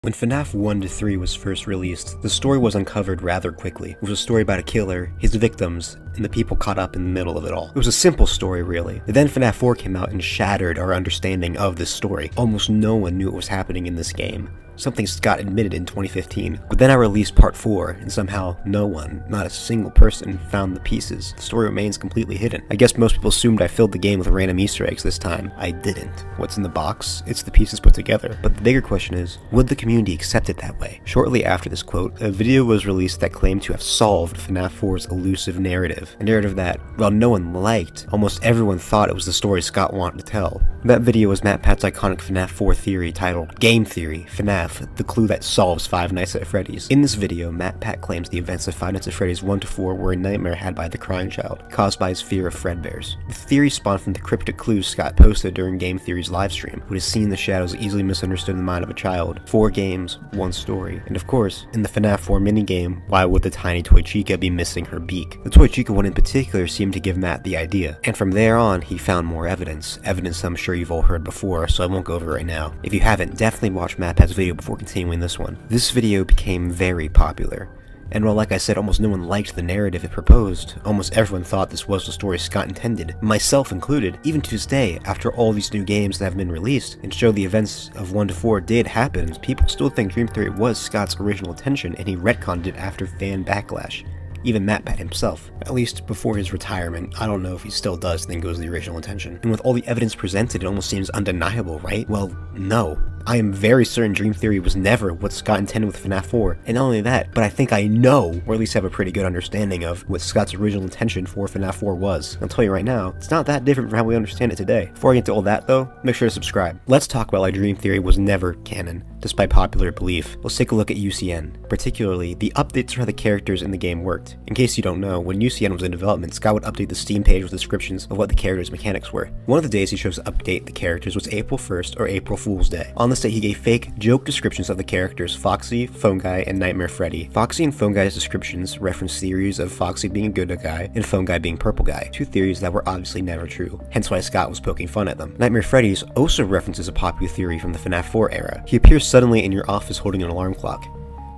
When FNaF 1 to 3 was first released, the story was uncovered rather quickly. It was a story about a killer, his victims, and the people caught up in the middle of it all. It was a simple story, really. But then FNaF 4 came out and shattered our understanding of this story. Almost no one knew what was happening in this game. Something Scott admitted in 2015. But then I released part 4, and somehow no one, not a single person, found the pieces. The story remains completely hidden. I guess most people assumed I filled the game with random Easter eggs this time. I didn't. What's in the box? It's the pieces put together. But the bigger question is, would the community accept it that way? Shortly after this quote, a video was released that claimed to have solved FNaF 4's elusive narrative. A narrative that, while no one liked, almost everyone thought it was the story Scott wanted to tell. That video was MatPat's iconic FNaF 4 theory titled Game Theory, FNaF, the clue that solves Five Nights at Freddy's. In this video, MatPat claims the events of Five Nights at Freddy's 1 to 4 were a nightmare had by the crying child, caused by his fear of Fredbears. The theory spawned from the cryptic clues Scott posted during Game Theory's livestream, who has seen the shadows easily misunderstood in the mind of a child. 4 games, 1 story. And of course, in the FNaF 4 minigame, why would the tiny toy Chica be missing her beak? The toy Chica one in particular seemed to give Matt the idea, and from there on, he found more evidence I'm sure you've all heard before, so I won't go over it right now. If you haven't, definitely watch MatPat's video before continuing this one. This video became very popular, and while like I said almost no one liked the narrative it proposed, almost everyone thought this was the story Scott intended, myself included. Even to this day, after all these new games that have been released and show the events of 1 to 4 did happen, people still think Dream Theory was Scott's original intention and he retconned it after fan backlash. Even MatPat himself, at least before his retirement. I don't know if he still does think it was the original intention. And with all the evidence presented, it almost seems undeniable, right? Well, no. I am very certain Dream Theory was never what Scott intended with FNaF 4, and not only that, but I think I know, or at least have a pretty good understanding of, what Scott's original intention for FNaF 4 was. I'll tell you right now, it's not that different from how we understand it today. Before I get to all that though, make sure to subscribe. Let's talk about why Dream Theory was never canon, despite popular belief. Let's take a look at UCN, particularly the updates for how the characters in the game worked. In case you don't know, when UCN was in development, Scott would update the Steam page with descriptions of what the characters' mechanics were. One of the days he chose to update the characters was April 1st or April Fool's Day. On this day, he gave fake joke descriptions of the characters Foxy, Phone Guy, and Nightmare Freddy. Foxy and Phone Guy's descriptions reference theories of Foxy being a good guy and Phone Guy being purple guy, 2 theories that were obviously never true, hence why Scott was poking fun at them. Nightmare Freddy's also references a popular theory from the FNaF 4 era. He appears suddenly in your office holding an alarm clock.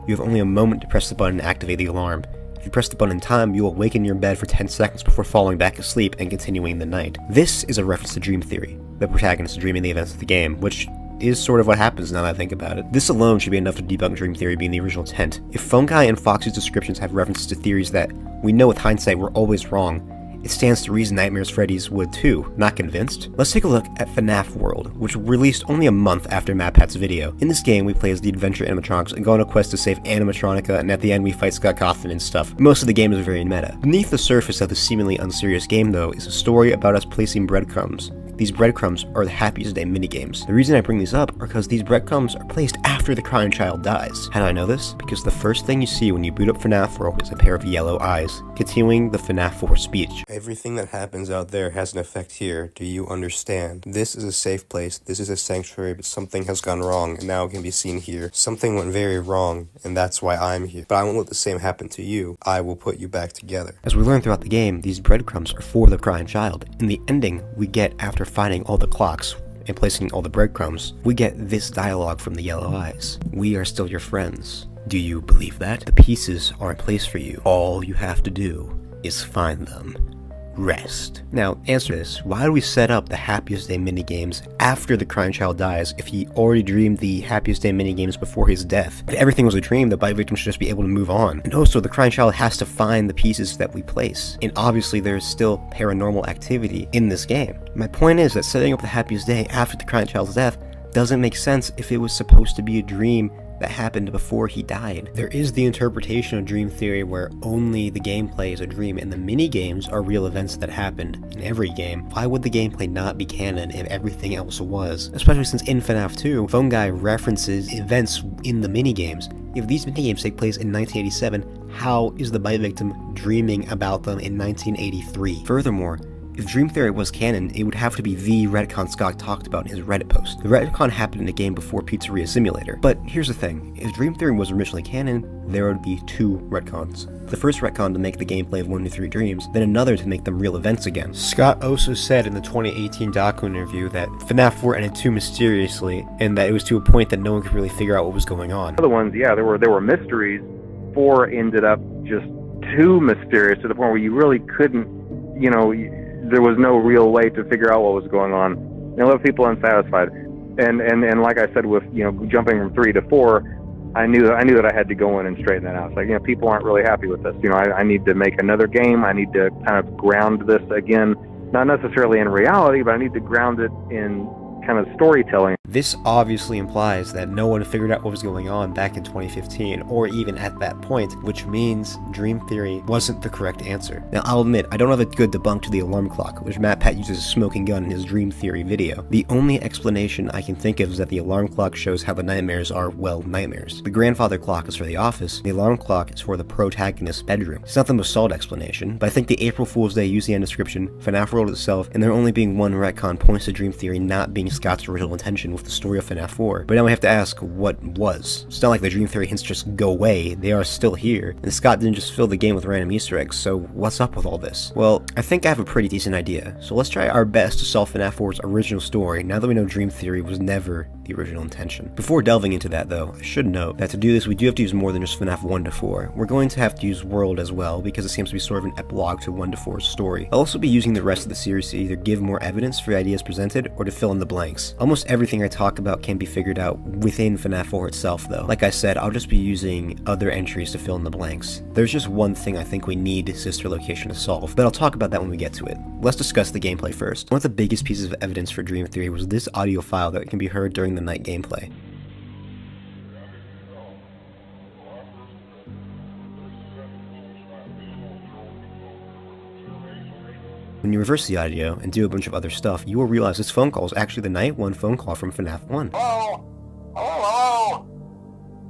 You have only a moment to press the button and activate the alarm. If you press the button in time, you will awaken in your bed for 10 seconds before falling back asleep and continuing the night. This is a reference to Dream Theory, the protagonist dreaming the events of the game, which is sort of what happens now that I think about it. This alone should be enough to debunk Dream Theory being the original intent. If Phone Guy and Foxy's descriptions have references to theories that we know with hindsight were always wrong, it stands to reason Nightmares Freddy's would too. Not convinced? Let's take a look at FNaF World, which was released only a month after MatPat's video. In this game, we play as the adventure animatronics and go on a quest to save Animatronica, and at the end we fight Scott Cawthon and stuff. Most of the game is very meta. Beneath the surface of the seemingly unserious game though, is a story about us placing breadcrumbs. These breadcrumbs are the Happiest Day minigames. The reason I bring these up are because these breadcrumbs are placed after the crying child dies. How do I know this? Because the first thing you see when you boot up FNaF World is a pair of yellow eyes. Continuing the FNaF 4 speech. Everything that happens out there has an effect here. Do you understand? This is a safe place. This is a sanctuary, but something has gone wrong, and now it can be seen here. Something went very wrong, and that's why I'm here. But I won't let the same happen to you. I will put you back together. As we learn throughout the game, these breadcrumbs are for the crying child. In the ending we get after finding all the clocks and placing all the breadcrumbs, we get this dialogue from the yellow eyes. We are still your friends. Do you believe that? The pieces are in place for you. All you have to do is find them. Rest. Now, answer this. Why do we set up the Happiest Day minigames after the crying child dies if he already dreamed the Happiest Day minigames before his death? If everything was a dream, the bite victim should just be able to move on. And also, the crying child has to find the pieces that we place. And obviously, there's still paranormal activity in this game. My point is that setting up the Happiest Day after the crying child's death doesn't make sense if it was supposed to be a dream that happened before he died. There is the interpretation of Dream Theory where only the gameplay is a dream and the mini-games are real events that happened in every game. Why would the gameplay not be canon if everything else was? Especially since in FNaF 2, Phone Guy references events in the mini-games. If these mini-games take place in 1987, how is the bite victim dreaming about them in 1983? Furthermore, If Dream Theory was canon, it would have to be the retcon Scott talked about in his Reddit post. The retcon happened in a game before Pizzeria Simulator. But here's the thing, if Dream Theory was originally canon, there would be 2 retcons. The first retcon to make the gameplay of 1 to 3 Dreams, then another to make them real events again. Scott also said in the 2018 docu interview that FNaF 4 ended too mysteriously, and that it was to a point that no one could really figure out what was going on. Other ones, yeah, there were mysteries. 4 ended up just too mysterious to the point where you really couldn't, there was no real way to figure out what was going on. And it left people unsatisfied. And like I said, with jumping from 3 to 4, I knew that I had to go in and straighten that out. It's like, people aren't really happy with this. I need to make another game. I need to kind of ground this again, not necessarily in reality, but I need to ground it in kind of storytelling. This obviously implies that no one figured out what was going on back in 2015, or even at that point, which means Dream Theory wasn't the correct answer. Now, I'll admit, I don't have a good debunk to the alarm clock, which Matt Pat uses a smoking gun in his Dream Theory video. The only explanation I can think of is that the alarm clock shows how the nightmares are, well, nightmares. The grandfather clock is for the office, the alarm clock is for the protagonist's bedroom. It's not the most solid explanation, but I think the April Fool's Day UCN description, FNaF World itself, and there only being one retcon points to Dream Theory not being Scott's original intention with the story of FNaF 4. But now we have to ask, what was? It's not like the Dream Theory hints just go away, they are still here, and Scott didn't just fill the game with random Easter eggs, so what's up with all this? Well, I think I have a pretty decent idea, so let's try our best to solve FNaF 4's original story now that we know Dream Theory was never the original intention. Before delving into that though, I should note that to do this we do have to use more than just FNaF 1 to 4. We're going to have to use World as well, because it seems to be sort of an epilogue to 1 to 4's story. I'll also be using the rest of the series to either give more evidence for the ideas presented, or to fill in the blanks. Almost everything I talk about can be figured out within FNaF 4 itself though. Like I said, I'll just be using other entries to fill in the blanks. There's just one thing I think we need Sister Location to solve, but I'll talk about that when we get to it. Let's discuss the gameplay first. One of the biggest pieces of evidence for Dream Theory was this audio file that can be heard during the night gameplay. When you reverse the audio and do a bunch of other stuff, you will realize this phone call is actually the Night 1 phone call from FNaF 1. Hello? Hello?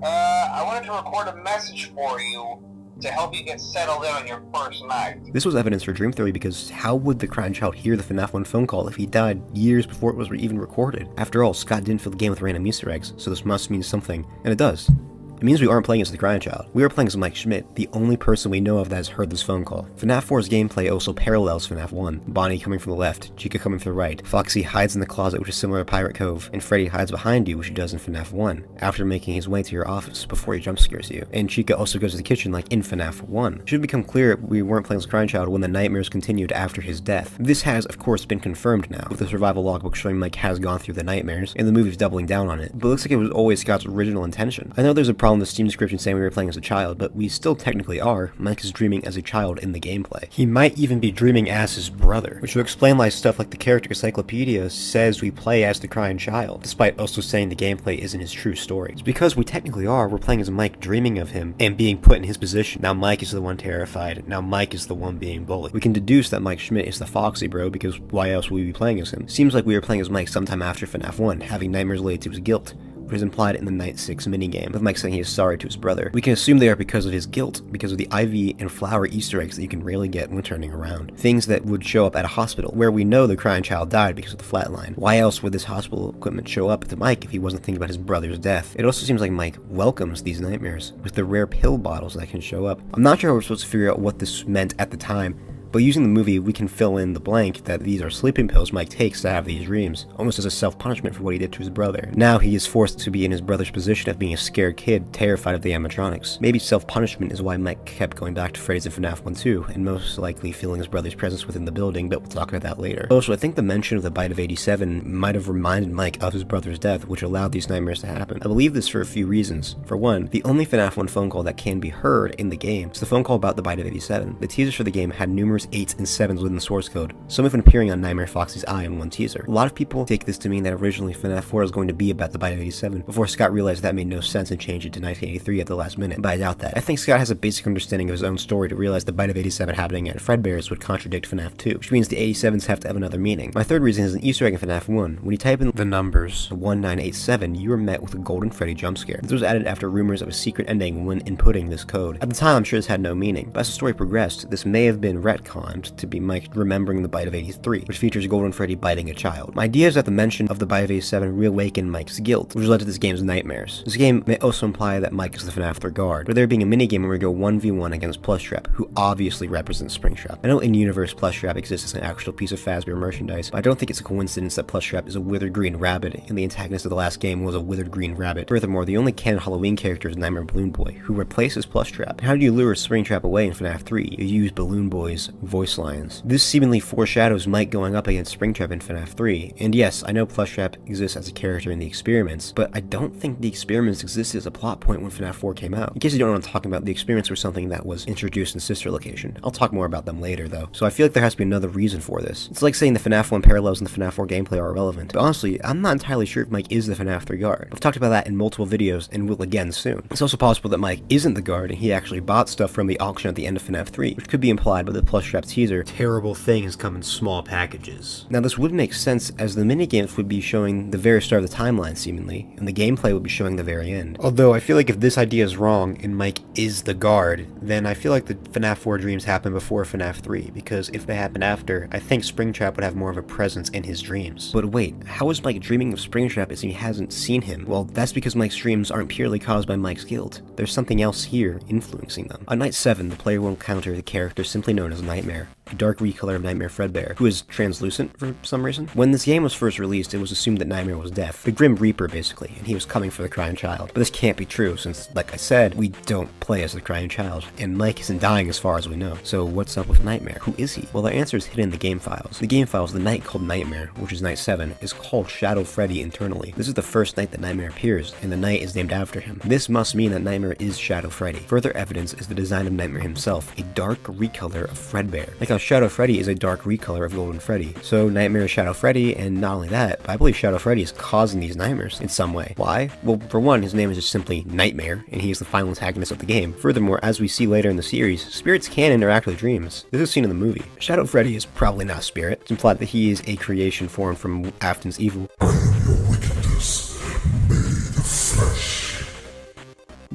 I wanted to record a message for you to help you get settled in on your first night. This was evidence for Dream Theory because how would the crying child hear the FNaF 1 phone call if he died years before it was even recorded? After all, Scott didn't fill the game with random Easter eggs, so this must mean something, and it does. It means we aren't playing as the crying child. We are playing as Mike Schmidt, the only person we know of that has heard this phone call. FNaF 4's gameplay also parallels FNaF 1. Bonnie coming from the left, Chica coming from the right, Foxy hides in the closet, which is similar to Pirate Cove, and Freddy hides behind you, which he does in FNaF 1, after making his way to your office before he jump scares you. And Chica also goes to the kitchen like in FNaF 1. It should become clear we weren't playing as the crying child when the nightmares continued after his death. This has, of course, been confirmed now, with the survival logbook showing Mike has gone through the nightmares, and the movie's doubling down on it, but it looks like it was always Scott's original intention. I know there's a problem with the Steam description saying we were playing as a child, but we still technically are. Mike is dreaming as a child in the gameplay. He might even be dreaming as his brother, which will explain why stuff like the character encyclopedia says we play as the crying child, despite also saying the gameplay isn't his true story. It's because we technically are. We're playing as Mike dreaming of him and being put in his position. Now Mike is the one terrified. Now Mike is the one being bullied. We can deduce that Mike Schmidt is the Foxy bro, because why else would we be playing as him? Seems like we were playing as Mike sometime after FNaF 1, having nightmares related to his guilt, which is implied in the Night 6 minigame, with Mike saying he is sorry to his brother. We can assume they are because of his guilt, because of the ivy and flower Easter eggs that you can rarely get when turning around. Things that would show up at a hospital, where we know the crying child died because of the flatline. Why else would this hospital equipment show up to Mike if he wasn't thinking about his brother's death? It also seems like Mike welcomes these nightmares, with the rare pill bottles that can show up. I'm not sure how we're supposed to figure out what this meant at the time, but using the movie, we can fill in the blank that these are sleeping pills Mike takes to have these dreams, almost as a self-punishment for what he did to his brother. Now he is forced to be in his brother's position of being a scared kid, terrified of the animatronics. Maybe self-punishment is why Mike kept going back to Freddy's in FNaF 1 too, and most likely feeling his brother's presence within the building, but we'll talk about that later. Also, I think the mention of the bite of 87 might have reminded Mike of his brother's death, which allowed these nightmares to happen. I believe this for a few reasons. For one, the only FNaF 1 phone call that can be heard in the game is the phone call about the bite of 87. The teasers for the game had numerous 8s and 7s within the source code, some even appearing on Nightmare Foxy's eye in one teaser. A lot of people take this to mean that originally FNaF 4 was going to be about the bite of 87, before Scott realized that made no sense and changed it to 1983 at the last minute, but I doubt that. I think Scott has a basic understanding of his own story to realize the bite of 87 happening at Fredbear's would contradict FNaF 2, which means the 87s have to have another meaning. My third reason is an Easter egg in FNaF 1. When you type in the numbers 1987, you are met with a golden Freddy jump scare. This was added after rumors of a secret ending when inputting this code. At the time, I'm sure this had no meaning, but as the story progressed, this may have been retconned retconned to be Mike remembering the bite of 83, which features Golden Freddy biting a child. My idea is that the mention of the bite of 87 reawakened Mike's guilt, which led to this game's nightmares. This game may also imply that Mike is the FNaF 3 guard, with there being a minigame where we go 1v1 against Plushtrap, who obviously represents Springtrap. I know in-universe Plushtrap exists as an actual piece of Fazbear merchandise, but I don't think it's a coincidence that Plushtrap is a withered green rabbit, and the antagonist of the last game was a withered green rabbit. Furthermore, the only canon Halloween character is Nightmare Balloon Boy, who replaces Plushtrap. How do you lure Springtrap away in FNaF 3? You use Balloon Boy's voice lines. This seemingly foreshadows Mike going up against Springtrap in FNaF 3, and yes, I know Plushtrap exists as a character in the experiments, but I don't think the experiments existed as a plot point when FNaF 4 came out. In case you don't know what I'm talking about, the experiments were something that was introduced in Sister Location. I'll talk more about them later though, so I feel like there has to be another reason for this. It's like saying the FNaF 1 parallels and the FNaF 4 gameplay are irrelevant, but honestly, I'm not entirely sure if Mike is the FNaF 3 guard. I've talked about that in multiple videos and will again soon. It's also possible that Mike isn't the guard and he actually bought stuff from the auction at the end of FNaF 3, which could be implied by the Plushtrap teaser, "Terrible things come in small packages." Now this would make sense as the minigames would be showing the very start of the timeline seemingly, and the gameplay would be showing the very end. Although I feel like if this idea is wrong and Mike is the guard, then I feel like the FNaF 4 dreams happen before FNaF 3, because if they happen after, I think Springtrap would have more of a presence in his dreams. But wait, how is Mike dreaming of Springtrap as he hasn't seen him? Well, that's because Mike's dreams aren't purely caused by Mike's guilt. There's something else here influencing them. On night 7, the player will encounter the character simply known as Nightmare, a dark recolor of Nightmare Fredbear, who is translucent for some reason. When this game was first released, it was assumed that Nightmare was deaf, the Grim Reaper basically, and he was coming for the crying child. But this can't be true since, like I said, we don't play as the crying child, and Mike isn't dying as far as we know. So what's up with Nightmare? Who is he? Well, the answer is hidden in the game files. The game files, the night called Nightmare, which is night 7, is called Shadow Freddy internally. This is the first night that Nightmare appears, and the night is named after him. This must mean that Nightmare is Shadow Freddy. Further evidence is the design of Nightmare himself, a dark recolor of Fredbear. Like how Shadow Freddy is a dark recolor of Golden Freddy. So Nightmare is Shadow Freddy, and not only that, but I believe Shadow Freddy is causing these nightmares in some way. Why? Well, for one, his name is just simply Nightmare, and he is the final antagonist of the game. Furthermore, as we see later in the series, spirits can interact with dreams. This is seen in the movie. Shadow Freddy is probably not a spirit. It's implied that he is a creation formed from Afton's evil.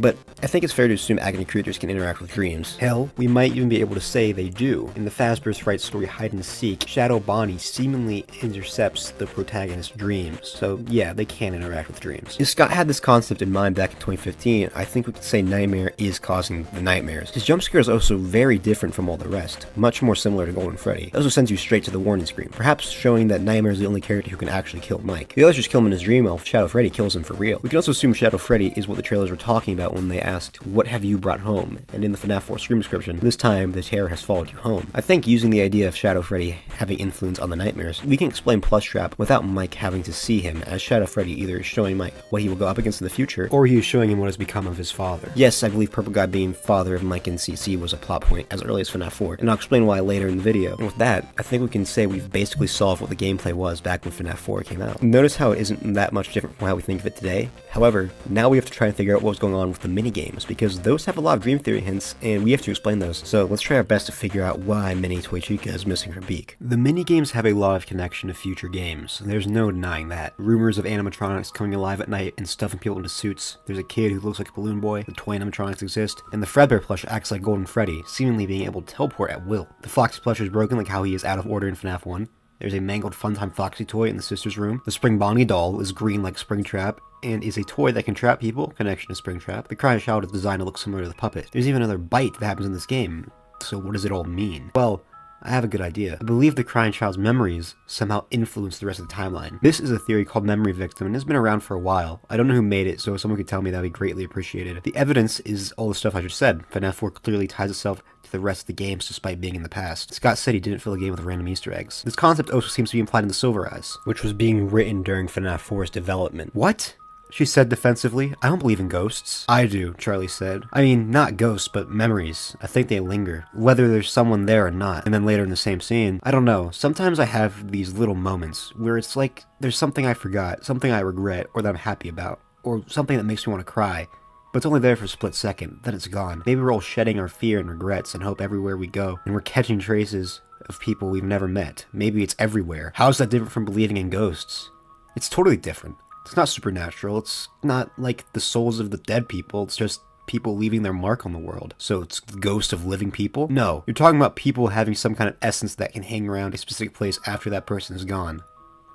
But I think it's fair to assume agony creatures can interact with dreams. Hell, we might even be able to say they do. In the Fazbear's Fright story Hide and Seek, Shadow Bonnie seemingly intercepts the protagonist's dreams. So yeah, they can interact with dreams. If Scott had this concept in mind back in 2015, I think we could say Nightmare is causing the nightmares. His jump scare is also very different from all the rest, much more similar to Golden Freddy. It also sends you straight to the warning screen, perhaps showing that Nightmare is the only character who can actually kill Mike. The others just kill him in his dream while Shadow Freddy kills him for real. We can also assume Shadow Freddy is what the trailers were talking about when they asked, "What have you brought home?" And in the FNaF 4 screen description, this time the terror has followed you home. I think using the idea of Shadow Freddy having influence on the nightmares, we can explain Plushtrap without Mike having to see him, as Shadow Freddy either is showing Mike what he will go up against in the future, or he is showing him what has become of his father. Yes, I believe Purple Guy being father of Mike and CC was a plot point as early as FNaF 4, and I'll explain why later in the video. And with that, I think we can say we've basically solved what the gameplay was back when FNaF 4 came out. Notice how it isn't that much different from how we think of it today. However, now we have to try and figure out what was going on with the minigames, because those have a lot of Dream Theory hints, and we have to explain those. So let's try our best to figure out why Mini Toy Chica is missing her beak. The minigames have a lot of connection to future games. There's no denying that. Rumors of animatronics coming alive at night and stuffing people into suits. There's a kid who looks like a balloon boy. The toy animatronics exist. And the Fredbear plush acts like Golden Freddy, seemingly being able to teleport at will. The Foxy plush is broken like how he is out of order in FNaF 1. There's a mangled Funtime Foxy toy in the sister's room. The Spring Bonnie doll is green like Springtrap, and is a toy that can trap people, connection to Springtrap. The Crying Child is designed to look similar to the puppet. There's even another bite that happens in this game. So what does it all mean? Well, I have a good idea. I believe the Crying Child's memories somehow influence the rest of the timeline. This is a theory called Memory Victim, and it's been around for a while. I don't know who made it, so if someone could tell me, that would be greatly appreciated. The evidence is all the stuff I just said. FNaF 4 clearly ties itself to the rest of the games despite being in the past. Scott said he didn't fill the game with random Easter eggs. This concept also seems to be implied in the Silver Eyes, which was being written during FNaF 4's development. What? She said defensively. I don't believe in ghosts. I do, Charlie said. I mean, not ghosts, but memories. I think they linger, whether there's someone there or not. And then later in the same scene, I don't know. Sometimes I have these little moments where it's like there's something I forgot, something I regret, or that I'm happy about, or something that makes me want to cry. But it's only there for a split second, then it's gone. Maybe we're all shedding our fear and regrets and hope everywhere we go, and we're catching traces of people we've never met. Maybe it's everywhere. How is that different from believing in ghosts? It's totally different. It's not supernatural, it's not like the souls of the dead people, it's just people leaving their mark on the world. So it's the ghost of living people? No, you're talking about people having some kind of essence that can hang around a specific place after that person is gone.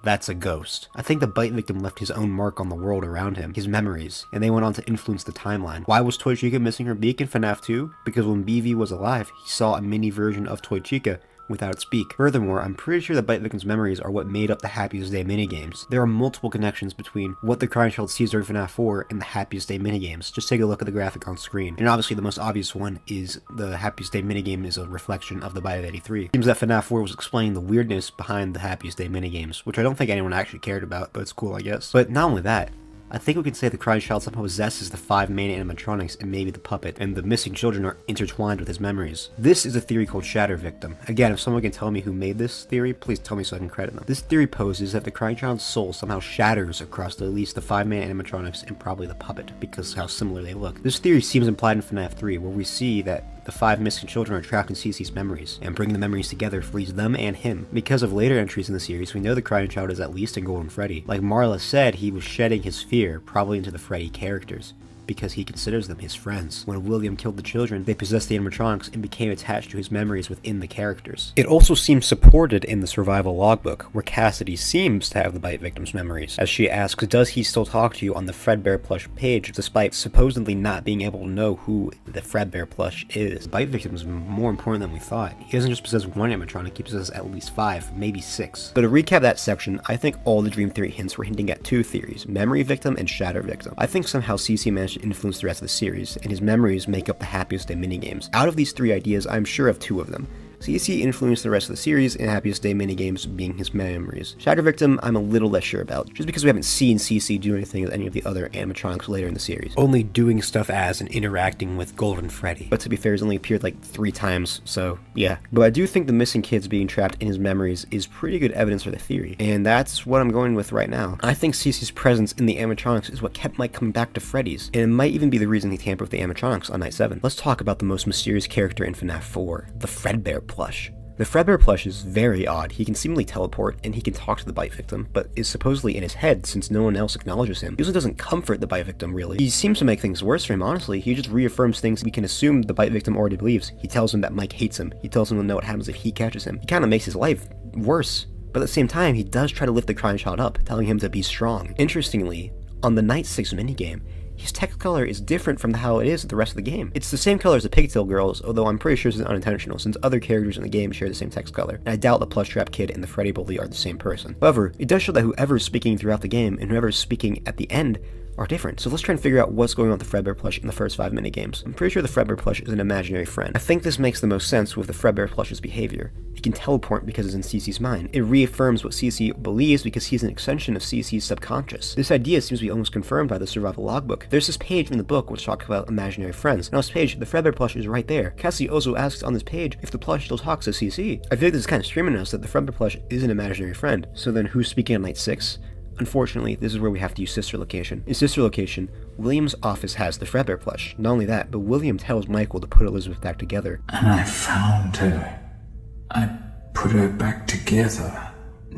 That's a ghost. I think the bite victim left his own mark on the world around him, his memories, and they went on to influence the timeline. Why was Toy Chica missing her beak in FNaF 2? Because when BV was alive, he saw a mini version of Toy Chica without its beak. Furthermore, I'm pretty sure the bite victim's memories are what made up the Happiest Day minigames. There are multiple connections between what the crying child sees during FNaF 4 and the Happiest Day minigames. Just take a look at the graphic on screen. And obviously the most obvious one is the Happiest Day minigame is a reflection of the bite of 83. It seems that FNaF 4 was explaining the weirdness behind the Happiest Day minigames, which I don't think anyone actually cared about, but it's cool I guess. But not only that, I think we can say the crying child somehow possesses the 5 main animatronics and maybe the puppet, and the missing children are intertwined with his memories. This is a theory called Shatter Victim. Again, if someone can tell me who made this theory, please tell me so I can credit them. This theory poses that the crying child's soul somehow shatters across at least the 5 main animatronics and probably the puppet, because of how similar they look. This theory seems implied in FNaF 3, where we see that the 5 missing children are trapped in Cece's memories, and bringing the memories together frees them and him. Because of later entries in the series, we know the crying child is at least in Golden Freddy. Like Marla said, he was shedding his fear, probably into the Freddy characters, because he considers them his friends. When William killed the children, they possessed the animatronics and became attached to his memories within the characters. It also seems supported in the survival logbook, where Cassidy seems to have the bite victim's memories, as she asks, does he still talk to you on the Fredbear plush page, despite supposedly not being able to know who the Fredbear plush is. The bite victim is more important than we thought. He doesn't just possess one animatronic, he possesses at least 5, maybe 6. So to recap that section, I think all the Dream Theory hints were hinting at 2 theories, Memory Victim and Shatter Victim. I think somehow Cece managed to influence the rest of the series, and his memories make up the Happiest Day minigames. Out of these 3 ideas, I'm sure of 2 of them. Cece influenced the rest of the series, and Happiest Day minigames being his memories. Shatter Victim, I'm a little less sure about, just because we haven't seen Cece do anything with any of the other animatronics later in the series. Only doing stuff as and interacting with Golden Freddy. But to be fair, he's only appeared like 3 times, so yeah. But I do think the missing kids being trapped in his memories is pretty good evidence for the theory, and that's what I'm going with right now. I think Cece's presence in the animatronics is what kept Mike coming back to Freddy's, and it might even be the reason he tampered with the animatronics on night 7. Let's talk about the most mysterious character in FNaF 4, the Fredbear plush. The Fredbear plush is very odd. He can seemingly teleport, and he can talk to the bite victim, but is supposedly in his head since no one else acknowledges him. He also doesn't comfort the bite victim, really. He seems to make things worse for him, honestly. He just reaffirms things we can assume the bite victim already believes. He tells him that Mike hates him. He tells him to know what happens if he catches him. He kind of makes his life worse. But at the same time, he does try to lift the crying child up, telling him to be strong. Interestingly, on the Night 6 minigame, his text color is different from how it is the rest of the game. It's the same color as the Pigtail Girls, although I'm pretty sure this is unintentional since other characters in the game share the same text color, and I doubt the Plush Trap Kid and the Freddy Bully are the same person. However, it does show that whoever is speaking throughout the game and whoever is speaking at the end are different. So let's try and figure out what's going on with the Fredbear plush in the first 5 minigames. I'm pretty sure the Fredbear plush is an imaginary friend. I think this makes the most sense with the Fredbear plush's behavior. He can teleport because it's in Cece's mind. It reaffirms what Cece believes because he's an extension of Cece's subconscious. This idea seems to be almost confirmed by the survival logbook. There's this page in the book which talks about imaginary friends. And on this page, the Fredbear plush is right there. Cassie also asks on this page if the plush still talks to Cece. I feel like this is kind of screaming at us that the Fredbear plush is an imaginary friend. So then who's speaking on night 6? Unfortunately, this is where we have to use sister location. In sister location, William's office has the Fredbear plush. Not only that, but William tells Michael to put Elizabeth back together. And I found her. I put her back together,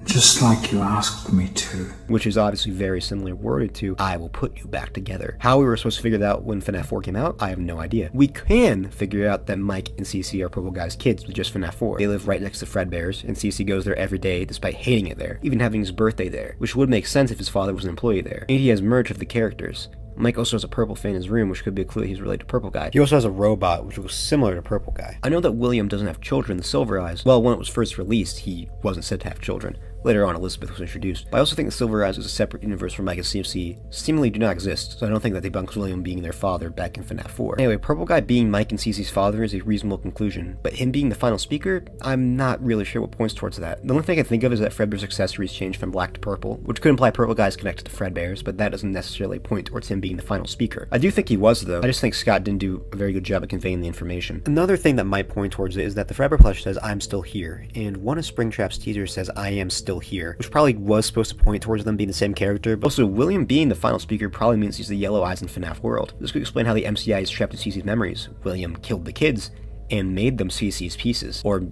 just like you asked me to. Which is obviously very similarly worded to, I will put you back together. How we were supposed to figure that out when FNaF 4 came out, I have no idea. We can figure out that Mike and Cece are Purple Guy's kids with just FNaF 4. They live right next to Fredbear's, and Cece goes there every day despite hating it there, even having his birthday there, which would make sense if his father was an employee there. And he has merged with the characters. Mike also has a purple fan in his room, which could be a clue that he's related to Purple Guy. He also has a robot, which looks similar to Purple Guy. I know that William doesn't have children, the Silver Eyes. Well, when it was first released, he wasn't said to have children. Later on, Elizabeth was introduced. But I also think the Silver Eyes is a separate universe from Mike and CMC seemingly do not exist, so I don't think that debunks William being their father back in FNaF 4. Anyway, Purple Guy being Mike and Cece's father is a reasonable conclusion, but him being the final speaker, I'm not really sure what points towards that. The only thing I can think of is that Fredbear's accessories changed from black to purple, which could imply Purple Guy is connected to Fredbear's, but that doesn't necessarily point towards him being the final speaker. I do think he was, though. I just think Scott didn't do a very good job at conveying the information. Another thing that might point towards it is that the Fredbear plush says, I'm still here, and one of Springtrap's teasers says, I am still here, which probably was supposed to point towards them being the same character, but also William being the final speaker probably means he's the Yellow Eyes in FNaF world. This could explain how the MCI is trapped in Cece's memories. William killed the kids and made them Cece's pieces, or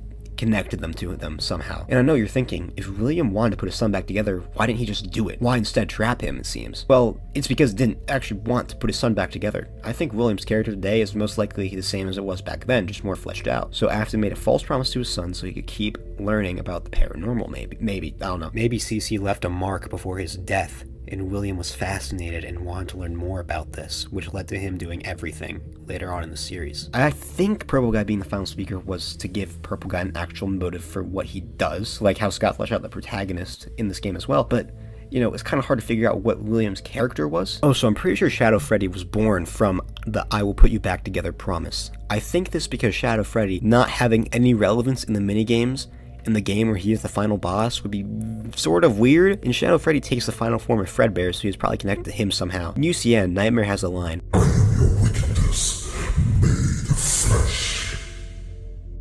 connected them to them somehow. And I know you're thinking, if William wanted to put his son back together, why didn't he just do it? Why instead trap him, it seems? Well, it's because he didn't actually want to put his son back together. I think William's character today is most likely the same as it was back then, just more fleshed out. So Afton made a false promise to his son so he could keep learning about the paranormal, maybe, I don't know. Maybe Cece left a mark before his death, and William was fascinated and wanted to learn more about this, which led to him doing everything later on in the series. I think Purple Guy being the final speaker was to give Purple Guy an actual motive for what he does, like how Scott fleshed out the protagonist in this game as well, but you know, it's kind of hard to figure out what William's character was. Oh, so I'm pretty sure Shadow Freddy was born from the "I will put you back together" promise. I think this because Shadow Freddy not having any relevance in the minigames in the game where he is the final boss would be sort of weird, and Shadow Freddy takes the final form of Fredbear, so he's probably connected to him somehow. In UCN, Nightmare has a line,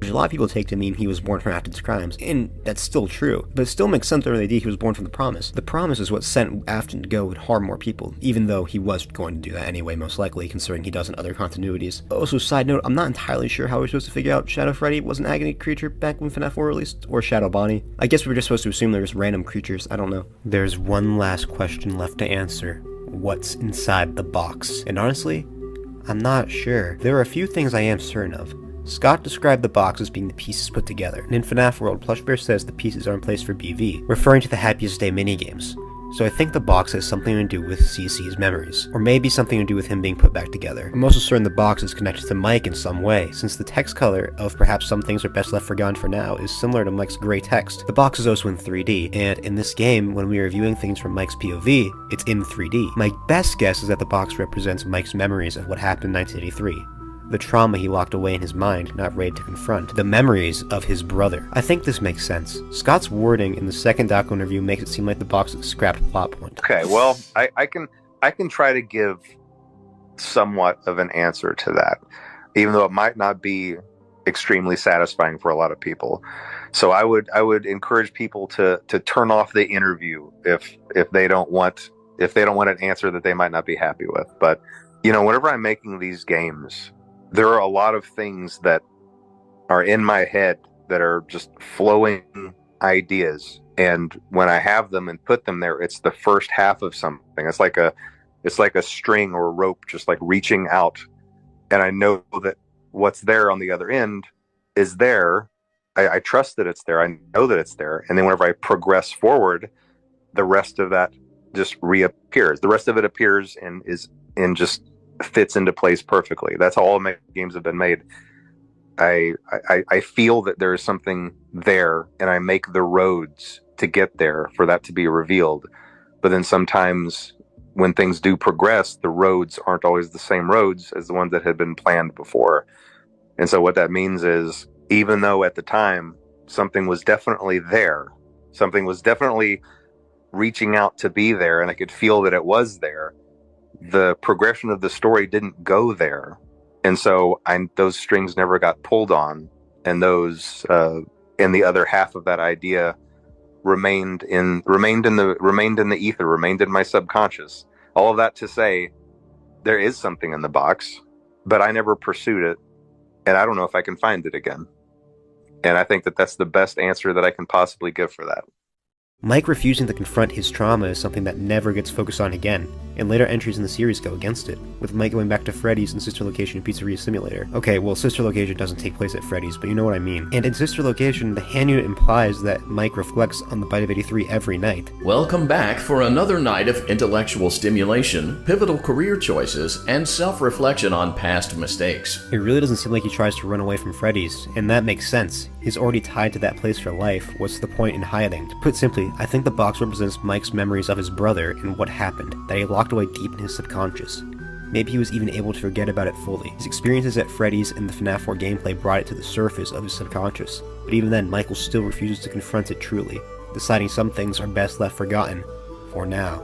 which a lot of people take to mean he was born from Afton's crimes, and that's still true, but it still makes sense under the idea he was born from the promise. The promise is what sent Afton to go and harm more people, even though he was going to do that anyway, most likely, considering he does in other continuities. Also, side note, I'm not entirely sure how we're supposed to figure out Shadow Freddy was an agony creature back when FNaF 4 released, or Shadow Bonnie. I guess we were just supposed to assume they're just random creatures, I don't know. There's one last question left to answer. What's inside the box? And honestly, I'm not sure. There are a few things I am certain of. Scott described the box as being the pieces put together, and in FNaF World, Plushbear says the pieces are in place for BV, referring to the Happiest Day minigames. So I think the box has something to do with CC's memories, or maybe something to do with him being put back together. I'm also certain the box is connected to Mike in some way, since the text color of perhaps some things are best left forgotten for now is similar to Mike's gray text. The box is also in 3D, and in this game, when we are viewing things from Mike's POV, it's in 3D. My best guess is that the box represents Mike's memories of what happened in 1983. The trauma he locked away in his mind, not ready to confront. The memories of his brother. I think this makes sense. Scott's wording in the second doco interview makes it seem like the box is a scrapped plot point. Okay, well, I can try to give somewhat of an answer to that, even though it might not be extremely satisfying for a lot of people. So I would encourage people to turn off the interview if they don't want an answer that they might not be happy with. But you know, whenever I'm making these games, there are a lot of things that are in my head that are just flowing ideas. And when I have them and put them there, it's the first half of something. It's like a string or a rope, just like reaching out. And I know that what's there on the other end is there. I trust that it's there. I know that it's there. And then whenever I progress forward, the rest of that just reappears. The rest of it appears and just fits into place perfectly. That's how all my games have been made. I feel that there is something there, and I make the roads to get there for that to be revealed. But then sometimes when things do progress, the roads aren't always the same roads as the ones that had been planned before. And so what that means is, even though at the time something was definitely there, something was definitely reaching out to be there, and I could feel that it was there, the progression of the story didn't go there. And so those strings never got pulled on, and those and the other half of that idea remained in the ether, remained in my subconscious. All of that to say, there is something in the box, but I never pursued it, and I don't know if I can find it again. And I think that that's the best answer that I can possibly give for that. Mike refusing to confront his trauma is something that never gets focused on again, and later entries in the series go against it, with Mike going back to Freddy's and Sister Location Pizzeria Simulator. Okay, well, Sister Location doesn't take place at Freddy's, but you know what I mean. And in Sister Location, the hand unit implies that Mike reflects on the Bite of 83 every night. Welcome back for another night of intellectual stimulation, pivotal career choices, and self-reflection on past mistakes. It really doesn't seem like he tries to run away from Freddy's, and that makes sense. He's already tied to that place for life. What's the point in hiding? To put simply, I think the box represents Mike's memories of his brother and what happened, that he locked away deep in his subconscious. Maybe he was even able to forget about it fully. His experiences at Freddy's and the FNaF 4 gameplay brought it to the surface of his subconscious, but even then, Michael still refuses to confront it truly, deciding some things are best left forgotten, for now.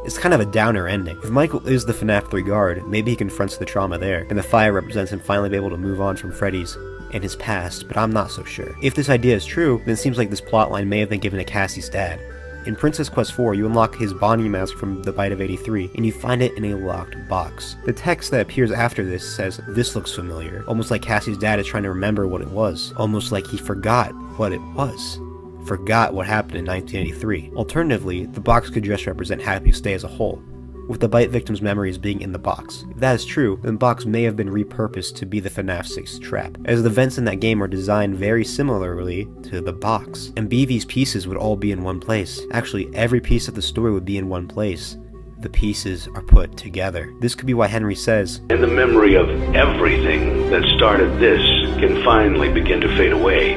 It's kind of a downer ending. If Michael is the FNaF 3 guard, maybe he confronts the trauma there, and the fire represents him finally being able to move on from Freddy's and his past, but I'm not so sure. If this idea is true, then it seems like this plotline may have been given to Cassie's dad. In Princess Quest 4, you unlock his Bonnie mask from the Bite of 83, and you find it in a locked box. The text that appears after this says, "This looks familiar," almost like Cassie's dad is trying to remember what it was, almost like he forgot what it was. Forgot what happened in 1983. Alternatively, the box could just represent Happiest Day as a whole, with the Bite victim's memories being in the box. If that is true, then the box may have been repurposed to be the FNaF 6 trap, as the vents in that game are designed very similarly to the box. And BV's pieces would all be in one place. Actually, every piece of the story would be in one place. The pieces are put together. This could be why Henry says, "And the memory of everything that started this can finally begin to fade away,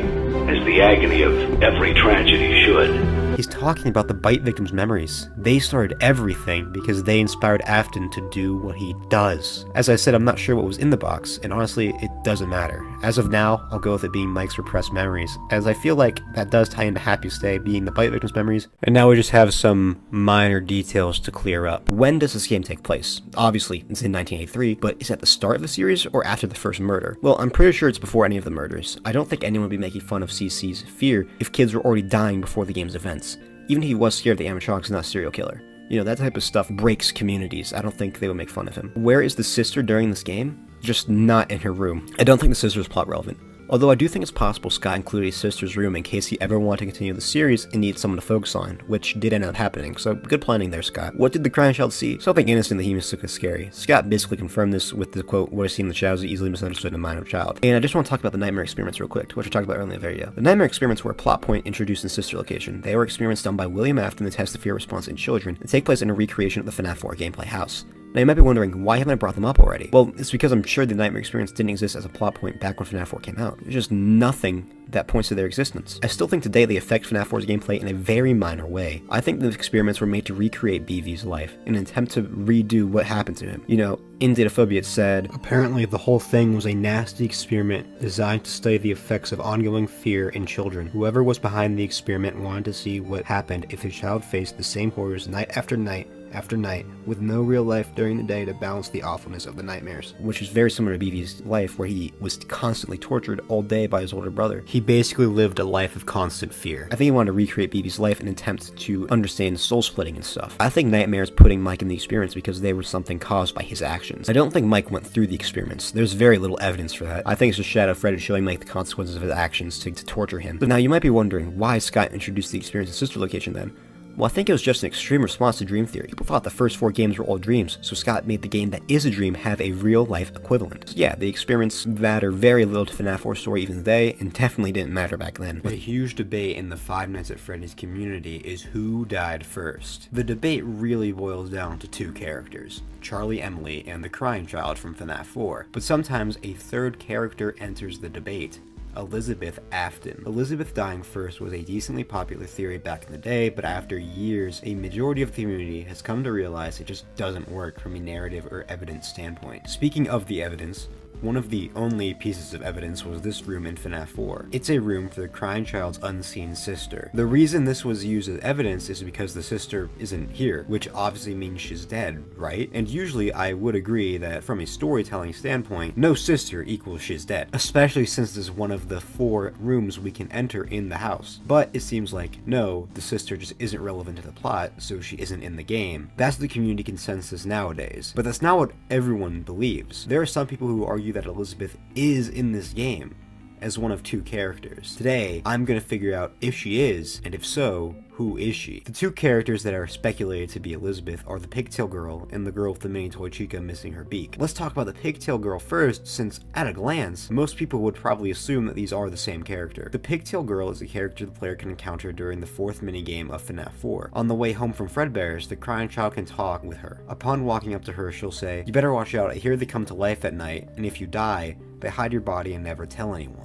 as the agony of every tragedy should." He's talking about the Bite victims' memories. They started everything because they inspired Afton to do what he does. As I said, I'm not sure what was in the box, and honestly, it doesn't matter. As of now, I'll go with it being Mike's repressed memories, as I feel like that does tie into Happiest Day being the Bite victims' memories. And now we just have some minor details to clear up. When does this game take place? Obviously, it's in 1983, but is it at the start of the series or after the first murder? Well, I'm pretty sure it's before any of the murders. I don't think anyone would be making fun of CC's fear if kids were already dying before the game's events. Even if he was scared the animatronic's not a serial killer. You know, that type of stuff breaks communities. I don't think they would make fun of him. Where is the sister during this game? Just not in her room. I don't think the sister is plot relevant. Although I do think it's possible Scott included his sister's room in case he ever wanted to continue the series and needed someone to focus on, which did end up happening, so good planning there, Scott. What did the crying child see? Something innocent that he mistook as scary. Scott basically confirmed this with the quote, "What I see in the shadows is easily misunderstood in the mind of a child." And I just want to talk about the nightmare experiments real quick, which I talked about earlier in the video. The nightmare experiments were a plot point introduced in Sister Location. They were experiments done by William Afton to test the fear response in children and take place in a recreation of the FNaF 4 gameplay house. Now you might be wondering, why haven't I brought them up already? Well, it's because I'm sure the nightmare experience didn't exist as a plot point back when FNaF 4 came out. There's just nothing that points to their existence. I still think today they affect FNaF 4's gameplay in a very minor way. I think the experiments were made to recreate BV's life, in an attempt to redo what happened to him. You know, in Dataphobia it said, "Apparently the whole thing was a nasty experiment designed to study the effects of ongoing fear in children. Whoever was behind the experiment wanted to see what happened if a child faced the same horrors night after night after night, with no real life during the day to balance the awfulness of the nightmares." Which is very similar to BV's life, where he was constantly tortured all day by his older brother. He basically lived a life of constant fear. I think he wanted to recreate BV's life in an attempt to understand soul splitting and stuff. I think Nightmare's putting Mike in the experiments because they were something caused by his actions. I don't think Mike went through the experiments. There's very little evidence for that. I think it's just Shadow Freddy showing Mike the consequences of his actions to torture him. So now you might be wondering, why Scott introduced the experience in Sister Location then? Well, I think it was just an extreme response to dream theory. People thought the first 4 games were all dreams, so Scott made the game that is a dream have a real-life equivalent. So yeah, the experiments matter very little to FNaF 4 story even today, and definitely didn't matter back then. A huge debate in the Five Nights at Freddy's community is who died first. The debate really boils down to 2 characters, Charlie Emily and the crying child from FNaF 4, but sometimes a third character enters the debate. Elizabeth Afton. Elizabeth dying first was a decently popular theory back in the day, but after years, a majority of the community has come to realize it just doesn't work from a narrative or evidence standpoint. Speaking of the evidence, one of the only pieces of evidence was this room in FNaF 4. It's a room for the crying child's unseen sister. The reason this was used as evidence is because the sister isn't here, which obviously means she's dead, right? And usually I would agree that from a storytelling standpoint, no sister equals she's dead, especially since this is one of the 4 rooms we can enter in the house. But it seems like, no, the sister just isn't relevant to the plot, so she isn't in the game. That's the community consensus nowadays, but that's not what everyone believes. There are some people who argue that Elizabeth is in this game as one of 2 characters. Today, I'm gonna figure out if she is, and if so, who is she? The 2 characters that are speculated to be Elizabeth are the pigtail girl and the girl with the mini toy chica missing her beak. Let's talk about the pigtail girl first, since at a glance, most people would probably assume that these are the same character. The pigtail girl is a character the player can encounter during the 4th minigame of FNaF 4. On the way home from Fredbear's, the crying child can talk with her. Upon walking up to her, she'll say, "You better watch out, I hear they come to life at night, and if you die, they hide your body and never tell anyone.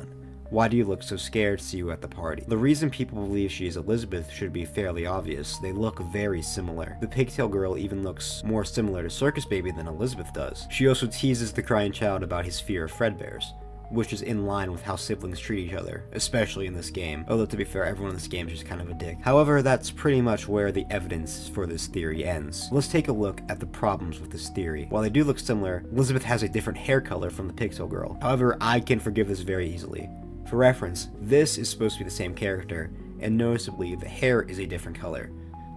Why do you look so scared? See you at the party." The reason people believe she is Elizabeth should be fairly obvious. They look very similar. The pigtail girl even looks more similar to Circus Baby than Elizabeth does. She also teases the crying child about his fear of Fredbear's, which is in line with how siblings treat each other, especially in this game. Although to be fair, everyone in this game is just kind of a dick. However, that's pretty much where the evidence for this theory ends. Let's take a look at the problems with this theory. While they do look similar, Elizabeth has a different hair color from the pigtail girl. However, I can forgive this very easily. For reference, this is supposed to be the same character, and noticeably the hair is a different color.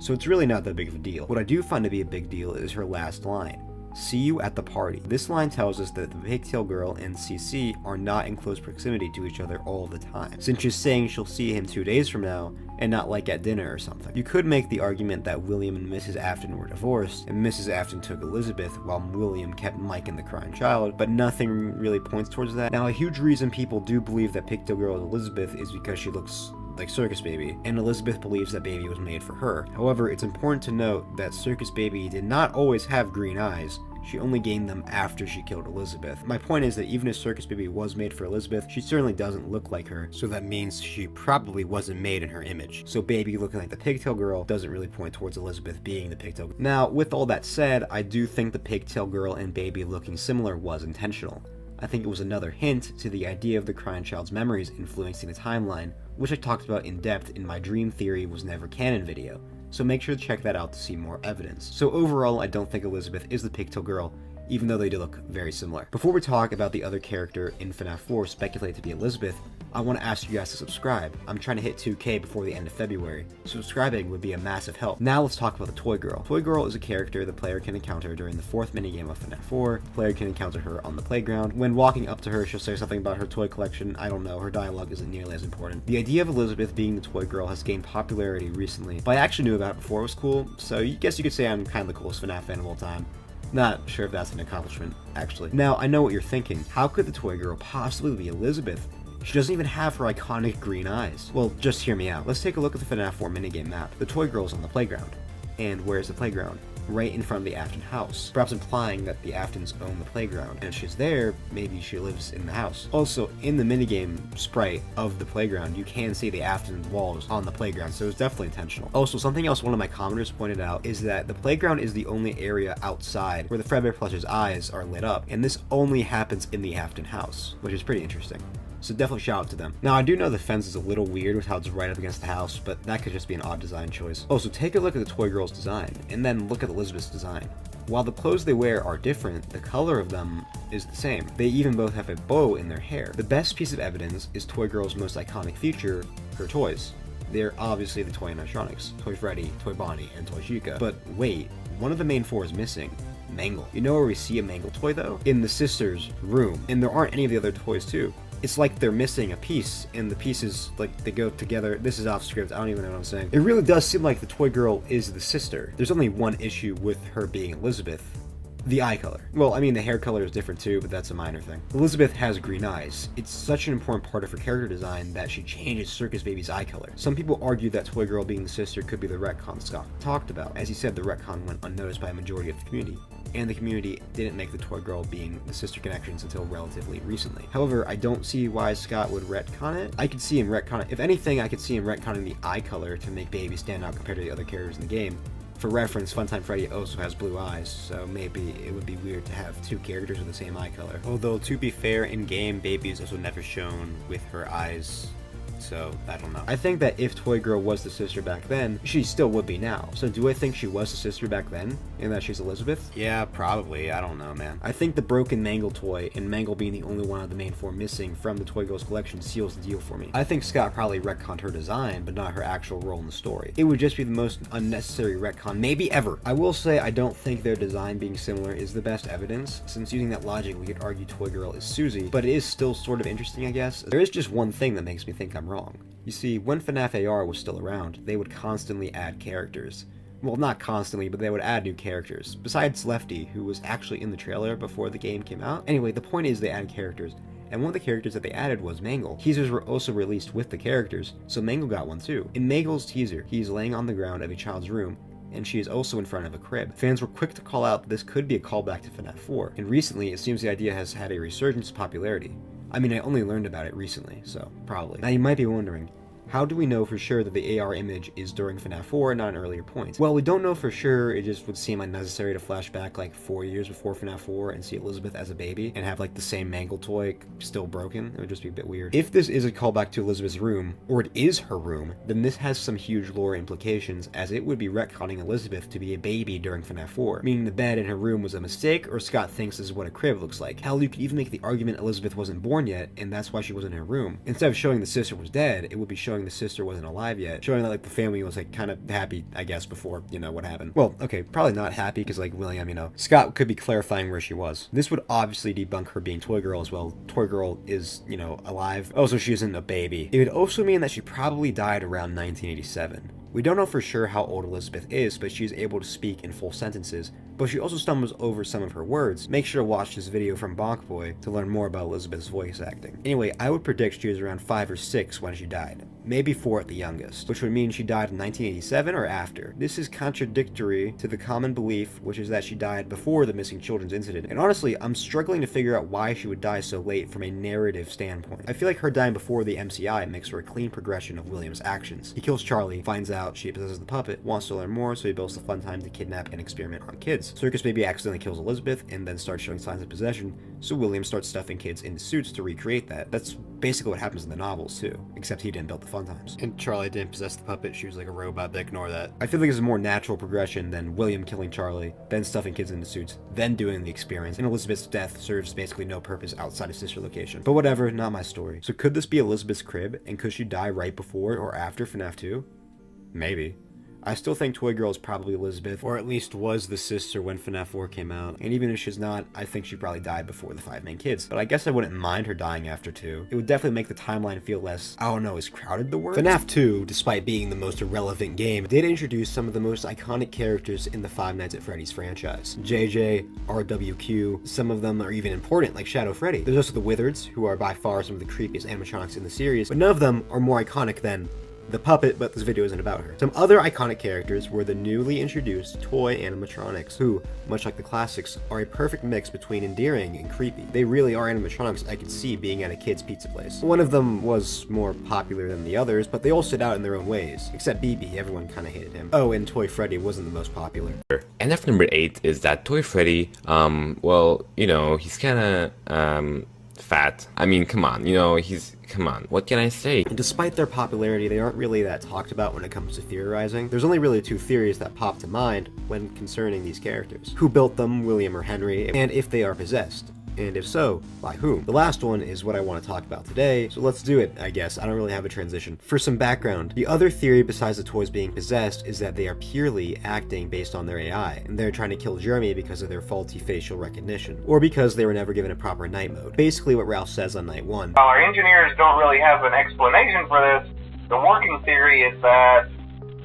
so it's really not that big of a deal. What I do find to be a big deal is her last line. See you at the party. This line tells us that the pigtail girl and CC are not in close proximity to each other all the time, since she's saying she'll see him 2 days from now and not like at dinner or something. You could make the argument that William and Mrs. Afton were divorced and Mrs. Afton took Elizabeth while William kept Mike and the crying child, but nothing really points towards that. Now, a huge reason people do believe that pigtail girl is Elizabeth is because she looks like Circus Baby, and Elizabeth believes that baby was made for her. However, it's important to note that Circus Baby did not always have green eyes. She only gained them after she killed Elizabeth. My point is that even if Circus Baby was made for Elizabeth, she certainly doesn't look like her, so that means she probably wasn't made in her image. So Baby looking like the pigtail girl doesn't really point towards Elizabeth being the pigtail girl. Now, with all that said, I do think the pigtail girl and Baby looking similar was intentional. I think it was another hint to the idea of the crying child's memories influencing the timeline, which I talked about in depth in my Dream Theory Was Never Canon video, so make sure to check that out to see more evidence. So overall, I don't think Elizabeth is the pigtail girl, even though they do look very similar. Before we talk about the other character in FNaF 4 speculated to be Elizabeth, I want to ask you guys to subscribe. I'm trying to hit 2K before the end of February. Subscribing would be a massive help. Now let's talk about the Toy Girl. Toy Girl is a character the player can encounter during the 4th minigame of FNaF 4. The player can encounter her on the playground. When walking up to her, she'll say something about her toy collection. I don't know, her dialogue isn't nearly as important. The idea of Elizabeth being the Toy Girl has gained popularity recently, but I actually knew about it before it was cool, so you guess you could say I'm kind of the coolest FNaF fan of all time. Not sure if that's an accomplishment, actually. Now, I know what you're thinking. How could the Toy Girl possibly be Elizabeth? She doesn't even have her iconic green eyes. Well, just hear me out. Let's take a look at the FNaF 4 minigame map. The Toy Girl's on the playground. And where's the playground? Right in front of the Afton house, perhaps implying that the Aftons own the playground, and if she's there, maybe she lives in the house. Also, in the minigame sprite of the playground, you can see the Afton walls on the playground, so it's definitely intentional. Also, something else one of my commenters pointed out is that the playground is the only area outside where the Fredbear plush's eyes are lit up, and this only happens in the Afton house, which is pretty interesting. So definitely shout out to them. Now, I do know the fence is a little weird with how it's right up against the house, but that could just be an odd design choice. Also, take a look at the Toy Girl's design, and then look at Elizabeth's design. While the clothes they wear are different, the color of them is the same. They even both have a bow in their hair. The best piece of evidence is Toy Girl's most iconic feature, her toys. They're obviously the toy animatronics, Toy Freddy, Toy Bonnie, and Toy Chica. But wait, one of the main four is missing. Mangle. You know where we see a Mangle toy though? In the sisters' room. And there aren't any of the other toys too. It's like they're missing a piece, and the pieces, like, they go together. This is off script, I don't even know what I'm saying. It really does seem like the Toy Girl is the sister. There's only one issue with her being Elizabeth. The eye color. Well, I mean, the hair color is different too, but that's a minor thing. Elizabeth has green eyes. It's such an important part of her character design that she changes Circus Baby's eye color. Some people argue that Toy Girl being the sister could be the retcon Scott talked about. As he said, the retcon went unnoticed by a majority of the community, and the community didn't make the Toy Girl being the sister connections until relatively recently. However, I don't see why Scott would retcon it. I could see him retcon it. If anything, I could see him retconning the eye color to make Baby stand out compared to the other characters in the game. For reference, Funtime Freddy also has blue eyes, so maybe it would be weird to have two characters with the same eye color. Although, to be fair, in-game, Baby is also never shown with her eyes, so I don't know. I think that if Toy Girl was the sister back then, she still would be now. So do I think she was the sister back then, and that she's Elizabeth? Yeah, probably. I don't know, man. I think the broken Mangle toy, and Mangle being the only one of the main four missing from the Toy Girl's collection, seals the deal for me. I think Scott probably retconned her design, but not her actual role in the story. It would just be the most unnecessary retcon maybe ever. I will say I don't think their design being similar is the best evidence, since using that logic we could argue Toy Girl is Susie, but it is still sort of interesting, I guess. There is just one thing that makes me think I'm wrong. You see, when FNaF AR was still around, they would constantly add characters. Well, not constantly, but they would add new characters, besides Lefty, who was actually in the trailer before the game came out. Anyway, the point is they added characters, and one of the characters that they added was Mangle. Teasers were also released with the characters, so Mangle got one too. In Mangle's teaser, he's laying on the ground of a child's room, and she is also in front of a crib. Fans were quick to call out that this could be a callback to FNaF 4, and recently it seems the idea has had a resurgence of popularity. I mean, I only learned about it recently, so probably. Now you might be wondering, how do we know for sure that the AR image is during FNaF 4 and not an earlier point? Well, we don't know for sure. It just would seem unnecessary to flash back like 4 years before FNaF 4 and see Elizabeth as a baby and have like the same Mangle toy still broken. It would just be a bit weird. If this is a callback to Elizabeth's room, or it is her room, then this has some huge lore implications, as it would be retconning Elizabeth to be a baby during FNaF 4, meaning the bed in her room was a mistake, or Scott thinks this is what a crib looks like. Hell, you could even make the argument Elizabeth wasn't born yet, and that's why she wasn't in her room. Instead of showing the sister was dead, it would be showing showing the sister wasn't alive yet, showing that like the family was like kind of happy, I guess, before, you know, what happened. Well, okay, probably not happy because like William, you know, Scott could be clarifying where she was. This would obviously debunk her being Toy Girl as well. Toy Girl is, you know, alive. Oh, so she isn't a baby. It would also mean that she probably died around 1987. We don't know for sure how old Elizabeth is, but she's able to speak in full sentences, but she also stumbles over some of her words. Make sure to watch this video from Bonk Boy to learn more about Elizabeth's voice acting. Anyway, I would predict she was around 5 or 6 when she died. Maybe 4 at the youngest, which would mean she died in 1987 or after. This is contradictory to the common belief, which is that she died before the missing children's incident. And honestly, I'm struggling to figure out why she would die so late from a narrative standpoint. I feel like her dying before the MCI makes for a clean progression of William's actions. He kills Charlie, finds out she possesses the puppet, wants to learn more, so he builds the fun time to kidnap and experiment on kids. Circus maybe accidentally kills Elizabeth and then starts showing signs of possession, so William starts stuffing kids into suits to recreate that. That's basically what happens in the novels too, except he didn't build the fun times. And Charlie didn't possess the puppet, she was like a robot, but ignore that. I feel like it's a more natural progression than William killing Charlie, then stuffing kids into suits, then doing the experience, and Elizabeth's death serves basically no purpose outside of sister location. But whatever, not my story. So could this be Elizabeth's crib, and could she die right before or after FNaF 2? Maybe. I still think Toy Girl is probably Elizabeth, or at least was the sister when FNaF 4 came out, and even if she's not, I think she probably died before the 5 main kids. But I guess I wouldn't mind her dying after 2. It would definitely make the timeline feel less, I don't know, is crowded the word? FNaF 2, despite being the most irrelevant game, did introduce some of the most iconic characters in the Five Nights at Freddy's franchise. JJ, RWQ, some of them are even important, like Shadow Freddy. There's also the Wizards, who are by far some of the creepiest animatronics in the series, but none of them are more iconic than the puppet, but this video isn't about her. Some other iconic characters were the newly introduced toy animatronics, who, much like the classics, are a perfect mix between endearing and creepy. They really are animatronics I could see being at a kid's pizza place. One of them was more popular than the others, but they all stood out in their own ways. Except BB, everyone kinda hated him. Oh, and Toy Freddy wasn't the most popular. FNaF number 8 is that Toy Freddy, well, you know, he's kinda, fat. I mean, come on, you know, come on, what can I say? And despite their popularity, they aren't really that talked about when it comes to theorizing. There's only really 2 theories that pop to mind when concerning these characters. Who built them, William or Henry, and if they are possessed. And if so, by whom? The last one is what I want to talk about today, so let's do it, I guess. I don't really have a transition. For some background, the other theory besides the toys being possessed is that they are purely acting based on their AI, and they're trying to kill Jeremy because of their faulty facial recognition, or because they were never given a proper night mode. Basically what Ralph says on night 1. While our engineers don't really have an explanation for this, the working theory is that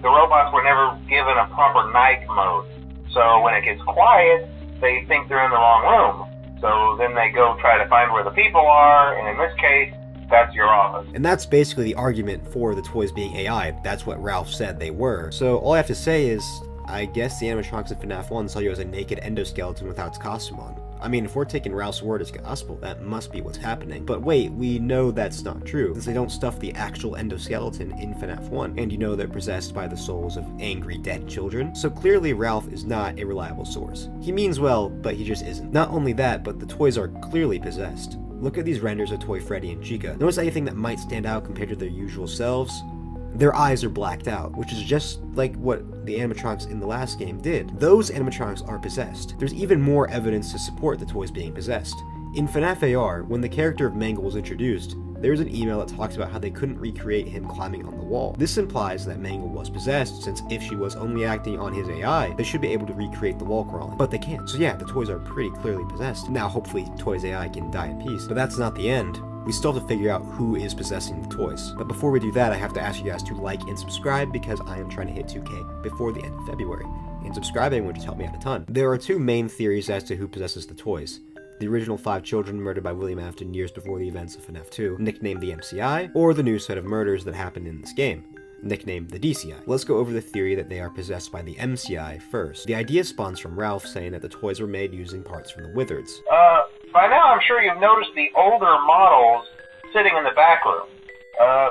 the robots were never given a proper night mode. So when it gets quiet, they think they're in the wrong room. So then they go try to find where the people are, and in this case, that's your office. And that's basically the argument for the toys being AI. That's what Ralph said they were. So all I have to say is, I guess the animatronics in FNaF 1 saw you as a naked endoskeleton without its costume on. I mean, if we're taking Ralph's word as gospel, that must be what's happening. But wait, we know that's not true, since they don't stuff the actual endoskeleton in FNaF 1, and you know they're possessed by the souls of angry dead children, so clearly Ralph is not a reliable source. He means well, but he just isn't. Not only that, but the toys are clearly possessed. Look at these renders of Toy Freddy and Chica. Notice anything that might stand out compared to their usual selves? Their eyes are blacked out, which is just like what the animatronics in the last game did. Those animatronics are possessed. There's even more evidence to support the toys being possessed. In FNaF AR, when the character of Mangle was introduced, there's an email that talks about how they couldn't recreate him climbing on the wall. This implies that Mangle was possessed, since if she was only acting on his AI, they should be able to recreate the wall crawling. But they can't. So yeah, the toys are pretty clearly possessed. Now hopefully Toys AI can die in peace. But that's not the end. We still have to figure out who is possessing the toys. But before we do that, I have to ask you guys to like and subscribe because I am trying to hit 2K before the end of February. And subscribing would just help me out a ton. There are 2 main theories as to who possesses the toys. The original 5 children murdered by William Afton years before the events of FNaF 2, nicknamed the MCI, or the new set of murders that happened in this game, nicknamed the DCI. Let's go over the theory that they are possessed by the MCI first. The idea spawns from Ralph saying that the toys were made using parts from the Wizards. By now I'm sure you've noticed the older models sitting in the back room.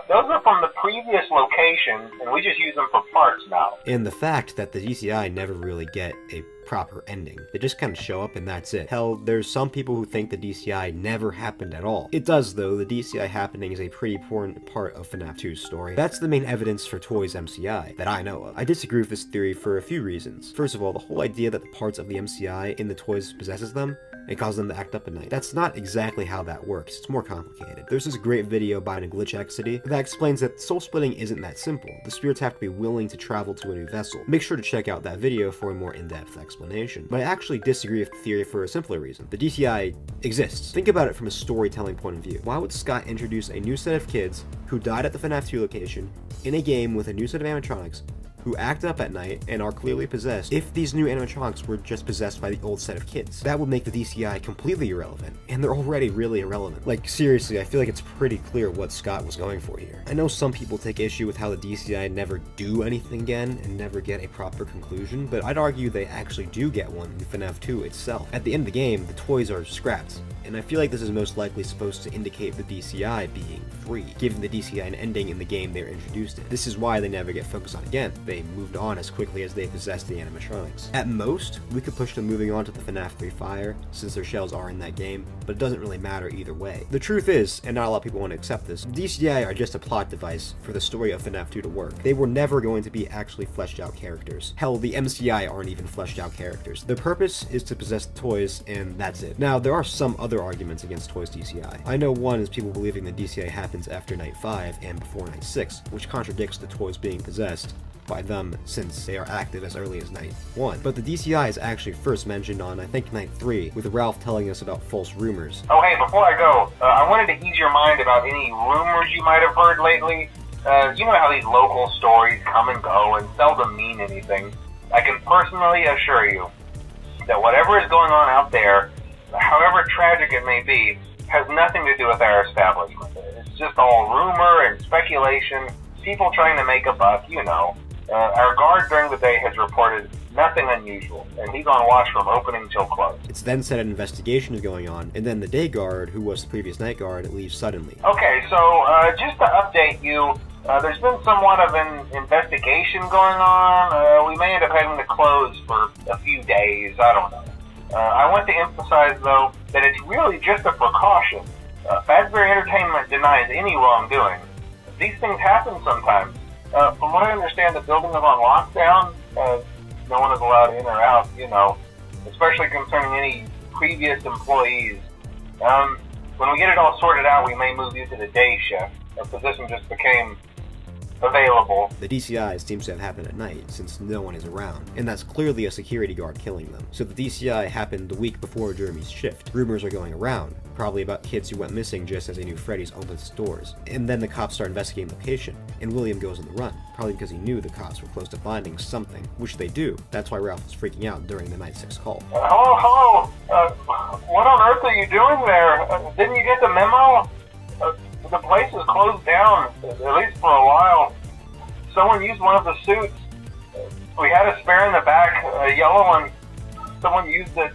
Those are from the previous location, and we just use them for parts now. And the fact that the DCI never really get a proper ending. They just kind of show up and that's it. Hell, there's some people who think the DCI never happened at all. It does though, the DCI happening is a pretty important part of FNaF 2's story. That's the main evidence for Toy's MCI, that I know of. I disagree with this theory for a few reasons. First of all, the whole idea that the parts of the MCI in the toys possesses them, and cause them to act up at night. That's not exactly how that works. It's more complicated. There's this great video by Glitchexity that explains that soul splitting isn't that simple. The spirits have to be willing to travel to a new vessel. Make sure to check out that video for a more in-depth explanation. But I actually disagree with the theory for a simpler reason. The DCI exists. Think about it from a storytelling point of view. Why would Scott introduce a new set of kids who died at the FNaF 2 location in a game with a new set of animatronics who act up at night and are clearly possessed if these new animatronics were just possessed by the old set of kids? That would make the DCI completely irrelevant, and they're already really irrelevant. Like, seriously, I feel like it's pretty clear what Scott was going for here. I know some people take issue with how the DCI never do anything again and never get a proper conclusion, but I'd argue they actually do get one in FNaF 2 itself. At the end of the game, the toys are scrapped, and I feel like this is most likely supposed to indicate the DCI being free, giving the DCI an ending in the game they're introduced in. This is why they never get focused on again. They moved on as quickly as they possessed the animatronics. At most, we could push them moving on to the FNaF 3 Fire, since their shells are in that game, but it doesn't really matter either way. The truth is, and not a lot of people want to accept this, DCI are just a plot device for the story of FNaF 2 to work. They were never going to be actually fleshed out characters. Hell, the MCI aren't even fleshed out characters. Their purpose is to possess the toys, and that's it. Now, there are some other arguments against Toys DCI. I know one is people believing the DCI happens after Night 5 and before Night 6, which contradicts the toys being possessed by them since they are active as early as Night 1. But the DCI is actually first mentioned on, I think, Night 3, with Ralph telling us about false rumors. Oh, hey, before I go, I wanted to ease your mind about any rumors you might have heard lately. You know how these local stories come and go and seldom mean anything. I can personally assure you that whatever is going on out there, however tragic it may be, has nothing to do with our establishment. It's just all rumor and speculation, people trying to make a buck, you know. Our guard during the day has reported nothing unusual, and he's on watch from opening till close. It's then said an investigation is going on, and then the day guard, who was the previous night guard, leaves suddenly. Okay, so just to update you, there's been somewhat of an investigation going on. We may end up having to close for a few days, I don't know. I want to emphasize, though, that it's really just a precaution. Fazbear Entertainment denies any wrongdoing. These things happen sometimes. From what I understand, the building is on lockdown. No one is allowed in or out, you know, especially concerning any previous employees. When we get it all sorted out, we may move you to the day shift. A position just became available. The DCI seems to have happened at night, since no one is around, and that's clearly a security guard killing them. So the DCI happened the week before Jeremy's shift. Rumors are going around, probably about kids who went missing just as they knew Freddy's opened its doors. And then the cops start investigating the location, and William goes on the run, probably because he knew the cops were close to finding something, which they do. That's why Ralph was freaking out during the Night 6 call. Hello? What on earth are you doing there? Didn't you get the memo? The place is closed down, at least for a while. Someone used one of the suits. We had a spare in the back, a yellow one. Someone used it.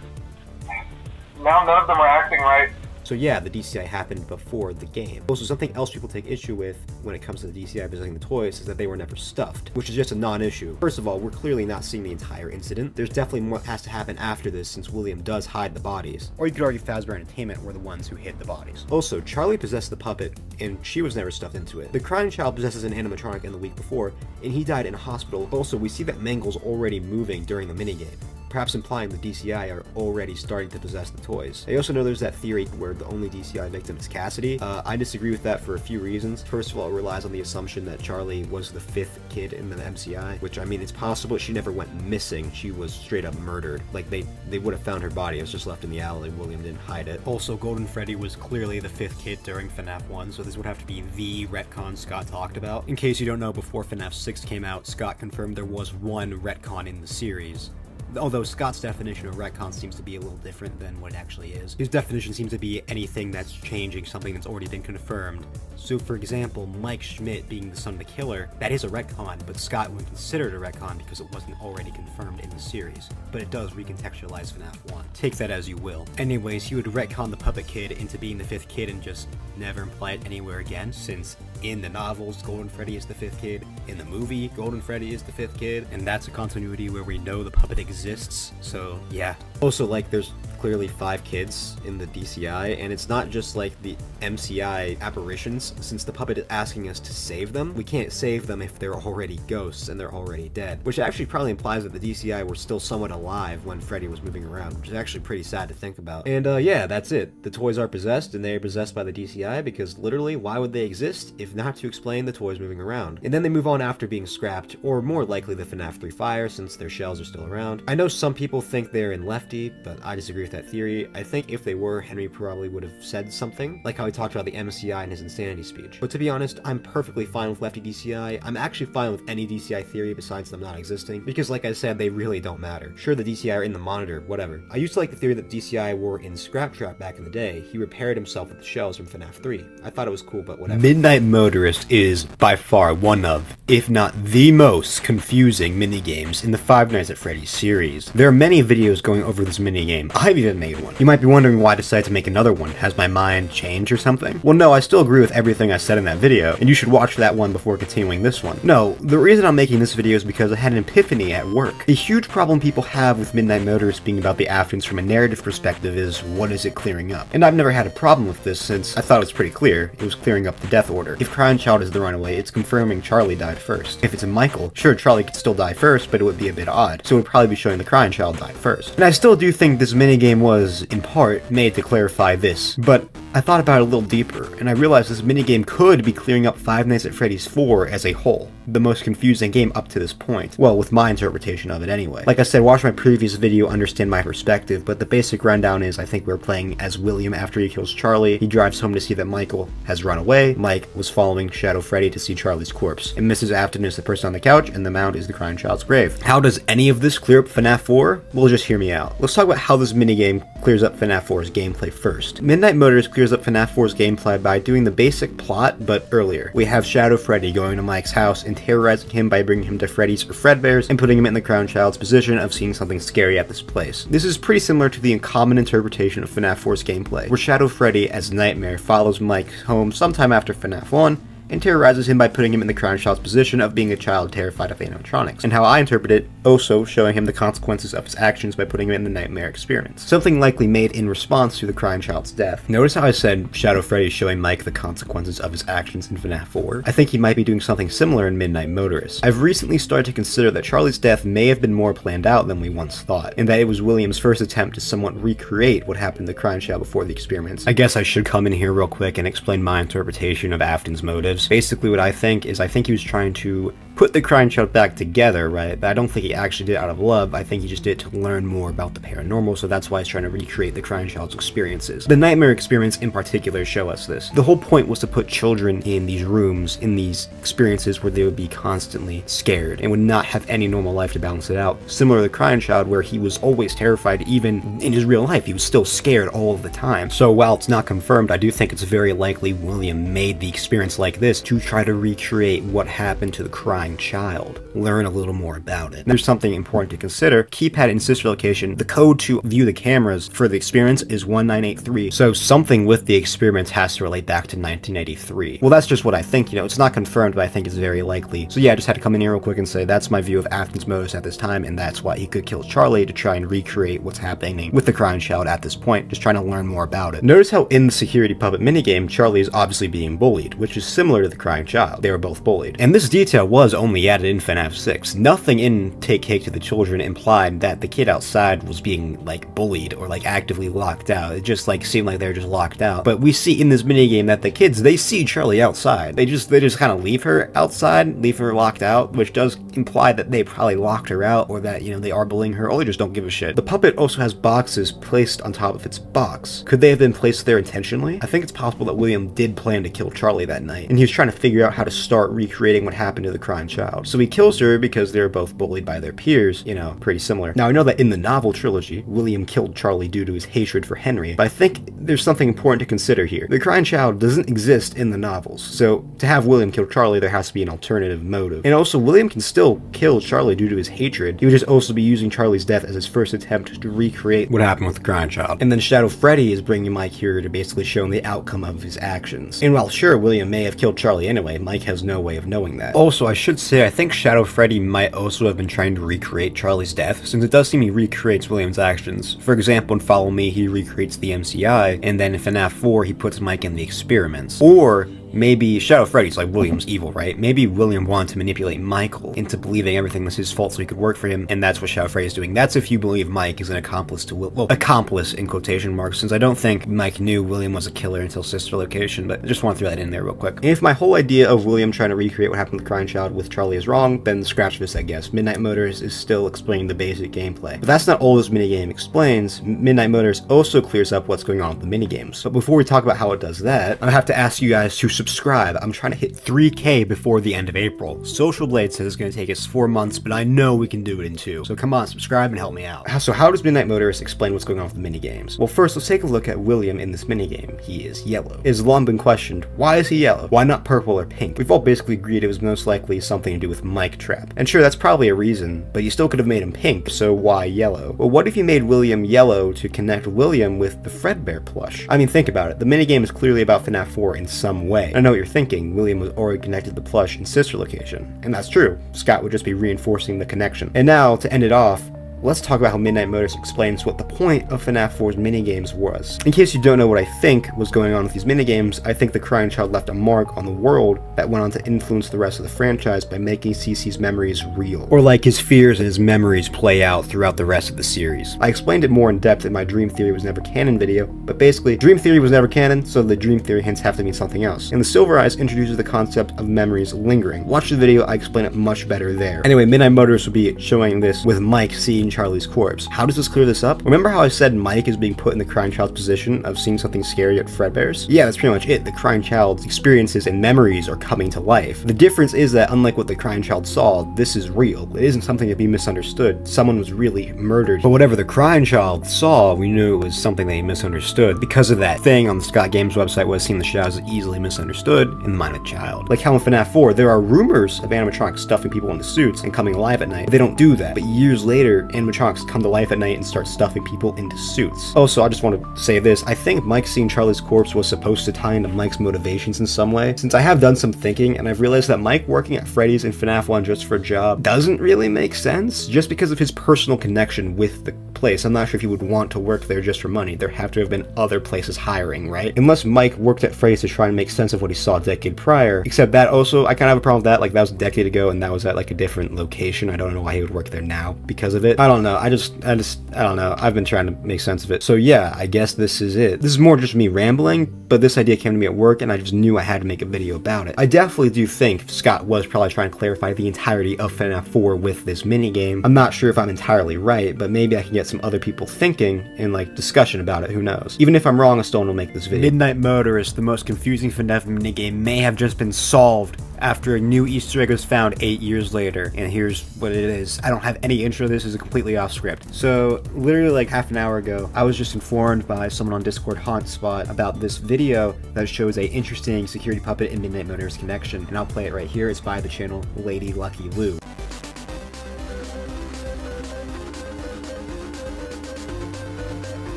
Now none of them are acting right. So yeah, the DCI happened before the game. Also, something else people take issue with when it comes to the DCI possessing the toys is that they were never stuffed, which is just a non-issue. First of all, we're clearly not seeing the entire incident. There's definitely more has to happen after this, since William does hide the bodies. Or you could argue Fazbear Entertainment were the ones who hid the bodies. Also, Charlie possessed the puppet, and she was never stuffed into it. The crying child possesses an animatronic in the week before, and he died in a hospital. Also, we see that Mangle's already moving during the minigame, perhaps implying the DCI are already starting to possess the toys. I also know there's that theory where the only DCI victim is Cassie. I disagree with that for a few reasons. First of all, it relies on the assumption that Charlie was the 5th kid in the MCI, which, I mean, it's possible she never went missing. She was straight up murdered. Like, they would have found her body. It was just left in the alley. William didn't hide it. Also, Golden Freddy was clearly the 5th kid during FNaF 1, so this would have to be the retcon Scott talked about. In case you don't know, before FNaF 6 came out, Scott confirmed there was one retcon in the series. Although Scott's definition of retcon seems to be a little different than what it actually is. His definition seems to be anything that's changing something that's already been confirmed. So for example, Mike Schmidt being the son of the killer, that is a retcon, but Scott wouldn't consider it a retcon because it wasn't already confirmed in the series. But it does recontextualize FNaF 1. Take that as you will. Anyways, he would retcon the puppet kid into being the 5th kid and just never imply it anywhere again, since in the novels, Golden Freddy is the 5th kid, in the movie, Golden Freddy is the 5th kid, and that's a continuity where we know the puppet exists, so yeah. Also, like, there's clearly 5 kids in the DCI, and it's not just like the MCI apparitions. Since the puppet is asking us to save them, we can't save them if they're already ghosts and they're already dead, which actually probably implies that the DCI were still somewhat alive when Freddy was moving around, which is actually pretty sad to think about. And yeah, that's it. The toys are possessed, and they are possessed by the DCI because literally, why would they exist if not to explain the toys moving around? And then they move on after being scrapped, or more likely the FNaF 3 fire, since their shells are still around. I know some people think they're in Lefty, but I disagree with that theory. I think if they were, Henry probably would have said something, like how he talked about the MCI in his insanity speech. But to be honest, I'm perfectly fine with Lefty DCI. I'm actually fine with any DCI theory besides them not existing, because like I said, they really don't matter. Sure, the DCI are in the monitor, whatever. I used to like the theory that DCI were in Scrap Trap back in the day. He repaired himself with the shells from FNaF 3. I thought it was cool, but whatever. Midnight Motorist is by far one of, if not the most confusing minigames in the Five Nights at Freddy's series. There are many videos going over this minigame. I've even made one. You might be wondering why I decided to make another one. Has my mind changed or something? Well, no, I still agree with everything I said in that video, and you should watch that one before continuing this one. No, the reason I'm making this video is because I had an epiphany at work. A huge problem people have with Midnight Motorist being about the Aftons from a narrative perspective is, what is it clearing up? And I've never had a problem with this since I thought it was pretty clear. It was clearing up the death order. If Crying Child is the runaway, it's confirming Charlie died first. If it's a Michael, sure, Charlie could still die first, but it would be a bit odd, so it would probably be showing the Crying Child died first. And I still do think this minigame was, in part, made to clarify this, but I thought about it a little deeper, and I realized this minigame could be clearing up Five Nights at Freddy's 4 as a whole, the most confusing game up to this point. Well, with my interpretation of it anyway. Like I said, watch my previous video, understand my perspective, but the basic rundown is I think we're playing as William after he kills Charlie. He drives home to see that Michael has run away. Mike was following Shadow Freddy to see Charlie's corpse, and Mrs. Afton is the person on the couch, and the mound is the Crying Child's grave. How does any of this clear up FNaF 4? Well, just hear me out. Let's talk about how this minigame clears up FNaF 4's gameplay first. Midnight Motorist clears up FNaF 4's gameplay by doing the basic plot, but earlier. We have Shadow Freddy going to Mike's house and terrorizing him by bringing him to Freddy's or Fredbear's and putting him in the Crown Child's position of seeing something scary at this place. This is pretty similar to the common interpretation of FNaF 4's gameplay, where Shadow Freddy as Nightmare follows Mike home sometime after FNaF 1, and terrorizes him by putting him in the Crown Child's position of being a child terrified of animatronics, and how I interpret it, also showing him the consequences of his actions by putting him in the nightmare experience. Something likely made in response to the Crying Child's death. Notice how I said Shadow Freddy is showing Mike the consequences of his actions in FNaF 4? I think he might be doing something similar in Midnight Motorist. I've recently started to consider that Charlie's death may have been more planned out than we once thought, and that it was William's first attempt to somewhat recreate what happened to the Crying Child before the experiments. I guess I should come in here real quick and explain my interpretation of Afton's motives. Basically what I think is he was trying to put the Crying Child back together, right? I don't think he actually did it out of love. I think he just did it to learn more about the paranormal, so that's why he's trying to recreate the Crying Child's experiences. The nightmare experience in particular show us this. The whole point was to put children in these rooms, in these experiences where they would be constantly scared and would not have any normal life to balance it out. Similar to the Crying Child, where he was always terrified, even in his real life, he was still scared all of the time. So while it's not confirmed, I do think it's very likely William made the experience like this to try to recreate what happened to the Crying Child, learn a little more about it. There's something important to consider. Keypad and sister location, the code to view the cameras for the experience is 1983, so something with the experiments has to relate back to 1983. Well, that's just what I think, it's not confirmed, but I think it's very likely. So yeah, I just had to come in here real quick and say that's my view of Afton's motives at this time, and that's why he could kill Charlie, to try and recreate what's happening with the Crying Child at this point, just trying to learn more about it. Notice how in the security puppet minigame, Charlie is obviously being bullied, which is similar to the Crying Child. They were both bullied. And this detail was only added in FNaF 6. Nothing in Take Cake to the Children implied that the kid outside was being, bullied or, actively locked out. It just, seemed like they were just locked out. But we see in this minigame that the kids, they see Charlie outside. They just kind of leave her outside, leave her locked out, which does imply that they probably locked her out, or that, they are bullying her, or they just don't give a shit. The puppet also has boxes placed on top of its box. Could they have been placed there intentionally? I think it's possible that William did plan to kill Charlie that night, and he was trying to figure out how to start recreating what happened to the Crying Child. So he kills her because they were both bullied by their peers, pretty similar. Now I know that in the novel trilogy, William killed Charlie due to his hatred for Henry, but I think there's something important to consider here. The Crying Child doesn't exist in the novels, so to have William kill Charlie, there has to be an alternative motive. And also, William can still kill Charlie due to his hatred. He would just also be using Charlie's death as his first attempt to recreate what happened with the Crying Child. And then Shadow Freddy is bringing Mike here to basically show him the outcome of his actions. And while sure, William may have killed Charlie anyway, Mike has no way of knowing that. Also, I should should say, I think Shadow Freddy might also have been trying to recreate Charlie's death, since it does seem he recreates William's actions. For example, in Follow Me, he recreates the MCI, and then in FNaF 4, he puts Mike in the experiments. Or maybe Shadow Freddy's like William's evil, right? Maybe William wanted to manipulate Michael into believing everything was his fault so he could work for him, and that's what Shadow Freddy's doing. That's if you believe Mike is an accomplice to accomplice in quotation marks, since I don't think Mike knew William was a killer until Sister Location, but I just want to throw that in there real quick. And if my whole idea of William trying to recreate what happened with Crying Child with Charlie is wrong, then scratch this, I guess. Midnight Motors is still explaining the basic gameplay. But that's not all this minigame explains. Midnight Motors also clears up what's going on with the minigames. But before we talk about how it does that, I have to ask you guys to subscribe. I'm trying to hit 3K before the end of April. Social Blade says it's going to take us 4 months, but I know we can do it in 2. So come on, subscribe and help me out. So how does Midnight Motors explain what's going on with the minigames? Well, first, let's take a look at William in this minigame. He is yellow. It has long been questioned, why is he yellow? Why not purple or pink? We've all basically agreed it was most likely something to do with Mike Trap. And sure, that's probably a reason, but you still could have made him pink, so why yellow? Well, what if you made William yellow to connect William with the Fredbear plush? I mean, think about it. The minigame is clearly about FNaF 4 in some way. I know what you're thinking. William was already connected to the plush in Sister Location. And that's true. Scott would just be reinforcing the connection. And now, to end it off, let's talk about how Midnight Motors explains what the point of FNaF 4's minigames was. In case you don't know what I think was going on with these minigames, I think the Crying Child left a mark on the world that went on to influence the rest of the franchise by making CC's memories real. Or like his fears and his memories play out throughout the rest of the series. I explained it more in depth in my Dream Theory Was Never Canon video, but basically, Dream Theory was never canon, so the Dream Theory hints have to mean something else. And the Silver Eyes introduces the concept of memories lingering. Watch the video, I explain it much better there. Anyway, Midnight Motors will be showing this with Mike seeing Charlie's corpse. How does this clear this up? Remember how I said Mike is being put in the Crying Child's position of seeing something scary at Fredbear's? Yeah, that's pretty much it. The Crying Child's experiences and memories are coming to life. The difference is that unlike what the Crying Child saw, this is real. It isn't something to be misunderstood. Someone was really murdered. But whatever the Crying Child saw, we knew it was something that he misunderstood because of that thing on the Scott Games website was seeing the shadows as easily misunderstood in the mind of a child. Like how in FNaF 4, there are rumors of animatronics stuffing people into suits and coming alive at night. They don't do that. But years later, animatronics come to life at night and start stuffing people into suits. Also, I just want to say this. I think Mike seeing Charlie's corpse was supposed to tie into Mike's motivations in some way. Since I have done some thinking, and I've realized that Mike working at Freddy's in FNaF 1 just for a job doesn't really make sense, just because of his personal connection with the place. I'm not sure if he would want to work there just for money. There have to have been other places hiring, right? Unless Mike worked at Freddy's to try and make sense of what he saw a decade prior. Except that also, I kind of have a problem with that. Like, that was a decade ago, and that was at like a different location. I don't know why he would work there now because of it. I don't know. I don't know. I've been trying to make sense of it. So yeah, I guess this is it. This is more just me rambling, but this idea came to me at work and I just knew I had to make a video about it. I definitely do think Scott was probably trying to clarify the entirety of FNaF 4 with this minigame. I'm not sure if I'm entirely right, but maybe I can get some other people thinking and like discussion about it, who knows. Even if I'm wrong, I still want to make this video. Midnight Motorist, the most confusing FNaF minigame, may have just been solved after a new Easter egg was found 8 years later, and here's what it is. I don't have any intro, this is completely off script. So, literally like half an hour ago, I was just informed by someone on Discord Hauntspot about this video that shows a interesting security puppet and Midnight Motorist connection, and I'll play it right here. It's by the channel Lady Lucky Lou.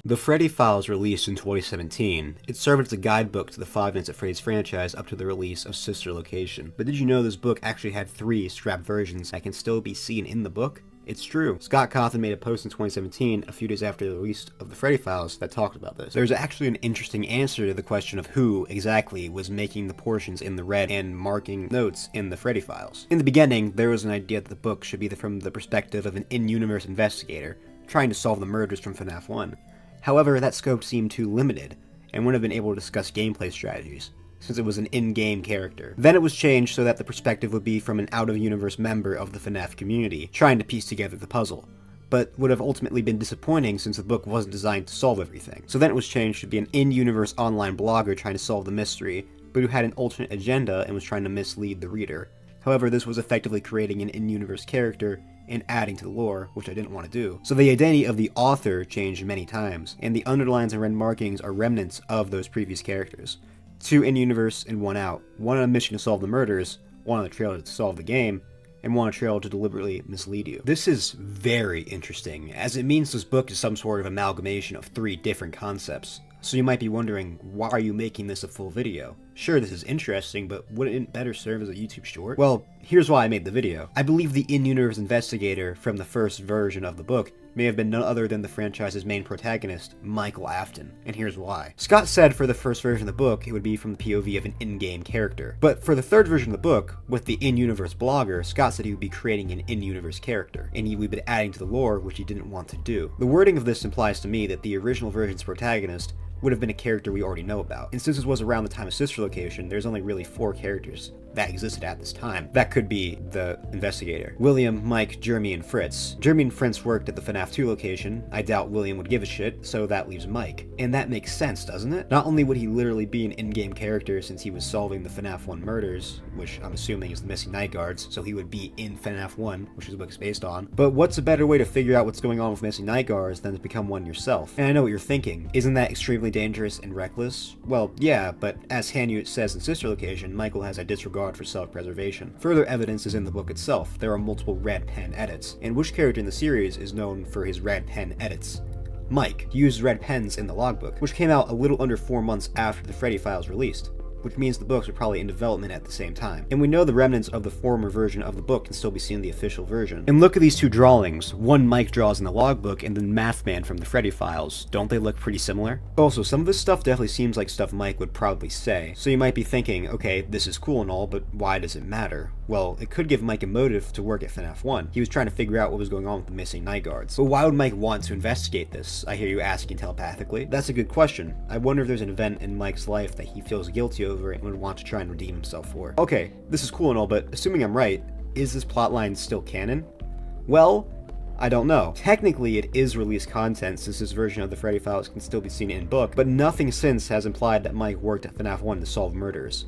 The Freddy Files released in 2017. It served as a guidebook to the 5 Nights at Freddy's franchise up to the release of Sister Location. But did you know this book actually had 3 scrap versions that can still be seen in the book? It's true. Scott Cawthon made a post in 2017, a few days after the release of the Freddy Files, that talked about this. There's actually an interesting answer to the question of who exactly was making the portions in the red and marking notes in the Freddy Files. In the beginning, there was an idea that the book should be from the perspective of an in-universe investigator trying to solve the murders from FNaF 1. However, that scope seemed too limited, and wouldn't have been able to discuss gameplay strategies, since it was an in-game character. Then it was changed so that the perspective would be from an out-of-universe member of the FNaF community, trying to piece together the puzzle, but would have ultimately been disappointing since the book wasn't designed to solve everything. So then it was changed to be an in-universe online blogger trying to solve the mystery, but who had an alternate agenda and was trying to mislead the reader. However, this was effectively creating an in-universe character and adding to the lore, which I didn't want to do. So the identity of the author changed many times, and the underlines and red markings are remnants of those previous characters. 2 in-universe and 1 out. 1 on a mission to solve the murders, 1 on the trail to solve the game, and 1 on a trail to deliberately mislead you. This is very interesting, as it means this book is some sort of amalgamation of 3 different concepts. So you might be wondering, why are you making this a full video? Sure, this is interesting, but wouldn't it better serve as a YouTube short? Well, here's why I made the video. I believe the in-universe investigator from the first version of the book may have been none other than the franchise's main protagonist, Michael Afton, and here's why. Scott said for the first version of the book, it would be from the POV of an in-game character. But for the third version of the book, with the in-universe blogger, Scott said he would be creating an in-universe character, and he would be adding to the lore, which he didn't want to do. The wording of this implies to me that the original version's protagonist would have been a character we already know about. And since this was around the time of Sister Location, there's only really 4 characters that existed at this time. That could be the investigator. William, Mike, Jeremy, and Fritz. Jeremy and Fritz worked at the FNaF 2 location. I doubt William would give a shit, so that leaves Mike. And that makes sense, doesn't it? Not only would he literally be an in-game character since he was solving the FNaF 1 murders, which I'm assuming is the missing night guards, so he would be in FNaF 1, which is the book is based on. But what's a better way to figure out what's going on with missing night guards than to become one yourself? And I know what you're thinking. Isn't that extremely dangerous and reckless? Well, yeah, but as Hanut says in Sister Location, Michael has a disregard for self-preservation. Further evidence is in the book itself. There are multiple red pen edits, and which character in the series is known for his red pen edits? Mike. He used red pens in the logbook, which came out a little under 4 months after the Freddy files released, which means the books are probably in development at the same time. And we know the remnants of the former version of the book can still be seen in the official version. And look at these 2 drawings. One Mike draws in the logbook and then Mathman from the Freddy files. Don't they look pretty similar? Also, some of this stuff definitely seems like stuff Mike would probably say. So you might be thinking, okay, this is cool and all, but why does it matter? Well, it could give Mike a motive to work at FNaF 1. He was trying to figure out what was going on with the missing night guards. But why would Mike want to investigate this? I hear you asking telepathically. That's a good question. I wonder if there's an event in Mike's life that he feels guilty over and would want to try and redeem himself for. Okay, this is cool and all, but assuming I'm right, is this plotline still canon? Well, I don't know. Technically, it is released content since this version of the Freddy files can still be seen in book, but nothing since has implied that Mike worked at FNaF 1 to solve murders.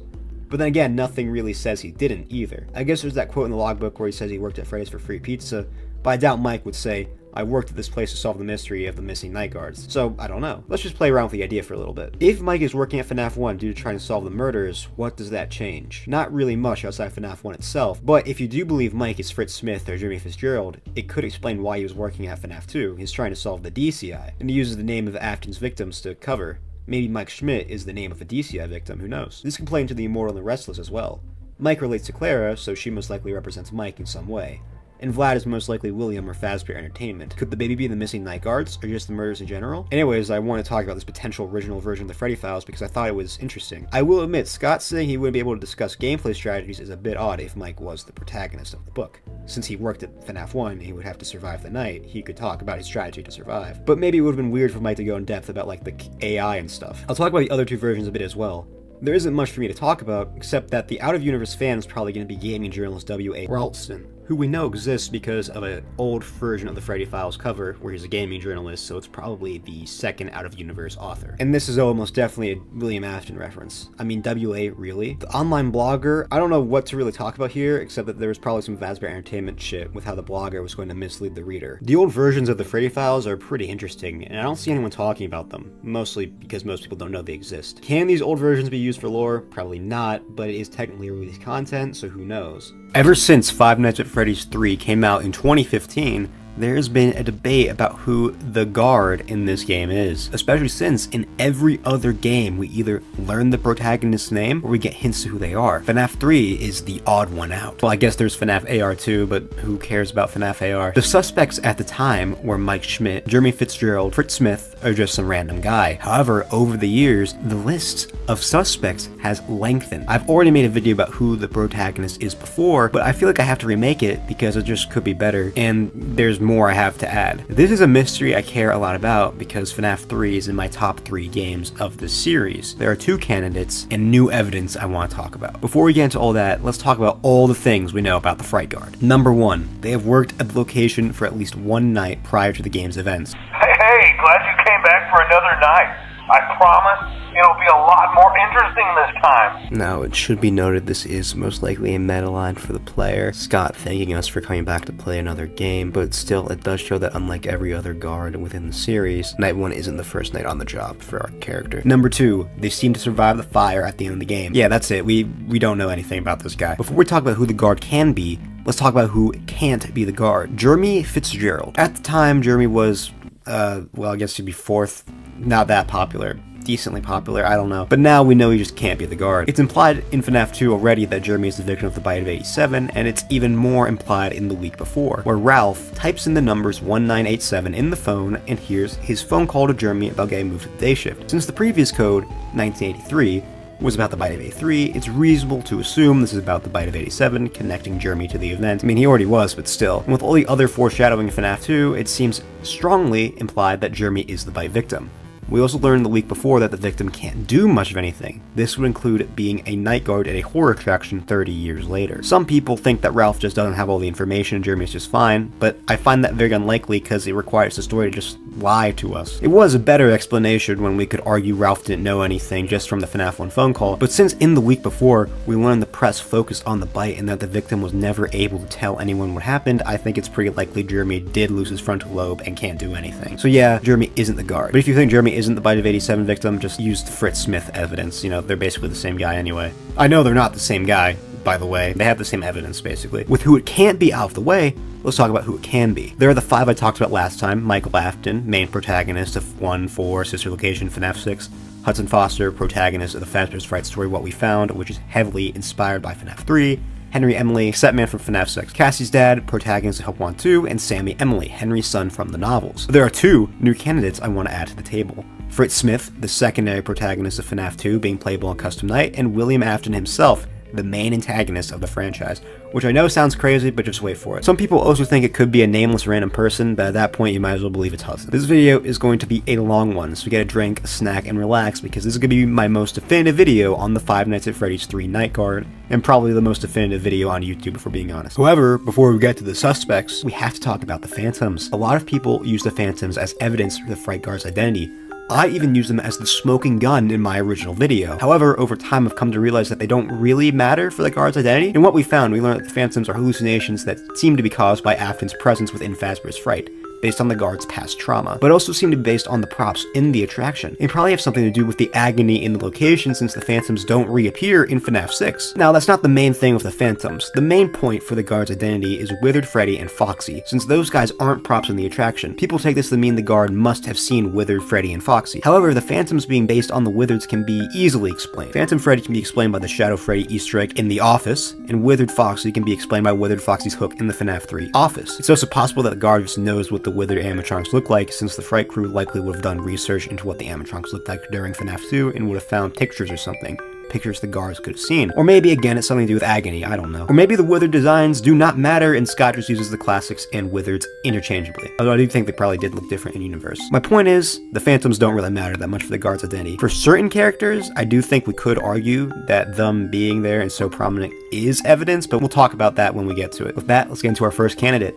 But then again, nothing really says he didn't either. I guess there's that quote in the logbook where he says he worked at Freddy's for free pizza, but I doubt Mike would say, I worked at this place to solve the mystery of the missing night guards. So, I don't know. Let's just play around with the idea for a little bit. If Mike is working at FNaF 1 due to trying to solve the murders, what does that change? Not really much outside FNaF 1 itself, but if you do believe Mike is Fritz Smith or Jeremy Fitzgerald, it could explain why he was working at FNaF 2. He's trying to solve the DCI, and he uses the name of Afton's victims to cover. Maybe Mike Schmidt is the name of a DCI victim, who knows? This can play into the Immortal and the Restless as well. Mike relates to Clara, so she most likely represents Mike in some way. And Vlad is most likely William or Fazbear Entertainment. Could the baby be the missing night guards, or just the murders in general? Anyways, I want to talk about this potential original version of the Freddy files because I thought it was interesting. I will admit, Scott saying he wouldn't be able to discuss gameplay strategies is a bit odd if Mike was the protagonist of the book. Since he worked at FNaF 1, he would have to survive the night, he could talk about his strategy to survive. But maybe it would have been weird for Mike to go in depth about like the AI and stuff. I'll talk about the other 2 versions a bit as well. There isn't much for me to talk about, except that the out-of-universe fan is probably going to be gaming journalist W.A. Ralston, who we know exists because of an old version of the Freddy Files cover where he's a gaming journalist, so it's probably the second out-of-universe author. And this is almost definitely a William Afton reference. I mean, W.A. really? The online blogger, I don't know what to really talk about here, except that there was probably some Fazbear Entertainment shit with how the blogger was going to mislead the reader. The old versions of the Freddy Files are pretty interesting, and I don't see anyone talking about them, mostly because most people don't know they exist. Can these old versions be used for lore? Probably not, but it is technically released content, so who knows? Ever since Five Nights at Freddy's 3 came out in 2015, there's been a debate about who the guard in this game is, especially since in every other game we either learn the protagonist's name or we get hints to who they are. FNaF 3 is the odd one out. Well, I guess there's FNaF AR too, but who cares about FNaF AR? The suspects at the time were Mike Schmidt, Jeremy Fitzgerald, Fritz Smith, or just some random guy. However, over the years, the list of suspects has lengthened. I've already made a video about who the protagonist is before, but I feel like I have to remake it because it just could be better, and there's more I have to add. This is a mystery I care a lot about because FNaF 3 is in my top 3 games of the series. There are 2 candidates and new evidence I want to talk about. Before we get into all that, let's talk about all the things we know about the Fright Guard. Number 1, they have worked at the location for at least 1 night prior to the game's events. Hey, glad you came back for another night. I promise it'll be a lot more interesting this time. Now, it should be noted this is most likely a meta line for the player, Scott thanking us for coming back to play another game, but still, it does show that unlike every other guard within the series, Night 1 isn't the first night on the job for our character. Number 2, they seem to survive the fire at the end of the game. Yeah, that's it. We don't know anything about this guy. Before we talk about who the guard can be, let's talk about who can't be the guard. Jeremy Fitzgerald. At the time, Jeremy was, well, I guess he'd be 4th, not that popular. decently popular, I don't know. But now we know he just can't be the guard. It's implied in FNaF 2 already that Jeremy is the victim of the bite of 87, and it's even more implied in the week before, where Ralph types in the numbers 1987 in the phone and hears his phone call to Jeremy about getting moved to the day shift. Since the previous code, 1983, was about the bite of 83, it's reasonable to assume this is about the bite of 87, connecting Jeremy to the event. I mean, he already was, but still. And with all the other foreshadowing in FNaF 2, it seems strongly implied that Jeremy is the bite victim. We also learned the week before that the victim can't do much of anything. This would include being a night guard at a horror attraction 30 years later. Some people think that Ralph just doesn't have all the information and Jeremy's just fine, but I find that very unlikely because it requires the story to just lie to us. It was a better explanation when we could argue Ralph didn't know anything just from the FNaF 1 phone call, but since in the week before we learned the press focused on the bite and that the victim was never able to tell anyone what happened, I think it's pretty likely Jeremy did lose his frontal lobe and can't do anything. So yeah, Jeremy isn't the guard. But if you think Jeremy isn't the bite of 87 victim, just use the Fritz Smith evidence. You know, they're basically the same guy anyway. I know they're not the same guy, by the way. They have the same evidence, basically. With who it can't be out of the way, let's talk about who it can be. There are the 5 I talked about last time. Michael Afton, main protagonist of 1, 4, Sister Location, FNaF 6. Hudson Foster, protagonist of the Fazbear's Fright story What We Found, which is heavily inspired by FNaF 3. Henry Emily, setman from FNaF 6. Cassie's dad, protagonist of Help Want 2, and Sammy Emily, Henry's son from the novels. There are 2 new candidates I want to add to the table. Fritz Smith, the secondary protagonist of FNaF 2, being playable on Custom Night, and William Afton himself, the main antagonist of the franchise, which I know sounds crazy, but just wait for it. Some people also think it could be a nameless random person, but at that point you might as well believe it's Hudson. This video is going to be a long one, so get a drink, a snack, and relax, because this is going to be my most definitive video on the Five Nights at Freddy's 3 Night Guard, and probably the most definitive video on YouTube, if we're being honest. However, before we get to the suspects, we have to talk about the Phantoms. A lot of people use the Phantoms as evidence for the Fright Guard's identity. I even use them as the smoking gun in my original video. However, over time I've come to realize that they don't really matter for the guard's identity. And what we found, we learned that the Phantoms are hallucinations that seem to be caused by Afton's presence within Fazbear's Fright, based on the guard's past trauma, but also seem to be based on the props in the attraction. They probably have something to do with the agony in the location, since the Phantoms don't reappear in FNaF 6. Now, that's not the main thing with the Phantoms. The main point for the guard's identity is Withered Freddy and Foxy, since those guys aren't props in the attraction. People take this to mean the guard must have seen Withered Freddy and Foxy. However, the Phantoms being based on the Withereds can be easily explained. Phantom Freddy can be explained by the Shadow Freddy Easter egg in The Office, and Withered Foxy can be explained by Withered Foxy's hook in the FNaF 3 Office. It's also possible that the guard just knows what the withered animatronics look like, since the Fright crew likely would have done research into what the animatronics looked like during FNaF 2 and would have found pictures or something. Pictures the guards could have seen. Or maybe again it's something to do with agony, I don't know. Or maybe the withered designs do not matter and Scott just uses the classics and withereds interchangeably. Although I do think they probably did look different in universe. My point is, the Phantoms don't really matter that much for the guard's identity. For certain characters, I do think we could argue that them being there and so prominent is evidence, but we'll talk about that when we get to it. With that, let's get into our first candidate.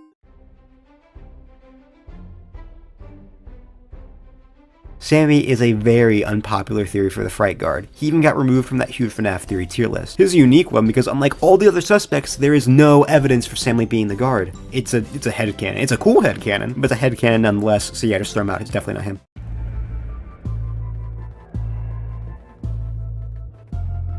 Sammy is a very unpopular theory for the Fright Guard. He even got removed from that huge FNaF Theory tier list. His is a unique one because unlike all the other suspects, there is no evidence for Sammy being the guard. It's a headcanon. It's a cool headcanon, but it's a headcanon nonetheless, so yeah, just throw him out. It's definitely not him.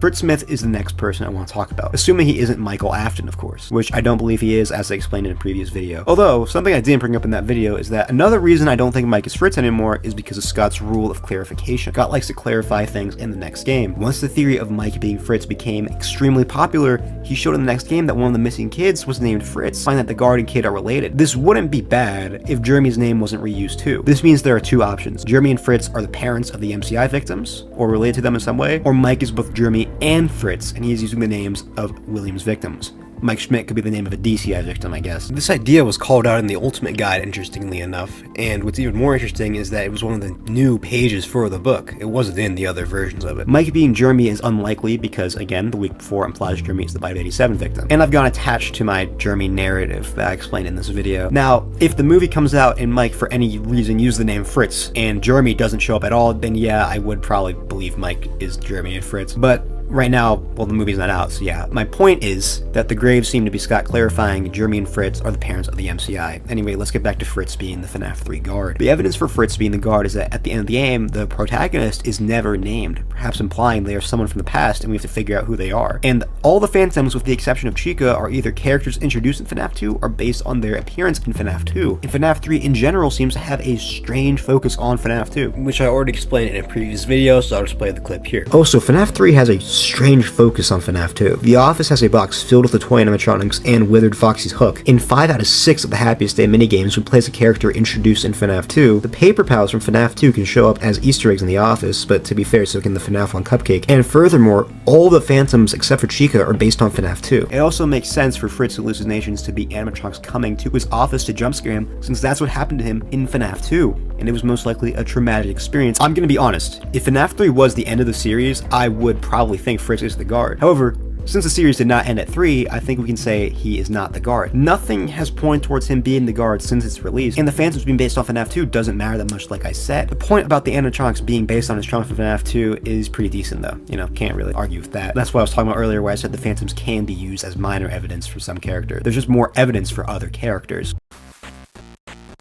Fritz Smith is the next person I want to talk about, assuming he isn't Michael Afton, of course, which I don't believe he is, as I explained in a previous video. Although, something I didn't bring up in that video is that another reason I don't think Mike is Fritz anymore is because of Scott's rule of clarification. Scott likes to clarify things in the next game. Once the theory of Mike being Fritz became extremely popular, he showed in the next game that one of the missing kids was named Fritz, implying that the guard and kid are related. This wouldn't be bad if Jeremy's name wasn't reused too. This means there are 2 options. Jeremy and Fritz are the parents of the MCI victims, or related to them in some way, or Mike is both Jeremy and Fritz, and he is using the names of William's victims. Mike Schmidt could be the name of a DCI victim, I guess. This idea was called out in the Ultimate Guide, interestingly enough, and what's even more interesting is that it was one of the new pages for the book. It wasn't in the other versions of it. Mike being Jeremy is unlikely because, again, the week before implies Jeremy is the Bite of 87 victim. And I've gone attached to my Jeremy narrative that I explained in this video. Now, if the movie comes out and Mike, for any reason, used the name Fritz, and Jeremy doesn't show up at all, then yeah, I would probably believe Mike is Jeremy and Fritz. But right now, well, the movie's not out, so yeah. My point is that the graves seem to be Scott clarifying Jeremy and Fritz are the parents of the MCI. Anyway, let's get back to Fritz being the FNaF 3 guard. The evidence for Fritz being the guard is that at the end of the game, the protagonist is never named, perhaps implying they are someone from the past and we have to figure out who they are. And all the Phantoms, with the exception of Chica, are either characters introduced in FNaF 2 or based on their appearance in FNaF 2. And FNaF 3 in general seems to have a strange focus on FNaF 2, which I already explained in a previous video, so I'll just play the clip here. Also, FNaF 3 has a strange focus on FNaF 2. The office has a box filled with the toy animatronics and Withered Foxy's hook. In 5 out of 6 of the Happiest Day minigames, when plays a character introduced in FNaF 2, the paper pals from FNaF 2 can show up as Easter eggs in the office, but to be fair, so can the FNaF 1 cupcake. And furthermore, all the Phantoms except for Chica are based on FNaF 2. It also makes sense for Fritz's hallucinations to be animatronics coming to his office to jump scare him, since that's what happened to him in FNaF 2, and it was most likely a traumatic experience. I'm gonna be honest, if FNaF 3 was the end of the series, I would probably think Fritz is the guard. However, since the series did not end at 3, I think we can say he is not the guard. Nothing has pointed towards him being the guard since its release, and the Phantoms being based off FNaF 2 doesn't matter that much, like I said. The point about the animatronics being based on his trauma from FNaF 2 is pretty decent though, can't really argue with that. That's what I was talking about earlier where I said the Phantoms can be used as minor evidence for some character. There's just more evidence for other characters.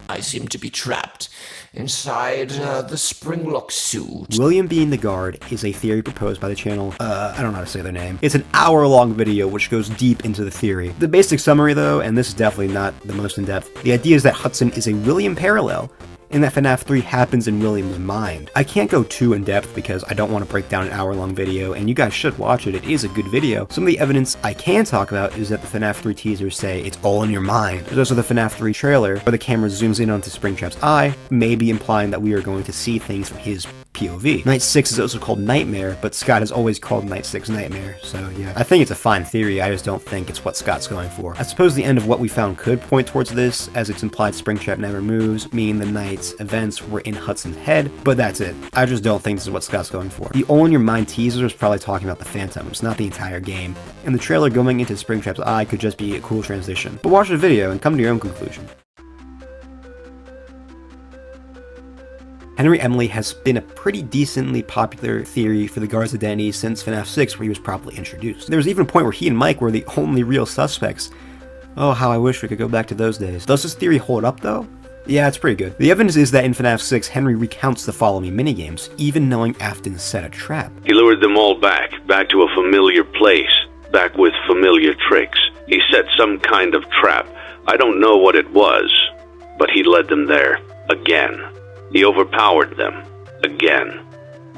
I seem to be trapped inside the Springlock suit. William being the guard is a theory proposed by the channel, I don't know how to say their name. It's an hour-long video which goes deep into the theory. The basic summary though, and this is definitely not the most in-depth, the idea is that Hudson is a William parallel, and that FNaF 3 happens in William's mind. I can't go too in-depth because I don't want to break down an hour-long video, and you guys should watch it, it is a good video. Some of the evidence I can talk about is that the FNaF 3 teasers say it's all in your mind. There's also the FNaF 3 trailer, where the camera zooms in onto Springtrap's eye, maybe implying that we are going to see things from his POV. Night 6 is also called Nightmare, but Scott has always called Night 6 Nightmare, so yeah. I think it's a fine theory, I just don't think it's what Scott's going for. I suppose the end of what we found could point towards this, as it's implied Springtrap never moves, meaning the night's events were in Hudson's head, but that's it. I just don't think this is what Scott's going for. The All in Your Mind teaser is probably talking about the Phantoms, not the entire game, and the trailer going into Springtrap's eye could just be a cool transition. But watch the video and come to your own conclusion. Henry Emily has been a pretty decently popular theory for the guard's identity since FNaF 6, where he was properly introduced. There was even a point where he and Mike were the only real suspects. Oh, how I wish we could go back to those days. Does this theory hold up though? Yeah, it's pretty good. The evidence is that in FNaF 6, Henry recounts the Follow Me minigames, even knowing Afton set a trap. He lured them all back to a familiar place, back with familiar tricks. He set some kind of trap. I don't know what it was, but he led them there, again. He overpowered them, again.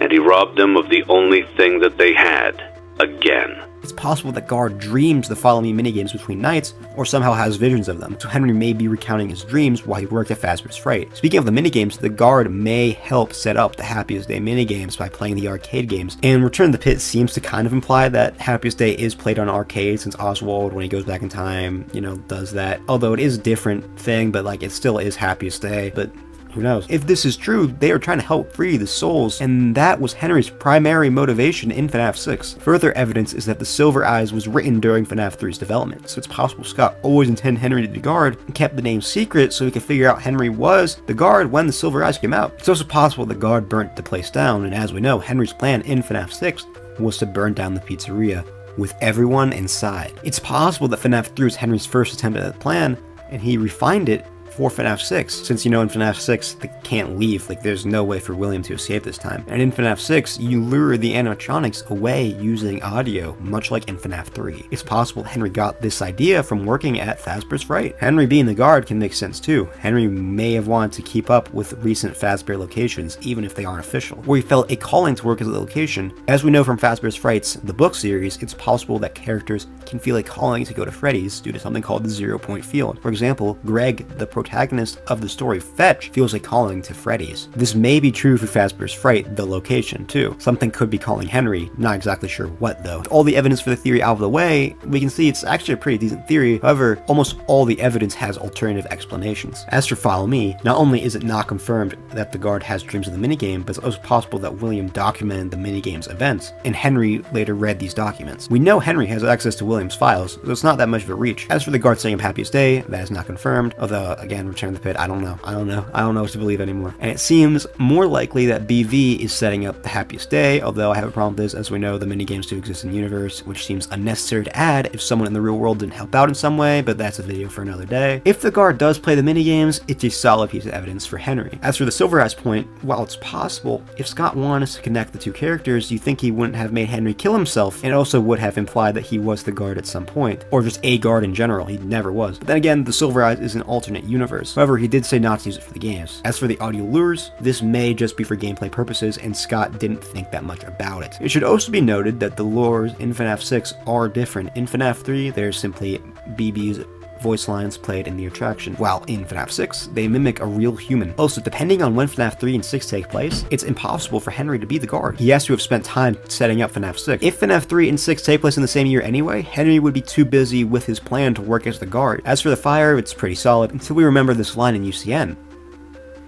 And he robbed them of the only thing that they had, again. It's possible that Guard dreams the Follow Me minigames between nights, or somehow has visions of them, so Henry may be recounting his dreams while he worked at Fazbear's Fright. Speaking of the minigames, the Guard may help set up the Happiest Day minigames by playing the arcade games, and Return to the Pit seems to kind of imply that Happiest Day is played on arcade, since Oswald, when he goes back in time, does that. Although it is a different thing, but it still is Happiest Day, but who knows? If this is true, they are trying to help free the souls, and that was Henry's primary motivation in FNaF 6. Further evidence is that the Silver Eyes was written during FNaF 3's development, so it's possible Scott always intended Henry to be the guard and kept the name secret so he could figure out Henry was the guard when the Silver Eyes came out. It's also possible the guard burnt the place down, and as we know, Henry's plan in FNaF 6 was to burn down the pizzeria with everyone inside. It's possible that FNaF 3 was Henry's first attempt at that plan, and he refined it for FNaF 6, since in FNaF 6 they can't leave, there's no way for William to escape this time. And in FNaF 6, you lure the animatronics away using audio, much like in FNaF 3. It's possible Henry got this idea from working at Fazbear's Fright. Henry being the guard can make sense too. Henry may have wanted to keep up with recent Fazbear locations, even if they aren't official, or he felt a calling to work as a location. As we know from Fazbear's Fright's The Book series, it's possible that characters can feel a calling to go to Freddy's due to something called the 0 point field. For example, Greg, the protagonist of the story Fetch, feels a calling to Freddy's. This may be true for Fazbear's Fright, the location, too. Something could be calling Henry, not exactly sure what though. With all the evidence for the theory out of the way, we can see it's actually a pretty decent theory. However, almost all the evidence has alternative explanations. As for Follow Me, not only is it not confirmed that the guard has dreams of the minigame, but it's also possible that William documented the minigame's events, and Henry later read these documents. We know Henry has access to William's files, so it's not that much of a reach. As for the guard saying Happiest Day, that is not confirmed, although again, again, Return of the Pit. I don't know what to believe anymore. And it seems more likely that BV is setting up the Happiest Day, although I have a problem with this, as we know the minigames do exist in the universe, which seems unnecessary to add if someone in the real world didn't help out in some way, but that's a video for another day. If the guard does play the minigames, it's a solid piece of evidence for Henry. As for the Silver Eyes point, while it's possible, if Scott wanted us to connect the two characters, you think he wouldn't have made Henry kill himself, and it also would have implied that he was the guard at some point, or just a guard in general. He never was. But then again, the Silver Eyes is an alternate universe. However, he did say not to use it for the games. As for the audio lures, this may just be for gameplay purposes, and Scott didn't think that much about it. It should also be noted that the lures in FNaF 6 are different. In FNaF 3, there's simply BB's voice lines played in the attraction, while in FNaF 6, they mimic a real human. Also, depending on when FNaF 3 and 6 take place, it's impossible for Henry to be the guard. He has to have spent time setting up FNaF 6. If FNaF 3 and 6 take place in the same year anyway, Henry would be too busy with his plan to work as the guard. As for the fire, it's pretty solid, until we remember this line in UCN.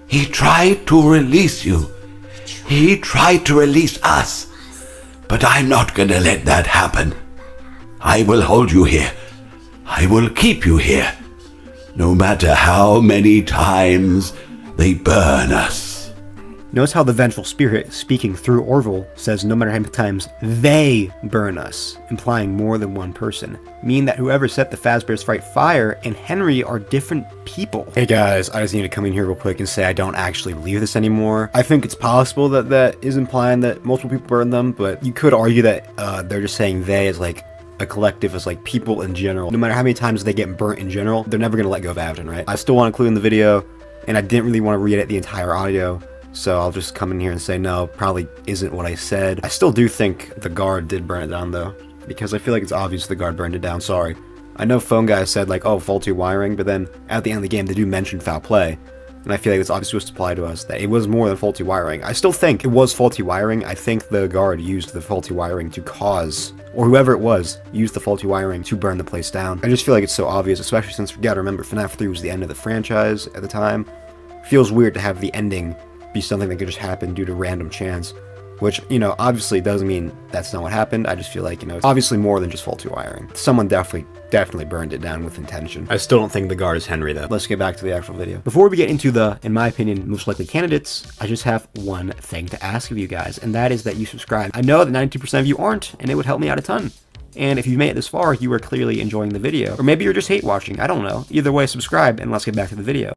He tried to release you. He tried to release us. But I'm not gonna let that happen. I will hold you here. I will keep you here, no matter how many times they burn us. Notice how the vengeful spirit, speaking through Orville, says no matter how many times they burn us, implying more than one person, meaning that whoever set the Fazbear's Fright fire and Henry are different people. Hey guys, I just need to come in here real quick and say I don't actually believe this anymore. I think it's possible that that is implying that multiple people burned them, but you could argue that they're just saying they as like a collective, as like people in general. No matter how many times they get burnt in general, they're never going to let go of Afton, right? I still want to include in the video, and I didn't really want to re-edit the entire audio, so I'll just come in here and say no, probably isn't what I said. I still do think the guard did burn it down though, because I feel like it's obvious the guard burned it down, sorry. I know Phone Guy said like, oh, faulty wiring, but then at the end of the game they do mention foul play. And I feel like it's obviously supposed to apply to us that it was more than faulty wiring. I still think it was faulty wiring. I think the guard used the faulty wiring to cause, or whoever it was, used the faulty wiring to burn the place down. I just feel like it's so obvious, especially since we gotta remember FNaF 3 was the end of the franchise at the time. Feels weird to have the ending be something that could just happen due to random chance. Which, you know, obviously doesn't mean that's not what happened. I just feel like, you know, it's obviously more than just faulty wiring. Someone definitely burned it down with intention. I still don't think the guard is Henry, though. Let's get back to the actual video. Before we get into the, in my opinion, most likely candidates, I just have one thing to ask of you guys, and that is that you subscribe. I know that 92% of you aren't, and it would help me out a ton. And if you made it this far, you are clearly enjoying the video. Or maybe you're just hate watching, I don't know. Either way, subscribe, and let's get back to the video.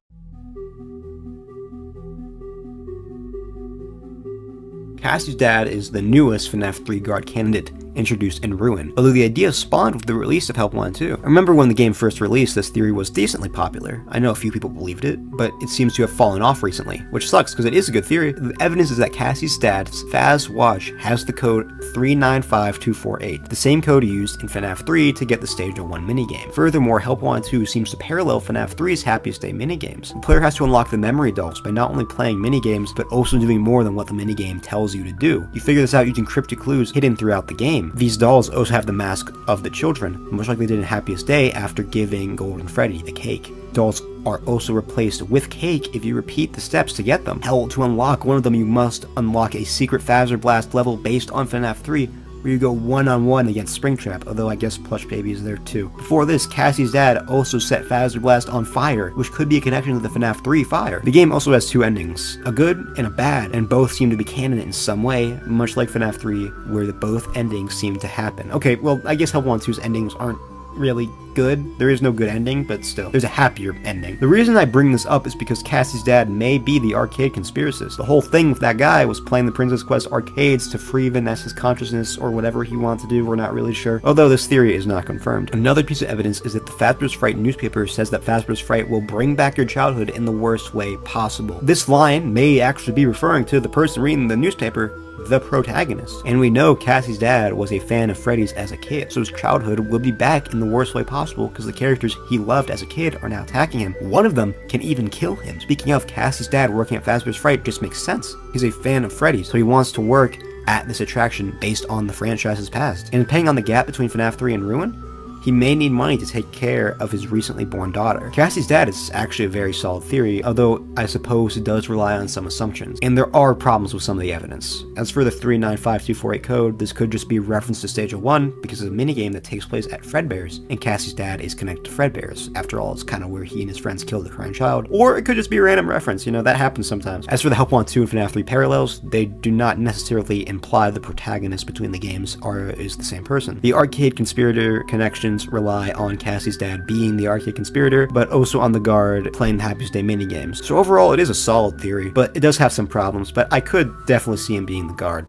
Cassie's dad is the newest FNaF 3 guard candidate introduced in Ruin, although the idea spawned with the release of Help 1 2. I remember when the game first released, this theory was decently popular. I know a few people believed it, but it seems to have fallen off recently, which sucks because it is a good theory. The evidence is that Cassie's dad's Faz Watch has the code 395248, the same code used in FNaF 3 to get the Stage 01 minigame. Furthermore, Help 1 2 seems to parallel FNaF 3's Happiest Day minigames. The player has to unlock the memory dolls by not only playing minigames, but also doing more than what the minigame tells you to do. You figure this out using cryptic clues hidden throughout the game. These dolls also have the mask of the children, much like they did in Happiest Day after giving Golden Freddy the cake. Dolls are also replaced with cake if you repeat the steps to get them. Hell, to unlock one of them, you must unlock a secret Phaser Blast level based on FNaF 3, where you go one-on-one against Springtrap, although I guess Plush Baby is there too. Before this, Cassie's dad also set Phaser Blast on fire, which could be a connection to the FNaF 3 fire. The game also has two endings, a good and a bad, and both seem to be canon in some way, much like FNaF 3, where the both endings seem to happen. Okay, well, I guess Help 1 2's endings aren't really good. There is no good ending, but still, there's a happier ending. The reason I bring this up is because Cassie's dad may be the arcade conspiracist. The whole thing with that guy was playing the Princess Quest arcades to free Vanessa's consciousness or whatever he wanted to do, we're not really sure, although this theory is not confirmed. Another piece of evidence is that the Fazbear's Fright newspaper says that Fazbear's Fright will bring back your childhood in the worst way possible. This line may actually be referring to the person reading the newspaper, the protagonist. And we know Cassie's dad was a fan of Freddy's as a kid, so his childhood will be back in the worst way possible because the characters he loved as a kid are now attacking him. One of them can even kill him. Speaking of, Cassie's dad working at Fazbear's Fright just makes sense. He's a fan of Freddy's, so he wants to work at this attraction based on the franchise's past. And depending on the gap between FNaF 3 and Ruin, he may need money to take care of his recently born daughter. Cassie's dad is actually a very solid theory, although I suppose it does rely on some assumptions, and there are problems with some of the evidence. As for the 395248 code, this could just be reference to Stage 1 because it's a minigame that takes place at Fredbear's, and Cassie's dad is connected to Fredbear's. After all, it's kind of where he and his friends killed the crying child. Or it could just be a random reference, that happens sometimes. As for the Help Want 2 and FNaF 3 parallels, they do not necessarily imply the protagonist between the games is the same person. The arcade conspirator connections rely on Cassie's dad being the arcade conspirator, but also on the guard playing the Happiest Day minigames. So overall, it is a solid theory, but it does have some problems, but I could definitely see him being the guard.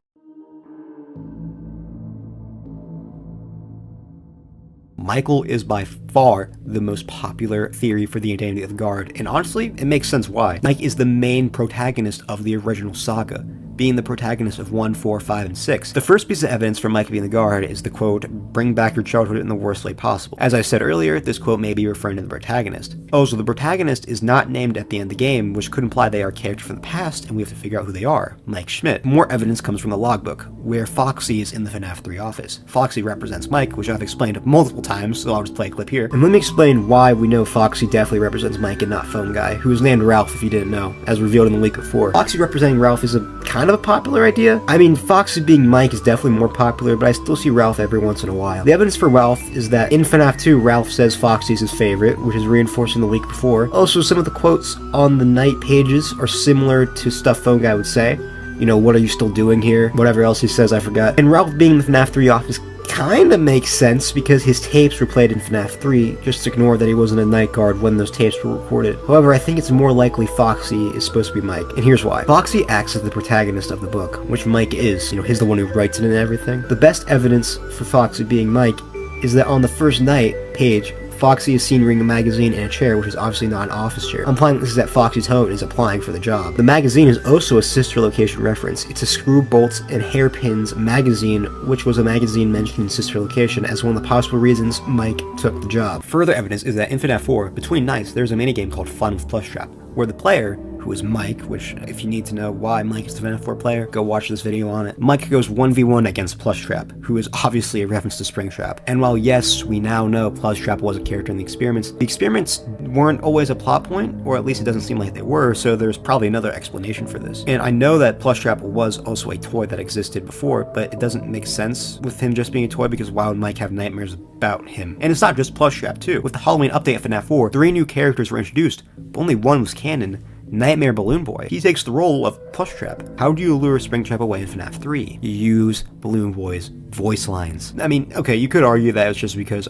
Michael is by far the most popular theory for the identity of the guard, and honestly, it makes sense why. Mike is the main protagonist of the original saga, being the protagonist of 1, 4, 5, and 6. The first piece of evidence for Mike being the guard is the quote, "Bring back your childhood in the worst way possible." As I said earlier, this quote may be referring to the protagonist. Also, the protagonist is not named at the end of the game, which could imply they are a character from the past, and we have to figure out who they are. Mike Schmidt. More evidence comes from the logbook, where Foxy is in the FNaF 3 office. Foxy represents Mike, which I've explained multiple times, so I'll just play a clip here. And let me explain why we know Foxy definitely represents Mike and not Phone Guy, who is named Ralph if you didn't know, as revealed in the week before. Foxy representing Ralph is a kind of a popular idea. I mean, Foxy being Mike is definitely more popular, but I still see Ralph every once in a while. The evidence for Ralph is that in FNaF 2, Ralph says Foxy is his favorite, which is reinforcing the week before. Also, some of the quotes on the night pages are similar to stuff Phone Guy would say. What are you still doing here? Whatever else he says, I forgot. And Ralph being in the FNaF 3 office kinda makes sense because his tapes were played in FNaF 3, just ignore that he wasn't a night guard when those tapes were recorded. However, I think it's more likely Foxy is supposed to be Mike, and here's why. Foxy acts as the protagonist of the book, which Mike is. He's the one who writes it and everything. The best evidence for Foxy being Mike is that on the first night page, Foxy is seen reading a magazine in a chair, which is obviously not an office chair, implying this is at Foxy's home and is applying for the job. The magazine is also a sister location reference. It's a Screw, Bolts, and Hairpins magazine, which was a magazine mentioned in sister location as one of the possible reasons Mike took the job. Further evidence is that in FNaF 4, between nights, there's a minigame called Fun with Plush Trap, where the player, who is Mike, which if you need to know why Mike is the FNaF 4 player, go watch this video on it. Mike goes 1v1 against Plush Trap, who is obviously a reference to Springtrap. And while yes, we now know Plush Trap was a character in the experiments weren't always a plot point, or at least it doesn't seem like they were, so there's probably another explanation for this. And I know that Plush Trap was also a toy that existed before, but it doesn't make sense with him just being a toy because why would Mike have nightmares about him? And it's not just Plush Trap too. With the Halloween update of FNaF 4, 3 new characters were introduced, but only one was canon. Nightmare Balloon Boy. He takes the role of Plush Trap. How do you lure Springtrap away in FNaF 3? You use Balloon Boy's voice lines. I mean, okay, you could argue that it's just because,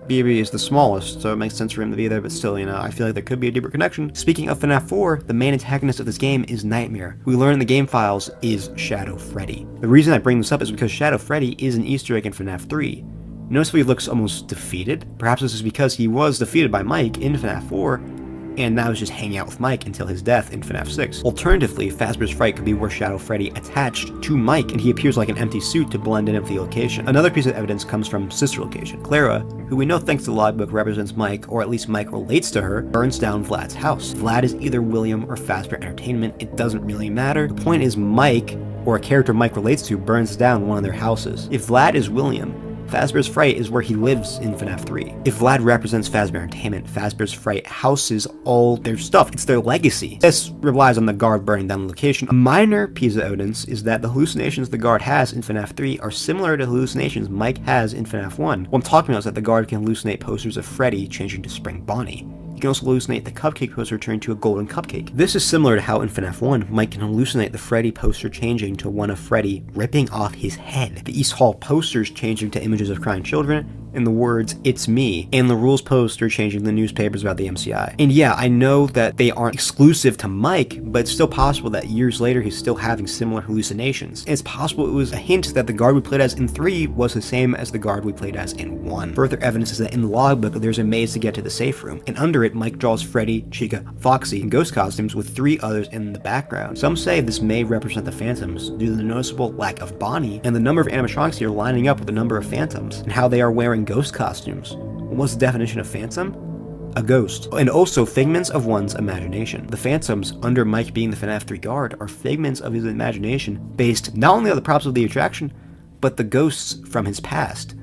BB is the smallest, so it makes sense for him to be there, but still, I feel like there could be a deeper connection. Speaking of FNaF 4, the main antagonist of this game is Nightmare, who we learn in the game files is Shadow Freddy. The reason I bring this up is because Shadow Freddy is an Easter egg in FNaF 3. Notice how he looks almost defeated? Perhaps this is because he was defeated by Mike in FNaF 4, and now is just hanging out with Mike until his death in FNaF 6. Alternatively, Fazbear's Fright could be where Shadow Freddy attached to Mike, and he appears like an empty suit to blend in with the location. Another piece of evidence comes from sister location. Clara, who we know thanks to the logbook represents Mike, or at least Mike relates to her, burns down Vlad's house. Vlad is either William or Fazbear Entertainment, it doesn't really matter. The point is Mike, or a character Mike relates to, burns down one of their houses. If Vlad is William, Fazbear's Fright is where he lives in FNaF 3. If Vlad represents Fazbear Entertainment, Fazbear's Fright houses all their stuff. It's their legacy. This relies on the guard burning down the location. A minor piece of evidence is that the hallucinations the guard has in FNaF 3 are similar to hallucinations Mike has in FNaF 1. What I'm talking about is that the guard can hallucinate posters of Freddy changing to Spring Bonnie. You can also hallucinate the cupcake poster turning to a golden cupcake. This is similar to how in FNaF 1, Mike can hallucinate the Freddy poster changing to one of Freddy ripping off his head, the East Hall posters changing to images of crying children, and the words, "It's me," and the rules poster changing the newspapers about the MCI. And yeah, I know that they aren't exclusive to Mike, but it's still possible that years later he's still having similar hallucinations. And it's possible it was a hint that the guard we played as in 3 was the same as the guard we played as in 1. Further evidence is that in the logbook there's a maze to get to the safe room, and under it Mike draws Freddy, Chica, Foxy, and ghost costumes with 3 others in the background. Some say this may represent the Phantoms due to the noticeable lack of Bonnie, and the number of animatronics here lining up with the number of Phantoms, and how they are wearing ghost costumes. What's the definition of phantom? A ghost, and also figments of one's imagination. The Phantoms, under Mike being the FNaF 3 guard, are figments of his imagination based not only on the props of the attraction, but the ghosts from his past.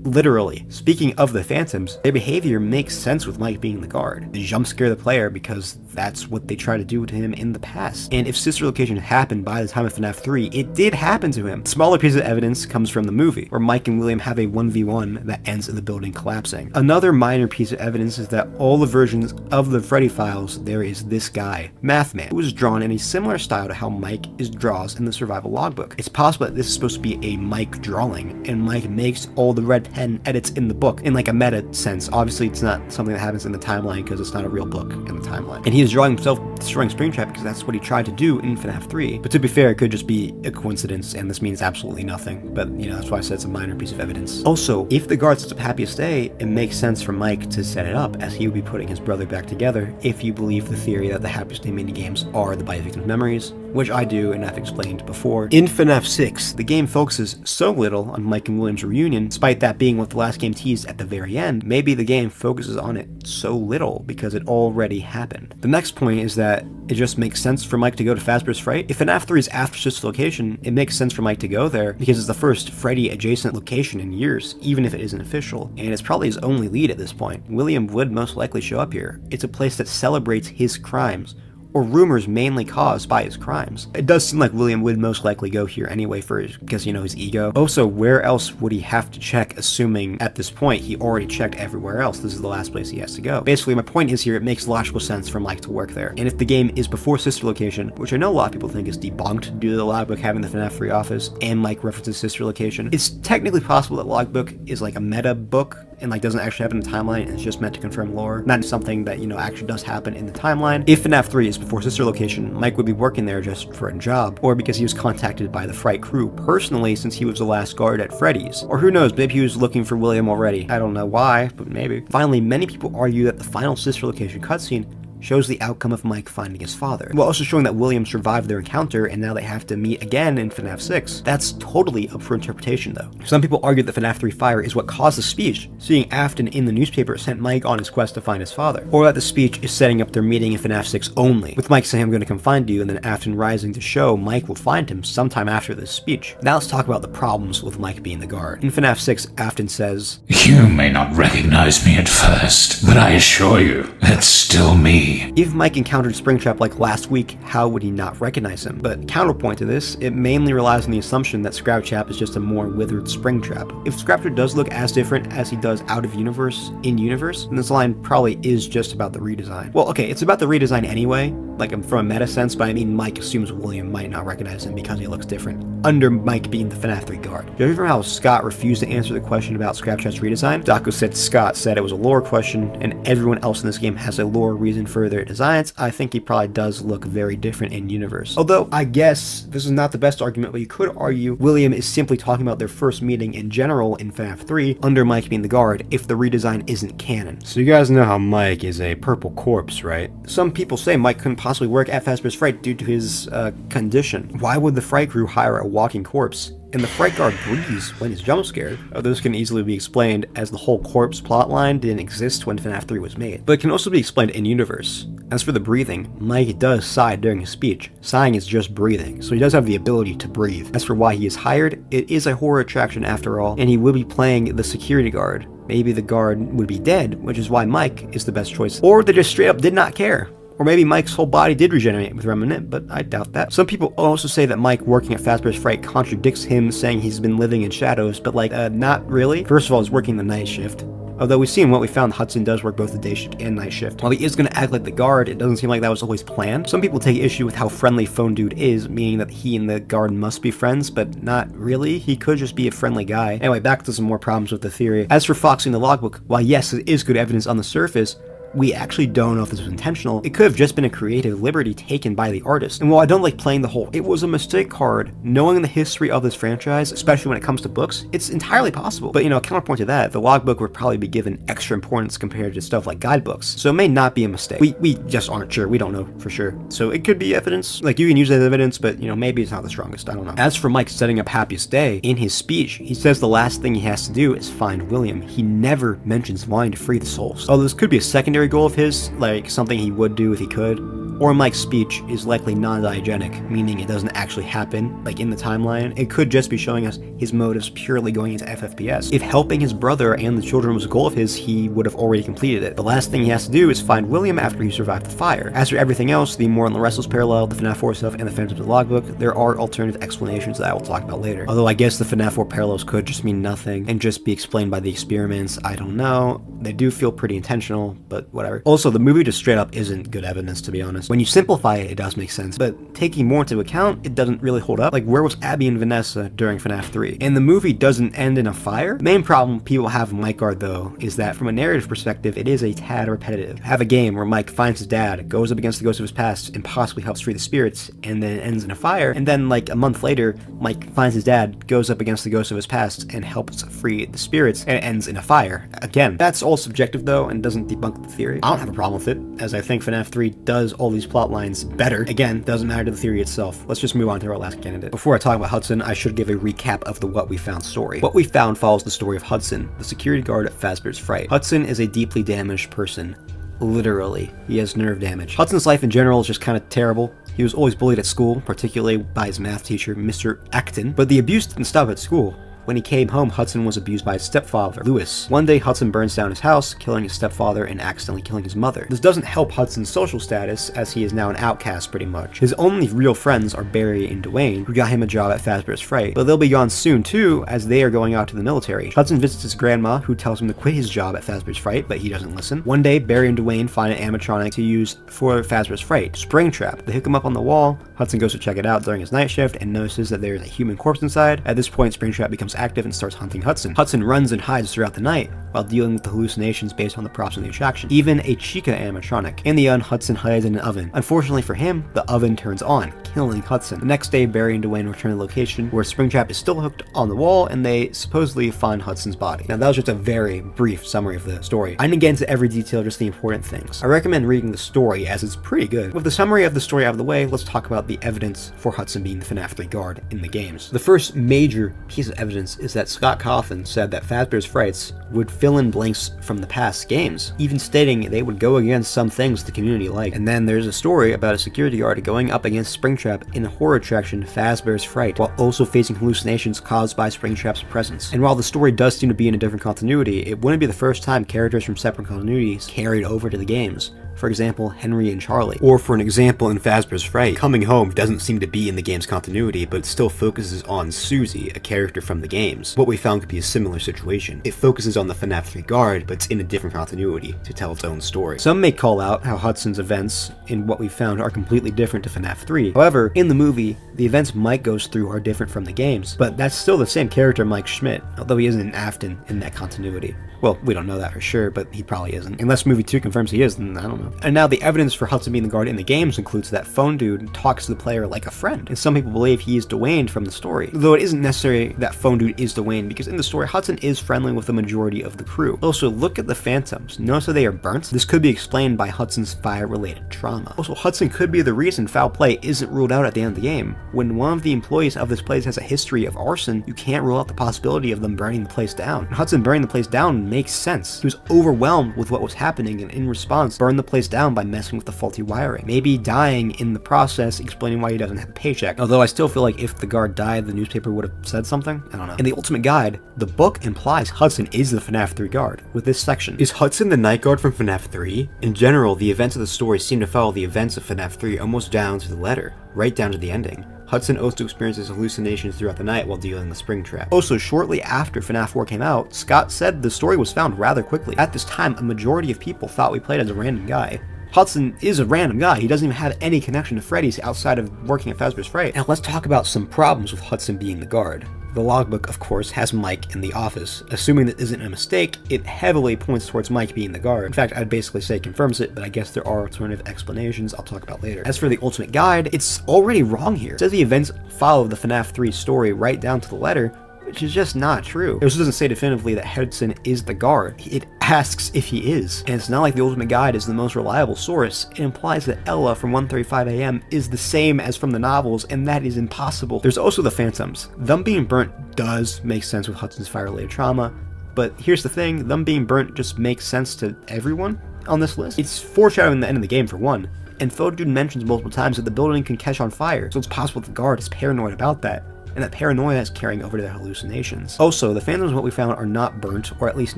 literally. Speaking of the Phantoms, their behavior makes sense with Mike being the guard. They jump scare the player because that's what they try to do to him in the past. And if sister location happened by the time of FNaF 3, it did happen to him. A smaller piece of evidence comes from the movie, where Mike and William have a 1v1 that ends in the building collapsing. Another minor piece of evidence is that all the versions of the Freddy files, there is this guy, Mathman, who was drawn in a similar style to how Mike draws in the survival logbook. It's possible that this is supposed to be a Mike drawing, and Mike makes all the red pen edits in the book in like a meta sense. Obviously, it's not something that happens in the timeline because it's not a real book in the timeline. And he is drawing himself destroying Springtrap because that's what he tried to do in FNaF 3. But to be fair, it could just be a coincidence, and this means absolutely nothing. But, you know, that's why I said it's a minor piece of evidence. Also, if the guard sets up Happiest Day, it makes sense for Mike to set it up, as he would be putting his brother back together if you believe the theory that the Happiest Day minigames are the Bite Victim's memories, which I do and I've explained before. In FNaF 6, the game focuses so little on Mike and William's reunion, despite that being what the last game teased at the very end. Maybe the game focuses on it so little because it already happened. The next point is that it just makes sense for Mike to go to Fazbear's Fright. If FNaF 3 is after sister location, it makes sense for Mike to go there because it's the first Freddy adjacent location in years, even if it isn't official, and it's probably his only lead at this point. William would most likely show up here. It's a place that celebrates his crimes, or rumors mainly caused by his crimes. It does seem like William would most likely go here anyway because, you know, his ego. Also, where else would he have to check, assuming at this point he already checked everywhere else? This is the last place he has to go. Basically, my point is here, it makes logical sense for Mike to work there. And if the game is before sister location, which I know a lot of people think is debunked due to the logbook having the FNaF 3 office and Mike references sister location, it's technically possible that logbook is like a meta book and like doesn't actually happen in the timeline, and it's just meant to confirm lore, not something that, you know, actually does happen in the timeline. If FNaF 3 is before sister location, Mike would be working there just for a job, or because he was contacted by the Fright crew personally since he was the last guard at Freddy's. Or who knows, maybe he was looking for William already. I don't know why, but maybe. Finally, many people argue that the final sister location cutscene shows the outcome of Mike finding his father, while also showing that William survived their encounter and now they have to meet again in FNaF 6. That's totally up for interpretation though. Some people argue that FNaF 3 fire is what caused the speech, seeing Afton in the newspaper sent Mike on his quest to find his father, or that the speech is setting up their meeting in FNaF 6 only, with Mike saying I'm going to come find you, and then Afton rising to show Mike will find him sometime after this speech. Now let's talk about the problems with Mike being the guard. In FNaF 6, Afton says, "You may not recognize me at first, but I assure you, it's still me." If Mike encountered Springtrap like last week, how would he not recognize him? But counterpoint to this, it mainly relies on the assumption that Scraptrap is just a more withered Springtrap. If Scraptrap does look as different as he does out of universe, in universe, then this line probably is just about the redesign. Well, okay, it's about the redesign anyway, like from a meta sense, but I mean Mike assumes William might not recognize him because he looks different, under Mike being the FNaF 3 guard. Judging from how Scott refused to answer the question about Scraptrap's redesign, Daco said Scott said it was a lore question, and everyone else in this game has a lore reason for their designs. I think he probably does look very different in universe. Although, I guess this is not the best argument, but you could argue William is simply talking about their first meeting in general in FNaF 3, under Mike being the guard, if the redesign isn't canon. So you guys know how Mike is a purple corpse, right? Some people say Mike couldn't possibly work at Fazbear's Fright due to his condition. Why would the Fright crew hire a walking corpse? And the Fright guard breathes when he's jump scared. This can easily be explained as the whole corpse plotline didn't exist when FNaF 3 was made. But it can also be explained in universe. As for the breathing, Mike does sigh during his speech. Sighing is just breathing, so he does have the ability to breathe. As for why he is hired, it is a horror attraction after all, and he will be playing the security guard. Maybe the guard would be dead, which is why Mike is the best choice. Or they just straight up did not care. Or maybe Mike's whole body did regenerate with Remnant, but I doubt that. Some people also say that Mike working at Fazbear's Fright contradicts him saying he's been living in shadows, but not really. First of all, he's working the night shift. Although we see in what we found, Hudson does work both the day shift and night shift. While he is going to act like the guard, it doesn't seem like that was always planned. Some people take issue with how friendly Phone Dude is, meaning that he and the guard must be friends, but not really. He could just be a friendly guy. Anyway, back to some more problems with the theory. As for foxing the logbook, while yes, it is good evidence on the surface, we actually don't know if this was intentional. It could have just been a creative liberty taken by the artist. And while I don't like playing the whole "it was a mistake" card, knowing the history of this franchise, especially when it comes to books, it's entirely possible. But counterpoint to that, the logbook would probably be given extra importance compared to stuff like guidebooks. So it may not be a mistake. We just aren't sure. We don't know for sure. So it could be evidence. Like, you can use that as evidence, but maybe it's not the strongest. I don't know. As for Mike setting up Happiest Day, in his speech, he says the last thing he has to do is find William. He never mentions wanting to free the souls. Although this could be a secondary goal of his, like something he would do if he could. Or Mike's speech is likely non-diegenic, meaning it doesn't actually happen, like in the timeline. It could just be showing us his motives purely going into FFPS. If helping his brother and the children was a goal of his, he would have already completed it. The last thing he has to do is find William after he survived the fire. As for everything else, the More and the Restless parallel, the FNaF 4 stuff, and the Phantoms of the Logbook, there are alternative explanations that I will talk about later. Although I guess the FNaF 4 parallels could just mean nothing and just be explained by the experiments. I don't know. They do feel pretty intentional, but whatever. Also, the movie just straight up isn't good evidence, to be honest. When you simplify it, it does make sense, but taking more into account, it doesn't really hold up. Like, where was Abby and Vanessa during FNaF 3? And the movie doesn't end in a fire? The main problem people have with Mike Guard, though, is that from a narrative perspective, it is a tad repetitive. Have a game where Mike finds his dad, goes up against the ghost of his past, and possibly helps free the spirits, and then it ends in a fire, and then, like, a month later, Mike finds his dad, goes up against the ghost of his past, and helps free the spirits, and it ends in a fire. Again, that's all subjective, though, and doesn't debunk the theory. I don't have a problem with it, as I think FNaF 3 does all these plot lines better. Again, doesn't matter to the theory itself. Let's just move on to our last candidate. Before I talk about Hudson, I should give a recap of the What We Found story. What We Found follows the story of Hudson, the security guard at Fazbear's Fright. Hudson is a deeply damaged person. Literally. He has nerve damage. Hudson's life in general is just kind of terrible. He was always bullied at school, particularly by his math teacher, Mr. Afton, but the abuse didn't stop at school. When he came home, Hudson was abused by his stepfather, Lewis. One day, Hudson burns down his house, killing his stepfather and accidentally killing his mother. This doesn't help Hudson's social status, as he is now an outcast pretty much. His only real friends are Barry and Dwayne, who got him a job at Fazbear's Fright, but they'll be gone soon too, as they are going out to the military. Hudson visits his grandma, who tells him to quit his job at Fazbear's Fright, but he doesn't listen. One day, Barry and Dwayne find an animatronic to use for Fazbear's Fright, Springtrap. They hook him up on the wall. Hudson goes to check it out during his night shift and notices that there is a human corpse inside. At this point, Springtrap becomes active and starts hunting Hudson. Hudson runs and hides throughout the night while dealing with the hallucinations based on the props in the attraction, even a Chica animatronic. In the end, Hudson hides in an oven. Unfortunately for him, the oven turns on, killing Hudson. The next day, Barry and Dwayne return to the location where Springtrap is still hooked on the wall, and they supposedly find Hudson's body. Now, that was just a very brief summary of the story. I didn't get into every detail, just the important things. I recommend reading the story, as it's pretty good. With the summary of the story out of the way, let's talk about the evidence for Hudson being the FNaF 3 guard in the games. The first major piece of evidence is that Scott Cawthon said that Fazbear's Frights would fill in blanks from the past games, even stating they would go against some things the community liked. And then there's a story about a security guard going up against Springtrap in the horror attraction Fazbear's Fright, while also facing hallucinations caused by Springtrap's presence. And while the story does seem to be in a different continuity, it wouldn't be the first time characters from separate continuities carried over to the games. For example, Henry and Charlie. Or for an example in Fazbear's Fright, Coming Home doesn't seem to be in the game's continuity, but it still focuses on Susie, a character from the games. What we found could be a similar situation. It focuses on the FNaF 3 guard, but it's in a different continuity to tell its own story. Some may call out how Hudson's events in What We Found are completely different to FNaF 3. However, in the movie, the events Mike goes through are different from the games, but that's still the same character, Mike Schmidt, although he isn't an Afton in that continuity. Well, we don't know that for sure, but he probably isn't. Unless movie 2 confirms he is, then I don't know. And now the evidence for Hudson being the guard in the games includes that phone dude talks to the player like a friend, and some people believe he is Dwayne from the story. Though it isn't necessary that phone dude is Dwayne, because in the story, Hudson is friendly with the majority of the crew. Also, look at the Phantoms. Notice how they are burnt? This could be explained by Hudson's fire-related trauma. Also, Hudson could be the reason foul play isn't ruled out at the end of the game. When one of the employees of this place has a history of arson, you can't rule out the possibility of them burning the place down. And Hudson burning the place down makes sense. He was overwhelmed with what was happening, and in response, burned the place down by messing with the faulty wiring. Maybe dying in the process, explaining why he doesn't have a paycheck. Although I still feel like if the guard died, the newspaper would have said something. I don't know. In the Ultimate Guide, the book implies Hudson is the FNaF 3 guard, with this section. Is Hudson the night guard from FNaF 3? In general, the events of the story seem to follow the events of FNaF 3 almost down to the letter, right down to the ending. Hudson also experiences hallucinations throughout the night while dealing with Springtrap. Also, shortly after FNaF 4 came out, Scott said the story was found rather quickly. At this time, a majority of people thought we played as a random guy. Hudson is a random guy. He doesn't even have any connection to Freddy's outside of working at Fazbear's Fright. Now let's talk about some problems with Hudson being the guard. The logbook, of course, has Mike in the office. Assuming that isn't a mistake, it heavily points towards Mike being the guard. In fact, I'd basically say confirms it, but I guess there are alternative explanations I'll talk about later. As for the Ultimate Guide, it's already wrong here. It says the events follow the FNaF 3 story right down to the letter, which is just not true. It also doesn't say definitively that Hudson is the guard. It asks if he is. And it's not like the Ultimate Guide is the most reliable source. It implies that Ella from 1:35 a.m. is the same as from the novels, and that is impossible. There's also the Phantoms. Them being burnt does make sense with Hudson's fire-related trauma, but here's the thing, them being burnt just makes sense to everyone on this list. It's foreshadowing the end of the game for one, And Photo Dude mentions multiple times that the building can catch on fire, so it's possible the guard is paranoid about that, and that paranoia is carrying over to their hallucinations. Also, the phantoms what we found are not burnt, or at least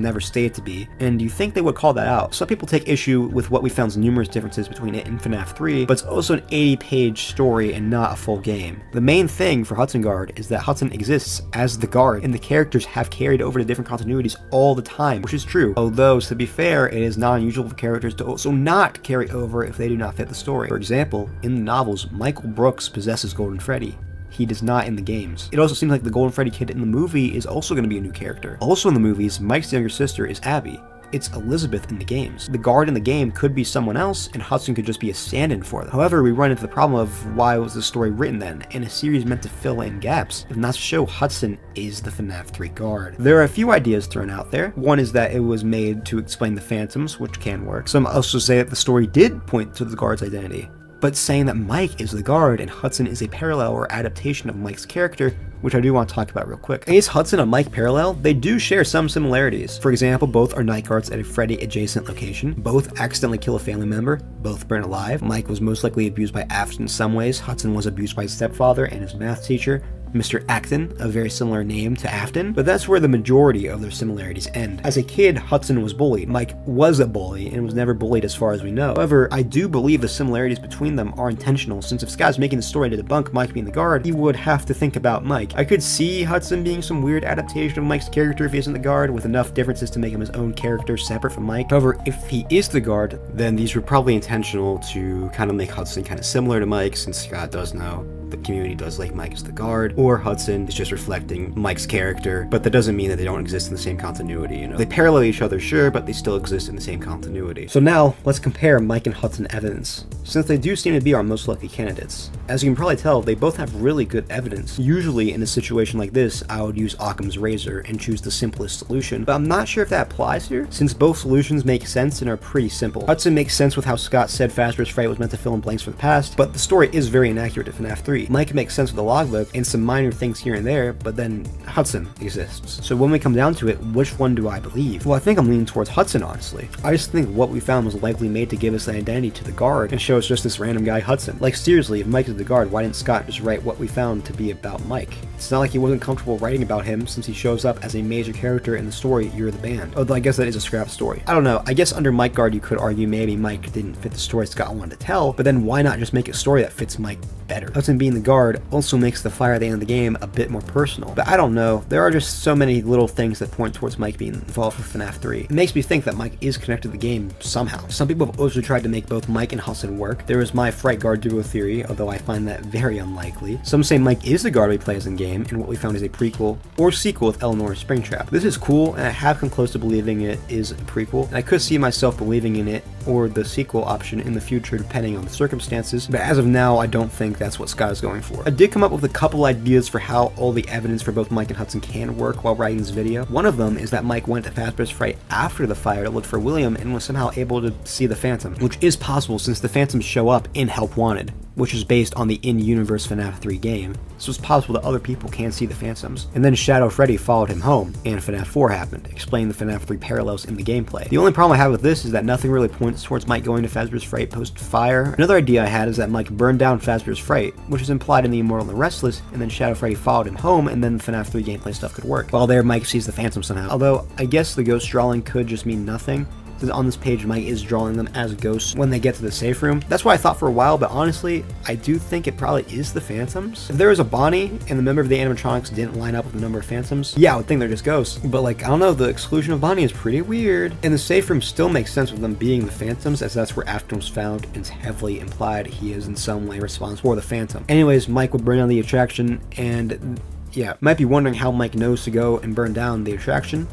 never stated to be, and you think they would call that out. Some people take issue with what we found's numerous differences between it and FNaF 3, but it's also an 80-page story and not a full game. The main thing for Hudson Guard is that Hudson exists as the guard, and the characters have carried over to different continuities all the time, which is true. Although, to be fair, it is not unusual for characters to also not carry over if they do not fit the story. For example, in the novels, Michael Brooks possesses Golden Freddy. He does not in the games. It also seems like the Golden Freddy kid in the movie is also going to be a new character. Also in the movies, Mike's younger sister is Abby. It's Elizabeth in the games. The guard in the game could be someone else, and Hudson could just be a stand-in for them. However, we run into the problem of why was the story written then, and a series meant to fill in gaps, if not to show Hudson is the FNaF 3 guard. There are a few ideas thrown out there. One is that it was made to explain the phantoms, which can work. Some also say that the story did point to the guard's identity, but saying that Mike is the guard and Hudson is a parallel or adaptation of Mike's character, which I do want to talk about real quick. Is Hudson and Mike parallel? They do share some similarities. For example, both are night guards at a Freddy adjacent location, both accidentally kill a family member, both burn alive. Mike was most likely abused by Afton in some ways. Hudson was abused by his stepfather and his math teacher, Mr. Acton, a very similar name to Afton, but that's where the majority of their similarities end. As a kid, Hudson was bullied. Mike was a bully and was never bullied as far as we know. However, I do believe the similarities between them are intentional, since if Scott's making the story to debunk Mike being the guard, he would have to think about Mike. I could see Hudson being some weird adaptation of Mike's character if he isn't the guard, with enough differences to make him his own character separate from Mike. However, if he is the guard, then these were probably intentional to kind of make Hudson kind of similar to Mike, since Scott does know the community does like Mike as the guard, or Hudson is just reflecting Mike's character, but that doesn't mean that they don't exist in the same continuity, you know. They parallel each other, sure, but they still exist in the same continuity. So now, let's compare Mike and Hudson evidence, since they do seem to be our most likely candidates. As you can probably tell, they both have really good evidence. Usually, in a situation like this, I would use Occam's razor and choose the simplest solution, but I'm not sure if that applies here, since both solutions make sense and are pretty simple. Hudson makes sense with how Scott said Fazbear's Fright was meant to fill in blanks from the past, but the story is very inaccurate to FNaF 3. Mike makes sense with the logbook and some minor things here and there, but then Hudson exists. So when we come down to it, which one do I believe? Well, I think I'm leaning towards Hudson, honestly. I just think what we found was likely made to give us an identity to the guard and show us just this random guy Hudson. Like seriously, if Mike is the guard, why didn't Scott just write what we found to be about Mike? It's not like he wasn't comfortable writing about him, since he shows up as a major character in the story You're the Band. Although I guess that is a scrap story. I don't know, I guess under Mike Guard you could argue maybe Mike didn't fit the story Scott wanted to tell, but then why not just make a story that fits Mike better? Hudson being the guard also makes the fire at the end of the game a bit more personal. But I don't know, there are just so many little things that point towards Mike being involved with FNaF 3. It makes me think that Mike is connected to the game somehow. Some people have also tried to make both Mike and Hudson work. There is my Fright Guard duo theory, although I find that very unlikely. Some say Mike is the guard we play as in game, and what we found is a prequel or sequel with Eleanor's Springtrap. This is cool, and I have come close to believing it is a prequel, and I could see myself believing in it or the sequel option in the future depending on the circumstances, but as of now I don't think that's what Scott is going for. I did come up with a couple ideas for how all the evidence for both Mike and Hudson can work while writing this video. One of them is that Mike went to Fazbear's Fright after the fire to look for William and was somehow able to see the Phantom, which is possible since the Phantoms show up in Help Wanted, which is based on the in-universe FNaF 3 game, so it's possible that other people can see the Phantoms. And then Shadow Freddy followed him home, and FNaF 4 happened, explaining the FNaF 3 parallels in the gameplay. The only problem I have with this is that nothing really points towards Mike going to Fazbear's Fright post-fire. Another idea I had is that Mike burned down Fazbear's Fright, which is implied in The Immortal and the Restless, and then Shadow Freddy followed him home, and then the FNaF 3 gameplay stuff could work. While there, Mike sees the Phantom somehow. Although, I guess the ghost drawing could just mean nothing, since on this page Mike is drawing them as ghosts when they get to the safe room. That's what I thought for a while, but honestly, I do think it probably is the Phantoms. If there was a Bonnie, and the member of the animatronics didn't line up with the number of Phantoms, yeah, I would think they're just ghosts. But like, I don't know, the exclusion of Bonnie is pretty weird. And the safe room still makes sense with them being the Phantoms, as that's where Afton was found, and it's heavily implied he is in some way responsible for the Phantom. Anyways, Mike would burn down the attraction, and yeah, might be wondering how Mike knows to go and burn down the attraction.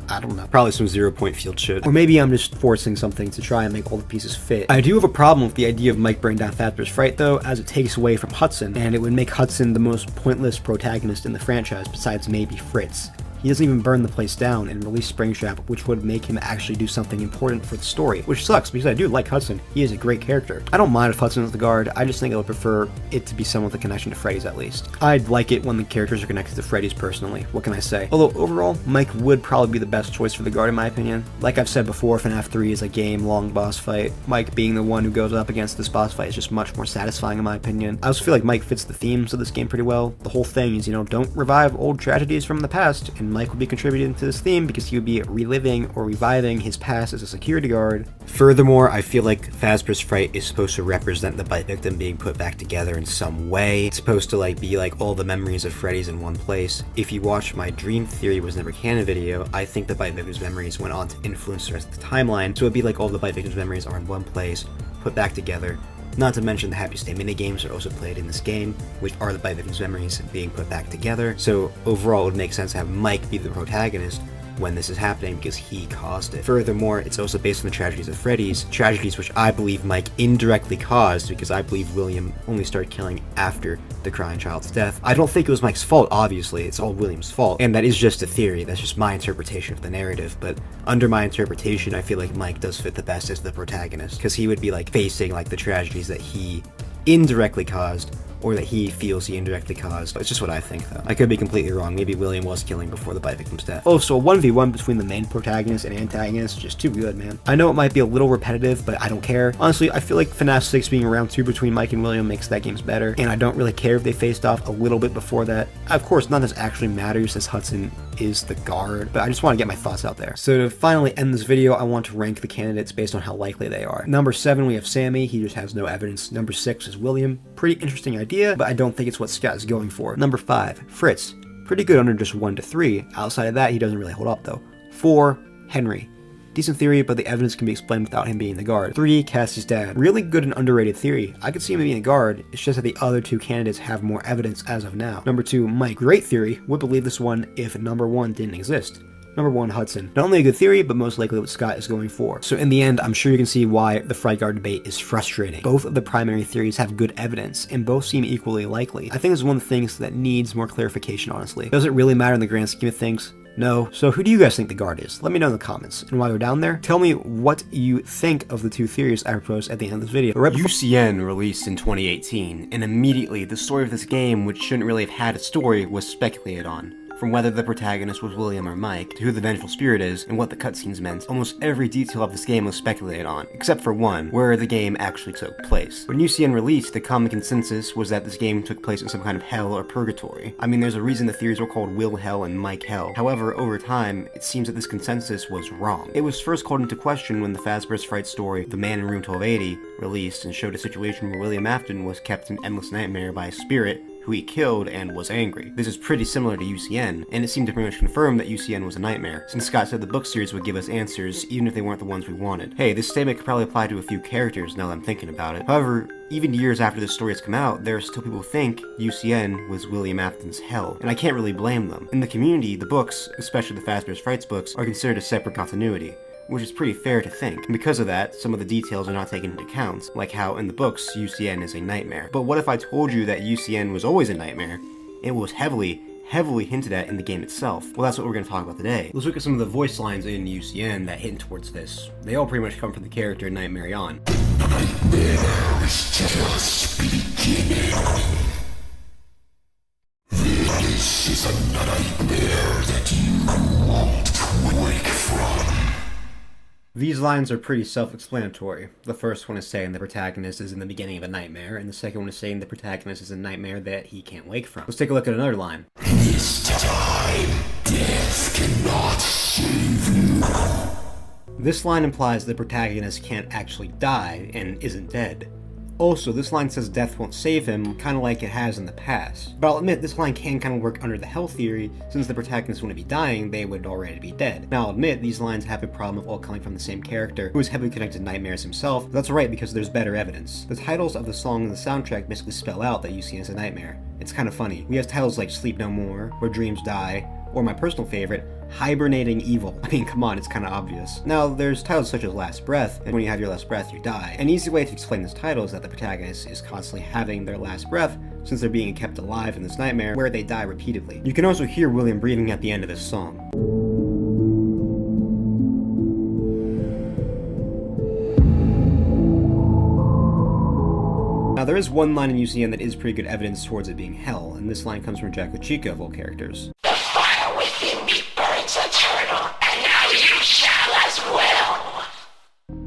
I don't know. Probably some 0-point field shit. Or maybe I'm just forcing something to try and make all the pieces fit. I do have a problem with the idea of Mike burning down Fazbear's Fright though, as it takes away from Hudson, and it would make Hudson the most pointless protagonist in the franchise besides maybe Fritz. He doesn't even burn the place down and release Springtrap, which would make him actually do something important for the story, which sucks because I do like Hudson. He is a great character. I don't mind if Hudson is the guard, I just think I would prefer it to be someone with a connection to Freddy's at least. I'd like it when the characters are connected to Freddy's personally, what can I say? Although overall, Mike would probably be the best choice for the guard in my opinion. Like I've said before, FNaF 3 is a game-long boss fight. Mike being the one who goes up against this boss fight is just much more satisfying in my opinion. I also feel like Mike fits the themes of this game pretty well. The whole thing is, don't revive old tragedies from the past, and Mike would be contributing to this theme because he would be reliving or reviving his past as a security guard. Furthermore, I feel like Fazbear's Fright is supposed to represent the bite victim being put back together in some way. It's supposed to be like all the memories of Freddy's in one place. If you watch my Dream Theory Was Never Canon video, I think the bite victim's memories went on to influence the rest of the timeline, so it'd be like all the bite victim's memories are in one place, put back together. Not to mention the Happy Stay minigames are also played in this game, which are the bite victim's memories being put back together. So overall, it would make sense to have Mike be the protagonist when this is happening because he caused it. Furthermore, it's also based on the tragedies of Freddy's, tragedies which I believe Mike indirectly caused because I believe William only started killing after the crying child's death. I don't think it was Mike's fault, obviously, it's all William's fault, and that is just a theory, that's just my interpretation of the narrative, but under my interpretation, I feel like Mike does fit the best as the protagonist, because he would be facing the tragedies that he indirectly caused, or that he feels he indirectly caused. It's just what I think, though. I could be completely wrong. Maybe William was killing before the bite victim's death. Oh, so a 1v1 between the main protagonist and antagonist, just too good, man. I know it might be a little repetitive, but I don't care. Honestly, I feel like FNaF 6 being round 2 between Mike and William makes that game's better, and I don't really care if they faced off a little bit before that. Of course, none of this actually matters since Hudson is the guard, but I just want to get my thoughts out there. So to finally end this video, I want to rank the candidates based on how likely they are. Number 7, we have Sammy. He just has no evidence. Number 6 is William. Pretty interesting idea, but I don't think it's what Scott is going for. Number 5, Fritz. Pretty good under just 1 to 3. Outside of that, he doesn't really hold up though. 4, Henry. Decent theory, but the evidence can be explained without him being the guard. 3, Cassie's dad. Really good and underrated theory. I could see him being a guard, it's just that the other 2 candidates have more evidence as of now. Number 2, Mike. Great theory. Would believe this one if number 1 didn't exist. Number 1, Hudson. Not only a good theory, but most likely what Scott is going for. So in the end, I'm sure you can see why the Fright Guard debate is frustrating. Both of the primary theories have good evidence, and both seem equally likely. I think this is one of the things that needs more clarification, honestly. Does it really matter in the grand scheme of things? No. So who do you guys think the guard is? Let me know in the comments. And while you're down there, tell me what you think of the 2 theories I proposed at the end of this video. UCN released in 2018, and immediately the story of this game, which shouldn't really have had a story, was speculated on. From whether the protagonist was William or Mike, to who the vengeful spirit is, and what the cutscenes meant, almost every detail of this game was speculated on, except for one, where the game actually took place. When UCN released, the common consensus was that this game took place in some kind of hell or purgatory. I mean, there's a reason the theories were called Will Hell and Mike Hell. However, over time, it seems that this consensus was wrong. It was first called into question when the Fazbear's Fright story, The Man in Room 1280, released and showed a situation where William Afton was kept in endless nightmare by a spirit who he killed and was angry. This is pretty similar to UCN, and it seemed to pretty much confirm that UCN was a nightmare, since Scott said the book series would give us answers even if they weren't the ones we wanted. Hey, this statement could probably apply to a few characters now that I'm thinking about it. However, even years after this story has come out, there are still people who think UCN was William Afton's hell, and I can't really blame them. In the community, the books, especially the Fazbear's Frights books, are considered a separate continuity, which is pretty fair to think. And because of that, some of the details are not taken into account, like how in the books, UCN is a nightmare. But what if I told you that UCN was always a nightmare? It was heavily hinted at in the game itself. Well, that's what we're going to talk about today. Let's look at some of the voice lines in UCN that hint towards this. They all pretty much come from the character Nightmare On. Nightmare is just beginning. This is a nightmare that you won't wake from. These lines are pretty self-explanatory. The first one is saying the protagonist is in the beginning of a nightmare, and the second one is saying the protagonist is in a nightmare that he can't wake from. Let's take a look at another line. This time, death cannot save you. This line implies the protagonist can't actually die and isn't dead. Also, this line says death won't save him, kind of like it has in the past. But I'll admit, this line can kind of work under the hell theory, since the protagonist wouldn't be dying, they would already be dead. Now I'll admit, these lines have a problem of all coming from the same character, who is heavily connected to nightmares himself, but that's alright because there's better evidence. The titles of the song and the soundtrack basically spell out that UCN is a nightmare. It's kind of funny. We have titles like Sleep No More, Where Dreams Die, or my personal favorite, hibernating evil. I mean, come on, it's kind of obvious. Now, there's titles such as Last Breath, and when you have your last breath, you die. An easy way to explain this title is that the protagonist is constantly having their last breath, since they're being kept alive in this nightmare where they die repeatedly. You can also hear William breathing at the end of this song. Now, there is one line in UCN that is pretty good evidence towards it being hell, and this line comes from Jack LaChica of all characters. The fire within me burns eternal, and now you shall as well.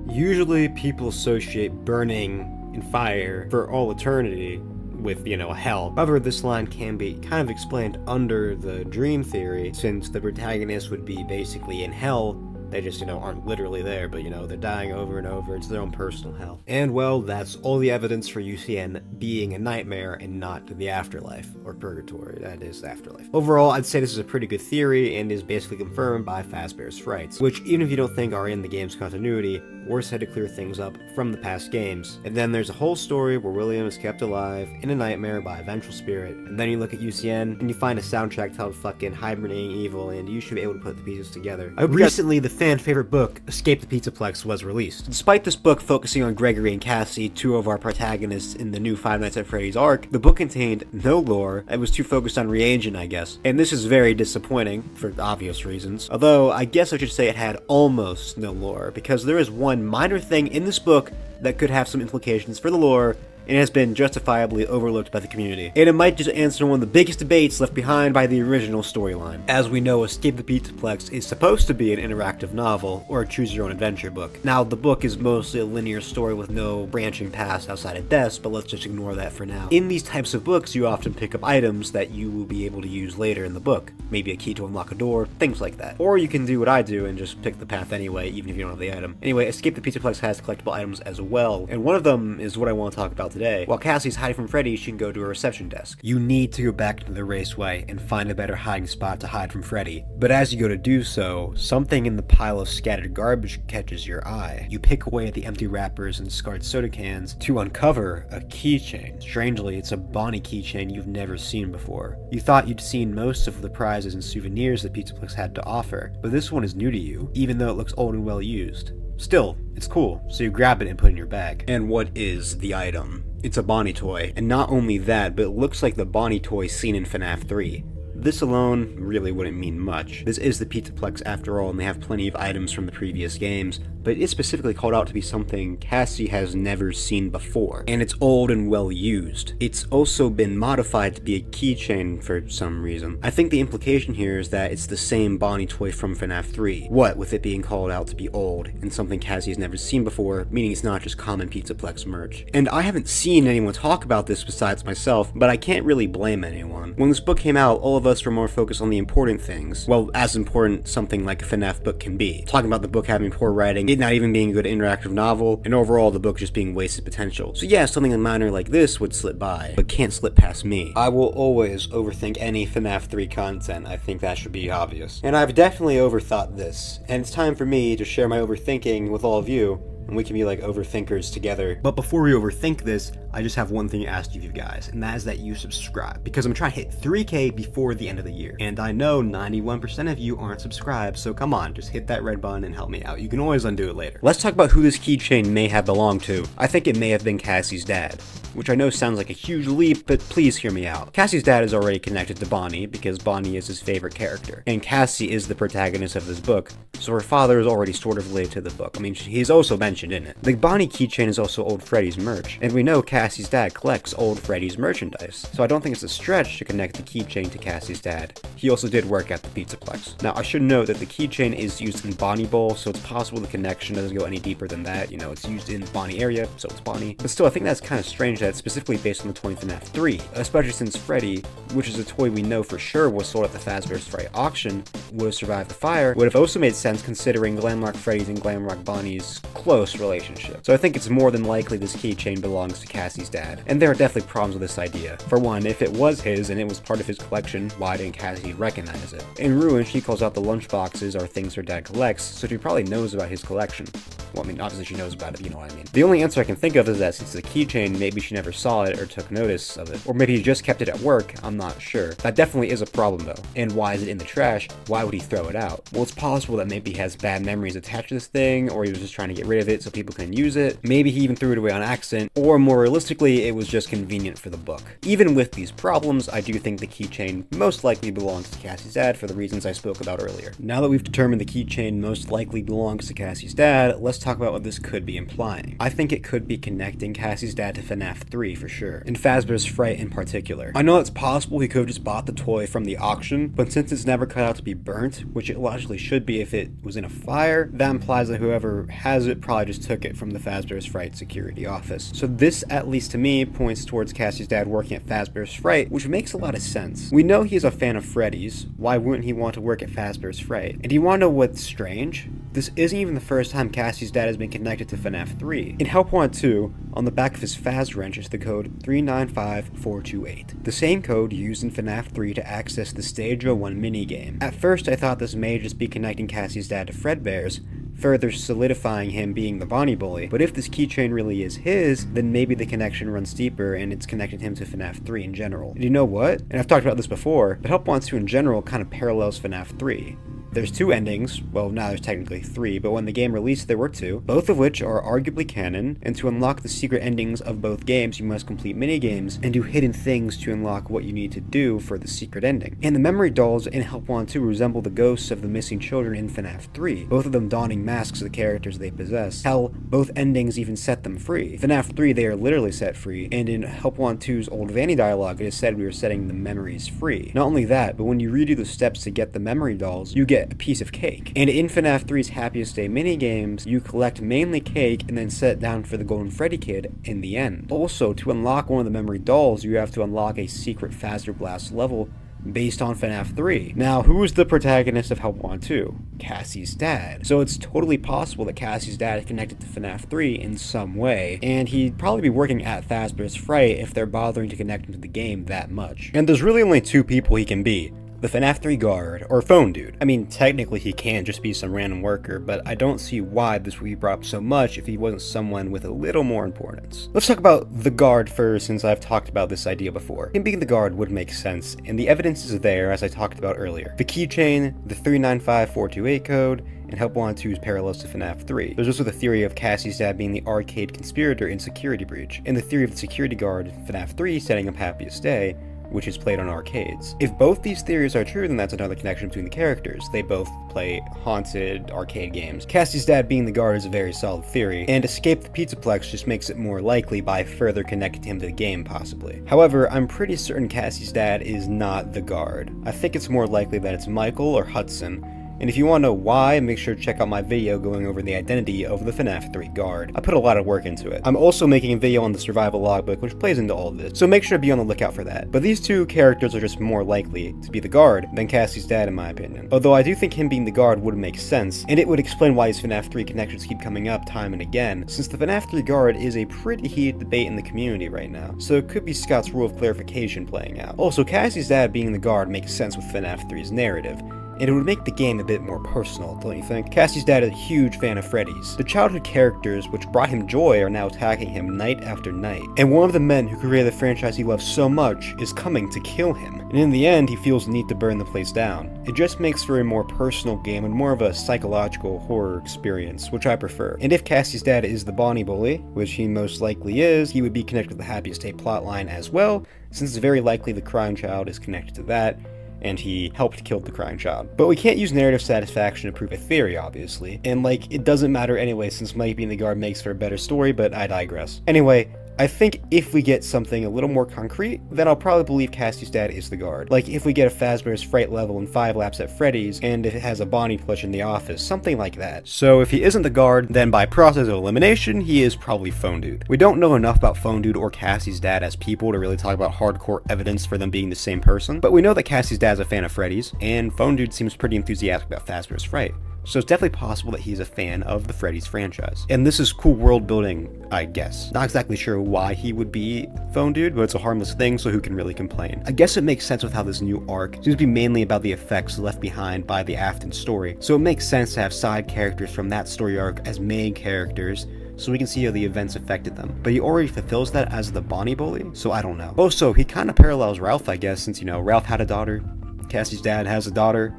Usually people associate burning and fire for all eternity with, hell. However, this line can be kind of explained under the dream theory, since the protagonist would be basically in hell. They just, aren't literally there, but, they're dying over and over. It's their own personal hell. And, well, that's all the evidence for UCN being a nightmare and not the afterlife, or purgatory. That is the afterlife. Overall, I'd say this is a pretty good theory and is basically confirmed by Fazbear's Frights, which, even if you don't think are in the game's continuity, were said to clear things up from the past games. And then there's a whole story where William is kept alive in a nightmare by a vengeful spirit. And then you look at UCN and you find a soundtrack titled fucking Hibernating Evil, and you should be able to put the pieces together. Recently, the fan favorite book, Escape the Pizzaplex, was released. Despite this book focusing on Gregory and Cassie, two of our protagonists in the new Five Nights at Freddy's arc, the book contained no lore. It was too focused on reagent, I guess. And this is very disappointing, for obvious reasons. Although, I guess I should say it had almost no lore, because there is one minor thing in this book that could have some implications for the lore, and has been justifiably overlooked by the community. And it might just answer one of the biggest debates left behind by the original storyline. As we know, Escape the Pizzaplex is supposed to be an interactive novel, or a choose-your-own-adventure book. Now, the book is mostly a linear story with no branching past outside of deaths, but let's just ignore that for now. In these types of books, you often pick up items that you will be able to use later in the book. Maybe a key to unlock a door, things like that. Or you can do what I do and just pick the path anyway, even if you don't have the item. Anyway, Escape the Pizzaplex has collectible items as well, and one of them is what I want to talk about today. While Cassie's hiding from Freddy, she can go to a reception desk. You need to go back to the raceway and find a better hiding spot to hide from Freddy. But as you go to do so, something in the pile of scattered garbage catches your eye. You pick away at the empty wrappers and discarded soda cans to uncover a keychain. Strangely, it's a Bonnie keychain you've never seen before. You thought you'd seen most of the prizes and souvenirs that Pizzaplex had to offer, but this one is new to you, even though it looks old and well used. Still, it's cool, so you grab it and put it in your bag. And what is the item? It's a Bonnie toy. And not only that, but it looks like the Bonnie toy seen in FNaF 3. This alone really wouldn't mean much. This is the Pizzaplex after all, and they have plenty of items from the previous games, but it is specifically called out to be something Cassie has never seen before, and it's old and well used. It's also been modified to be a keychain for some reason. I think the implication here is that it's the same Bonnie toy from FNaF 3. What with it being called out to be old, and something Cassie has never seen before, meaning it's not just common Pizzaplex merch. And I haven't seen anyone talk about this besides myself, but I can't really blame anyone. When this book came out, all of us were more focused on the important things. Well, as important something like a FNaF book can be. Talking about the book having poor writing, it not even being a good interactive novel, and overall the book just being wasted potential. So yeah, something minor like this would slip by, but can't slip past me. I will always overthink any FNaF 3 content. I think that should be obvious. And I've definitely overthought this, and it's time for me to share my overthinking with all of you, and we can be like overthinkers together. But before we overthink this, I just have one thing to ask you guys, and that is that you subscribe, because I'm trying to hit 3K before the end of the year, and I know 91% of you aren't subscribed, so come on, just hit that red button and help me out. You can always undo it later. Let's talk about who this keychain may have belonged to. I think it may have been Cassie's dad, which I know sounds like a huge leap, but please hear me out. Cassie's dad is already connected to Bonnie, because Bonnie is his favorite character, and Cassie is the protagonist of this book, so her father is already sort of related to the book. I mean, he's also mentioned in it. The Bonnie keychain is also old Freddy's merch, and we know Cassie's dad collects old Freddy's merchandise, so I don't think it's a stretch to connect the keychain to Cassie's dad. He also did work at the Pizzaplex. Now, I should note that the keychain is used in Bonnie Bowl, so it's possible the connection doesn't go any deeper than that. You know, it's used in the Bonnie area, so it's Bonnie. But still, I think that's kind of strange that it's specifically based on the toy in FNaF 3, especially since Freddy, which is a toy we know for sure was sold at the Fazbear's Fright auction, would have survived the fire, would have also made sense considering Glamrock Freddy's and Glamrock Bonnie's close close relationship. So I think it's more than likely this keychain belongs to Cassie's dad. And there are definitely problems with this idea. For one, if it was his and it was part of his collection, why didn't Cassie recognize it? In Ruin, she calls out the lunchboxes are things her dad collects, so she probably knows about his collection. Well, I mean, obviously she knows about it, you know what I mean. The only answer I can think of is that since it's a keychain, maybe she never saw it or took notice of it. Or maybe he just kept it at work, I'm not sure. That definitely is a problem though. And why is it in the trash? Why would he throw it out? Well, it's possible that maybe he has bad memories attached to this thing, or he was just trying to get rid of it so people can use it. Maybe he even threw it away on accident, or more realistically, it was just convenient for the book. Even with these problems, I do think the keychain most likely belongs to Cassie's dad for the reasons I spoke about earlier. Now that we've determined the keychain most likely belongs to Cassie's dad, let's talk about what this could be implying. I think it could be connecting Cassie's dad to FNaF 3 for sure, and Fazbear's Fright in particular. I know it's possible he could have just bought the toy from the auction, but since it's never cut out to be burnt, which it logically should be if it was in a fire, that implies that whoever has it probably just took it from the Fazbear's Fright security office. So this, at least to me, points towards Cassie's dad working at Fazbear's Fright, which makes a lot of sense. We know he's a fan of Freddy's, why wouldn't he want to work at Fazbear's Fright? And do you want to know what's strange? This isn't even the first time Cassie's dad has been connected to FNaF 3. In Help Wanted 2, on the back of his Faz wrench is the code 395428, the same code used in FNaF 3 to access the Stage 01 minigame. At first I thought this may just be connecting Cassie's dad to Fredbear's, further solidifying him being the Bonnie Bully, but if this keychain really is his, then maybe the connection runs deeper and it's connecting him to FNaF 3 in general. And you know what? And I've talked about this before, but Help Wanted 2 in general kind of parallels FNaF 3. There's 2 endings, well now there's technically 3, but when the game released there were 2, both of which are arguably canon, and to unlock the secret endings of both games you must complete minigames and do hidden things to unlock what you need to do for the secret ending. And the memory dolls in Help Wanted 2 resemble the ghosts of the missing children in FNaF 3, both of them donning masks of the characters they possess. Hell, both endings even set them free. FNaF 3 they are literally set free, and in Help Wanted 2's Old Vanny dialogue it is said we were setting the memories free. Not only that, but when you redo the steps to get the memory dolls, you get a piece of cake. And in FNaF 3's Happiest Day minigames, you collect mainly cake and then set it down for the Golden Freddy Kid in the end. Also, to unlock one of the memory dolls, you have to unlock a secret Faster Blast level based on FNaF 3. Now, who is the protagonist of Help Wanted 2? Cassie's dad. So it's totally possible that Cassie's dad is connected to FNaF 3 in some way, and he'd probably be working at Fazbear's Fright if they're bothering to connect him to the game that much. And there's really only 2 people he can be. The FNaF 3 guard, or phone dude. I mean, technically he can just be some random worker, but I don't see why this would be brought up so much if he wasn't someone with a little more importance. Let's talk about the guard first, since I've talked about this idea before. Him being the guard would make sense, and the evidence is there, as I talked about earlier. The keychain, the 395428 code, and Help Wanted 2's parallels to FNaF 3. There's also the theory of Cassie's dad being the arcade conspirator in Security Breach, and the theory of the security guard in FNaF 3 setting up Happiest Day, which is played on arcades. If both these theories are true, then that's another connection between the characters. They both play haunted arcade games. Cassie's dad being the guard is a very solid theory, and Escape the Pizzaplex just makes it more likely by further connecting him to the game, possibly. However, I'm pretty certain Cassie's dad is not the guard. I think it's more likely that it's Michael or Hudson. And if you want to know why, make sure to check out my video going over the identity of the FNaF 3 guard. I put a lot of work into it. I'm also making a video on the survival logbook, which plays into all of this, so make sure to be on the lookout for that. But these 2 characters are just more likely to be the guard than Cassie's dad in my opinion. Although I do think him being the guard would make sense, and it would explain why his FNaF 3 connections keep coming up time and again, since the FNaF 3 guard is a pretty heated debate in the community right now, so it could be Scott's rule of clarification playing out. Also, Cassie's dad being the guard makes sense with FNaF 3's narrative, and it would make the game a bit more personal, don't you think? Cassie's dad is a huge fan of Freddy's. The childhood characters which brought him joy are now attacking him night after night, and one of the men who created the franchise he loves so much is coming to kill him. And in the end, he feels the need to burn the place down. It just makes for a more personal game and more of a psychological horror experience, which I prefer. And if Cassie's dad is the Bonnie Bully, which he most likely is, he would be connected with the Happiest Day plotline as well, since it's very likely the crying child is connected to that, and he helped kill the crying child. But we can't use narrative satisfaction to prove a theory, obviously. And it doesn't matter anyway, since Mike being the guard makes for a better story, but I digress. Anyway, I think if we get something a little more concrete, then I'll probably believe Cassie's dad is the guard. Like if we get a Fazbear's Fright level in 5 laps at Freddy's, and if it has a Bonnie plush in the office, something like that. So if he isn't the guard, then by process of elimination, he is probably Phone Dude. We don't know enough about Phone Dude or Cassie's dad as people to really talk about hardcore evidence for them being the same person, but we know that Cassie's dad's a fan of Freddy's, and Phone Dude seems pretty enthusiastic about Fazbear's Fright. So it's definitely possible that he's a fan of the Freddy's franchise. And this is cool world building, I guess. Not exactly sure why he would be Phone Dude, but it's a harmless thing, so who can really complain? I guess it makes sense with how this new arc seems to be mainly about the effects left behind by the Afton story, so it makes sense to have side characters from that story arc as main characters, so we can see how the events affected them. But he already fulfills that as the Bonnie bully, so I don't know. Also, he kind of parallels Ralph, I guess, since, you know, Ralph had a daughter, Cassie's dad has a daughter.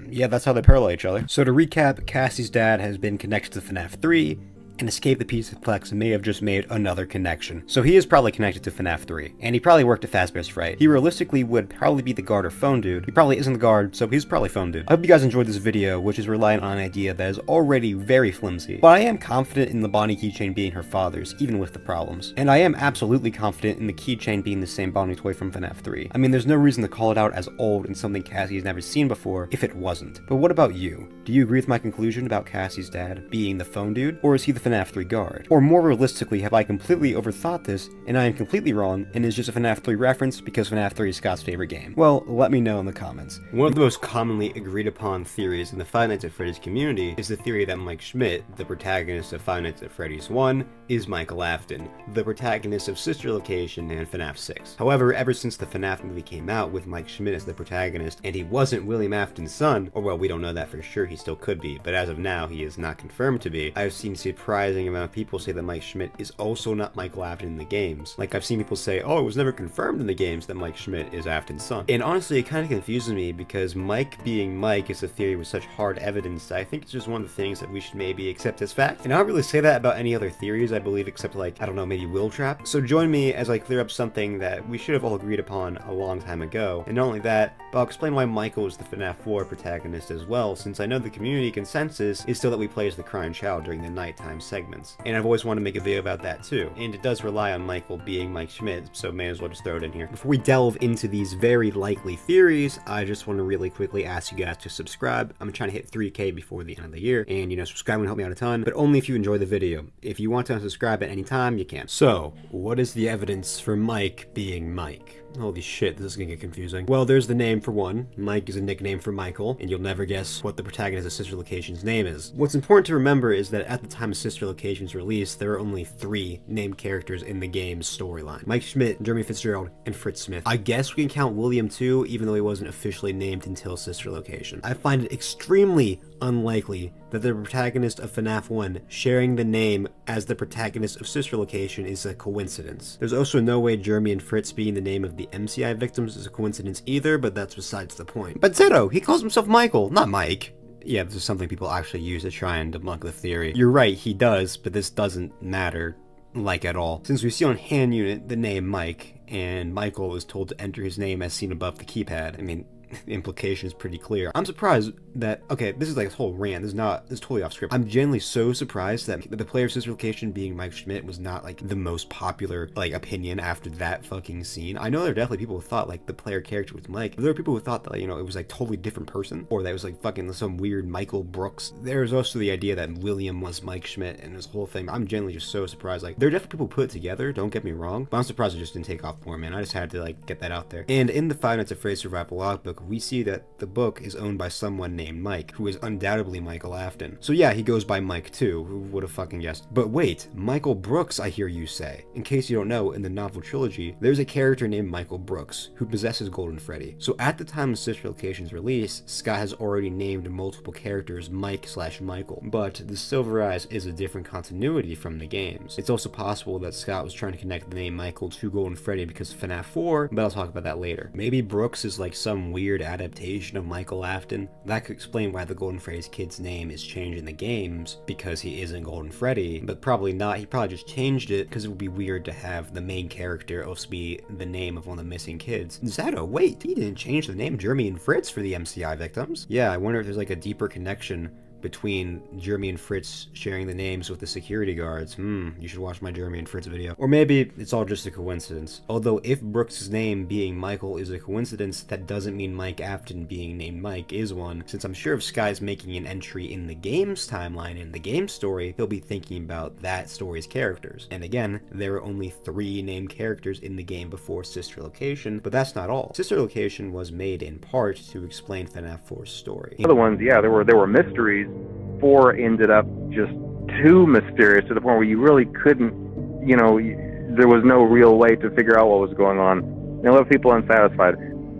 Yeah, that's how they parallel each other. So to recap, Cassie's dad has been connected to FNaF 3, and Escape the Pizzaplex may have just made another connection. So he is probably connected to FNaF 3, and he probably worked at Fazbear's Fright. He realistically would probably be the guard or Phone Dude. He probably isn't the guard, so he's probably Phone Dude. I hope you guys enjoyed this video, which is relying on an idea that is already very flimsy, but I am confident in the Bonnie keychain being her father's, even with the problems. And I am absolutely confident in the keychain being the same Bonnie toy from FNaF 3. I mean, there's no reason to call it out as old and something Cassie has never seen before if it wasn't. But what about you? Do you agree with my conclusion about Cassie's dad being the Phone Dude, or is he the FNaF 3 guard? Or more realistically, have I completely overthought this, and I am completely wrong, and is just a FNaF 3 reference because FNaF 3 is Scott's favorite game? Well, let me know in the comments. One of the most commonly agreed upon theories in the Five Nights at Freddy's community is the theory that Mike Schmidt, the protagonist of Five Nights at Freddy's 1, is Michael Afton, the protagonist of Sister Location and FNaF 6. However, ever since the FNaF movie came out with Mike Schmidt as the protagonist, and he wasn't William Afton's son, or well, we don't know that for sure, he still could be, but as of now, he is not confirmed to be, I've seen a surprising amount of people say that Mike Schmidt is also not Michael Afton in the games. Like, I've seen people say, oh, it was never confirmed in the games that Mike Schmidt is Afton's son. And honestly, it kind of confuses me because Mike being Mike is a theory with such hard evidence that I think it's just one of the things that we should maybe accept as fact. And I don't really say that about any other theories, I believe, except like, I don't know, maybe Will Trap. So join me as I clear up something that we should have all agreed upon a long time ago. And not only that, but I'll explain why Michael is the FNaF 4 protagonist as well, since I know the community consensus is still that we play as the crying child during the nighttime segments. And I've always wanted to make a video about that too. And it does rely on Michael being Mike Schmidt, so may as well just throw it in here. Before we delve into these very likely theories, I just want to really quickly ask you guys to subscribe. I'm trying to hit 3K before the end of the year, and you know, subscribe would help me out a ton, but only if you enjoy the video. If you want to unsubscribe at any time, you can. So, what is the evidence for Mike being Mike? Holy shit, this is gonna get confusing. Well, there's the name for one. Mike is a nickname for Michael, and you'll never guess what the protagonist of Sister Location's name is. What's important to remember is that at the time of Sister Location's release, there are only 3 named characters in the game's storyline. Mike Schmidt, Jeremy Fitzgerald, and Fritz Smith. I guess we can count William too, even though he wasn't officially named until Sister Location. I find it extremely unlikely that the protagonist of FNaF 1 sharing the name as the protagonist of Sister Location is a coincidence. There's also no way Jeremy and Fritz being the name of the MCI victims is a coincidence either, but that's besides the point. But Zero, he calls himself Michael, not Mike. Yeah, this is something people actually use to try and debunk the theory. You're right, he does, but this doesn't matter, like, at all. Since we see on hand unit the name Mike, and Michael is told to enter his name as seen above the keypad. I mean, the implication is pretty clear. I'm surprised that, okay, this is like a whole rant, this is totally off script. I'm genuinely so surprised that the player of Sister Location being Mike Schmidt was not like the most popular like opinion after that fucking scene. I know there are definitely people who thought like the player character was Mike, but there were people who thought that, you know, it was like totally different person, or that it was like fucking some weird Michael Brooks. There's also the idea that William was Mike Schmidt and this whole thing. I'm genuinely just so surprised. Like, there are definitely people who put it together, don't get me wrong, but I'm surprised it just didn't take off more, man. I just had to like get that out there. And in the Five Nights at Freddy's Survival Logbook, we see that the book is owned by someone named Mike, who is undoubtedly Michael Afton. So yeah, he goes by Mike too, who would have fucking guessed. But wait, Michael Brooks, I hear you say. In case you don't know, in the novel trilogy, there's a character named Michael Brooks, who possesses Golden Freddy. So at the time of Sister Location's release, Scott has already named multiple characters Mike/Michael, but the Silver Eyes is a different continuity from the games. It's also possible that Scott was trying to connect the name Michael to Golden Freddy because of FNaF 4, but I'll talk about that later. Maybe Brooks is like some weird adaptation of Michael Afton. That could explain why the Golden Freddy's kid's name is changed in the games, because he isn't Golden Freddy, but probably not. He probably just changed it because it would be weird to have the main character also be the name of one of the missing kids. Zato, wait, he didn't change the name Jeremy and Fritz for the MCI victims? Yeah, I wonder if there's like a deeper connection between Jeremy and Fritz sharing the names with the security guards. You should watch my Jeremy and Fritz video. Or maybe it's all just a coincidence. Although if Brooks' name being Michael is a coincidence, that doesn't mean Mike Afton being named Mike is one, since I'm sure if Sky's making an entry in the game's timeline, in the game story, he'll be thinking about that story's characters. And again, there are only 3 named characters in the game before Sister Location, but that's not all. Sister Location was made in part to explain FNaF 4's story. Other ones, yeah, there were mysteries. 4 ended up just too mysterious to the point where you really couldn't, there was no real way to figure out what was going on. And a lot of people unsatisfied.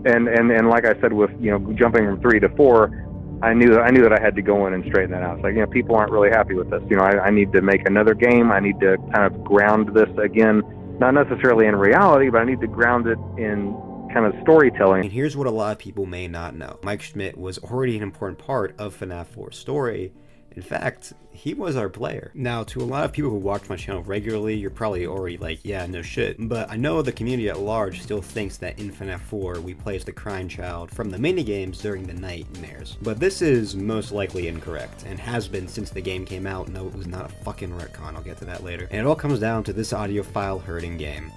And like I said, with jumping from 3 to 4, I knew that I had to go in and straighten that out. It's like, people aren't really happy with this. I need to make another game. I need to kind of ground this again, not necessarily in reality, but I need to ground it in kind of storytelling. And here's what a lot of people may not know. Mike Schmidt was already an important part of FNaF 4's story. In fact, he was our player. Now, to a lot of people who watch my channel regularly, you're probably already like, yeah, no shit. But I know the community at large still thinks that in FNaF 4, we play as the crying child from the minigames during the nightmares. But this is most likely incorrect, and has been since the game came out. No, it was not a fucking retcon, I'll get to that later. And it all comes down to this audio file heard in game.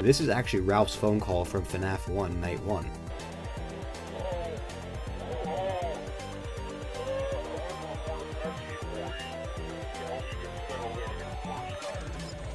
This is actually Ralph's phone call from FNaF 1 Night 1.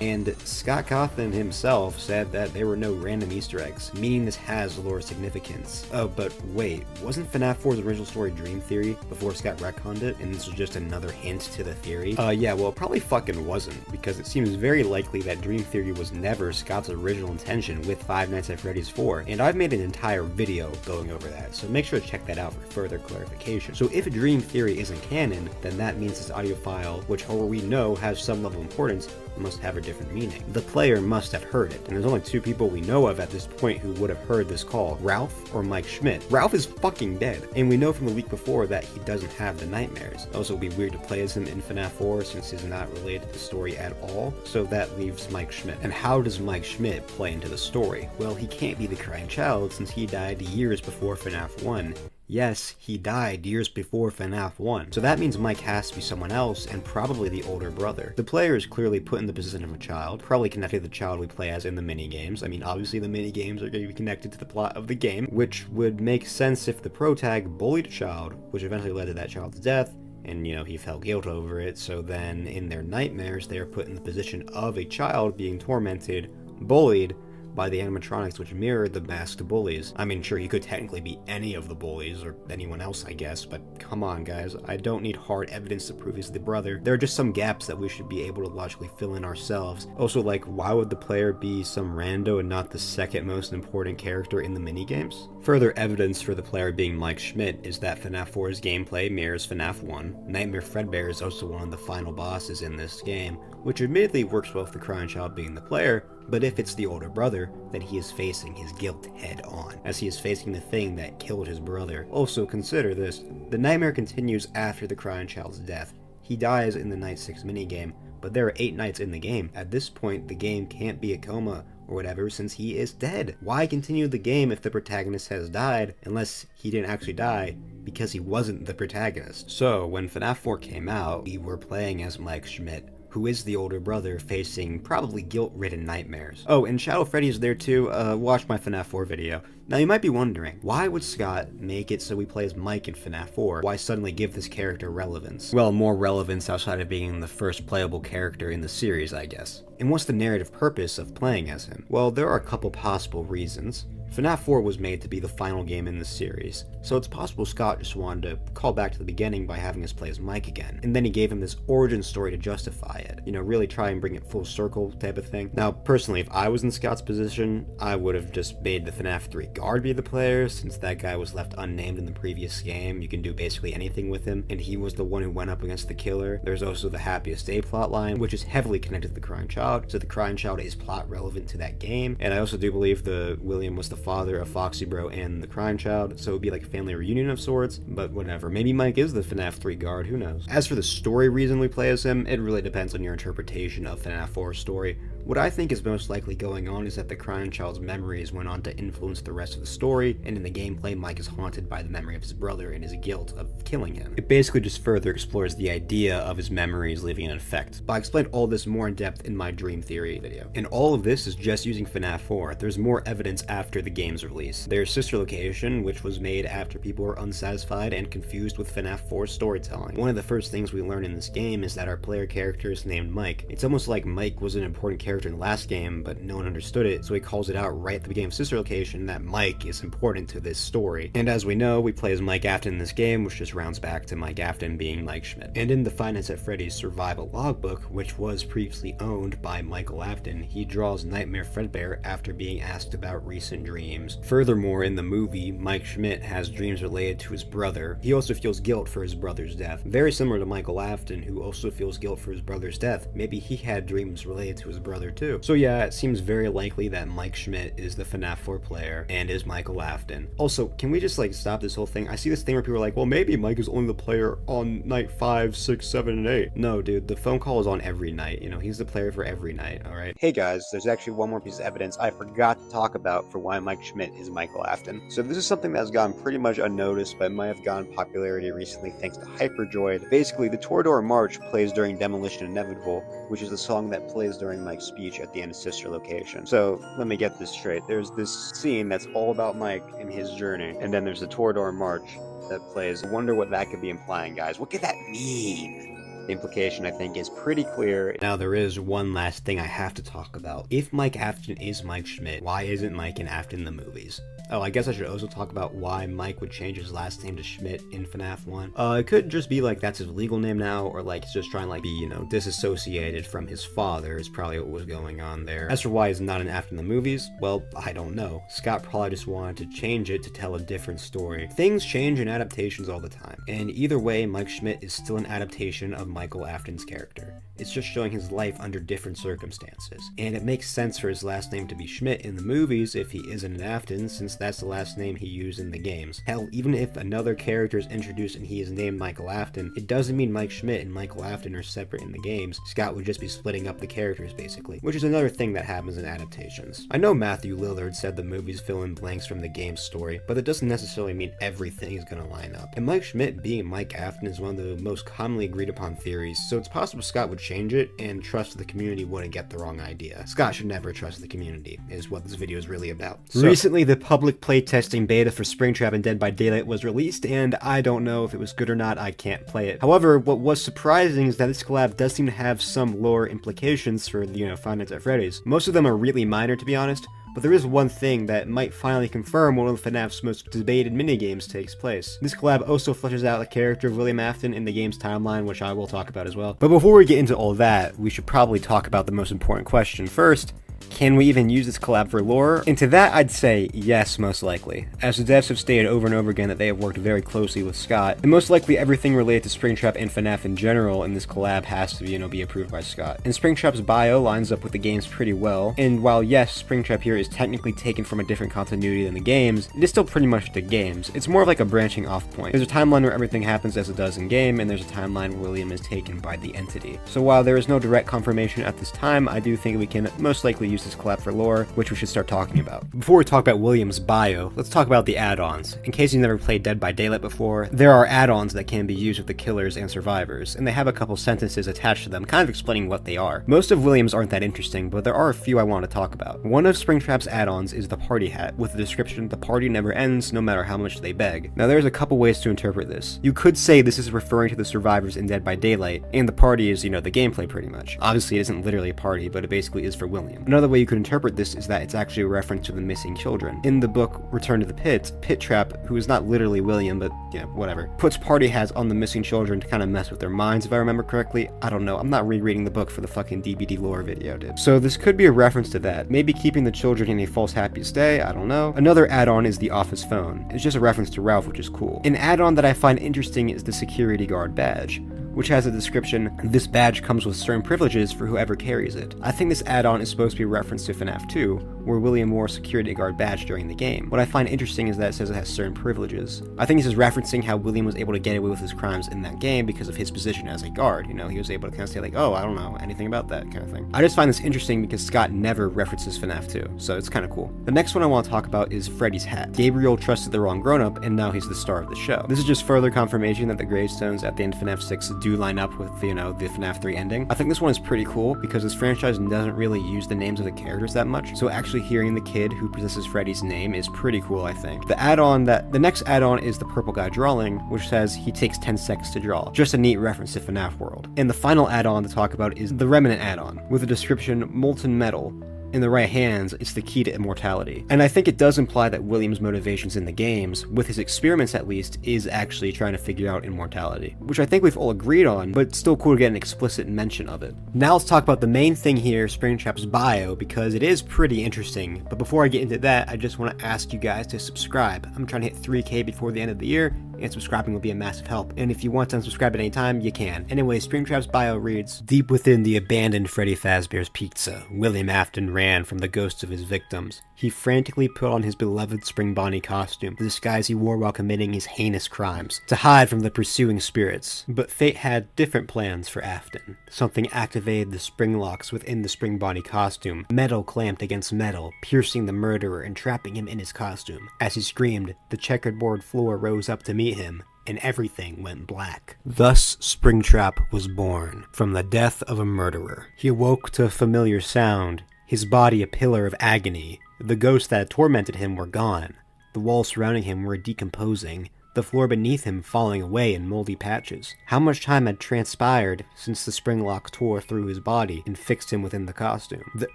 And Scott Cawthon himself said that there were no random Easter eggs, meaning this has lore significance. Oh, but wait, wasn't FNaF 4's original story Dream Theory before Scott retconned it, and this was just another hint to the theory? Yeah, well, it probably fucking wasn't, because it seems very likely that Dream Theory was never Scott's original intention with Five Nights at Freddy's 4, and I've made an entire video going over that, so make sure to check that out for further clarification. So if Dream Theory isn't canon, then that means this audio file, which however we know has some level of importance, must have a different meaning. The player must have heard it, and there's only 2 people we know of at this point who would have heard this call, Ralph or Mike Schmidt. Ralph is fucking dead, and we know from the week before that he doesn't have the nightmares. Also, it would be weird to play as him in FNaF 4 since he's not related to the story at all, so that leaves Mike Schmidt. And how does Mike Schmidt play into the story? Well, he can't be the crying child since he died years before FNaF 1. Yes, he died years before FNaF 1, so that means Mike has to be someone else, and probably the older brother. The player is clearly put in the position of a child, probably connected to the child we play as in the minigames. I mean, obviously the minigames are going to be connected to the plot of the game, which would make sense if the protag bullied a child, which eventually led to that child's death, and he felt guilt over it, so then in their nightmares they are put in the position of a child being tormented, bullied, by the animatronics which mirrored the masked bullies. I mean, sure, he could technically be any of the bullies, or anyone else, I guess, but come on, guys, I don't need hard evidence to prove he's the brother. There are just some gaps that we should be able to logically fill in ourselves. Also, like, why would the player be some rando and not the second most important character in the minigames? Further evidence for the player being Mike Schmidt is that FNaF 4's gameplay mirrors FNaF 1. Nightmare Fredbear is also one of the final bosses in this game, which admittedly works well with the crying child being the player, but if it's the older brother, then he is facing his guilt head on, as he is facing the thing that killed his brother. Also, consider this, the nightmare continues after the crying child's death. He dies in the Night 6 minigame, but there are 8 nights in the game. At this point, the game can't be a coma or whatever since he is dead. Why continue the game if the protagonist has died, unless he didn't actually die because he wasn't the protagonist? So, when FNaF 4 came out, we were playing as Mike Schmidt, who is the older brother facing probably guilt-ridden nightmares. Oh, and Shadow Freddy is there too. Watch my FNaF 4 video. Now you might be wondering, why would Scott make it so we play as Mike in FNaF 4? Why suddenly give this character relevance? Well, more relevance outside of being the first playable character in the series, I guess. And what's the narrative purpose of playing as him? Well, there are a couple possible reasons. FNaF 4 was made to be the final game in the series, so it's possible Scott just wanted to call back to the beginning by having us play as Mike again, and then he gave him this origin story to justify it, really try and bring it full circle type of thing. Now, personally, if I was in Scott's position, I would have just made the FNaF 3 guard be the player, since that guy was left unnamed in the previous game. You can do basically anything with him, and he was the one who went up against the killer. There's also the Happiest Day plotline, which is heavily connected to the crying child, so the crying child is plot relevant to that game, and I also do believe the William was the father of Foxy Bro and the crime child, so it would be like a family reunion of sorts, but whatever. Maybe Mike is the FNaF 3 guard, who knows. As for the story reason we play as him, it really depends on your interpretation of FNaF 4's story. What I think is most likely going on is that the crime child's memories went on to influence the rest of the story, and in the gameplay, Mike is haunted by the memory of his brother and his guilt of killing him. It basically just further explores the idea of his memories leaving an effect. But I explained all this more in depth in my Dream Theory video. And all of this is just using FNaF 4. There's more evidence after the game's release. There's Sister Location, which was made after people were unsatisfied and confused with FNaF 4's storytelling. One of the first things we learn in this game is that our player character is named Mike. It's almost like Mike was an important character in the last game, but no one understood it, so he calls it out right at the beginning of Sister Location that Mike is important to this story. And as we know, we play as Mike Afton in this game, which just rounds back to Mike Afton being Mike Schmidt. And in the Five Nights at Freddy's Survival Logbook, which was previously owned by Michael Afton, he draws Nightmare Fredbear after being asked about recent dreams. Furthermore, in the movie, Mike Schmidt has dreams related to his brother. He also feels guilt for his brother's death. Very similar to Michael Afton, who also feels guilt for his brother's death. Maybe he had dreams related to his brother too. So yeah, it seems very likely that Mike Schmidt is the FNaF 4 player and is Michael Afton. Also, can we just stop this whole thing? I see this thing where people are like, well, maybe Mike is only the player on night 5, 6, 7, and 8. No, dude, the phone call is on every night. You know, he's the player for every night, alright? Hey guys, there's actually one more piece of evidence I forgot to talk about for why Mike Schmidt is Michael Afton. So this is something that has gone pretty much unnoticed, but might have gotten popularity recently thanks to Hyperdroid. Basically, the Toradora March plays during Demolition Inevitable, which is the song that plays during Mike's speech at the end of Sister Location. So, let me get this straight. There's this scene that's all about Mike and his journey, and then there's the Toradora March that plays. I wonder what that could be implying, guys. What could that mean? The implication, I think, is pretty clear. Now, there is one last thing I have to talk about. If Mike Afton is Mike Schmidt, why isn't Mike and Afton in the movies? Oh, I guess I should also talk about why Mike would change his last name to Schmidt in FNaF 1. It could just be that's his legal name now, or he's just trying to be, disassociated from his father is probably what was going on there. As for why he's not an Afton in the movies, well, I don't know. Scott probably just wanted to change it to tell a different story. Things change in adaptations all the time, and either way, Mike Schmidt is still an adaptation of Michael Afton's character. It's just showing his life under different circumstances. And it makes sense for his last name to be Schmidt in the movies if he isn't an Afton, since that's the last name he used in the games. Hell, even if another character is introduced and he is named Michael Afton, it doesn't mean Mike Schmidt and Michael Afton are separate in the games. Scott would just be splitting up the characters, basically, which is another thing that happens in adaptations. I know Matthew Lillard said the movies fill in blanks from the game's story, but that doesn't necessarily mean everything is gonna line up. And Mike Schmidt being Mike Afton is one of the most commonly agreed upon theories, so it's possible Scott would change it and trust the community wouldn't get the wrong idea. Scott should never trust the community, is what this video is really about. So, recently, the public playtesting beta for Springtrap and Dead by Daylight was released, and I don't know if it was good or not. I can't play it. However, what was surprising is that this collab does seem to have some lore implications for, Five Nights at Freddy's. Most of them are really minor, to be honest, but there is one thing that might finally confirm one of FNaF's most debated minigames takes place. This collab also fleshes out the character of William Afton in the game's timeline, which I will talk about as well. But before we get into all that, we should probably talk about the most important question first. Can we even use this collab for lore? And to that, I'd say yes, most likely. As the devs have stated over and over again that they have worked very closely with Scott, and most likely everything related to Springtrap and FNaF in general in this collab has to, be approved by Scott. And Springtrap's bio lines up with the games pretty well, and while yes, Springtrap here is technically taken from a different continuity than the games, it is still pretty much the games. It's more of like a branching off point. There's a timeline where everything happens as it does in game, and there's a timeline where William is taken by the entity. So while there is no direct confirmation at this time, I do think we can most likely use this collab for lore, which we should start talking about. Before we talk about William's bio, let's talk about the add-ons. In case you've never played Dead by Daylight before, there are add-ons that can be used with the killers and survivors, and they have a couple sentences attached to them, kind of explaining what they are. Most of William's aren't that interesting, but there are a few I want to talk about. One of Springtrap's add-ons is the party hat, with the description, "The party never ends, no matter how much they beg." Now there's a couple ways to interpret this. You could say this is referring to the survivors in Dead by Daylight, and the party is, the gameplay pretty much. Obviously it isn't literally a party, but it basically is for William. Another way you could interpret this is that it's actually a reference to the missing children. In the book Return to the Pit, Pit Trap, who is not literally William, but whatever, puts party hats on the missing children to kind of mess with their minds, if I remember correctly. I don't know, I'm not rereading the book for the fucking DBD lore video, dude. So this could be a reference to that. Maybe keeping the children in a false happiest day, I don't know. Another add-on is the office phone. It's just a reference to Ralph, which is cool. An add-on that I find interesting is the security guard badge, which has a description, "This badge comes with certain privileges for whoever carries it." I think this add-on is supposed to be a reference to FNaF 2, where William wore a security guard badge during the game. What I find interesting is that it says it has certain privileges. I think this is referencing how William was able to get away with his crimes in that game because of his position as a guard. You know, he was able to kind of say like, oh, I don't know anything about that kind of thing. I just find this interesting because Scott never references FNaF 2, so it's kind of cool. The next one I want to talk about is Freddy's hat. Gabriel trusted the wrong grown-up, and now he's the star of the show. This is just further confirmation that the gravestones at the end of FNaF 6 do line up with, you know, the FNaF 3 ending. I think this one is pretty cool because this franchise doesn't really use the names of the characters that much, so actually hearing the kid who possesses Freddy's name is pretty cool, I think. The next add-on is the purple guy drawing, which says he takes 10 seconds to draw. Just a neat reference to FNaF World. And the final add-on to talk about is the Remnant add-on, with the description molten metal. In the right hands, it's the key to immortality. And I think it does imply that William's motivations in the games, with his experiments at least, is actually trying to figure out immortality, which I think we've all agreed on, but it's still cool to get an explicit mention of it. Now let's talk about the main thing here, Springtrap's bio, because it is pretty interesting. But before I get into that, I just want to ask you guys to subscribe. I'm trying to hit 3K before the end of the year, and subscribing will be a massive help. And if you want to unsubscribe at any time, you can. Anyway, Springtrap's bio reads, deep within the abandoned Freddy Fazbear's Pizza, William Afton ran from the ghosts of his victims. He frantically put on his beloved Spring Bonnie costume, the disguise he wore while committing his heinous crimes, to hide from the pursuing spirits. But fate had different plans for Afton. Something activated the spring locks within the Spring Bonnie costume. Metal clamped against metal, piercing the murderer and trapping him in his costume. As he screamed, the checkerboard floor rose up to meet him, and everything went black. Thus, Springtrap was born, from the death of a murderer. He awoke to a familiar sound, his body a pillar of agony. The ghosts that had tormented him were gone. The walls surrounding him were decomposing, the floor beneath him falling away in moldy patches. How much time had transpired since the spring lock tore through his body and fixed him within the costume? The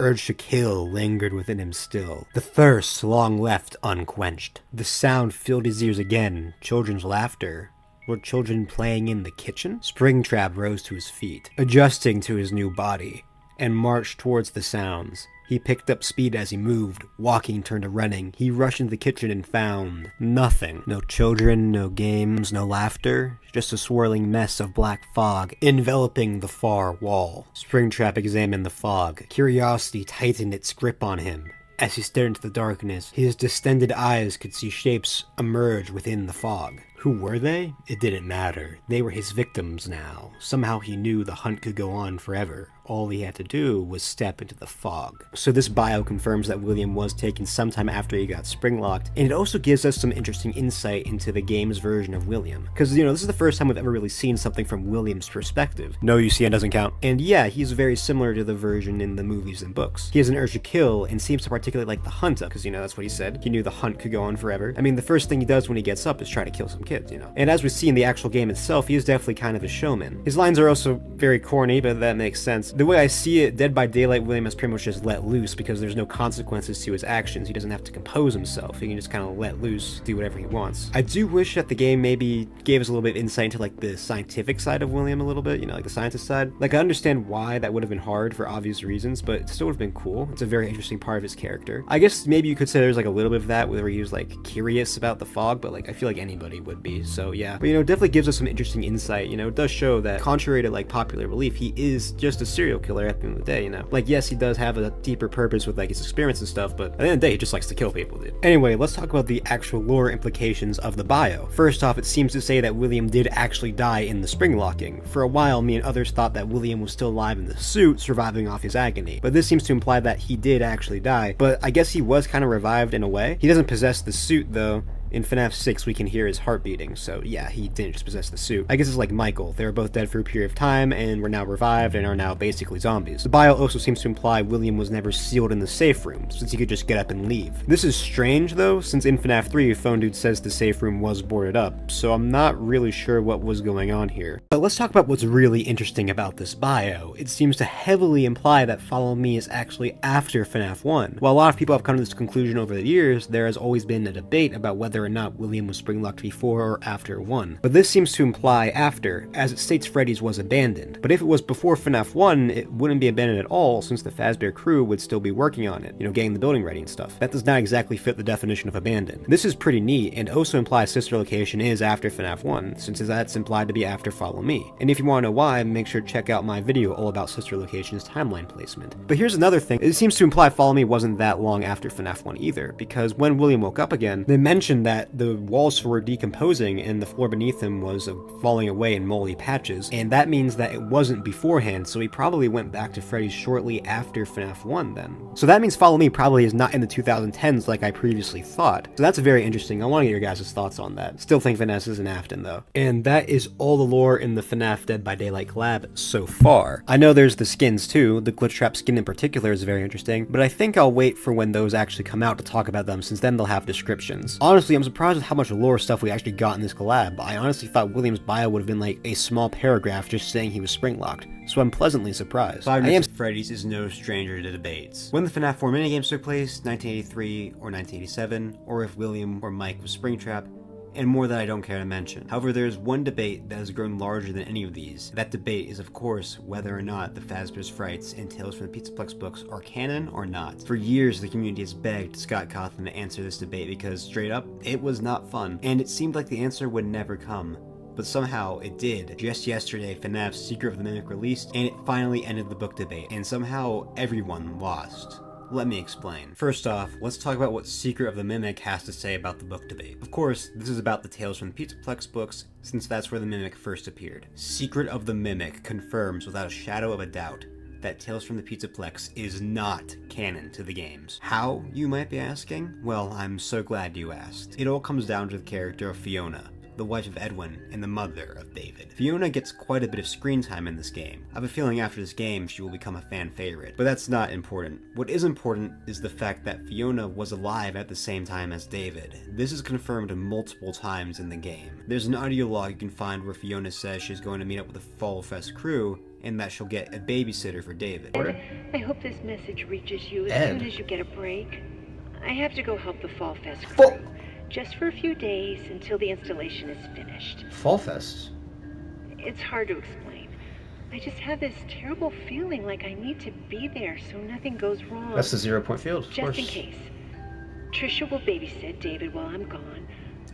urge to kill lingered within him still. The thirst long left unquenched. The sound filled his ears again, children's laughter. Were children playing in the kitchen? Springtrap rose to his feet, adjusting to his new body, and marched towards the sounds. He picked up speed as he moved, walking turned to running. He rushed into the kitchen and found nothing. No children, no games, no laughter, just a swirling mess of black fog enveloping the far wall. Springtrap examined the fog. Curiosity tightened its grip on him. As he stared into the darkness, his distended eyes could see shapes emerge within the fog. Who were they? It didn't matter. They were his victims now. Somehow he knew the hunt could go on forever. All he had to do was step into the fog. So this bio confirms that William was taken sometime after he got spring-locked, and it also gives us some interesting insight into the game's version of William. Because, you know, this is the first time we've ever really seen something from William's perspective. No, UCN doesn't count. And yeah, he's very similar to the version in the movies and books. He has an urge to kill and seems to particularly like the hunt, because, you know, that's what he said. He knew the hunt could go on forever. I mean, the first thing he does when he gets up is try to kill some kids, you know. And as we see in the actual game itself, he is definitely kind of a showman. His lines are also very corny, but that makes sense. The way I see it, Dead by Daylight William is pretty much just let loose because there's no consequences to his actions. He doesn't have to compose himself. He can just kind of let loose, do whatever he wants. I do wish that the game maybe gave us a little bit of insight into like the scientific side of William a little bit, you know, like the scientist side. Like I understand why that would have been hard for obvious reasons, but it still would have been cool. It's a very interesting part of his character. I guess maybe you could say there's like a little bit of that where he was like curious about the fog, but like I feel like anybody would be, so yeah. But you know, it definitely gives us some interesting insight. You know, it does show that contrary to like popular belief, he is just a serial killer at the end of the day, you know. Like yes, he does have a deeper purpose with like his experiments and stuff, but at the end of the day, he just likes to kill people, dude. Anyway, let's talk about the actual lore implications of the bio. First off, it seems to say that William did actually die in the spring locking. For a while, me and others thought that William was still alive in the suit, surviving off his agony, but this seems to imply that he did actually die, but I guess he was kind of revived in a way. He doesn't possess the suit though. In FNaF 6, we can hear his heart beating, so yeah, he didn't just possess the suit. I guess it's like Michael. They were both dead for a period of time, and were now revived, and are now basically zombies. The bio also seems to imply William was never sealed in the safe room, since he could just get up and leave. This is strange, though, since in FNaF 3, Phone Dude says the safe room was boarded up, so I'm not really sure what was going on here. But let's talk about what's really interesting about this bio. It seems to heavily imply that Follow Me is actually after FNaF 1. While a lot of people have come to this conclusion over the years, there has always been a debate about whether whether or not William was springlocked before or after 1. But this seems to imply after, as it states Freddy's was abandoned. But if it was before FNaF 1, it wouldn't be abandoned at all, since the Fazbear crew would still be working on it, getting the building ready and stuff. That does not exactly fit the definition of abandoned. This is pretty neat, and also implies sister location is after FNaF 1, since that's implied to be after Follow Me. And if you want to know why, make sure to check out my video all about sister location's timeline placement. But here's another thing, it seems to imply Follow Me wasn't that long after FNaF 1 either, because when William woke up again, they mentioned that the walls were decomposing and the floor beneath him was falling away in moldy patches, and that means that it wasn't beforehand, so he probably went back to Freddy's shortly after FNaF 1 then. So that means Follow Me probably is not in the 2010s like I previously thought. So that's very interesting. I want to get your guys' thoughts on that. Still think Vanessa is an Afton though. And that is all the lore in the FNaF Dead by Daylight collab so far. I know there's the skins too. The Glitch Trap skin in particular is very interesting, but I think I'll wait for when those actually come out to talk about them, since then they'll have descriptions. Honestly, I'm surprised with how much lore stuff we actually got in this collab. I honestly thought William's bio would have been like a small paragraph just saying he was springlocked, so I'm pleasantly surprised. Five Nights at Freddy's is no stranger to debates. When the FNaF 4 minigames took place, 1983 or 1987, or if William or Mike was springtrapped, and more that I don't care to mention. However, there is one debate that has grown larger than any of these. That debate is, of course, whether or not the Fazbear's Frights and Tales from the Pizzaplex books are canon or not. For years, the community has begged Scott Cawthon to answer this debate because, straight up, it was not fun, and it seemed like the answer would never come. But somehow it did. Just yesterday, FNAF's Secret of the Mimic released, and it finally ended the book debate, and somehow everyone lost. Let me explain. First off, let's talk about what Secret of the Mimic has to say about the book debate. Of course, this is about the Tales from the Pizzaplex books, since that's where the Mimic first appeared. Secret of the Mimic confirms without a shadow of a doubt that Tales from the Pizzaplex is not canon to the games. How, you might be asking? Well, I'm so glad you asked. It all comes down to the character of Fiona, the wife of Edwin and the mother of David. Fiona gets quite a bit of screen time in this game. I have a feeling after this game she will become a fan favorite, but that's not important. What is important is the fact that Fiona was alive at the same time as David. This is confirmed multiple times in the game. There's an audio log you can find where Fiona says she's going to meet up with the Fall Fest crew and that she'll get a babysitter for David. I hope this message reaches you as soon as you get a break. I have to go help the Fall Fest crew. Just for a few days until the installation is finished. Fall Fest? It's hard to explain. I just have this terrible feeling like I need to be there so nothing goes wrong. That's the 0 point field, of course. Just in case. Trisha will babysit David while I'm gone.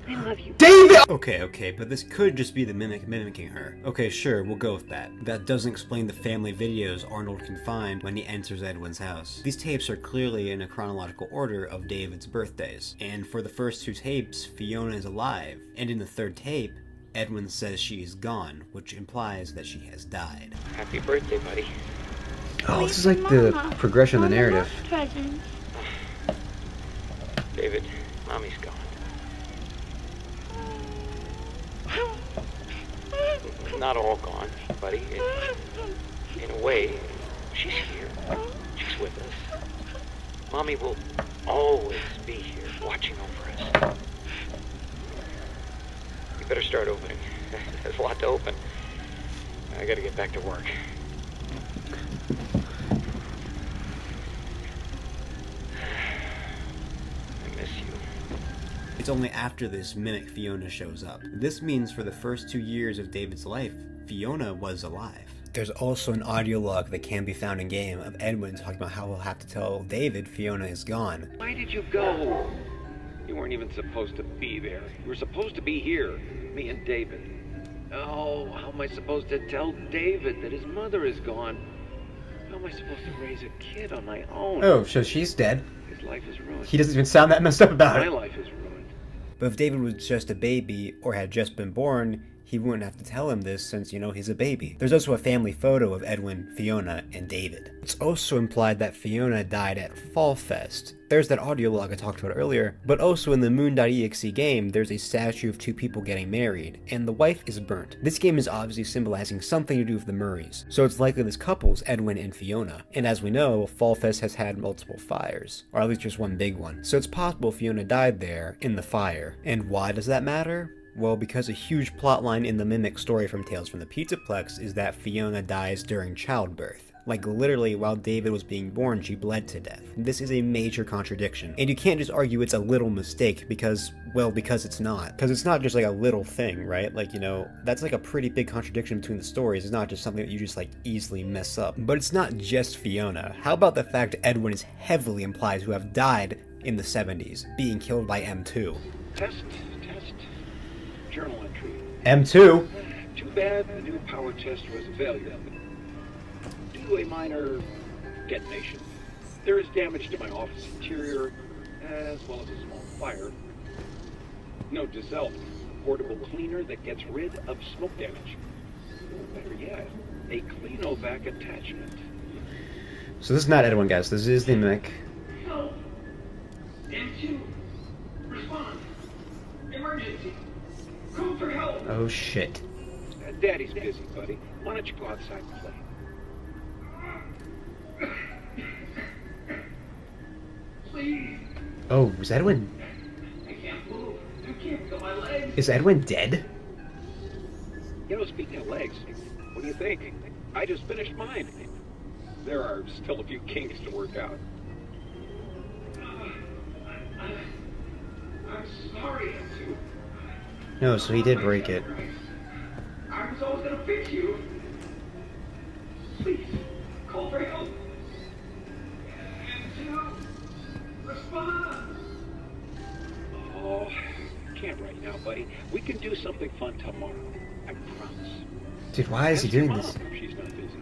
I love you. David! Okay, but this could just be the Mimic mimicking her. Okay, sure, we'll go with that. That doesn't explain the family videos Arnold can find when he enters Edwin's house. These tapes are clearly in a chronological order of David's birthdays, and for the first 2 tapes, Fiona is alive, and in the 3rd tape, Edwin says she is gone, which implies that she has died. Happy birthday, buddy. Oh, this is like the progression of the narrative. David, Mommy's gone. Not all gone, buddy. In a way, she's here. She's with us. Mommy will always be here, watching over us. You better start opening. There's a lot to open. I gotta get back to work. I miss you. It's only after this Mimic Fiona shows up. This means for the first 2 years of David's life, Fiona was alive. There's also an audio log that can be found in-game of Edwin talking about how he'll have to tell David Fiona is gone. Why did you go? You weren't even supposed to be there. You were supposed to be here, me and David. Oh, how am I supposed to tell David that his mother is gone? How am I supposed to raise a kid on my own? Oh, so she's dead. His life is ruined. He doesn't even sound that messed up about it. My life is ruined. But if David was just a baby or had just been born, he wouldn't have to tell him this since, he's a baby. There's also a family photo of Edwin, Fiona, and David. It's also implied that Fiona died at Fall Fest. There's that audio log I talked about earlier, but also in the Moon.exe game, there's a statue of 2 people getting married, and the wife is burnt. This game is obviously symbolizing something to do with the Murrays, so it's likely this couple's Edwin and Fiona. And as we know, Fall Fest has had multiple fires, or at least just one big one, so it's possible Fiona died there in the fire. And why does that matter? Well, because a huge plotline in the Mimic story from Tales from the Pizzaplex is that Fiona dies during childbirth. Like literally, while David was being born, she bled to death. This is a major contradiction. And you can't just argue it's a little mistake because it's not. Because it's not just like a little thing, right? Like, you know, that's like a pretty big contradiction between the stories. It's not just something that you just like easily mess up. But it's not just Fiona. How about the fact Edwin is heavily implied to have died in the 70s, being killed by M2? Test. Journal entry. M2? Too bad the new power test was a failure. Due to a minor detonation, there is damage to my office interior, as well as a small fire. Note to self, portable cleaner that gets rid of smoke damage. Better yet, a Cleanovac attachment. So this is not Edwin, guys. This is the mimic. Help! M2! Respond! Emergency! Call for help! Oh shit. Daddy's busy, buddy. Why don't you go outside and play? Please. Oh, is Edwin? I can't move. I can't feel my legs. Is Edwin dead? You know, speaking of legs, what do you think? I just finished mine. There are still a few kinks to work out. I'm sorry, M2. No, so he did break it. I was always gonna fix you. Please, call for help. M2, respond. Oh, can't right now, buddy. We can do something fun tomorrow. I promise. Dude, why is he doing this? She's not busy.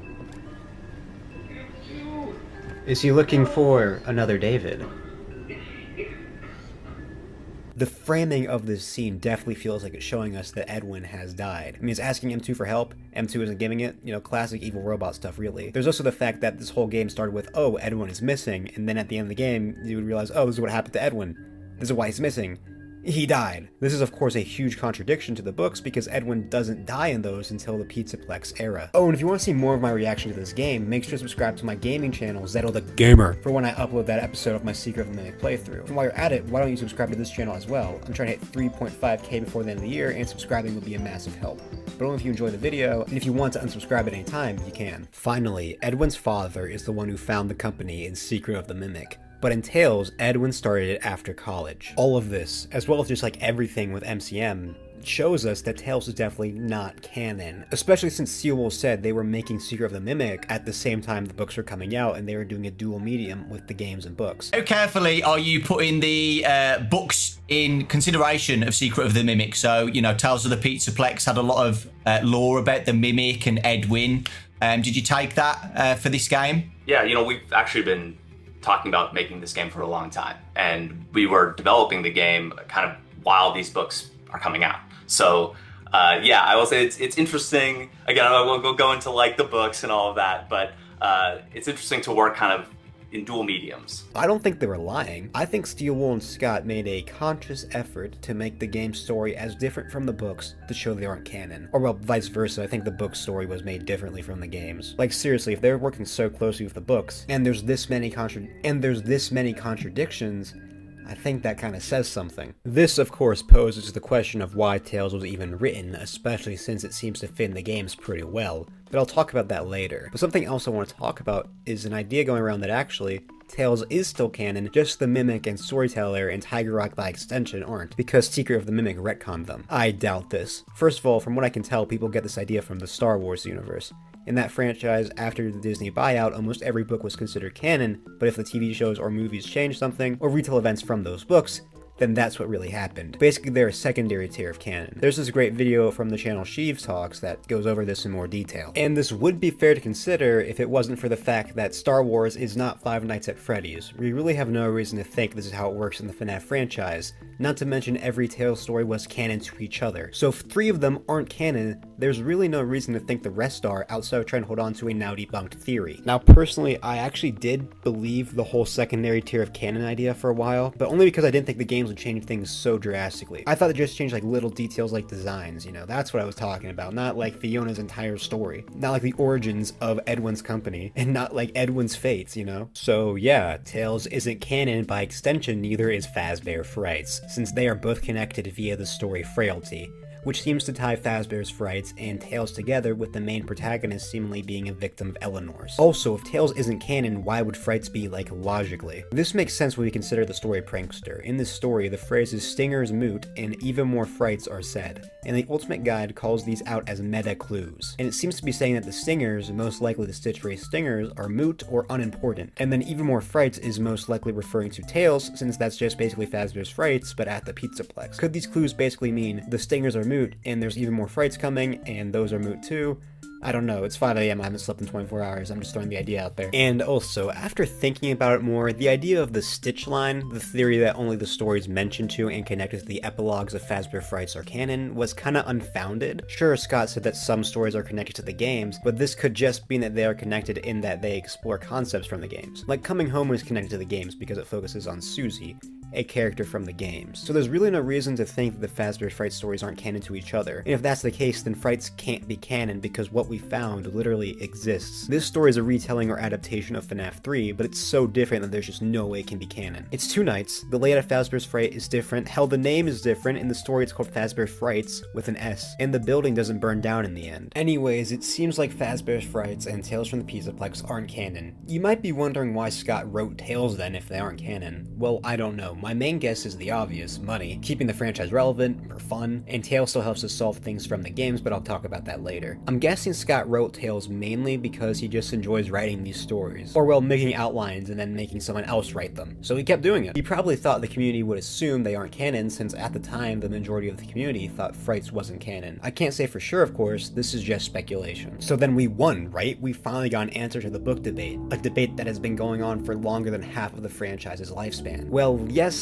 M2. Is he looking for another David? The framing of this scene definitely feels like it's showing us that Edwin has died. I mean, it's asking M2 for help, M2 isn't giving it, you know, classic evil robot stuff, really. There's also the fact that this whole game started with, oh, Edwin is missing, and then at the end of the game, you would realize, oh, this is what happened to Edwin. This is why he's missing. He died. This is of course a huge contradiction to the books because Edwin doesn't die in those until the Pizzaplex era. Oh, and if you want to see more of my reaction to this game, make sure to subscribe to my gaming channel, Zetto the Gamer, for when I upload that episode of my Secret of the Mimic playthrough. And while you're at it, why don't you subscribe to this channel as well? I'm trying to hit 3.5k before the end of the year, and subscribing will be a massive help. But only if you enjoy the video, and if you want to unsubscribe at any time, you can. Finally, Edwin's father is the one who found the company in Secret of the Mimic. But in Tales, Edwin started it after college. All of this, as well as just like everything with MCM, shows us that Tales is definitely not canon. Especially since Seawolf said they were making Secret of the Mimic at the same time the books were coming out, and they were doing a dual medium with the games and books. How carefully are you putting the books in consideration of Secret of the Mimic? So, you know, Tales of the Pizzaplex had a lot of lore about the Mimic and Edwin. Did you take that for this game? Yeah, you know, we've actually been talking about making this game for a long time, and we were developing the game kind of while these books are coming out. So yeah, I will say it's interesting. Again, I won't go into like the books and all of that, but it's interesting to work kind of in dual mediums. I don't think they were lying. I think Steelwool and Scott made a conscious effort to make the game's story as different from the books to show they aren't canon. Or well, vice versa, I think the book's story was made differently from the games. Like seriously, if they're working so closely with the books, and there's this many contradictions, I think that kind of says something. This, of course, poses the question of why Tales was even written, especially since it seems to fit in the games pretty well, but I'll talk about that later. But something else I want to talk about is an idea going around that actually, Tales is still canon, just the Mimic and Storyteller and Tiger Rock by extension aren't, because Secret of the Mimic retconned them. I doubt this. First of all, from what I can tell, people get this idea from the Star Wars universe. In that franchise, after the Disney buyout, almost every book was considered canon, but if the TV shows or movies changed something, or retell events from those books, then that's what really happened. Basically, they're a secondary tier of canon. There's this great video from the channel Sheeves Talks that goes over this in more detail. And this would be fair to consider if it wasn't for the fact that Star Wars is not Five Nights at Freddy's. We really have no reason to think this is how it works in the FNaF franchise, not to mention every Tales story was canon to each other. So if 3 of them aren't canon, there's really no reason to think the rest are, outside of trying to hold on to a now debunked theory. Now personally, I actually did believe the whole secondary tier of canon idea for a while, but only because I didn't think the games would change things so drastically. I thought it just changed like little details like designs, you know, that's what I was talking about, not like Fiona's entire story, not like the origins of Edwin's company, and not like Edwin's fates, you know? So yeah, Tales isn't canon, by extension neither is Fazbear Frights, since they are both connected via the story Frailty, which seems to tie Fazbear's Frights and Tails together, with the main protagonist seemingly being a victim of Eleanor's. Also, if Tails isn't canon, why would Frights be, like, logically? This makes sense when we consider the story Prankster. In this story, the phrases stingers moot and even more frights are said, and the Ultimate Guide calls these out as meta clues. And it seems to be saying that the stingers, most likely the Stitch Race stingers, are moot or unimportant, and then even more frights is most likely referring to Tails, since that's just basically Fazbear's Frights, but at the Pizzaplex. Could these clues basically mean the stingers are moot, and there's even more frights coming, and those are moot too? I don't know, it's 5 AM, I haven't slept in 24 hours, I'm just throwing the idea out there. And also, after thinking about it more, the idea of the Stitch line, the theory that only the stories mentioned to and connected to the epilogues of Fazbear Frights are canon, was kinda unfounded. Sure, Scott said that some stories are connected to the games, but this could just mean that they are connected in that they explore concepts from the games. Like Coming Home is connected to the games because it focuses on Susie, a character from the games. So there's really no reason to think that the Fazbear Frights stories aren't canon to each other. And if that's the case, then Frights can't be canon because what we found literally exists. This story is a retelling or adaptation of FNaF 3, but it's so different that there's just no way it can be canon. It's 2 nights, the layout of Fazbear's Fright is different, hell, the name is different, in the story it's called Fazbear Frights with an S, and the building doesn't burn down in the end. Anyways, it seems like Fazbear's Frights and Tales from the Pizzaplex aren't canon. You might be wondering why Scott wrote Tales then if they aren't canon. Well, I don't know. My main guess is the obvious, money, keeping the franchise relevant, for fun, and Tales still helps us solve things from the games, but I'll talk about that later. I'm guessing Scott wrote Tales mainly because he just enjoys writing these stories, or well, making outlines and then making someone else write them, so he kept doing it. He probably thought the community would assume they aren't canon, since at the time the majority of the community thought Frights wasn't canon. I can't say for sure, of course, this is just speculation. So then we won, right? We finally got an answer to the book debate, a debate that has been going on for longer than half of the franchise's lifespan. Well, yes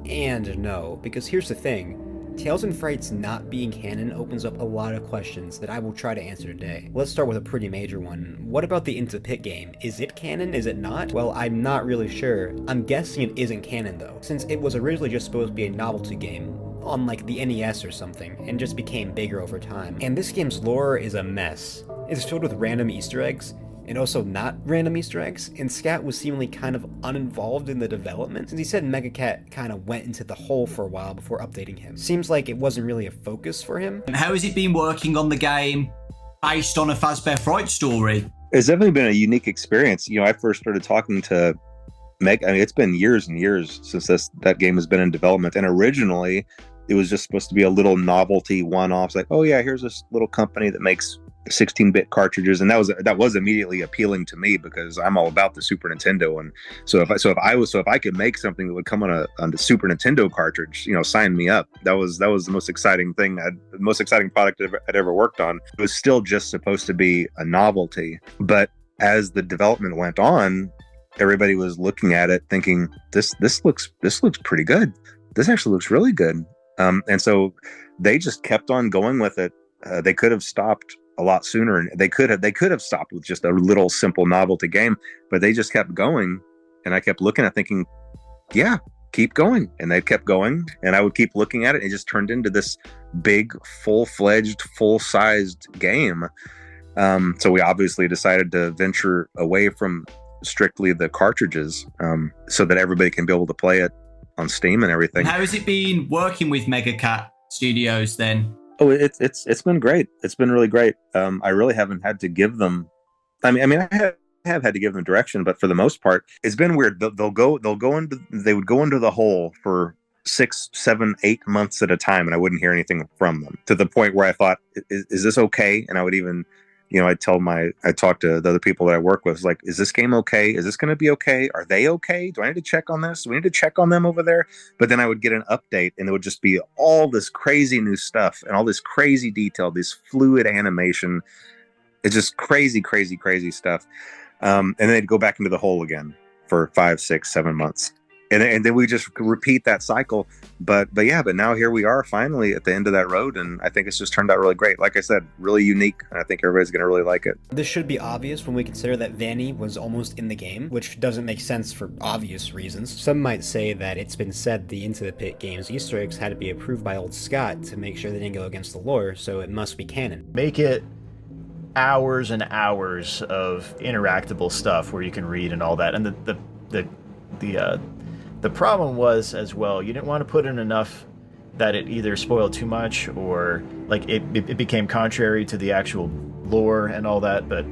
and no, because here's the thing. Tales and Frights not being canon opens up a lot of questions that I will try to answer today. Let's start with a pretty major one. What about the Into Pit game? Is it canon? Is it not? Well, I'm not really sure. I'm guessing it isn't canon though, since it was originally just supposed to be a novelty game on like the NES or something, and just became bigger over time. And this game's lore is a mess. It's filled with random Easter eggs, and also not random Easter eggs, and Scat was seemingly kind of uninvolved in the development, since he said Megacat kind of went into the hole for a while before updating him. Seems like it wasn't really a focus for him. And how has it been working on the game based on a Fazbear Fright story? It's definitely been a unique experience. You know, I first started talking to Meg, I mean, it's been years and years since that game has been in development, and originally it was just supposed to be a little novelty one-off, like, oh yeah, here's this little company that makes 16-bit cartridges, and that was immediately appealing to me because I'm all about the Super Nintendo, and so if I could make something that would come on the Super Nintendo cartridge, you know, sign me up. That was the most exciting thing, the most exciting product I'd ever worked on. It was still just supposed to be a novelty, but as the development went on, everybody was looking at it thinking, this looks pretty good. This actually looks really good, and so they just kept on going with it. They could have stopped a lot sooner, and they could have stopped with just a little simple novelty game, but they just kept going, and I kept looking at thinking, yeah, keep going, and they kept going, and I would keep looking at it, and it just turned into this big, full-fledged, full-sized game. So we obviously decided to venture away from strictly the cartridges, so that everybody can be able to play it on Steam and everything. And how has it been working with Megacat Studios then? Oh, it's been great. It's been really great. I really haven't had to give them. I mean, I have had to give them direction, but for the most part, it's been weird. They would go into the hole for 6, 7, 8 months at a time, and I wouldn't hear anything from them, to the point where I thought, is this okay? And I would even, you know, I talk to the other people that I work with, like, is this game okay? Is this going to be okay? Are they okay? Do I need to check on this? Do we need to check on them over there? But then I would get an update, and it would just be all this crazy new stuff and all this crazy detail, this fluid animation. It's just crazy, crazy, crazy stuff. And then they'd go back into the hole again for 5, 6, 7 months. And then we just repeat that cycle. But now here we are finally at the end of that road, and I think it's just turned out really great. Like I said, really unique, and I think everybody's going to really like it. This should be obvious when we consider that Vanny was almost in the game, which doesn't make sense for obvious reasons. Some might say that it's been said the Into the Pit game's Easter eggs had to be approved by old Scott to make sure they didn't go against the lore, so it must be canon. Make it hours and hours of interactable stuff where you can read and all that, and the problem was, as well, you didn't want to put in enough that it either spoiled too much or like it became contrary to the actual lore and all that, but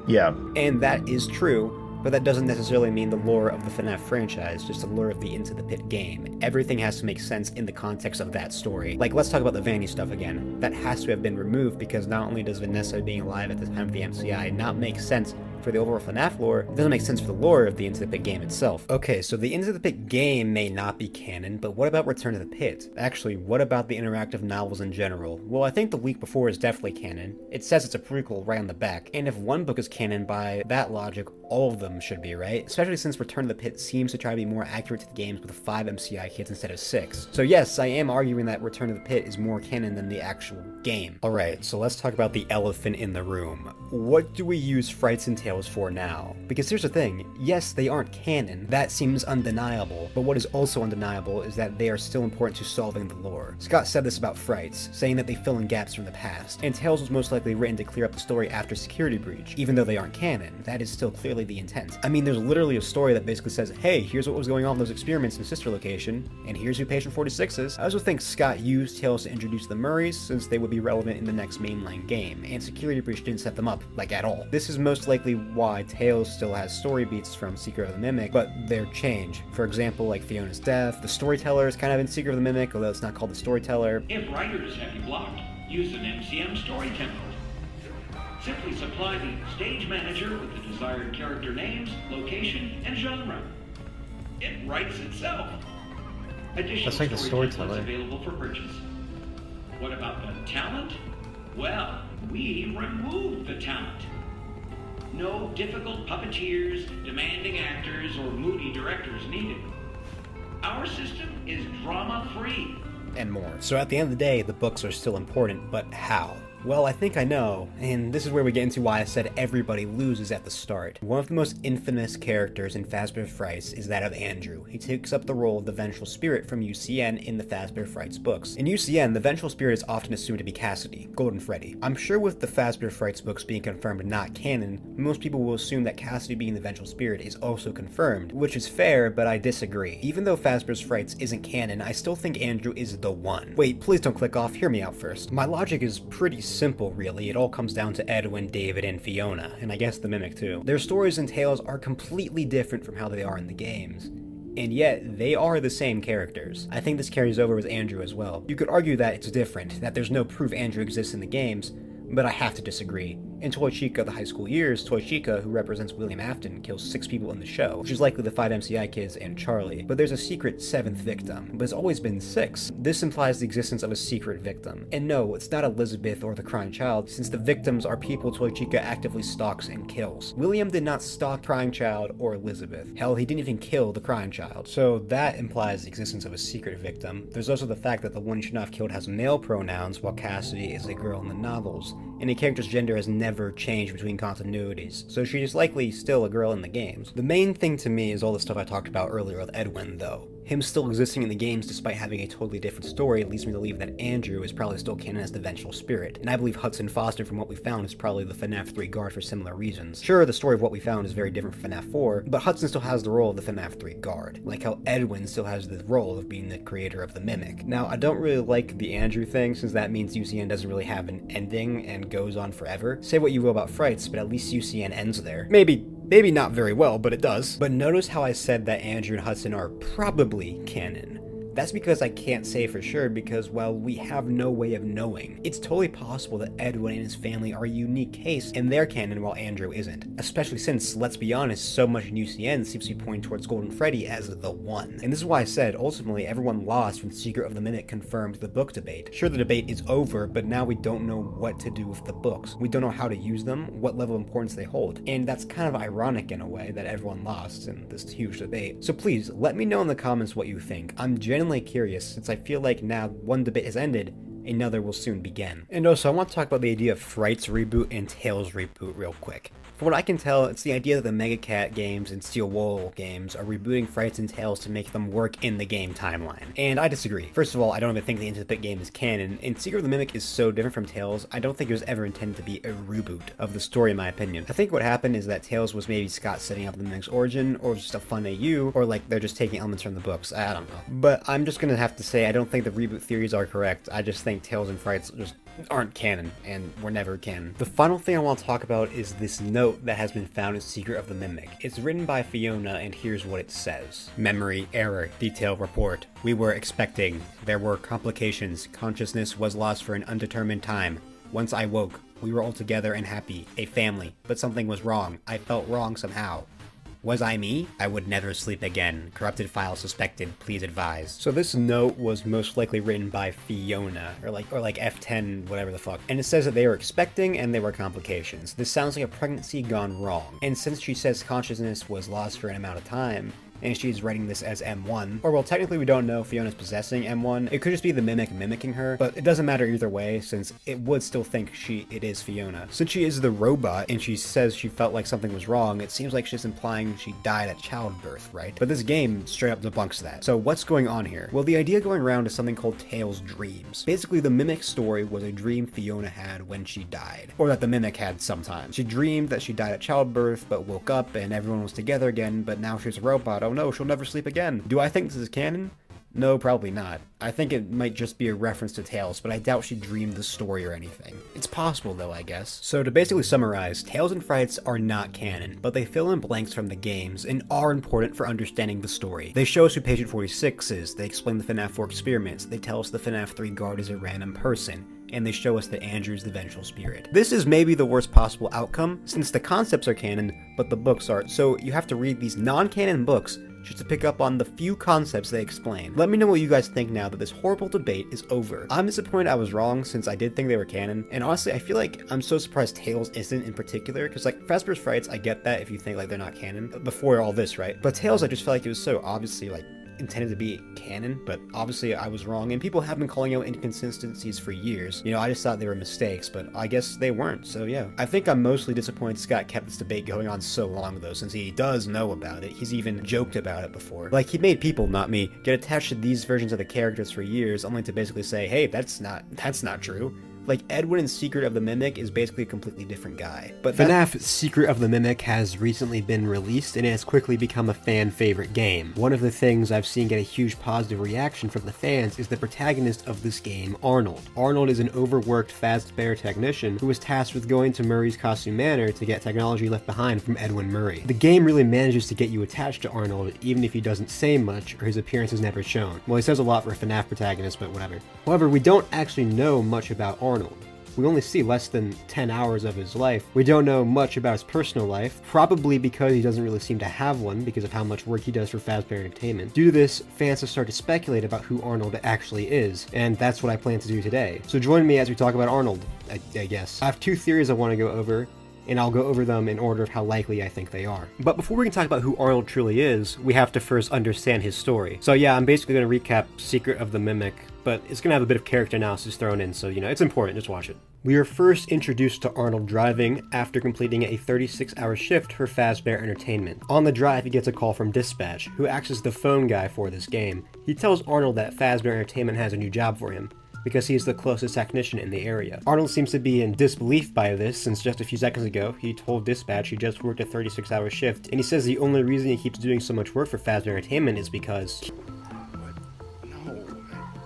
yeah. And that is true, but that doesn't necessarily mean the lore of the FNaF franchise, just the lore of the Into the Pit game. Everything has to make sense in the context of that story. Like, let's talk about the Vanny stuff again. That has to have been removed because not only does Vanessa being alive at the time of the MCI not make sense for the overall FNaF lore, it doesn't make sense for the lore of the Into the Pit game itself. Okay, so the Into the Pit game may not be canon, but what about Return to the Pit? Actually, what about the interactive novels in general? Well, I think The Week Before is definitely canon. It says it's a prequel right on the back, and if one book is canon by that logic, all of them should be, right? Especially since Return to the Pit seems to try to be more accurate to the games with 5 MCI kids instead of 6. So yes, I am arguing that Return to the Pit is more canon than the actual game. Alright, so let's talk about the elephant in the room. What do we use Frights and Tales for now? Because here's the thing, yes, they aren't canon, that seems undeniable, but what is also undeniable is that they are still important to solving the lore. Scott said this about Frights, saying that they fill in gaps from the past, and Tales was most likely written to clear up the story after Security Breach. Even though they aren't canon, that is still clearly the intent. I mean, there's literally a story that basically says, hey, here's what was going on in those experiments in Sister Location, and here's who Patient 46 is. I also think Scott used Tales to introduce the Murrays, since they would be relevant in the next mainline game, and Security Breach didn't set them up, like, at all. This is most likely why Tales still has story beats from Secret of the Mimic, but they're changed. For example, like Fiona's death, the storyteller is kind of in Secret of the Mimic, although it's not called the storyteller. If writers have you blocked, use an MCM story template. Simply supply the stage manager with the desired character names, location, and genre. It writes itself. Additional That's like the story storyteller. templates available for purchase. What about the talent? Well, we removed the talent. No difficult puppeteers, demanding actors, or moody directors needed. Our system is drama-free. And more. So at the end of the day, the books are still important, but how? Well, I think I know, and this is where we get into why I said everybody loses at the start. One of the most infamous characters in Fazbear Frights is that of Andrew. He takes up the role of the Vengeful Spirit from UCN in the Fazbear Frights books. In UCN, the Vengeful Spirit is often assumed to be Cassidy, Golden Freddy. I'm sure with the Fazbear Frights books being confirmed not canon, most people will assume that Cassidy being the Vengeful Spirit is also confirmed, which is fair, but I disagree. Even though Fazbear's Frights isn't canon, I still think Andrew is the one. Wait, please don't click off, hear me out first. My logic is pretty simple, really. It all comes down to Edwin, David, and Fiona, and I guess the Mimic too. Their stories and tales are completely different from how they are in the games, and yet they are the same characters. I think this carries over with Andrew as well. You could argue that it's different, that there's no proof Andrew exists in the games, but I have to disagree. In Toy Chica: The High School Years, Toy Chica, who represents William Afton, kills 6 people in the show, which is likely the 5 MCI kids and Charlie. But there's a secret 7th victim, but it's always been 6. This implies the existence of a secret victim. And no, it's not Elizabeth or the crying child, since the victims are people Toy Chica actively stalks and kills. William did not stalk crying child or Elizabeth. Hell, he didn't even kill the crying child. So that implies the existence of a secret victim. There's also the fact that the one you should not have killed has male pronouns, while Cassidy is a girl in the novels, and the character's gender has never changed between continuities, so she is likely still a girl in the games. The main thing to me is all the stuff I talked about earlier with Edwin, though. Him still existing in the games despite having a totally different story leads me to believe that Andrew is probably still canon as the Vengeful Spirit, and I believe Hudson Foster, from what we found, is probably the FNaF 3 guard for similar reasons. Sure, the story of what we found is very different from FNaF 4, but Hudson still has the role of the FNaF 3 guard, like how Edwin still has the role of being the creator of the Mimic. Now, I don't really like the Andrew thing, since that means UCN doesn't really have an ending and goes on forever. Say what you will about Frights, but at least UCN ends there. Maybe not very well, but it does. But notice how I said that Andrew and Hudson are probably canon. That's because I can't say for sure because, well, we have no way of knowing. It's totally possible that Edwin and his family are a unique case and they're canon while Andrew isn't. Especially since, let's be honest, so much in UCN seems to be pointing towards Golden Freddy as the one. And this is why I said, ultimately, everyone lost when Secret of the Mimic confirmed the book debate. Sure, the debate is over, but now we don't know what to do with the books. We don't know how to use them, what level of importance they hold. And that's kind of ironic in a way that everyone lost in this huge debate. So please, let me know in the comments what you think. I'm genuinely curious, since I feel like now one debate has ended, Another will soon begin. And also, I want to talk about the idea of Fright's reboot and Tales reboot real quick. From what I can tell, it's the idea that the Mega Cat games and Steel Wool games are rebooting Frights and Tales to make them work in the game timeline. And I disagree. First of all, I don't even think the Into the Pit game is canon, and Secret of the Mimic is so different from Tales, I don't think it was ever intended to be a reboot of the story in my opinion. I think what happened is that Tales was maybe Scott setting up the Mimic's origin, or just a fun AU, or like they're just taking elements from the books, I don't know. But I'm just gonna have to say I don't think the reboot theories are correct. I just think Tales and Frights just aren't canon, and were never canon. The final thing I want to talk about is this note that has been found in Secret of the Mimic. It's written by Fiona, and here's what it says. Memory error. Detail report. We were expecting. There were complications. Consciousness was lost for an undetermined time. Once I woke, we were all together and happy. A family. But something was wrong. I felt wrong somehow. Was I me? I would never sleep again. Corrupted file suspected. Please advise. So this note was most likely written by Fiona, or like F10, whatever the fuck. And it says that they were expecting and there were complications. This sounds like a pregnancy gone wrong. And since she says consciousness was lost for an amount of time, and she's writing this as M1, or well, technically we don't know if Fiona's possessing M1. It could just be the Mimic mimicking her, but it doesn't matter either way, since it would still think it is Fiona. Since she is the robot, and she says she felt like something was wrong, it seems like she's implying she died at childbirth, right? But this game straight up debunks that. So what's going on here? Well, the idea going around is something called Tales Dreams. Basically, the Mimic's story was a dream Fiona had when she died, or that the Mimic had sometime. She dreamed that she died at childbirth, but woke up and everyone was together again, but now she's a robot. Oh no, she'll never sleep again. Do I think this is canon? No, probably not. I think it might just be a reference to Tales, but I doubt she dreamed the story or anything. It's possible though, I guess. So to basically summarize, Tales and Frights are not canon, but they fill in blanks from the games and are important for understanding the story. They show us who Patient 46 is, they explain the FNaF 4 experiments, they tell us the FNaF 3 guard is a random person, and they show us that Andrew's the vengeful spirit. This is maybe the worst possible outcome, since the concepts are canon, but the books aren't, so you have to read these non-canon books just to pick up on the few concepts they explain. Let me know what you guys think now that this horrible debate is over. I'm disappointed I was wrong, since I did think they were canon, and honestly I feel like I'm so surprised Tales isn't in particular, because like Fazbear's Frights, I get that if you think like they're not canon, before all this, right? But Tales, I just felt like it was so obviously like intended to be canon, but obviously I was wrong, and people have been calling out inconsistencies for years. You know, I just thought they were mistakes, but I guess they weren't, so yeah. I think I'm mostly disappointed Scott kept this debate going on so long though, since he does know about it. He's even joked about it before. Like, he made people, not me, get attached to these versions of the characters for years, only to basically say, hey, that's not true. Like, Edwin in Secret of the Mimic is basically a completely different guy. But FNaF Secret of the Mimic has recently been released and it has quickly become a fan favorite game. One of the things I've seen get a huge positive reaction from the fans is the protagonist of this game, Arnold. Arnold is an overworked Fazbear technician who was tasked with going to Murray's costume manor to get technology left behind from Edwin Murray. The game really manages to get you attached to Arnold even if he doesn't say much or his appearance is never shown. Well, he says a lot for a FNaF protagonist, but whatever. However, we don't actually know much about Arnold. We only see less than 10 hours of his life. We don't know much about his personal life, probably because he doesn't really seem to have one because of how much work he does for Fazbear Entertainment. Due to this, fans have started to speculate about who Arnold actually is, and that's what I plan to do today. So join me as we talk about Arnold, I guess. I have two theories I want to go over, and I'll go over them in order of how likely I think they are. But before we can talk about who Arnold truly is, we have to first understand his story. So yeah, I'm basically going to recap Secret of the Mimic, but it's going to have a bit of character analysis thrown in, so you know, it's important, just watch it. We are first introduced to Arnold driving after completing a 36-hour shift for Fazbear Entertainment. On the drive, he gets a call from Dispatch, who acts as the phone guy for this game. He tells Arnold that Fazbear Entertainment has a new job for him, because he is the closest technician in the area. Arnold seems to be in disbelief by this, since just a few seconds ago, he told Dispatch he just worked a 36-hour shift, and he says the only reason he keeps doing so much work for Fazbear Entertainment is because...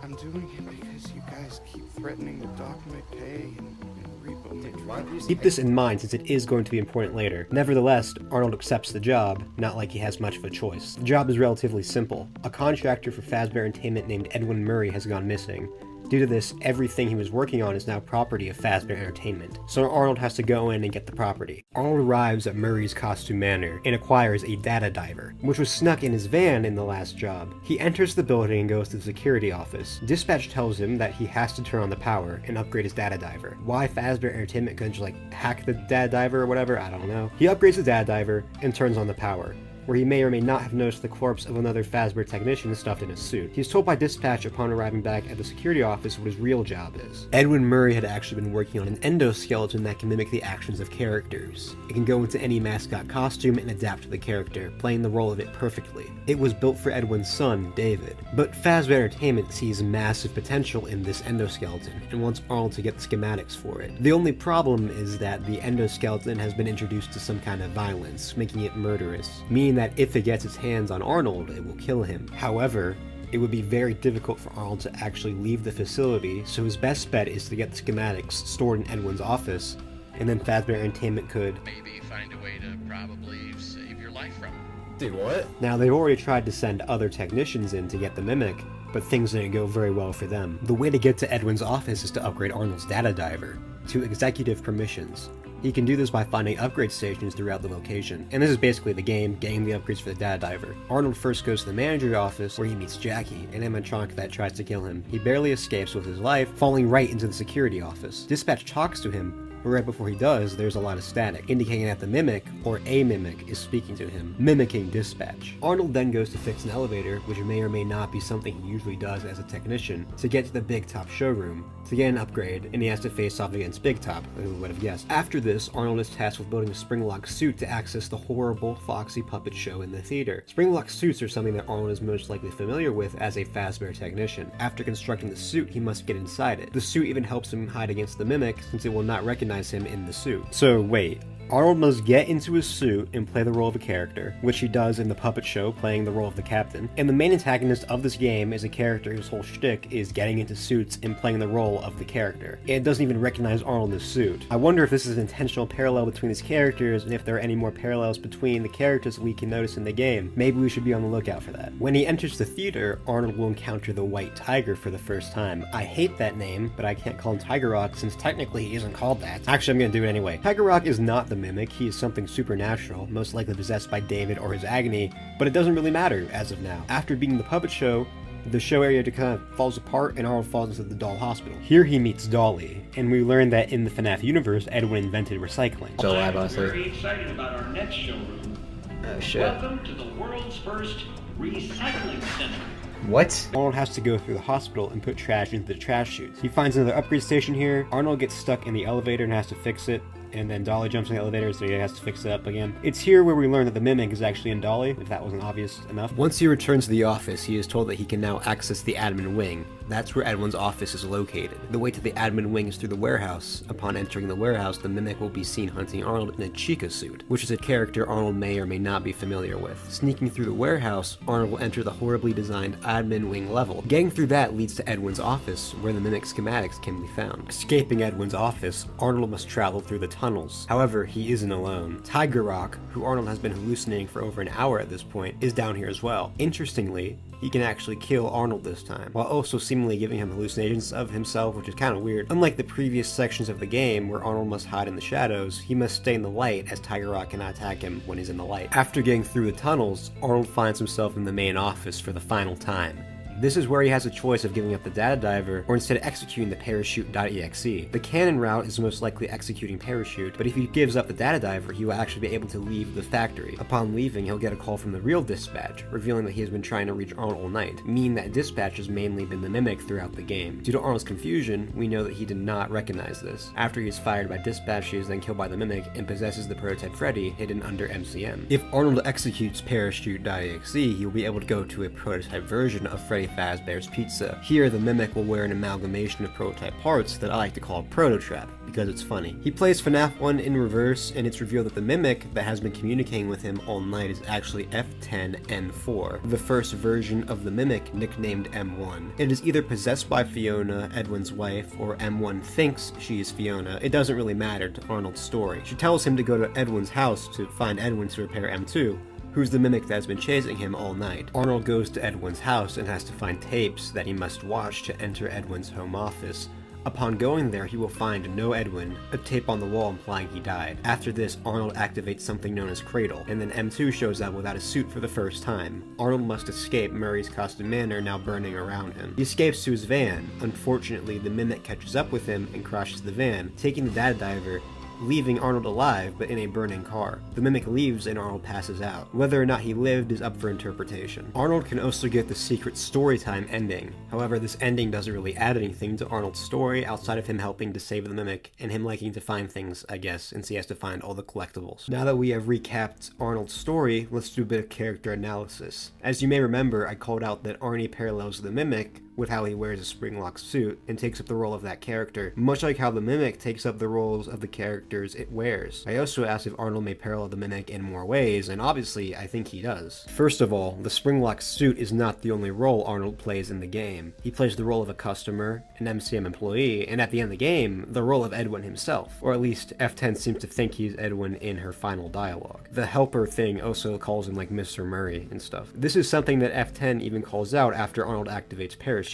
I'm doing it because you guys keep threatening to dock my pay and repo. Keep this in mind since it is going to be important later. Nevertheless, Arnold accepts the job, not like he has much of a choice. The job is relatively simple. A contractor for Fazbear Entertainment named Edwin Murray has gone missing. Due to this, everything he was working on is now property of Fazbear Entertainment, so Arnold has to go in and get the property. Arnold arrives at Murray's costume manor and acquires a data diver, which was snuck in his van in the last job. He enters the building and goes to the security office. Dispatch tells him that he has to turn on the power and upgrade his data diver. Why Fazbear Entertainment couldn't just like hack the data diver or whatever, I don't know. He upgrades the data diver and turns on the power. where he may or may not have noticed the corpse of another Fazbear technician stuffed in a suit. He's told by dispatch upon arriving back at the security office what his real job is. Edwin Murray had actually been working on an endoskeleton that can mimic the actions of characters. It can go into any mascot costume and adapt to the character, playing the role of it perfectly. It was built for Edwin's son, David. But Fazbear Entertainment sees massive potential in this endoskeleton and wants Arnold to get the schematics for it. The only problem is that the endoskeleton has been introduced to some kind of violence, making it murderous, meaning that if it gets its hands on Arnold, it will kill him. However, it would be very difficult for Arnold to actually leave the facility, so his best bet is to get the schematics stored in Edwin's office, and then Fazbear Entertainment could maybe find a way to probably save your life from it. Dude, what? Now, they've already tried to send other technicians in to get the mimic, but things didn't go very well for them. The way to get to Edwin's office is to upgrade Arnold's data diver to executive permissions. He can do this by finding upgrade stations throughout the location, and this is basically the game, getting the upgrades for the data diver. Arnold first goes to the manager's office, where he meets Jackie, an animatronic that tries to kill him. He barely escapes with his life, falling right into the security office. Dispatch talks to him, but right before he does, there's a lot of static, indicating that the mimic, or a mimic, is speaking to him, mimicking Dispatch. Arnold then goes to fix an elevator, which may or may not be something he usually does as a technician, to get to the Big Top showroom, to get an upgrade, and he has to face off against Big Top, who would have guessed. After this, Arnold is tasked with building a Springlock suit to access the horrible Foxy puppet show in the theater. Springlock suits are something that Arnold is most likely familiar with as a Fazbear technician. After constructing the suit, he must get inside it. The suit even helps him hide against the mimic, since it will not recognize him in the suit. So wait, Arnold must get into his suit and play the role of a character, which he does in the puppet show, playing the role of the captain. And the main antagonist of this game is a character whose whole shtick is getting into suits and playing the role of the character. It doesn't even recognize Arnold in his suit. I wonder if this is an intentional parallel between these characters, and if there are any more parallels between the characters we can notice in the game. Maybe we should be on the lookout for that. When he enters the theater, Arnold will encounter the White Tiger for the first time. I hate that name, but I can't call him Tiger Rock since technically he isn't called that. Actually, I'm gonna do it anyway. Tiger Rock is not the mimic, he is something supernatural, most likely possessed by David or his agony, but it doesn't really matter as of now. After beating the puppet show, the show area kind of falls apart and Arnold falls into the doll hospital. Here he meets Dolly, and we learn that in the FNaF universe, Edwin invented recycling. So I'm very excited about our next showroom. Oh shit. Welcome to the world's first recycling center. What? Arnold has to go through the hospital and put trash into the trash chutes. He finds another upgrade station here. Arnold gets stuck in the elevator and has to fix it. And then Dolly jumps in the elevator, so he has to fix it up again. It's here where we learn that the mimic is actually in Dolly, if that wasn't obvious enough. Once he returns to the office, he is told that he can now access the admin wing. That's where Edwin's office is located. The way to the admin wing is through the warehouse. Upon entering the warehouse, the mimic will be seen hunting Arnold in a Chica suit, which is a character Arnold may or may not be familiar with. Sneaking through the warehouse, Arnold will enter the horribly designed admin wing level. Getting through that leads to Edwin's office, where the mimic schematics can be found. Escaping Edwin's office, Arnold must travel through the tunnels. However, he isn't alone. Tiger Rock, who Arnold has been hallucinating for over an hour at this point, is down here as well. Interestingly, he can actually kill Arnold this time, while also seemingly giving him hallucinations of himself, which is kind of weird. Unlike the previous sections of the game, where Arnold must hide in the shadows, he must stay in the light, as Tiger Rock cannot attack him when he's in the light. After getting through the tunnels, Arnold finds himself in the main office for the final time. This is where he has a choice of giving up the data diver or instead executing the parachute.exe. The canon route is most likely executing parachute, but if he gives up the data diver, he will actually be able to leave the factory. Upon leaving, he'll get a call from the real dispatch, revealing that he has been trying to reach Arnold all night, meaning that dispatch has mainly been the mimic throughout the game. Due to Arnold's confusion, we know that he did not recognize this. After he is fired by dispatch, he is then killed by the mimic and possesses the prototype Freddy hidden under MCM. If Arnold executes parachute.exe, he will be able to go to a prototype version of Freddy Fazbear's Pizza. Here, the mimic will wear an amalgamation of prototype parts that I like to call Prototrap, because it's funny. He plays FNaF 1 in reverse, and it's revealed that the mimic that has been communicating with him all night is actually F10N4, the first version of the mimic nicknamed M1. It is either possessed by Fiona, Edwin's wife, or M1 thinks she is Fiona. It doesn't really matter to Arnold's story. She tells him to go to Edwin's house to find Edwin to repair M2, who's the mimic that's been chasing him all night. Arnold goes to Edwin's house and has to find tapes that he must watch to enter Edwin's home office. Upon going there, he will find no Edwin, a tape on the wall implying he died. After this, Arnold activates something known as Cradle, and then M2 shows up without a suit for the first time. Arnold must escape Murray's custom manor now burning around him. He escapes to his van. Unfortunately, the mimic catches up with him and crashes the van, taking the data diver leaving Arnold alive but in a burning car. The Mimic leaves and Arnold passes out. Whether or not he lived is up for interpretation. Arnold can also get the secret storytime ending. However, this ending doesn't really add anything to Arnold's story outside of him helping to save the Mimic and him liking to find things, I guess, since he has to find all the collectibles. Now that we have recapped Arnold's story, let's do a bit of character analysis. As you may remember, I called out that Arnie parallels the Mimic with how he wears a spring-locked suit and takes up the role of that character, much like how the Mimic takes up the roles of the characters it wears. I also asked if Arnold may parallel the Mimic in more ways, and obviously I think he does. First of all, the spring-locked suit is not the only role Arnold plays in the game. He plays the role of a customer, an MCM employee, and at the end of the game, the role of Edwin himself. Or at least F10 seems to think he's Edwin in her final dialogue. The helper thing also calls him like Mr. Murray and stuff. This is something that F10 even calls out after Arnold activates Parachute.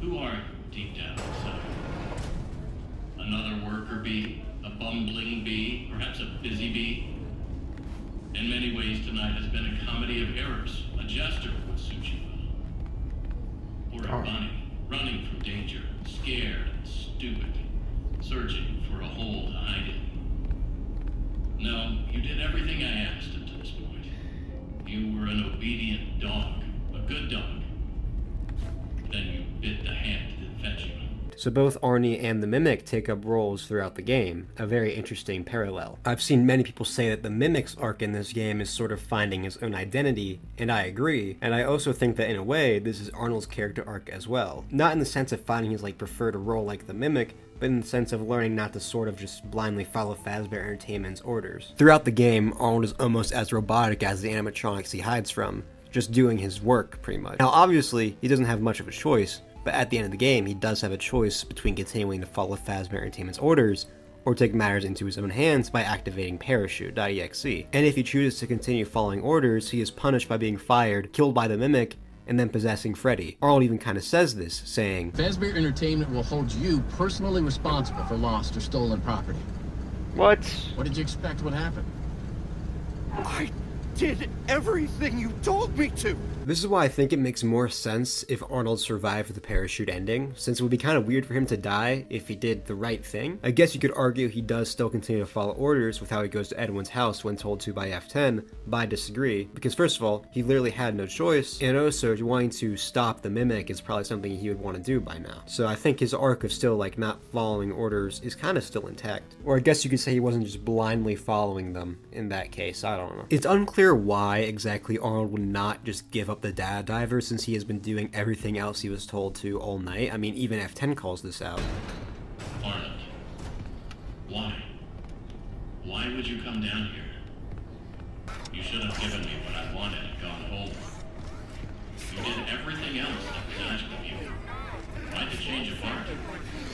Who are you deep down inside? Another worker bee? A bumbling bee? Perhaps a busy bee? In many ways, tonight has been a comedy of errors. A jester would suit you well. Or a bunny, running from danger, scared and stupid, searching for a hole to hide in. No, you did everything I asked up to this point. You were an obedient dog, a good dog. Then you bit the hand that fed you. So both Arnie and the Mimic take up roles throughout the game, a very interesting parallel. I've seen many people say that the Mimic's arc in this game is sort of finding his own identity, and I agree, and I also think that in a way, this is Arnold's character arc as well. Not in the sense of finding his preferred role like the Mimic, but in the sense of learning not to sort of just blindly follow Fazbear Entertainment's orders. Throughout the game, Arnold is almost as robotic as the animatronics he hides from, just doing his work, pretty much. Now, obviously, he doesn't have much of a choice, but at the end of the game, he does have a choice between continuing to follow Fazbear Entertainment's orders, or take matters into his own hands by activating Parachute.exe. And if he chooses to continue following orders, he is punished by being fired, killed by the Mimic, and then possessing Freddy. Arnold even kind of says this, saying, Fazbear Entertainment will hold you personally responsible for lost or stolen property. What? What did you expect would happen? I did everything you told me to! This is why I think it makes more sense if Arnold survived the parachute ending, since it would be kind of weird for him to die if he did the right thing. I guess you could argue he does still continue to follow orders with how he goes to Edwin's house when told to by F10, but I disagree, because first of all, he literally had no choice, and also wanting to stop the Mimic is probably something he would want to do by now. So I think his arc of still not following orders is kind of still intact. Or I guess you could say he wasn't just blindly following them in that case, I don't know. It's unclear why exactly Arnold would not just give up the data diver since he has been doing everything else he was told to all night. I mean, even F10 calls this out. Arnold, why? Why would you come down here? You should have given me what I wanted and gone home. You did everything else that was asked of you. Why'd you change of heart?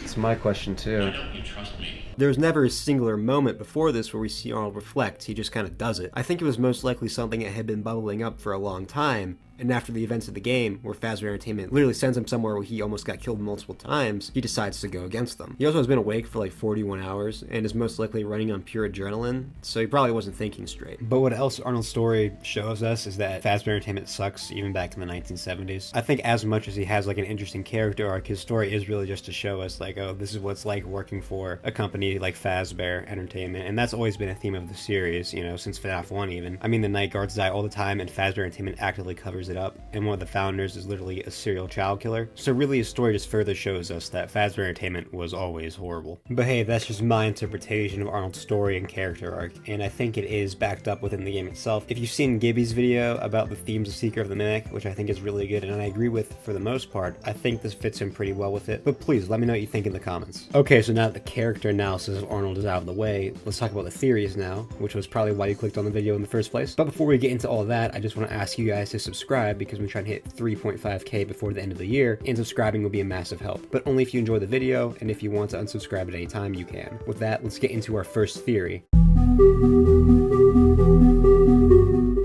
It's my question too. Why don't you trust me? There's never a singular moment before this where we see Arnold reflect, he just kind of does it. I think it was most likely something that had been bubbling up for a long time, and after the events of the game, where Fazbear Entertainment literally sends him somewhere where he almost got killed multiple times, he decides to go against them. He also has been awake for 41 hours, and is most likely running on pure adrenaline, so he probably wasn't thinking straight. But what else Arnold's story shows us is that Fazbear Entertainment sucks even back in the 1970s. I think as much as he has an interesting character arc, his story is really just to show us oh, this is what it's like working for a company like Fazbear Entertainment, and that's always been a theme of the series, since FNaF 1 even. I mean, the night guards die all the time, and Fazbear Entertainment actively covers it up, and one of the founders is literally a serial child killer. So really his story just further shows us that Fazbear Entertainment was always horrible. But hey, that's just my interpretation of Arnold's story and character arc, and I think it is backed up within the game itself. If you've seen Gibby's video about the themes of Secret of the Mimic, which I think is really good and I agree with for the most part, I think this fits in pretty well with it, but please let me know what you think in the comments. Okay, so now that the character analysis of Arnold is out of the way, let's talk about the theories now, which was probably why you clicked on the video in the first place. But before we get into all that, I just want to ask you guys to subscribe because we try to hit 3.5k before the end of the year, and subscribing will be a massive help. But only if you enjoy the video, and if you want to unsubscribe at any time, you can. With that, let's get into our first theory.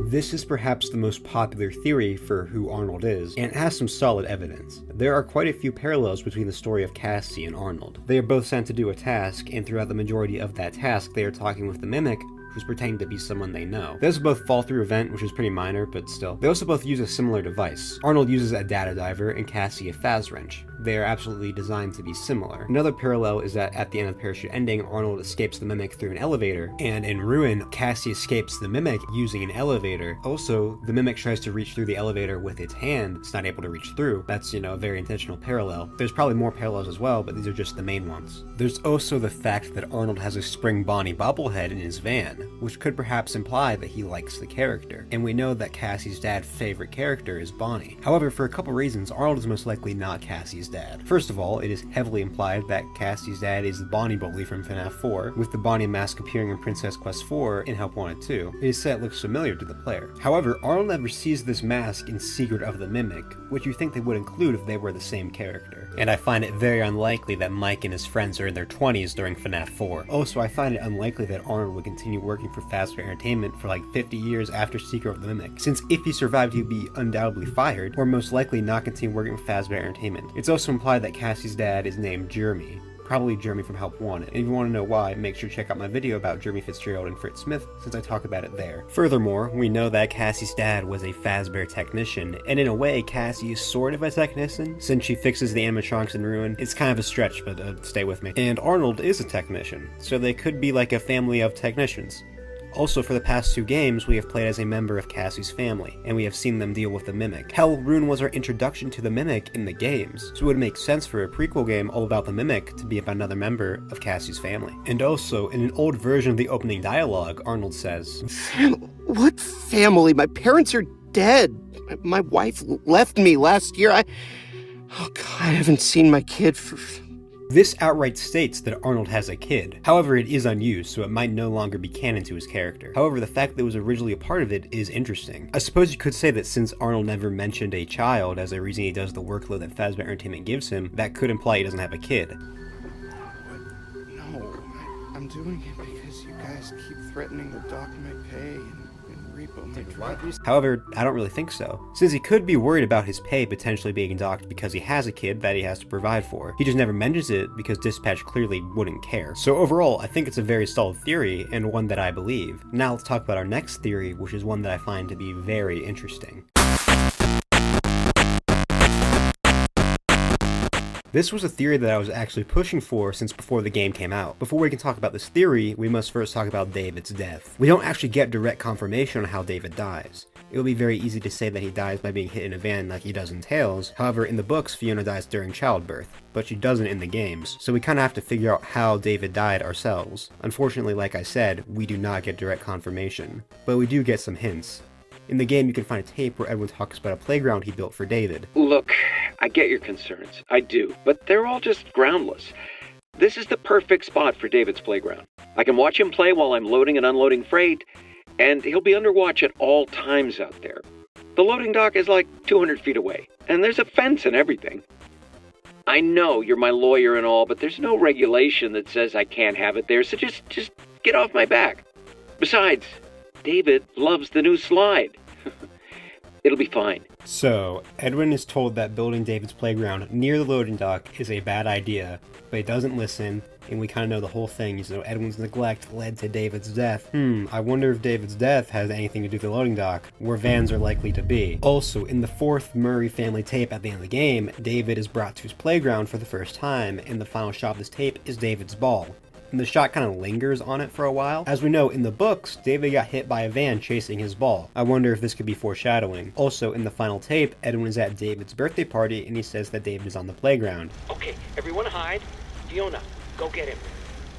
This is perhaps the most popular theory for who Arnold is, and it has some solid evidence. There are quite a few parallels between the story of Cassie and Arnold. They are both sent to do a task, and throughout the majority of that task, they are talking with the Mimic, who's pretending to be someone they know. They also both fall through a vent, which is pretty minor, but still. They also both use a similar device. Arnold uses a data diver, and Cassie a phaz wrench. they are absolutely designed to be similar. Another parallel is that at the end of the parachute ending, Arnold escapes the Mimic through an elevator, and in Ruin, Cassie escapes the Mimic using an elevator. Also, the Mimic tries to reach through the elevator with its hand, it's not able to reach through. That's, a very intentional parallel. There's probably more parallels as well, but these are just the main ones. There's also the fact that Arnold has a Spring Bonnie bobblehead in his van, which could perhaps imply that he likes the character, and we know that Cassie's dad's favorite character is Bonnie. However, for a couple reasons, Arnold is most likely not Cassie's dad. First of all, it is heavily implied that Cassie's dad is the Bonnie bully from FNaF 4, with the Bonnie mask appearing in Princess Quest 4 in Help Wanted 2. It is said it looks familiar to the player. However, Arnold never sees this mask in Secret of the Mimic, which you think they would include if they were the same character. And I find it very unlikely that Mike and his friends are in their 20s during FNaF 4. Also, I find it unlikely that Arnold would continue working for Fazbear Entertainment for like 50 years after Secret of the Mimic, since if he survived he'd be undoubtedly fired, or most likely not continue working for Fazbear Entertainment. It's also implied that Cassie's dad is named Jeremy, probably Jeremy from Help Wanted, and if you want to know why, make sure to check out my video about Jeremy Fitzgerald and Fritz Smith, since I talk about it there. Furthermore, we know that Cassie's dad was a Fazbear technician, and in a way, Cassie is sort of a technician, since she fixes the animatronics in Ruin. It's kind of a stretch, but stay with me. And Arnold is a technician, so they could be like a family of technicians. Also, for the past 2 games, we have played as a member of Cassie's family, and we have seen them deal with the Mimic. Hell, Ruin was our introduction to the Mimic in the games, so it would make sense for a prequel game all about the Mimic to be about another member of Cassie's family. And also, in an old version of the opening dialogue, Arnold says, What family? My parents are dead. My wife left me last year. Oh God, I haven't seen my kid for... This outright states that Arnold has a kid. However, it is unused, so it might no longer be canon to his character. However, the fact that it was originally a part of it is interesting. I suppose you could say that since Arnold never mentioned a child as a reason he does the workload that Fazbear Entertainment gives him, that could imply he doesn't have a kid. No, I'm doing it because you guys keep threatening to dock my pay and repo my truck. However, I don't really think so, since he could be worried about his pay potentially being docked because he has a kid that he has to provide for. He just never mentions it because Dispatch clearly wouldn't care. So overall, I think it's a very solid theory, and one that I believe. Now let's talk about our next theory, which is one that I find to be very interesting. This was a theory that I was actually pushing for since before the game came out. Before we can talk about this theory, we must first talk about David's death. We don't actually get direct confirmation on how David dies. It would be very easy to say that he dies by being hit in a van like he does in Tales. However, in the books, Fiona dies during childbirth, but she doesn't in the games, so we kinda have to figure out how David died ourselves. Unfortunately, like I said, we do not get direct confirmation, but we do get some hints. In the game, you can find a tape where Edwin talks about a playground he built for David. Look, I get your concerns. I do. But they're all just groundless. This is the perfect spot for David's playground. I can watch him play while I'm loading and unloading freight, and he'll be under watch at all times out there. The loading dock is like 200 feet away, and there's a fence and everything. I know you're my lawyer and all, but there's no regulation that says I can't have it there, so just get off my back. Besides, David loves the new slide. It'll be fine. So, Edwin is told that building David's playground near the loading dock is a bad idea, but he doesn't listen, and we kind of know the whole thing. So Edwin's neglect led to David's death. I wonder if David's death has anything to do with the loading dock, where vans are likely to be. Also, in the 4th Murray family tape at the end of the game, David is brought to his playground for the first time, and the final shot of this tape is David's ball. And the shot kind of lingers on it for a while. As we know, in the books, David got hit by a van chasing his ball. I wonder if this could be foreshadowing. Also, in the final tape, Edwin is at David's birthday party, and he says that David is on the playground. Okay, everyone hide. Fiona, go get him.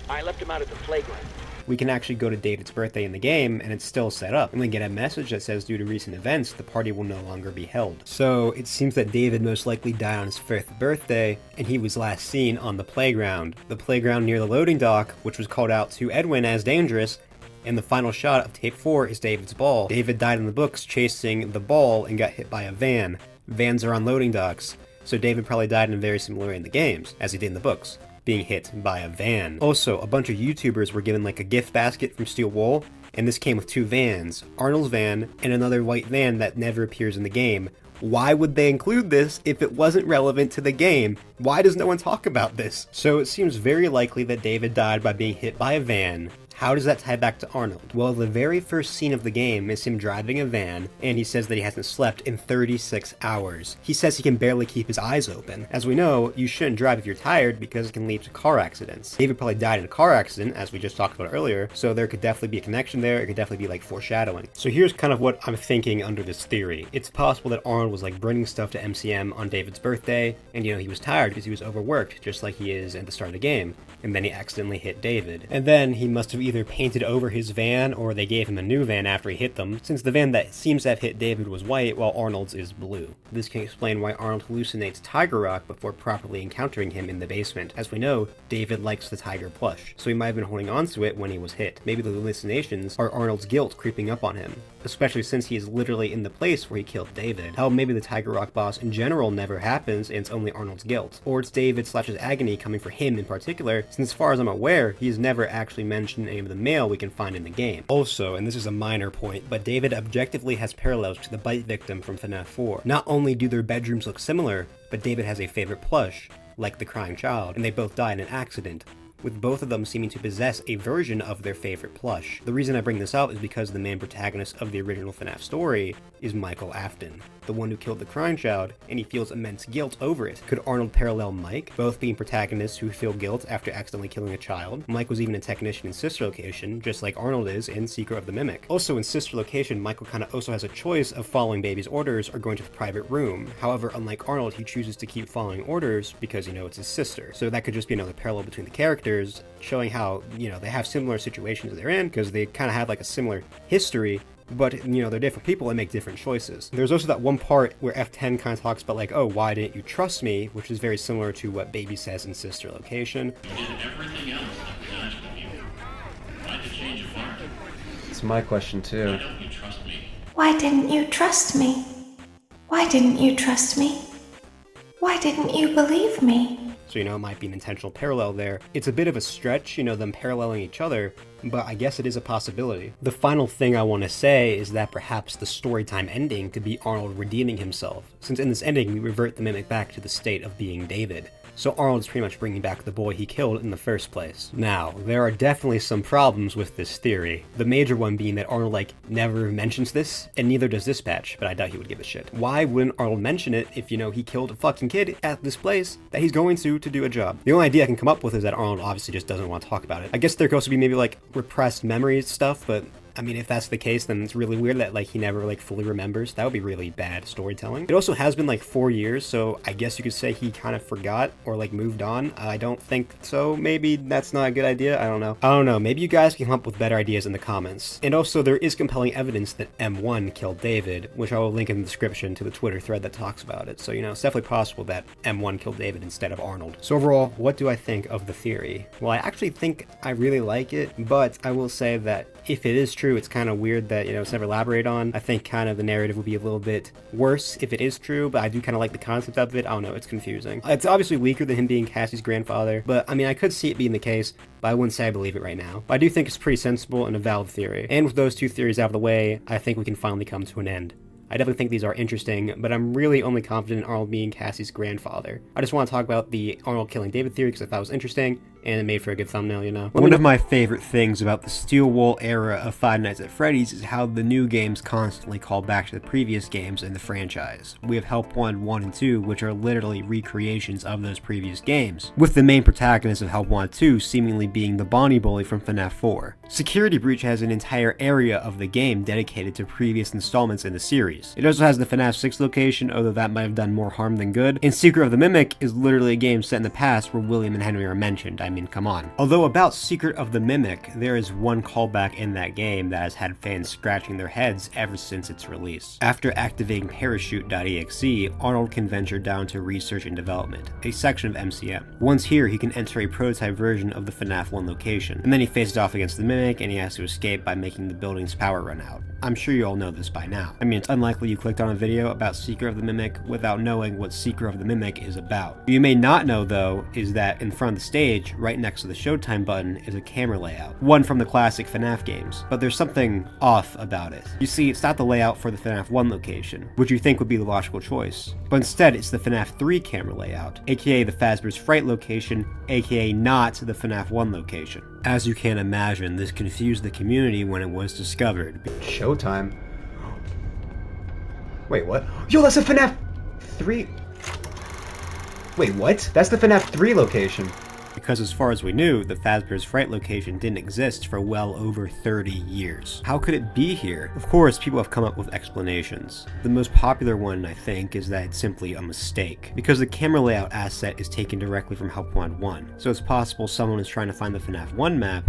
I left him out at the playground. We can actually go to David's birthday in the game, and it's still set up, and we get a message that says due to recent events, the party will no longer be held. So it seems that David most likely died on his 5th birthday, and he was last seen on the playground near the loading dock, which was called out to Edwin as dangerous, and the final shot of tape 4 is David's ball. David died in the books chasing the ball and got hit by a van. Vans are on loading docks, so David probably died in a very similar way in the games, as he did in the books, being hit by a van. Also, a bunch of YouTubers were given like a gift basket from Steel Wool, and this came with 2 vans, Arnold's van and another white van that never appears in the game. Why would they include this if it wasn't relevant to the game? Why does no one talk about this? So it seems very likely that David died by being hit by a van. How does that tie back to Arnold? Well, the very first scene of the game is him driving a van, and he says that he hasn't slept in 36 hours. He says he can barely keep his eyes open. As we know, you shouldn't drive if you're tired because it can lead to car accidents. David probably died in a car accident, as we just talked about earlier, so there could definitely be a connection there. It could definitely be like foreshadowing. So here's kind of what I'm thinking under this theory. It's possible that Arnold was like bringing stuff to MCM on David's birthday, and he was tired because he was overworked, just like he is at the start of the game, and then he accidentally hit David. And then he must have either painted over his van, or they gave him a new van after he hit them, since the van that seems to have hit David was white, while Arnold's is blue. This can explain why Arnold hallucinates Tiger Rock before properly encountering him in the basement. As we know, David likes the tiger plush, so he might have been holding on to it when he was hit. Maybe the hallucinations are Arnold's guilt creeping up on him, especially since he is literally in the place where he killed David. Hell, maybe the Tiger Rock boss in general never happens and it's only Arnold's guilt. Or it's David/his agony coming for him in particular, since as far as I'm aware, he's never actually mentioned any of the mail we can find in the game. Also, and this is a minor point, but David objectively has parallels to the bite victim from FNaF 4. Not only do their bedrooms look similar, but David has a favorite plush, like the crying child, and they both die in an accident, with both of them seeming to possess a version of their favorite plush. The reason I bring this up is because the main protagonist of the original FNaF story is Michael Afton, the one who killed the crying child, and he feels immense guilt over it. Could Arnold parallel Mike, both being protagonists who feel guilt after accidentally killing a child? Mike was even a technician in Sister Location, just like Arnold is in Secret of the Mimic. Also in Sister Location, Michael kinda also has a choice of following Baby's orders or going to the private room. However, unlike Arnold, he chooses to keep following orders because, it's his sister. So that could just be another parallel between the characters, showing how, they have similar situations they're in, because they kind of have like a similar history, but, they're different people and make different choices. There's also that one part where F10 kind of talks about like, oh, why didn't you trust me? Which is very similar to what Baby says in Sister Location. You did everything else that was asked of you. Why'd you change your heart? It's my question too. Why don't you trust me? Why didn't you trust me? Why didn't you trust me? Why didn't you believe me? So, it might be an intentional parallel there. It's a bit of a stretch, them paralleling each other, but I guess it is a possibility. The final thing I want to say is that perhaps the storytime ending could be Arnold redeeming himself, since in this ending we revert the Mimic back to the state of being David. So Arnold's pretty much bringing back the boy he killed in the first place. Now, there are definitely some problems with this theory. The major one being that Arnold, never mentions this, and neither does Dispatch, but I doubt he would give a shit. Why wouldn't Arnold mention it if, he killed a fucking kid at this place that he's going to do a job? The only idea I can come up with is that Arnold obviously just doesn't want to talk about it. I guess there could also be maybe, repressed memories stuff, but I mean, if that's the case, then it's really weird that, he never, fully remembers. That would be really bad storytelling. It also has been, 4 years, so I guess you could say he kind of forgot or, moved on. I don't think so. Maybe that's not a good idea. I don't know. Maybe you guys can come up with better ideas in the comments. And also, there is compelling evidence that M1 killed David, which I will link in the description to the Twitter thread that talks about it. So, it's definitely possible that M1 killed David instead of Arnold. So overall, what do I think of the theory? Well, I actually think I really like it, but I will say that if it is true, it's kind of weird that, it's never elaborated on. I think kind of the narrative would be a little bit worse if it is true, but I do kind of like the concept of it. I don't know, it's confusing. It's obviously weaker than him being Cassie's grandfather, but I mean, I could see it being the case, but I wouldn't say I believe it right now. But I do think it's pretty sensible and a valid theory. And with those two theories out of the way, I think we can finally come to an end. I definitely think these are interesting, but I'm really only confident in Arnold being Cassie's grandfather. I just want to talk about the Arnold killing David theory because I thought it was interesting, and it made for a good thumbnail, One of my favorite things about the Steel Wool era of Five Nights at Freddy's is how the new games constantly call back to the previous games in the franchise. We have Help 1, 1, and 2, which are literally recreations of those previous games, with the main protagonist of Help 1 and 2 seemingly being the Bonnie Bully from FNaF 4. Security Breach has an entire area of the game dedicated to previous installments in the series. It also has the FNaF 6 location, although that might have done more harm than good, and Secret of the Mimic is literally a game set in the past where William and Henry are mentioned. I mean, come on. Although about Secret of the Mimic, there is one callback in that game that has had fans scratching their heads ever since its release. After activating Parachute.exe, Arnold can venture down to Research and Development, a section of MCM. Once here, he can enter a prototype version of the FNaF 1 location, and then he faces off against the Mimic, and he has to escape by making the building's power run out. I'm sure you all know this by now. I mean, it's unlikely you clicked on a video about Secret of the Mimic without knowing what Secret of the Mimic is about. What you may not know, though, is that in front of the stage, right right next to the Showtime button is a camera layout, one from the classic FNaF games, but there's something off about it. You see, it's not the layout for the FNaF 1 location, which you think would be the logical choice, but instead it's the FNaF 3 camera layout, aka the Fazbear's Fright location, aka not the FNaF 1 location. As you can imagine, this confused the community when it was discovered. Showtime? Wait, what? Yo, that's a FNaF 3... Wait, what? That's the FNaF 3 location. Because as far as we knew, the Fazbear's Fright location didn't exist for well over 30 years. How could it be here? Of course, people have come up with explanations. The most popular one, I think, is that it's simply a mistake, because the camera layout asset is taken directly from Help Wanted 1, so it's possible someone is trying to find the FNaF 1 map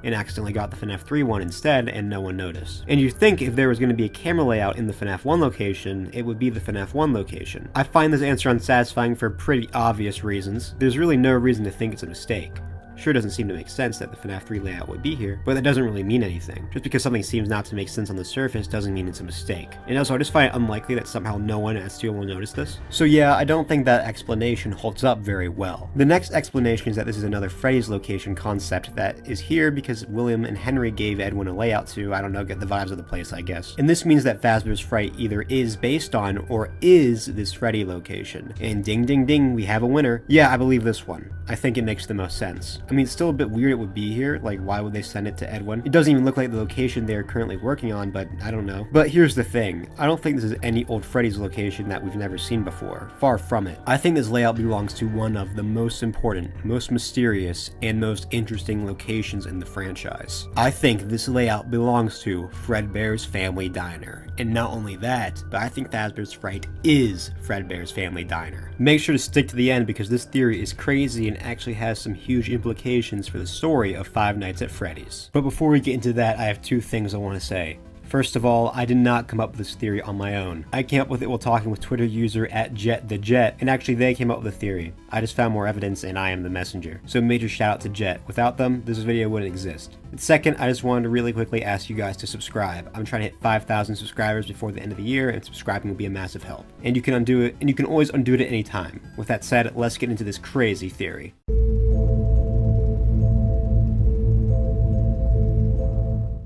and accidentally got the FNaF 3 one instead, and no one noticed. And you'd think if there was going to be a camera layout in the FNaF 1 location, it would be the FNaF 1 location. I find this answer unsatisfying for pretty obvious reasons. There's really no reason to think it's a mistake. Sure doesn't seem to make sense that the FNaF 3 layout would be here, but that doesn't really mean anything. Just because something seems not to make sense on the surface doesn't mean it's a mistake. And also, I just find it unlikely that somehow no one at Steel will notice this. So yeah, I don't think that explanation holds up very well. The next explanation is that this is another Freddy's location concept that is here because William and Henry gave Edwin a layout to, I don't know, get the vibes of the place, I guess. And this means that Fazbear's Fright either is based on or is this Freddy location. And ding ding ding, we have a winner. Yeah, I believe this one. I think it makes the most sense. I mean, it's still a bit weird it would be here, like why would they send it to Edwin? It doesn't even look like the location they're currently working on, but I don't know. But here's the thing, I don't think this is any old Freddy's location that we've never seen before. Far from it. I think this layout belongs to one of the most important, most mysterious, and most interesting locations in the franchise. I think this layout belongs to Fredbear's Family Diner. And not only that, but I think Fazbear's Fright is Fredbear's Family Diner. Make sure to stick to the end because this theory is crazy and actually has some huge implications for the story of Five Nights at Freddy's. But before we get into that, I have two things I want to say. First of all, I did not come up with this theory on my own. I came up with it while talking with Twitter user @JetTheJet, and actually they came up with the theory. I just found more evidence and I am the messenger. So major shout out to Jet. Without them, this video wouldn't exist. And second, I just wanted to really quickly ask you guys to subscribe. I'm trying to hit 5,000 subscribers before the end of the year, and subscribing will be a massive help. And you can undo it, and you can always undo it at any time. With that said, let's get into this crazy theory.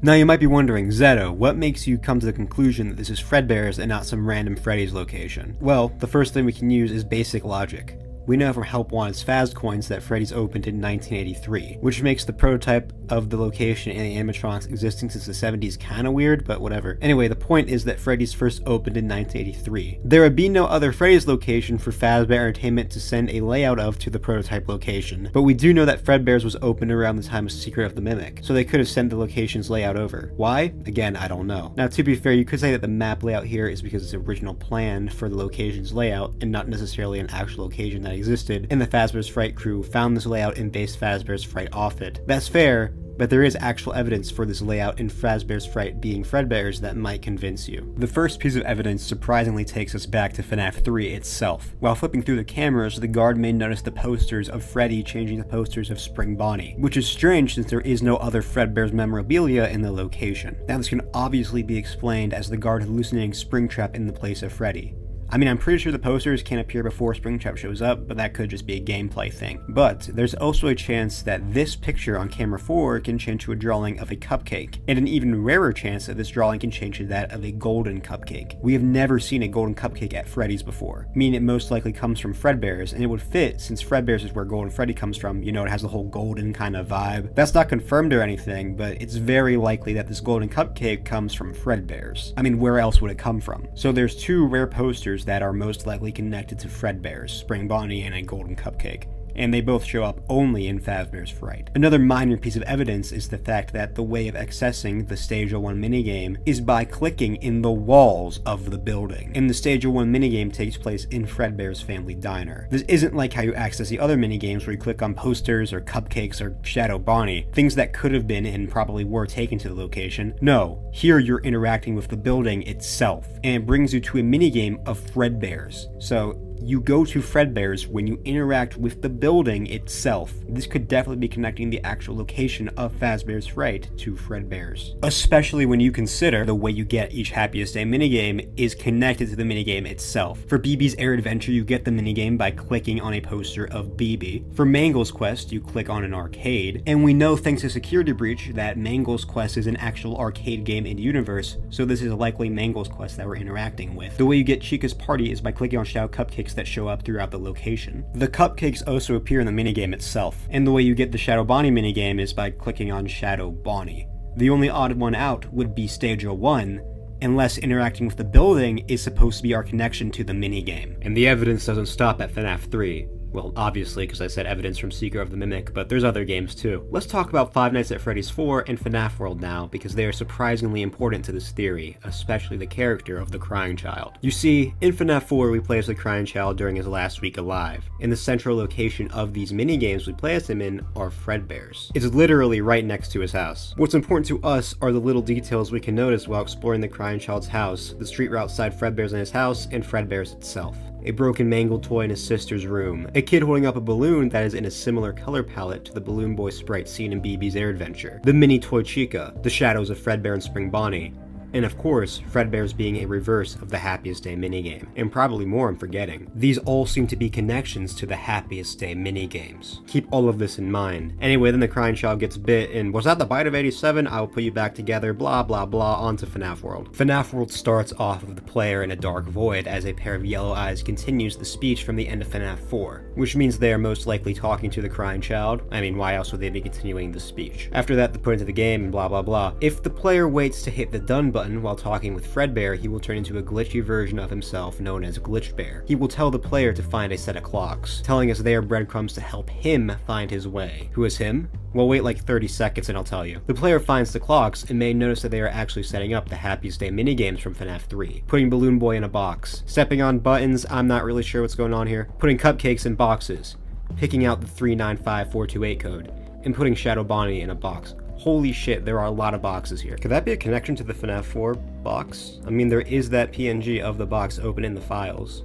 Now you might be wondering, Zeto, what makes you come to the conclusion that this is Fredbear's and not some random Freddy's location? Well, the first thing we can use is basic logic. We know from Help Wanted's Faz coins that Freddy's opened in 1983, which makes the prototype of the location and the animatronics existing since the 70s kinda weird, but whatever. Anyway, the point is that Freddy's first opened in 1983. There would be no other Freddy's location for Fazbear Entertainment to send a layout of to the prototype location, but we do know that Fredbear's was opened around the time of Secret of the Mimic, so they could have sent the location's layout over. Why? Again, I don't know. Now, to be fair, you could say that the map layout here is because it's original plan for the location's layout and not necessarily an actual location that existed, and the Fazbear's Fright crew found this layout and based Fazbear's Fright off it. That's fair, but there is actual evidence for this layout in Fazbear's Fright being Fredbear's that might convince you. The first piece of evidence surprisingly takes us back to FNaF 3 itself. While flipping through the cameras, the guard may notice the posters of Freddy changing the posters of Spring Bonnie, which is strange since there is no other Fredbear's memorabilia in the location. Now this can obviously be explained as the guard hallucinating Springtrap in the place of Freddy. I mean, I'm pretty sure the posters can appear before Springtrap shows up, but that could just be a gameplay thing. But there's also a chance that this picture on camera 4 can change to a drawing of a cupcake, and an even rarer chance that this drawing can change to that of a golden cupcake. We have never seen a golden cupcake at Freddy's before, meaning it most likely comes from Fredbear's, and it would fit since Fredbear's is where Golden Freddy comes from. You know, it has the whole golden kind of vibe. That's not confirmed or anything, but it's very likely that this golden cupcake comes from Fredbear's. I mean, where else would it come from? So there's two rare posters that are most likely connected to Fredbear's, Spring Bonnie, and a golden cupcake, and they both show up only in Fazbear's Fright. Another minor piece of evidence is the fact that the way of accessing the Stage 01 minigame is by clicking in the walls of the building, and the Stage 01 minigame takes place in Fredbear's Family Diner. This isn't like how you access the other minigames where you click on posters or cupcakes or Shadow Bonnie, things that could have been and probably were taken to the location. No, here you're interacting with the building itself, and it brings you to a minigame of Fredbear's. So you go to Fredbear's when you interact with the building itself. This could definitely be connecting the actual location of Fazbear's Fright to Fredbear's. Especially when you consider the way you get each Happiest Day minigame is connected to the minigame itself. For BB's Air Adventure, you get the minigame by clicking on a poster of BB. For Mangle's Quest, you click on an arcade. And we know, thanks to Security Breach, that Mangle's Quest is an actual arcade game in universe, so this is likely Mangle's Quest that we're interacting with. The way you get Chica's Party is by clicking on Shadow Cupcakes that show up throughout the location. The cupcakes also appear in the minigame itself, and the way you get the Shadow Bonnie minigame is by clicking on Shadow Bonnie. The only odd one out would be Stage 01, unless interacting with the building is supposed to be our connection to the minigame. And the evidence doesn't stop at FNaF 3. Well, obviously, because I said evidence from Seeker of the Mimic, but there's other games too. Let's talk about Five Nights at Freddy's 4 and FNaF World now, because they are surprisingly important to this theory, especially the character of the Crying Child. You see, in FNaF 4 we play as the Crying Child during his last week alive, and the central location of these minigames we play as him in are Fredbear's. It's literally right next to his house. What's important to us are the little details we can notice while exploring the Crying Child's house, the street route outside Fredbear's and his house, and Fredbear's itself. A broken mangled toy in his sister's room, a kid holding up a balloon that is in a similar color palette to the Balloon Boy sprite seen in BB's Air Adventure, the mini toy Chica, the shadows of Fredbear and Spring Bonnie, and of course, Fredbear's being a reverse of the Happiest Day minigame, and probably more I'm forgetting. These all seem to be connections to the Happiest Day minigames. Keep all of this in mind. Anyway, then the Crying Child gets bit, and was that the bite of 87? I will put you back together, blah blah blah, onto FNaF World. FNaF World starts off with the player in a dark void as a pair of yellow eyes continues the speech from the end of FNaF 4, which means they are most likely talking to the Crying Child. I mean, why else would they be continuing the speech? After that, they put into the game and blah blah blah. If the player waits to hit the done button while talking with Fredbear, he will turn into a glitchy version of himself known as Glitch Bear. He will tell the player to find a set of clocks, telling us they are breadcrumbs to help him find his way. Who is him? Well, wait like 30 seconds and I'll tell you. The player finds the clocks and may notice that they are actually setting up the Happiest Day minigames from FNaF 3. Putting Balloon Boy in a box. Stepping on buttons, I'm not really sure what's going on here. Putting cupcakes in boxes. Picking out the 395428 code. And putting Shadow Bonnie in a box. Holy shit, there are a lot of boxes here. Could that be a connection to the FNaF 4 box? I mean, there is that PNG of the box open in the files.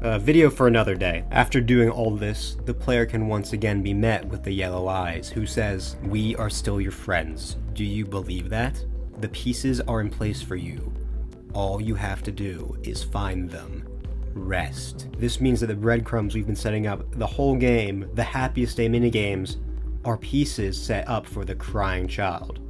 Video for another day. After doing all this, the player can once again be met with the yellow eyes, who says, "We are still your friends. Do you believe that? The pieces are in place for you. All you have to do is find them. Rest." This means that the breadcrumbs we've been setting up the whole game, the Happiest Day minigames, are pieces set up for the Crying Child.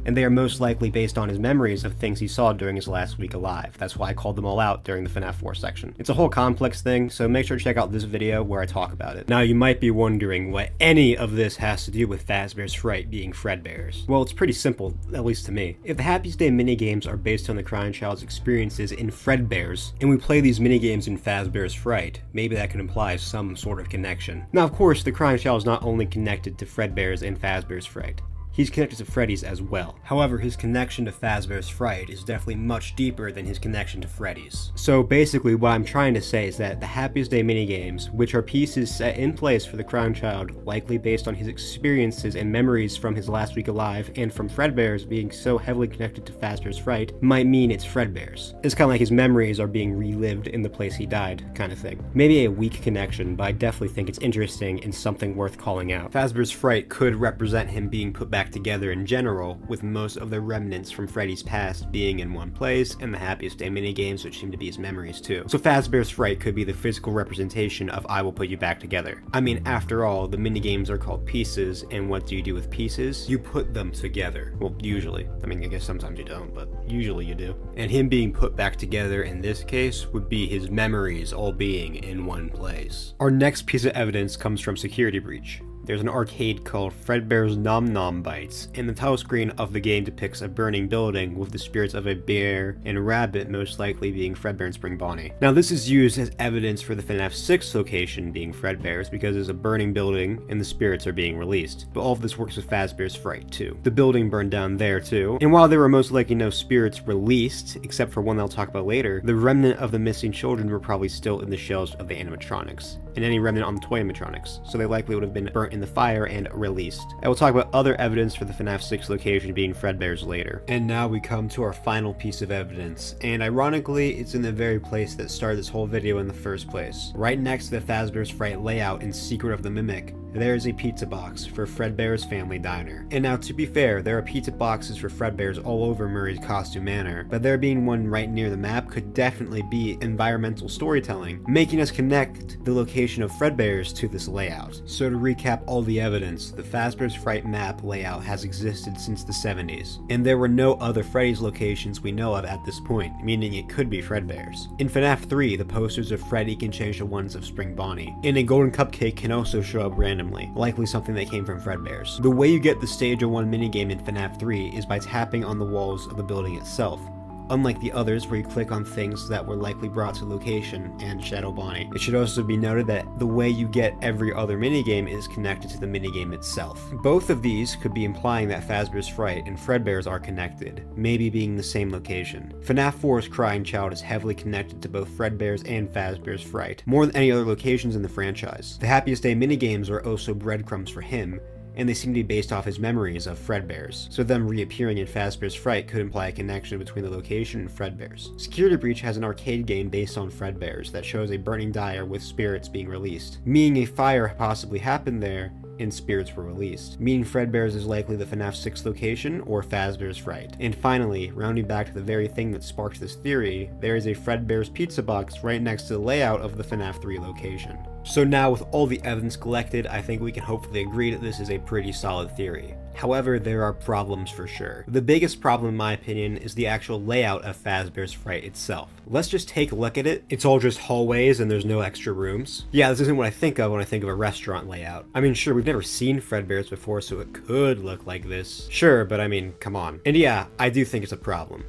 And they are most likely based on his memories of things he saw during his last week alive. That's why I called them all out during the FNaF 4 section. It's a whole complex thing, so make sure to check out this video where I talk about it. Now you might be wondering what any of this has to do with Fazbear's Fright being Fredbear's. Well, it's pretty simple, at least to me. If the Happiest Day minigames are based on the Crying Child's experiences in Fredbear's, and we play these minigames in Fazbear's Fright, maybe that could imply some sort of connection. Now of course, the Crying Child is not only connected to Fredbear's and Fazbear's Fright. He's connected to Freddy's as well. However, his connection to Fazbear's Fright is definitely much deeper than his connection to Freddy's. So basically what I'm trying to say is that the Happiest Day minigames, which are pieces set in place for the Crying Child, likely based on his experiences and memories from his last week alive and from Fredbear's being so heavily connected to Fazbear's Fright, might mean it's Fredbear's. It's kind of like his memories are being relived in the place he died, kind of thing. Maybe a weak connection, but I definitely think it's interesting and something worth calling out. Fazbear's Fright could represent him being put back together in general, with most of the remnants from Freddy's past being in one place, and the Happiest Day minigames, which seem to be his memories too. So Fazbear's Fright could be the physical representation of I will put you back together. I mean, after all, the minigames are called pieces, and what do you do with pieces? You put them together. Well, usually. I mean, I guess sometimes you don't, but usually you do. And him being put back together in this case would be his memories all being in one place. Our next piece of evidence comes from Security Breach. There's an arcade called Fredbear's Nom Nom Bites, and the title screen of the game depicts a burning building with the spirits of a bear and rabbit most likely being Fredbear and Spring Bonnie. Now this is used as evidence for the FNaF 6 location being Fredbear's because it's a burning building and the spirits are being released. But all of this works with Fazbear's Fright too. The building burned down there too, and while there were most likely no spirits released, except for one I'll talk about later, the remnant of the missing children were probably still in the shells of the animatronics, and any remnant on the toy animatronics, so they likely would have been burnt in in the fire and released. I will talk about other evidence for the FNaF 6 location being Fredbear's later. And now we come to our final piece of evidence, and ironically, it's in the very place that started this whole video in the first place. Right next to the Fazbear's Fright layout in Secret of the Mimic, there is a pizza box for Fredbear's Family Diner. And now, to be fair, there are pizza boxes for Fredbear's all over Murray's Costume Manor, but there being one right near the map could definitely be environmental storytelling, making us connect the location of Fredbear's to this layout. So to recap all the evidence, the Fazbear's Fright map layout has existed since the 70s, and there were no other Freddy's locations we know of at this point, meaning it could be Fredbear's. In FNaF 3, the posters of Freddy can change to ones of Spring Bonnie, and a golden cupcake can also show up randomly, likely something that came from Fredbear's. The way you get the Stage of 1 minigame in FNaF 3 is by tapping on the walls of the building itself, unlike the others where you click on things that were likely brought to location and Shadow Bonnie. It should also be noted that the way you get every other minigame is connected to the minigame itself. Both of these could be implying that Fazbear's Fright and Fredbear's are connected, maybe being the same location. FNaF 4's Crying Child is heavily connected to both Fredbear's and Fazbear's Fright, more than any other locations in the franchise. The Happiest Day minigames are also breadcrumbs for him, and they seem to be based off his memories of Fredbear's, so them reappearing in Fazbear's Fright could imply a connection between the location and Fredbear's. Security Breach has an arcade game based on Fredbear's that shows a burning dyer with spirits being released, meaning a fire possibly happened there and spirits were released, meaning Fredbear's is likely the FNaF 6 location or Fazbear's Fright. And finally, rounding back to the very thing that sparked this theory, there is a Fredbear's pizza box right next to the layout of the FNaF 3 location. So now with all the evidence collected, I think we can hopefully agree that this is a pretty solid theory. However, there are problems for sure. The biggest problem in my opinion is the actual layout of Fazbear's Fright itself. Let's just take a look at it. It's all just hallways and there's no extra rooms. Yeah, this isn't what I think of when I think of a restaurant layout. I mean, sure, we've never seen Fredbear's before, so it could look like this. Sure, but I mean, come on. And yeah, I do think it's a problem.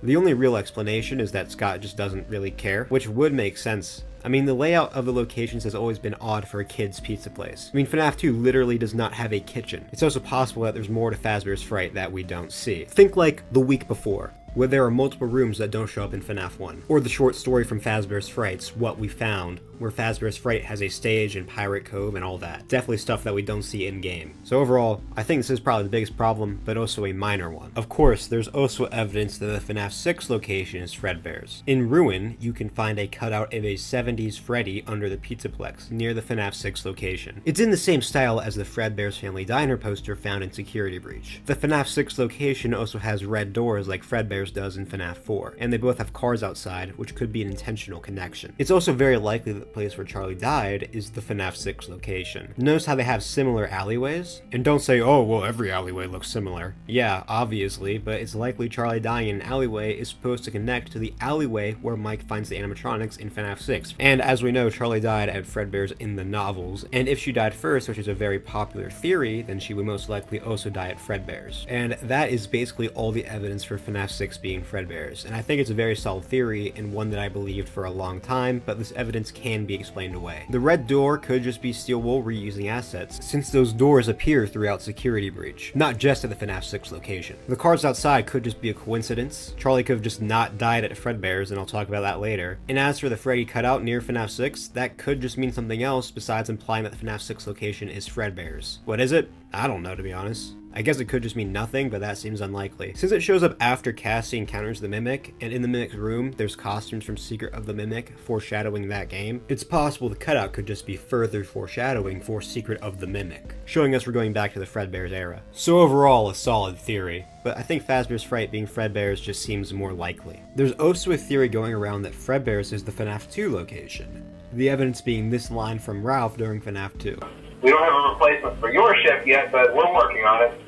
The only real explanation is that Scott just doesn't really care, which would make sense. I mean, the layout of the locations has always been odd for a kid's pizza place. I mean, FNaF 2 literally does not have a kitchen. It's also possible that there's more to Fazbear's Fright that we don't see. Think like the week before, where there are multiple rooms that don't show up in FNaF 1. Or the short story from Fazbear's Fright's What We Found, where Fazbear's Fright has a stage and Pirate Cove and all that. Definitely stuff that we don't see in-game. So overall, I think this is probably the biggest problem, but also a minor one. Of course, there's also evidence that the FNaF 6 location is Fredbear's. In Ruin, you can find a cutout of a 70s Freddy under the Pizzaplex, near the FNaF 6 location. It's in the same style as the Fredbear's Family Diner poster found in Security Breach. The FNaF 6 location also has red doors like Fredbear's does in FNaF 4, and they both have cars outside, which could be an intentional connection. It's also very likely that the place where Charlie died is the FNaF 6 location. Notice how they have similar alleyways? And don't say, oh, well, every alleyway looks similar. Yeah, obviously, but it's likely Charlie dying in an alleyway is supposed to connect to the alleyway where Mike finds the animatronics in FNaF 6. And as we know, Charlie died at Fredbear's in the novels, and if she died first, which is a very popular theory, then she would most likely also die at Fredbear's. And that is basically all the evidence for FNaF 6 being Fredbear's, and I think it's a very solid theory and one that I believed for a long time, but this evidence can be explained away. The red door could just be Steel Wool reusing assets, since those doors appear throughout Security Breach, not just at the FNaF 6 location. The cars outside could just be a coincidence. Charlie could have just not died at Fredbear's, and I'll talk about that later. And as for the Freddy cutout near FNaF 6, that could just mean something else besides implying that the FNaF 6 location is Fredbear's. What is it? I don't know, to be honest. I guess it could just mean nothing, but that seems unlikely. Since it shows up after Cassie encounters the Mimic, and in the Mimic's room, there's costumes from Secret of the Mimic foreshadowing that game, it's possible the cutout could just be further foreshadowing for Secret of the Mimic, showing us we're going back to the Fredbear's era. So overall, a solid theory, but I think Fazbear's Fright being Fredbear's just seems more likely. There's also a theory going around that Fredbear's is the FNaF 2 location, the evidence being this line from Ralph during FNaF 2. We don't have a replacement for your ship yet, but we're working on it.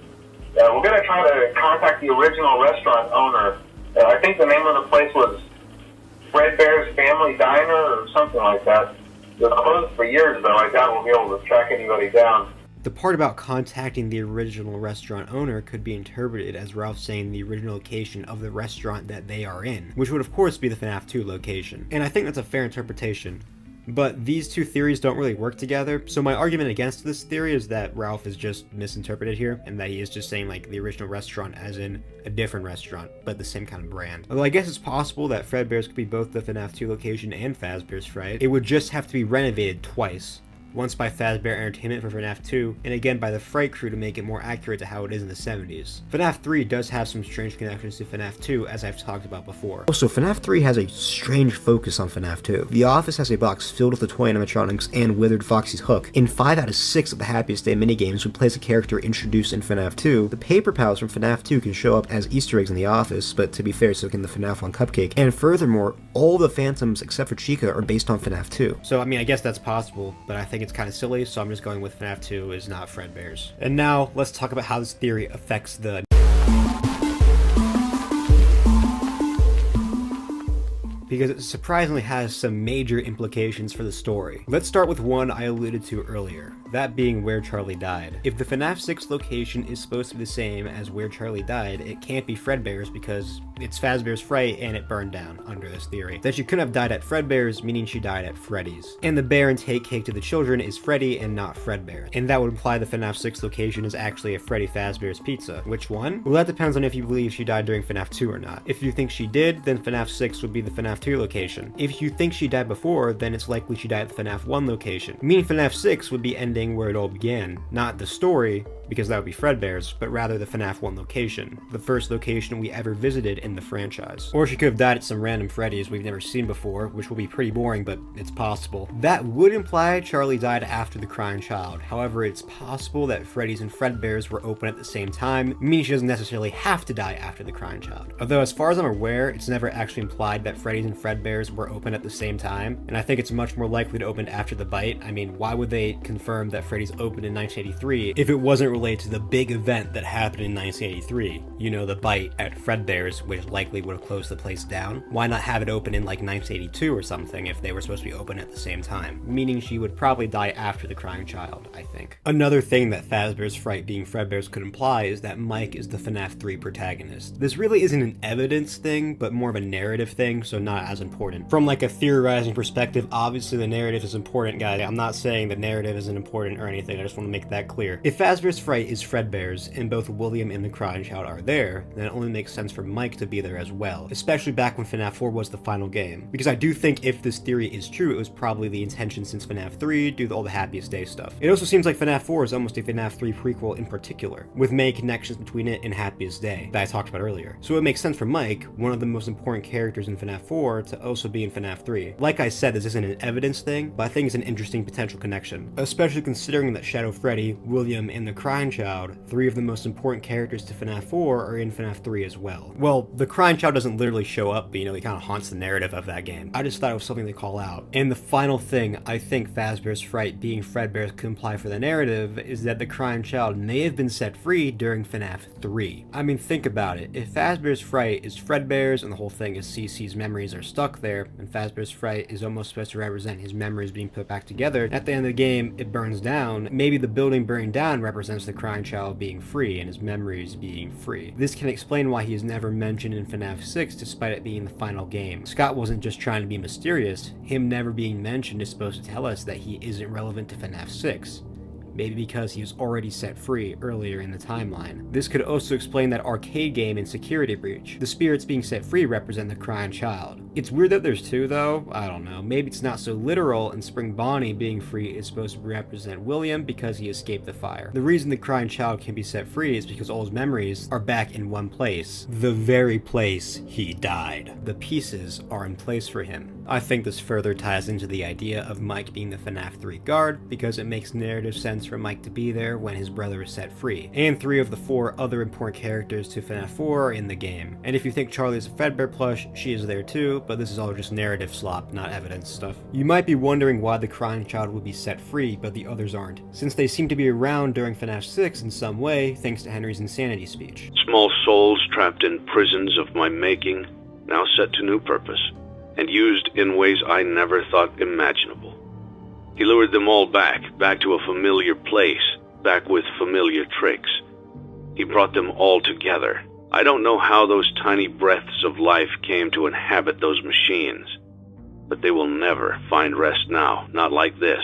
We're going to try to contact the original restaurant owner. I think the name of the place was Fredbear's Family Diner or something like that. It was closed for years, though. I doubt we'll be able to track anybody down. The part about contacting the original restaurant owner could be interpreted as Ralph saying the original location of the restaurant that they are in, which would of course be the FNaF 2 location. And I think that's a fair interpretation. But these two theories don't really work together, so my argument against this theory is that Ralph is just misinterpreted here, and that he is just saying like the original restaurant as in a different restaurant, but the same kind of brand. Although I guess it's possible that Fredbear's could be both the FNaF 2 location and Fazbear's Fright. It would just have to be renovated twice, once by Fazbear Entertainment for FNaF 2, and again by the Fright crew to make it more accurate to how it is in the 70s. FNaF 3 does have some strange connections to FNaF 2, as I've talked about before. Also, FNaF 3 has a strange focus on FNaF 2. The office has a box filled with the toy animatronics and Withered Foxy's hook. In 5 out of 6 of the Happiest Day minigames, when plays a character introduced in FNaF 2, the paper pals from FNaF 2 can show up as Easter eggs in the office, but to be fair, so can the FNaF 1 cupcake. And furthermore, all the Phantoms except for Chica are based on FNaF 2. So I mean, I guess that's possible, but I think it's kind of silly, so I'm just going with FNaF 2 is not Fredbear's. And now, let's talk about how this theory affects the because it surprisingly has some major implications for the story. Let's start with one I alluded to earlier, that being where Charlie died. If the FNaF 6 location is supposed to be the same as where Charlie died, it can't be Fredbear's because it's Fazbear's Fright and it burned down under this theory. That she couldn't have died at Fredbear's, meaning she died at Freddy's. And the bear and take cake to the children is Freddy and not Fredbear. And that would imply the FNaF 6 location is actually a Freddy Fazbear's Pizza. Which one? Well, that depends on if you believe she died during FNaF 2 or not. If you think she did, then FNaF 6 would be the FNaF 2 location. If you think she died before, then it's likely she died at the FNaF 1 location. Meaning FNaF 6 would be ending where it all began. Not the story, because that would be Fredbear's, but rather the FNaF 1 location, the first location we ever visited in the franchise. Or she could have died at some random Freddy's we've never seen before, which will be pretty boring, but it's possible. That would imply Charlie died after the crying child. However, it's possible that Freddy's and Fredbear's were open at the same time, meaning she doesn't necessarily have to die after the crying child. Although as far as I'm aware, it's never actually implied that Freddy's and Fredbear's were open at the same time, and I think it's much more likely to open after the bite. I mean, why would they confirm that Freddy's opened in 1983 if it wasn't related to the big event that happened in 1983? You know, the bite at Fredbear's, which likely would have closed the place down. Why not have it open in like 1982 or something if they were supposed to be open at the same time? Meaning she would probably die after the crying child, I think. Another thing that Fazbear's Fright being Fredbear's could imply is that Mike is the FNaF 3 protagonist. This really isn't an evidence thing, but more of a narrative thing, so not as important. From like a theorizing perspective, obviously the narrative is important, guys. I'm not saying the narrative isn't important or anything, I just want to make that clear. If Fazbear's Fright is Fredbear's, and both William and the crying child are there, then it only makes sense for Mike to be there as well, especially back when FNaF 4 was the final game. Because I do think if this theory is true, it was probably the intention since FNaF 3 do all the Happiest Day stuff. It also seems like FNaF 4 is almost a FNaF 3 prequel in particular, with many connections between it and Happiest Day that I talked about earlier. So it makes sense for Mike, one of the most important characters in FNaF 4, to also be in FNaF 3. Like I said, this isn't an evidence thing, but I think it's an interesting potential connection, especially considering that Shadow Freddy, William, and the crying child, 3 of the most important characters to FNaF 4, are in FNaF 3 as well. Well, the crying child doesn't literally show up, but you know, he kind of haunts the narrative of that game. I just thought it was something to call out. And the final thing I think Fazbear's Fright being Fredbear's could imply for the narrative is that the crying child may have been set free during FNaF 3. I mean, think about it. If Fazbear's Fright is Fredbear's and the whole thing is CC's memories are stuck there, and Fazbear's Fright is almost supposed to represent his memories being put back together, at the end of the game it burns down, maybe the building burning down represents the crying child being free and his memories being free. This can explain why he is never mentioned in FNaF 6 despite it being the final game. Scott wasn't just trying to be mysterious, him never being mentioned is supposed to tell us that he isn't relevant to FNaF 6. Maybe because he was already set free earlier in the timeline. This could also explain that arcade game in Security Breach. The spirits being set free represent the crying child. It's weird that there's 2 though, I don't know, maybe it's not so literal and Spring Bonnie being free is supposed to represent William because he escaped the fire. The reason the crying child can be set free is because all his memories are back in one place. The very place he died. The pieces are in place for him. I think this further ties into the idea of Mike being the FNaF 3 guard because it makes narrative sense for Mike to be there when his brother is set free. And 3 of the 4 other important characters to FNaF 4 are in the game. And if you think Charlie is a Fredbear plush, she is there too, but this is all just narrative slop, not evidence stuff. You might be wondering why the crying child would be set free, but the others aren't, since they seem to be around during FNaF 6 in some way, thanks to Henry's insanity speech. Small souls trapped in prisons of my making, now set to new purpose, and used in ways I never thought imaginable. He lured them all back to a familiar place, back with familiar tricks. He brought them all together. I don't know how those tiny breaths of life came to inhabit those machines, but they will never find rest now, not like this.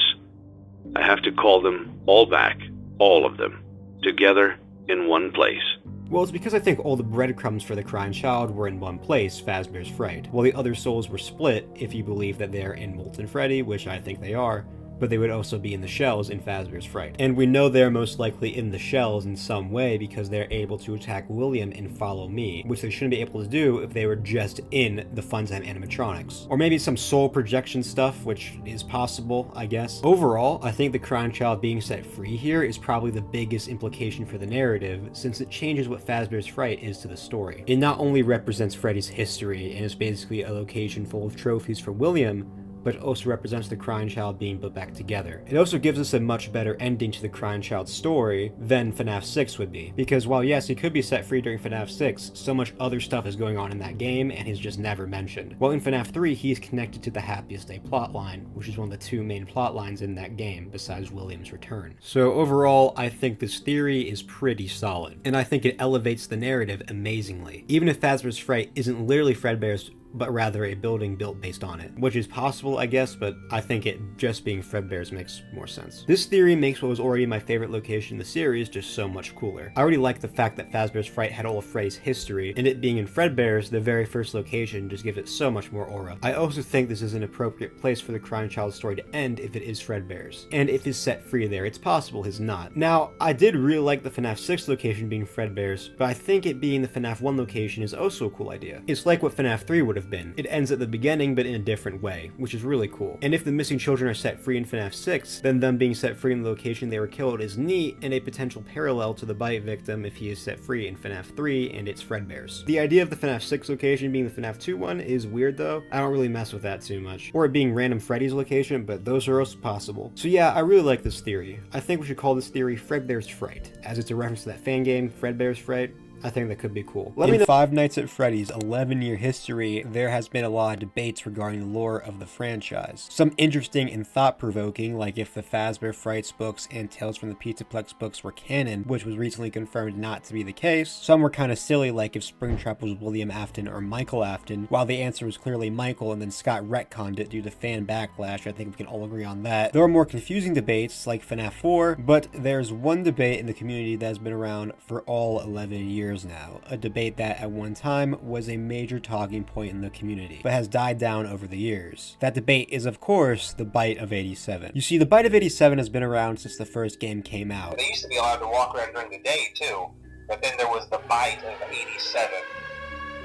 I have to call them all back, all of them, together in one place. Well, it's because I think all the breadcrumbs for the crying child were in one place, Fazbear's Fright, while the other souls were split if you believe that they are in Molten Freddy, which I think they are, but they would also be in the shells in Fazbear's Fright. And we know they're most likely in the shells in some way because they're able to attack William and follow me, which they shouldn't be able to do if they were just in the Funtime animatronics. Or maybe some soul projection stuff, which is possible, I guess. Overall, I think the Crown Child being set free here is probably the biggest implication for the narrative, since it changes what Fazbear's Fright is to the story. It not only represents Freddy's history and is basically a location full of trophies for William, but it also represents the Crying Child being put back together. It also gives us a much better ending to the Crying Child's story than FNaF 6 would be. Because while yes, he could be set free during FNaF 6, so much other stuff is going on in that game and he's just never mentioned. While in FNaF 3, he is connected to the Happiest Day plotline, which is one of the two main plotlines in that game, besides William's return. So overall, I think this theory is pretty solid, and I think it elevates the narrative amazingly. Even if Fazbear's Fright isn't literally Fredbear's, but rather a building built based on it, which is possible, I guess, but I think it just being Fredbear's makes more sense. This theory makes what was already my favorite location in the series just so much cooler. I already like the fact that Fazbear's Fright had all of Freddy's history, and it being in Fredbear's, the very first location, just gives it so much more aura. I also think this is an appropriate place for the Crying Child's story to end if it is Fredbear's, and if he's set free there, it's possible he's not. Now, I did really like the FNaF 6 location being Fredbear's, but I think it being the FNaF 1 location is also a cool idea. It's like what FNaF 3 would have been. It ends at the beginning, but in a different way, which is really cool. And if the missing children are set free in FNaF 6, then them being set free in the location they were killed is neat and a potential parallel to the bite victim if he is set free in FNaF 3 and it's Fredbear's. The idea of the FNaF 6 location being the FNaF 2 one is weird though. I don't really mess with that too much. Or it being random Freddy's location, but those are also possible. So yeah, I really like this theory. I think we should call this theory Fredbear's Fright, as it's a reference to that fan game, Fredbear's Fright. I think that could be cool. In Five Nights at Freddy's 11-year history, there has been a lot of debates regarding the lore of the franchise. Some interesting and thought-provoking, like if the Fazbear Frights books and Tales from the Pizzaplex books were canon, which was recently confirmed not to be the case. Some were kind of silly, like if Springtrap was William Afton or Michael Afton, while the answer was clearly Michael, and then Scott retconned it due to fan backlash. I think we can all agree on that. There are more confusing debates, like FNaF 4, but there's one debate in the community that has been around for all 11 years now, a debate that at one time was a major talking point in the community, but has died down over the years. That debate is, of course, the bite of 87. You see, the bite of 87 has been around since the first game came out. They used to be allowed to walk around during the day, too, but then there was the bite of 87.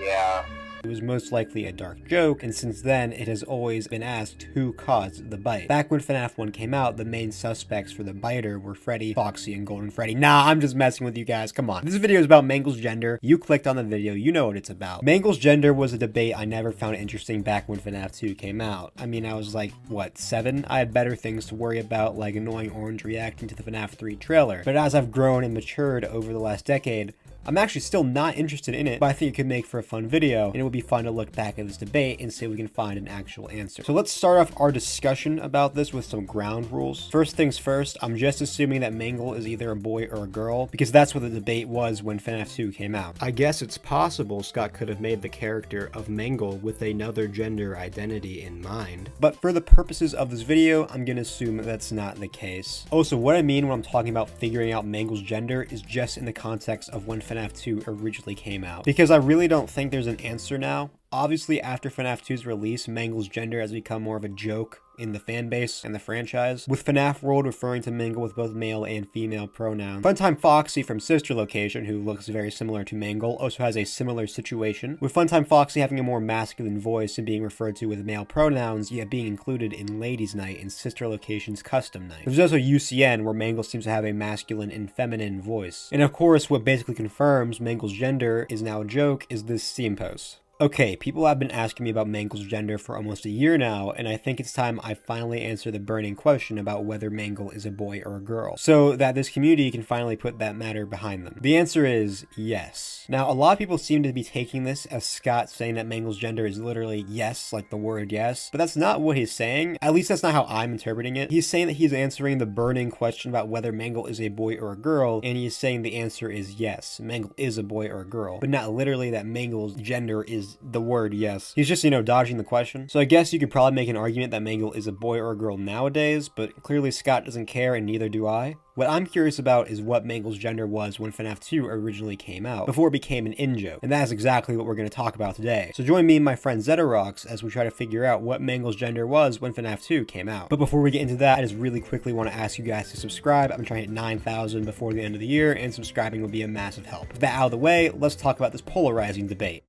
Yeah. It was most likely a dark joke, and since then, it has always been asked who caused the bite. Back when FNaF 1 came out, the main suspects for the biter were Freddy, Foxy, and Golden Freddy. Nah, I'm just messing with you guys, come on. This video is about Mangle's gender. You clicked on the video, you know what it's about. Mangle's gender was a debate I never found interesting back when FNaF 2 came out. I mean, I was like, what, 7? I had better things to worry about, like annoying Orange reacting to the FNaF 3 trailer. But as I've grown and matured over the last decade, I'm actually still not interested in it, but I think it could make for a fun video, and it would be fun to look back at this debate and see if we can find an actual answer. So let's start off our discussion about this with some ground rules. First things first, I'm just assuming that Mangle is either a boy or a girl, because that's what the debate was when FNaF 2 came out. I guess it's possible Scott could have made the character of Mangle with another gender identity in mind, but for the purposes of this video, I'm gonna assume that's not the case. Also, what I mean when I'm talking about figuring out Mangle's gender is just in the context of when FNaF 2 originally came out, because I really don't think there's an answer now. Obviously, after FNaF 2's release, Mangle's gender has become more of a joke in the fan base and the franchise, with FNaF World referring to Mangle with both male and female pronouns. Funtime Foxy from Sister Location, who looks very similar to Mangle, also has a similar situation, with Funtime Foxy having a more masculine voice and being referred to with male pronouns, yet being included in Ladies' Night and Sister Location's Custom Night. There's also UCN, where Mangle seems to have a masculine and feminine voice. And of course, what basically confirms Mangle's gender is now a joke is this Steam post. Okay, people have been asking me about Mangle's gender for almost a year now, and I think it's time I finally answer the burning question about whether Mangle is a boy or a girl, so that this community can finally put that matter behind them. The answer is yes. Now, a lot of people seem to be taking this as Scott saying that Mangle's gender is literally yes, like the word yes, but that's not what he's saying. At least that's not how I'm interpreting it. He's saying that he's answering the burning question about whether Mangle is a boy or a girl, and he's saying the answer is yes, Mangle is a boy or a girl, but not literally that Mangle's gender is is the word yes. He's just, dodging the question. So I guess you could probably make an argument that Mangle is a boy or a girl nowadays, but clearly Scott doesn't care and neither do I. What I'm curious about is what Mangle's gender was when FNaF 2 originally came out, before it became an in-joke, and that is exactly what we're going to talk about today. So join me and my friend Zetarox as we try to figure out what Mangle's gender was when FNaF 2 came out. But before we get into that, I just really quickly want to ask you guys to subscribe. I'm trying to hit 9,000 before the end of the year, and subscribing would be a massive help. With that out of the way, let's talk about this polarizing debate.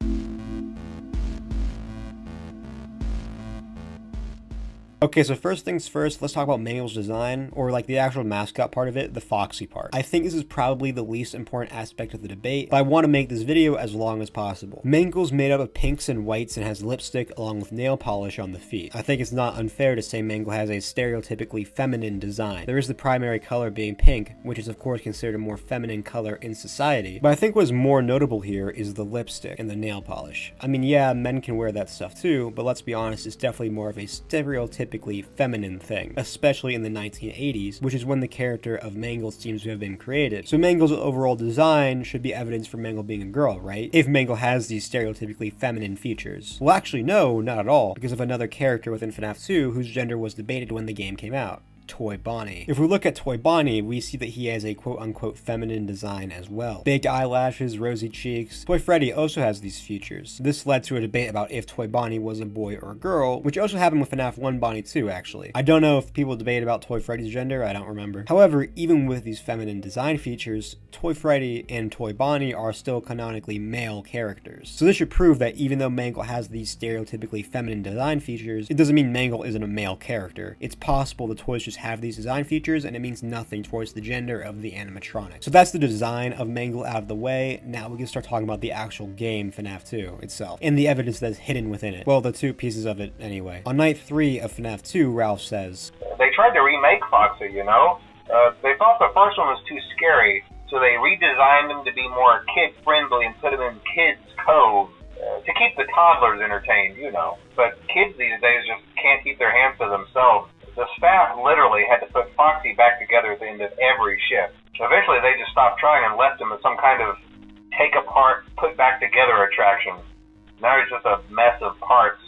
Okay, so first things first, let's talk about Mangle's design, or like the actual mascot part of it, the Foxy part. I think this is probably the least important aspect of the debate, but I want to make this video as long as possible. Mangle's made up of pinks and whites and has lipstick along with nail polish on the feet. I think it's not unfair to say Mangle has a stereotypically feminine design. There is the primary color being pink, which is of course considered a more feminine color in society, but I think what's more notable here is the lipstick and the nail polish. I mean, yeah, men can wear that stuff too, but let's be honest, it's definitely more of a stereotypical feminine thing, especially in the 1980s, which is when the character of Mangle seems to have been created. So Mangle's overall design should be evidence for Mangle being a girl, right? If Mangle has these stereotypically feminine features. Well, actually, no, not at all, because of another character within FNaF 2 whose gender was debated when the game came out. Toy Bonnie. If we look at Toy Bonnie, we see that he has a quote-unquote feminine design as well. Big eyelashes, rosy cheeks. Toy Freddy also has these features. This led to a debate about if Toy Bonnie was a boy or a girl, which also happened with FNaF 1 Bonnie too, actually. I don't know if people debate about Toy Freddy's gender, I don't remember. However, even with these feminine design features, Toy Freddy and Toy Bonnie are still canonically male characters. So this should prove that even though Mangle has these stereotypically feminine design features, it doesn't mean Mangle isn't a male character. It's possible the toys just have these design features and it means nothing towards the gender of the animatronic. So that's the design of Mangle out of the way. Now we can start talking about the actual game FNaF 2 itself and the evidence that's hidden within it. Well, the two pieces of it anyway. On night 3 of FNaF 2, Ralph says, They tried to remake Foxy, They thought the first one was too scary, so they redesigned him to be more kid-friendly and put him in Kids Cove to keep the toddlers entertained, But kids these days just can't keep their hands to themselves. The staff literally had to put Foxy back together at the end of every shift. So eventually they just stopped trying and left him as some kind of take apart, put back together attraction. Now he's just a mess of parts.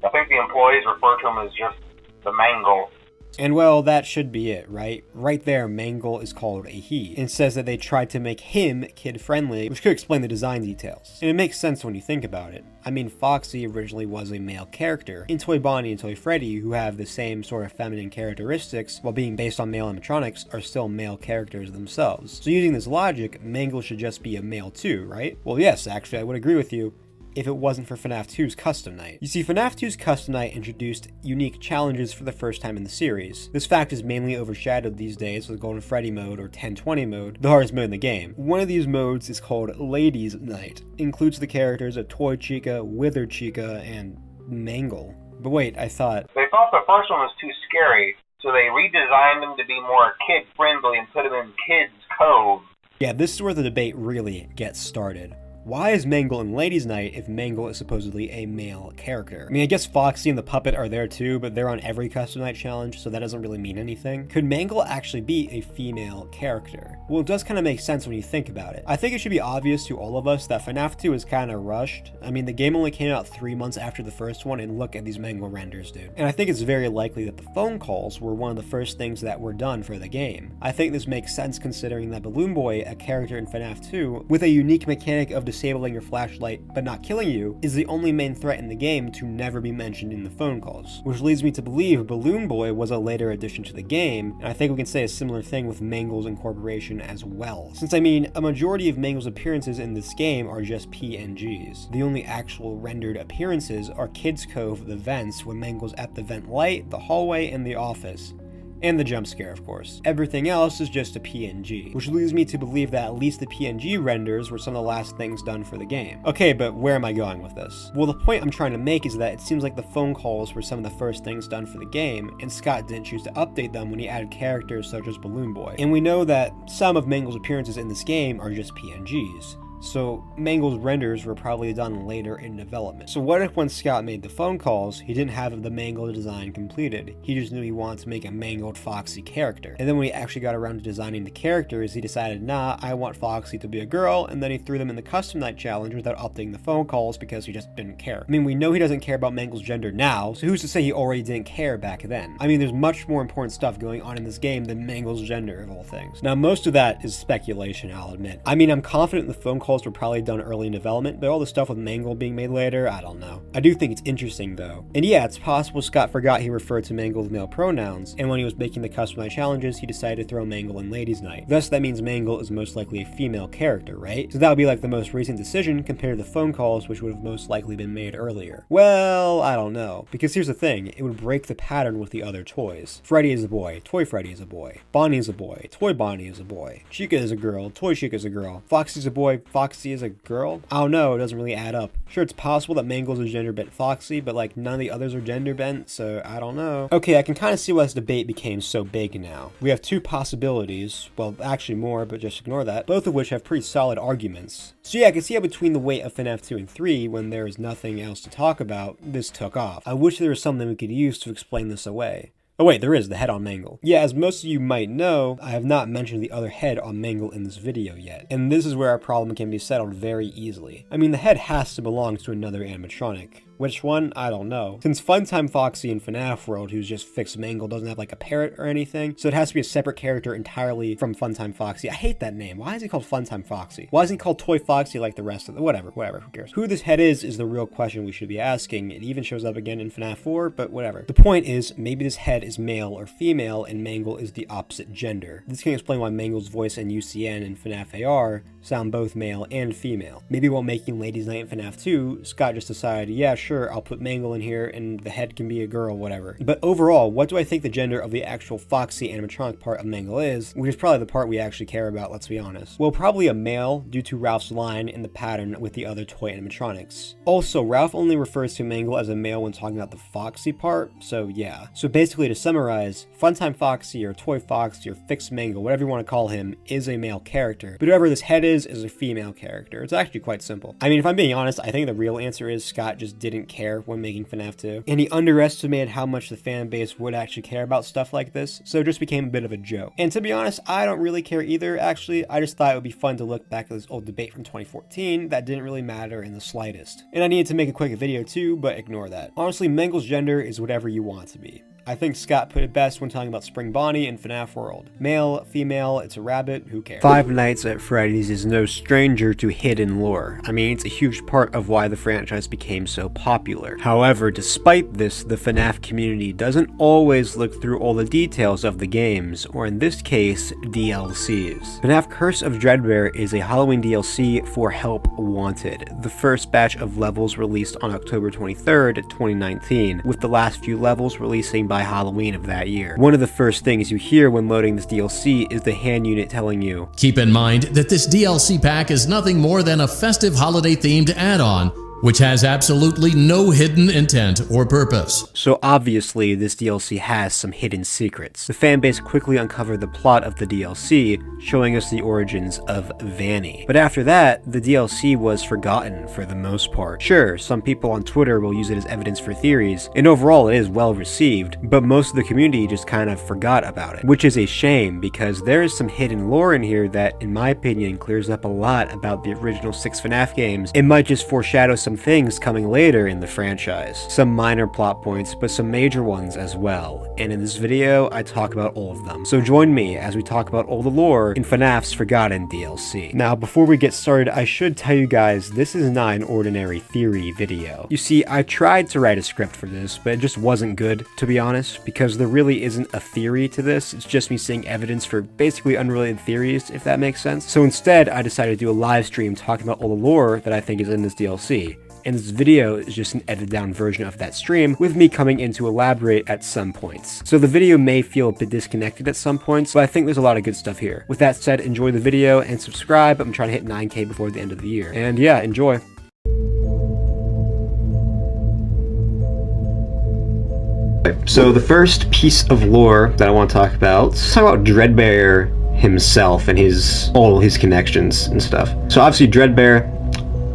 I think the employees refer to him as just the Mangle. And well, that should be it, right? Right there, Mangle is called a he, and says that they tried to make him kid-friendly, which could explain the design details. And it makes sense when you think about it. I mean, Foxy originally was a male character, and Toy Bonnie and Toy Freddy, who have the same sort of feminine characteristics, while being based on male animatronics, are still male characters themselves. So using this logic, Mangle should just be a male too, right? Well, yes, actually, I would agree with you, if it wasn't for FNaF 2's Custom Night. You see, FNaF 2's Custom Night introduced unique challenges for the first time in the series. This fact is mainly overshadowed these days with Golden Freddy mode or 1020 mode, the hardest mode in the game. One of these modes is called Ladies Night. It includes the characters of Toy Chica, Wither Chica, and Mangle. But wait, I thought... They thought the first one was too scary, so they redesigned him to be more kid-friendly and put him in Kids Cove. Yeah, this is where the debate really gets started. Why is Mangle in Ladies Night if Mangle is supposedly a male character? I mean, I guess Foxy and the puppet are there too, but they're on every Custom Night challenge, so that doesn't really mean anything. Could Mangle actually be a female character? Well, it does kind of make sense when you think about it. I think it should be obvious to all of us that FNaF 2 is kind of rushed. I mean, the game only came out 3 months after the first one, and look at these Mangle renders, dude. And I think it's very likely that the phone calls were one of the first things that were done for the game. I think this makes sense considering that Balloon Boy, a character in FNaF 2, with a unique mechanic of disabling your flashlight but not killing you, is the only main threat in the game to never be mentioned in the phone calls. Which leads me to believe Balloon Boy was a later addition to the game, and I think we can say a similar thing with Mangle's incorporation as well. Since I mean, a majority of Mangle's appearances in this game are just PNGs. The only actual rendered appearances are Kids Cove, the vents, when Mangle's at the vent light, the hallway, and the office. And the jump scare, of course. Everything else is just a PNG, which leads me to believe that at least the PNG renders were some of the last things done for the game. Okay, but where am I going with this? Well, the point I'm trying to make is that it seems like the phone calls were some of the first things done for the game, and Scott didn't choose to update them when he added characters such as Balloon Boy. And we know that some of Mangle's appearances in this game are just PNGs. so Mangle's renders were probably done later in development. So what if when Scott made the phone calls, he didn't have the Mangle design completed? He just knew he wanted to make a mangled Foxy character. And then when he actually got around to designing the characters, he decided, nah, I want Foxy to be a girl, and then he threw them in the custom night challenge without updating the phone calls because he just didn't care. I mean, we know he doesn't care about Mangle's gender now, so who's to say he already didn't care back then? I mean, there's much more important stuff going on in this game than Mangle's gender, of all things. Now, most of that is speculation, I'll admit. I mean, I'm confident the phone calls were probably done early in development, but all the stuff with Mangle being made later, I don't know. I do think it's interesting, though. And yeah, it's possible Scott forgot he referred to Mangle with male pronouns, and when he was making the custom night challenges, he decided to throw Mangle in Ladies' Night. Thus, that means Mangle is most likely a female character, right? So that would be like the most recent decision compared to the phone calls, which would have most likely been made earlier. Well, I don't know. Because here's the thing, it would break the pattern with the other toys. Freddy is a boy, Toy Freddy is a boy. Bonnie is a boy, Toy Bonnie is a boy. Chica is a girl, Toy Chica is a girl. Foxy's a boy, Foxy is a girl? I don't know, it doesn't really add up. Sure, it's possible that Mangle's a gender bent Foxy, but like none of the others are gender bent, so I don't know. Okay, I can kind of see why this debate became so big now. We have two possibilities, well actually more, but just ignore that, both of which have pretty solid arguments. So yeah, I can see how between the weight of FNaF 2 and 3, when there is nothing else to talk about, this took off. I wish there was something we could use to explain this away. Oh wait, there is, the head on Mangle. Yeah, as most of you might know, I have not mentioned the other head on Mangle in this video yet, and this is where our problem can be settled very easily. I mean, the head has to belong to another animatronic. Which one? I don't know. Since Funtime Foxy in FNaF World, who's just fixed Mangle, doesn't have like a parrot or anything, so it has to be a separate character entirely from Funtime Foxy. I hate that name. Why is he called Funtime Foxy? Why isn't he called Toy Foxy like the rest of the... Whatever, who cares? Who this head is the real question we should be asking. It even shows up again in FNaF 4, but whatever. The point is, maybe this head is male or female, and Mangle is the opposite gender. This can explain why Mangle's voice and UCN in FNaF AR sound both male and female. Maybe while making Ladies' Night in FNaF 2, Scott just decided, yeah, sure, I'll put Mangle in here and the head can be a girl, whatever. But overall, what do I think the gender of the actual Foxy animatronic part of Mangle is, which is probably the part we actually care about, let's be honest? Well, probably a male due to Ralph's line in the pattern with the other toy animatronics. Also, Ralph only refers to Mangle as a male when talking about the Foxy part, so yeah. So basically, to summarize, Funtime Foxy or Toy Foxy or Fixed Mangle, whatever you want to call him, is a male character. But whoever this head is a female character. It's actually quite simple. I mean, if I'm being honest, I think the real answer is Scott just didn't care when making FNaF 2, and he underestimated how much the fan base would actually care about stuff like this, so it just became a bit of a joke. And to be honest, I don't really care either, actually. I just thought it would be fun to look back at this old debate from 2014 that didn't really matter in the slightest. And I needed to make a quick video too, but ignore that. Honestly, Mangle's gender is whatever you want it to be. I think Scott put it best when talking about Spring Bonnie in FNaF World. Male, female, it's a rabbit, who cares? Five Nights at Freddy's is no stranger to hidden lore. I mean, it's a huge part of why the franchise became so popular. However, despite this, the FNaF community doesn't always look through all the details of the games, or in this case, DLCs. FNaF Curse of Dreadbear is a Halloween DLC for Help Wanted. The first batch of levels released on October 23rd, 2019, with the last few levels releasing by Halloween of that year. One of the first things you hear when loading this DLC is the hand unit telling you, "Keep in mind that this DLC pack is nothing more than a festive holiday-themed add-on, which has absolutely no hidden intent or purpose." So obviously, this DLC has some hidden secrets. The fanbase quickly uncovered the plot of the DLC, showing us the origins of Vanny. But after that, the DLC was forgotten for the most part. Sure, some people on Twitter will use it as evidence for theories, and overall it is well received, but most of the community just kind of forgot about it. Which is a shame, because there is some hidden lore in here that, in my opinion, clears up a lot about the original 6 FNaF games. It might just foreshadow some things coming later in the franchise. Some minor plot points, but some major ones as well. And in this video, I talk about all of them. So join me as we talk about all the lore in FNaF's Forgotten DLC. Now, before we get started, I should tell you guys, this is not an ordinary theory video. You see, I tried to write a script for this, but it just wasn't good, to be honest, because there really isn't a theory to this. It's just me seeing evidence for basically unrelated theories, if that makes sense. So instead, I decided to do a live stream talking about all the lore that I think is in this DLC. And this video is just an edited down version of that stream, with me coming in to elaborate at some points. So the video may feel a bit disconnected at some points, but I think there's a lot of good stuff here. With that said, enjoy the video and subscribe. I'm trying to hit 9K before the end of the year. And yeah, enjoy. So the first piece of lore that I want to talk about, let's talk about Dreadbear himself and all his connections and stuff. So obviously Dreadbear,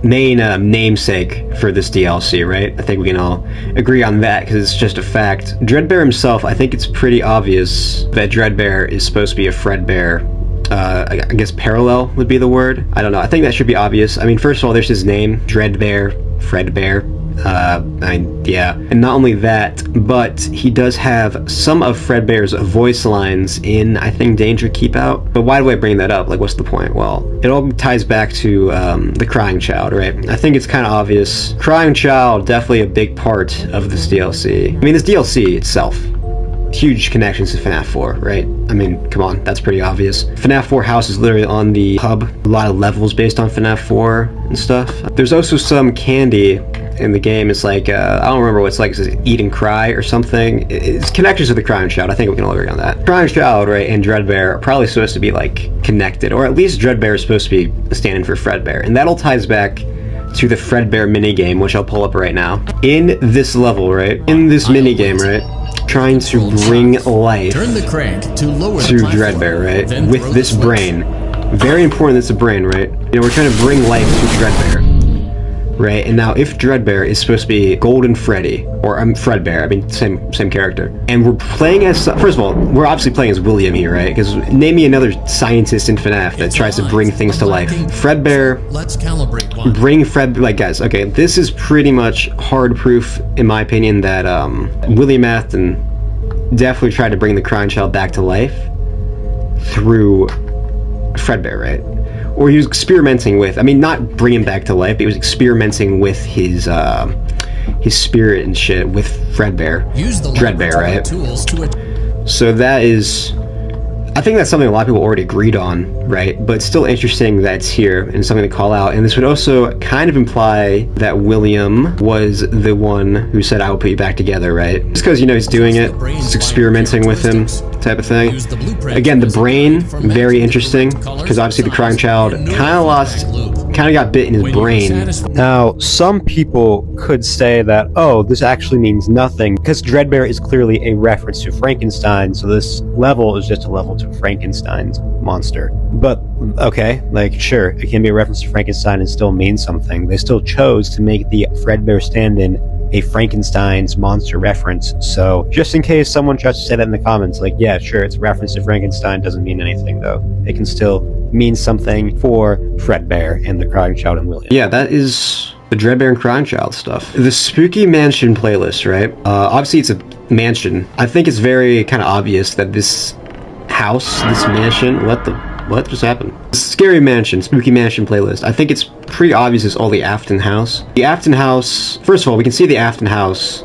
main namesake for this DLC, right? I think we can all agree on that because it's just a fact. Dreadbear himself, I think it's pretty obvious that Dreadbear is supposed to be a Fredbear. I guess parallel would be the word. I don't know. I think that should be obvious. I mean, first of all, there's his name, Dreadbear, Fredbear. Yeah. And not only that, but he does have some of Fredbear's voice lines in, I think, Danger Keep Out. But why do I bring that up? Like, what's the point? Well, it all ties back to the Crying Child, right? I think it's kind of obvious. Crying Child, definitely a big part of this DLC. I mean, this DLC itself, huge connections to FNaF 4, right? I mean, come on, that's pretty obvious. FNaF 4 house is literally on the hub. A lot of levels based on FNaF 4 and stuff. There's also some candy in the game. It's like, I don't remember what it's like. It's Eat and Cry or something. It's connections to the Crying Child. I think we can all agree on that. Crying Child, right, and Dreadbear are probably supposed to be, like, connected. Or at least Dreadbear is supposed to be standing for Fredbear. And that all ties back to the Fredbear minigame, which I'll pull up right now. In this level, right, in this minigame, right, trying to bring life Turn the crank to lower to Dreadbear, right, with this brain. Very important, it's a brain, right? You know, we're trying to bring life to Dreadbear. Right, and now if Dreadbear is supposed to be Golden Freddy, or Fredbear, I mean, same character, and we're playing as, first of all, we're obviously playing as William here, right? Because name me another scientist in FNaF that tries to bring things to life. Fredbear, let's calibrate one. Bring Fred, like, guys, okay, this is pretty much hard proof, in my opinion, that William Afton definitely tried to bring the Crying Child back to life through Fredbear, right? Or he was experimenting with, I mean, not bring him back to life, but he was experimenting with his spirit and shit with Fredbear. Dreadbear, right? So that is, I think that's something a lot of people already agreed on, right? But it's still interesting that it's here and something to call out. And this would also kind of imply that William was the one who said, I will put you back together, right? Just because, you know, he's doing it, he's experimenting with him, type of thing. Again, the brain, very interesting, because obviously the Crying Child kind of got bit in his brain. Now, some people could say that, oh, this actually means nothing, because Dreadbear is clearly a reference to Frankenstein, so this level is just a level to Frankenstein's monster. But, okay, like, sure, it can be a reference to Frankenstein and still mean something. They still chose to make the Fredbear stand-in a Frankenstein's monster reference, so just in case someone tries to say that in the comments, like, yeah, sure, it's a reference to Frankenstein, doesn't mean anything, though. It can still mean something for Fredbear and the Crying Child and William. Yeah, that is the Dreadbear and Crying Child stuff. The Spooky Mansion playlist, right? Obviously it's a mansion. I think it's very kind of obvious that this house, this mansion, what just happened? Scary Mansion, Spooky Mansion playlist. I think it's pretty obvious it's all the Afton house. The Afton house, first of all, we can see the Afton house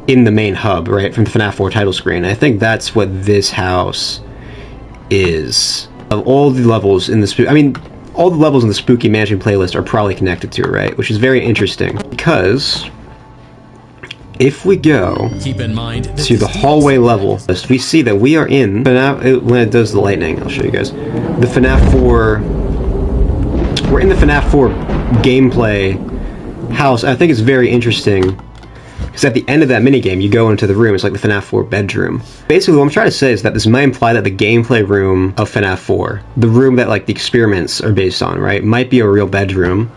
in the main hub, right, from the FNaF 4 title screen. I think that's what this house is. Of all the levels in the all the levels in the Spooky Mansion playlist are probably connected to it, right? Which is very interesting, because if we go keep in mind to the hallway level, we see that we are in FNaF, when it does the lightning, I'll show you guys. The FNaF 4, we're in the FNaF 4 gameplay house. I think it's very interesting, because at the end of that minigame, you go into the room, it's like the FNaF 4 bedroom. Basically, what I'm trying to say is that this might imply that the gameplay room of FNaF 4, the room that, like, the experiments are based on, right, might be a real bedroom.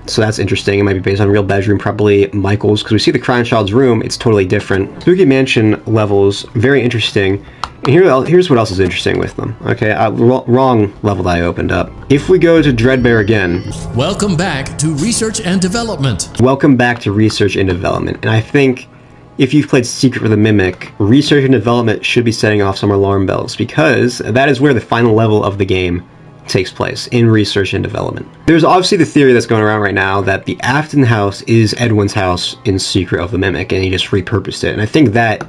So that's interesting. It might be based on a real bedroom, probably Michael's, because we see the Crying Child's room, it's totally different. Spooky Mansion levels, very interesting. And here's what else is interesting with them. Okay, wrong level that I opened up. If we go to Dreadbear again. Welcome back to Research and Development. Welcome back to Research and Development. And I think if you've played Secret of the Mimic, Research and Development should be setting off some alarm bells, because that is where the final level of the game takes place, in Research and Development. There's obviously the theory that's going around right now that the Afton house is Edwin's house in Secret of the Mimic, and he just repurposed it. And I think that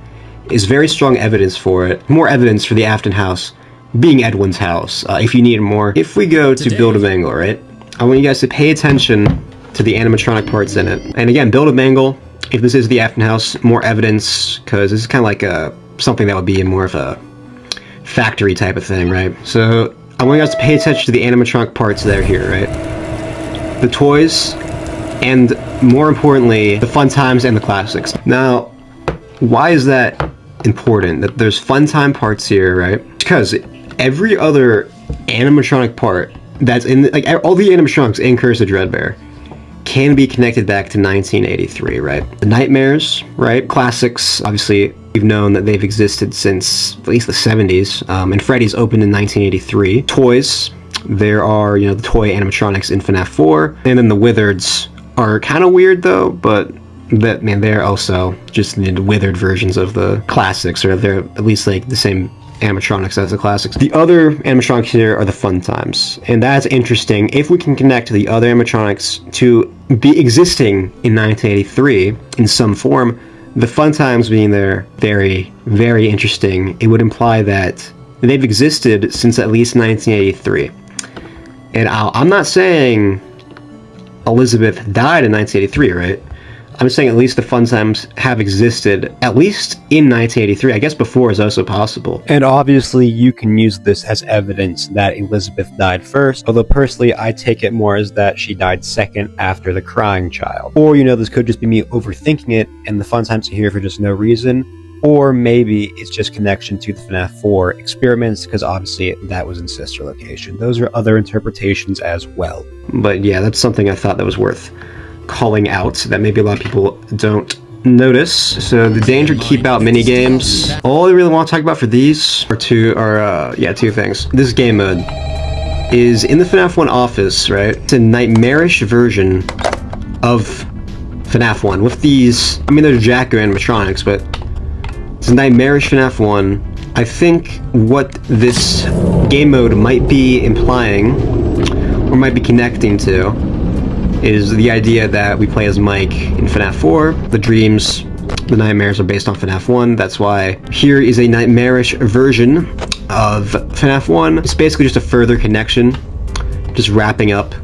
is very strong evidence for it. More evidence for the Afton house being Edwin's house, if you need more. If we go to Build-A-Mangle, right, I want you guys to pay attention to the animatronic parts in it. And again, Build-A-Mangle, if this is the Afton house, more evidence, because this is kind of like something that would be in more of a factory type of thing, right? So I want you guys to pay attention to the animatronic parts that are here, right? The toys, and more importantly, the fun times and the classics. Now, why is that important? That there's fun time parts here, right? Because every other animatronic part that's in, like, all the animatronics in Curse of Dreadbear can be connected back to 1983, right? The nightmares, right? Classics, obviously, we've known that they've existed since at least the 70s, and Freddy's opened in 1983. Toys, there are, you know, the toy animatronics in FNaF 4, and then the Withereds are kind of weird though, but that, man, they're also just the withered versions of the classics, or they're at least like the same animatronics as the classics. The other animatronics here are the fun times, and that's interesting. If we can connect the other animatronics to be existing in 1983 in some form, the fun times being there, very, very interesting. It would imply that they've existed since at least 1983. And I'm not saying Elizabeth died in 1983, right? I'm saying at least the fun times have existed at least in 1983. I guess before is also possible. And obviously you can use this as evidence that Elizabeth died first, although personally I take it more as that she died second after the crying child. Or, you know, this could just be me overthinking it and the fun times are here for just no reason. Or maybe it's just connection to the FNaF 4 experiments, because obviously that was in sister location. Those are other interpretations as well. But yeah, that's something I thought that was worth calling out, that maybe a lot of people don't notice. So the danger keep out mini games. All I really want to talk about for these are two things. This game mode is in the FNaF 1 office, right? It's a nightmarish version of FNaF 1 with these, I mean, there's Jacko animatronics, but it's a nightmarish FNaF 1. I think what this game mode might be implying, or might be connecting to, is the idea that we play as Mike in FNaF 4. The dreams, the nightmares are based on FNaF 1. That's why here is a nightmarish version of FNaF 1. It's basically just a further connection, just wrapping up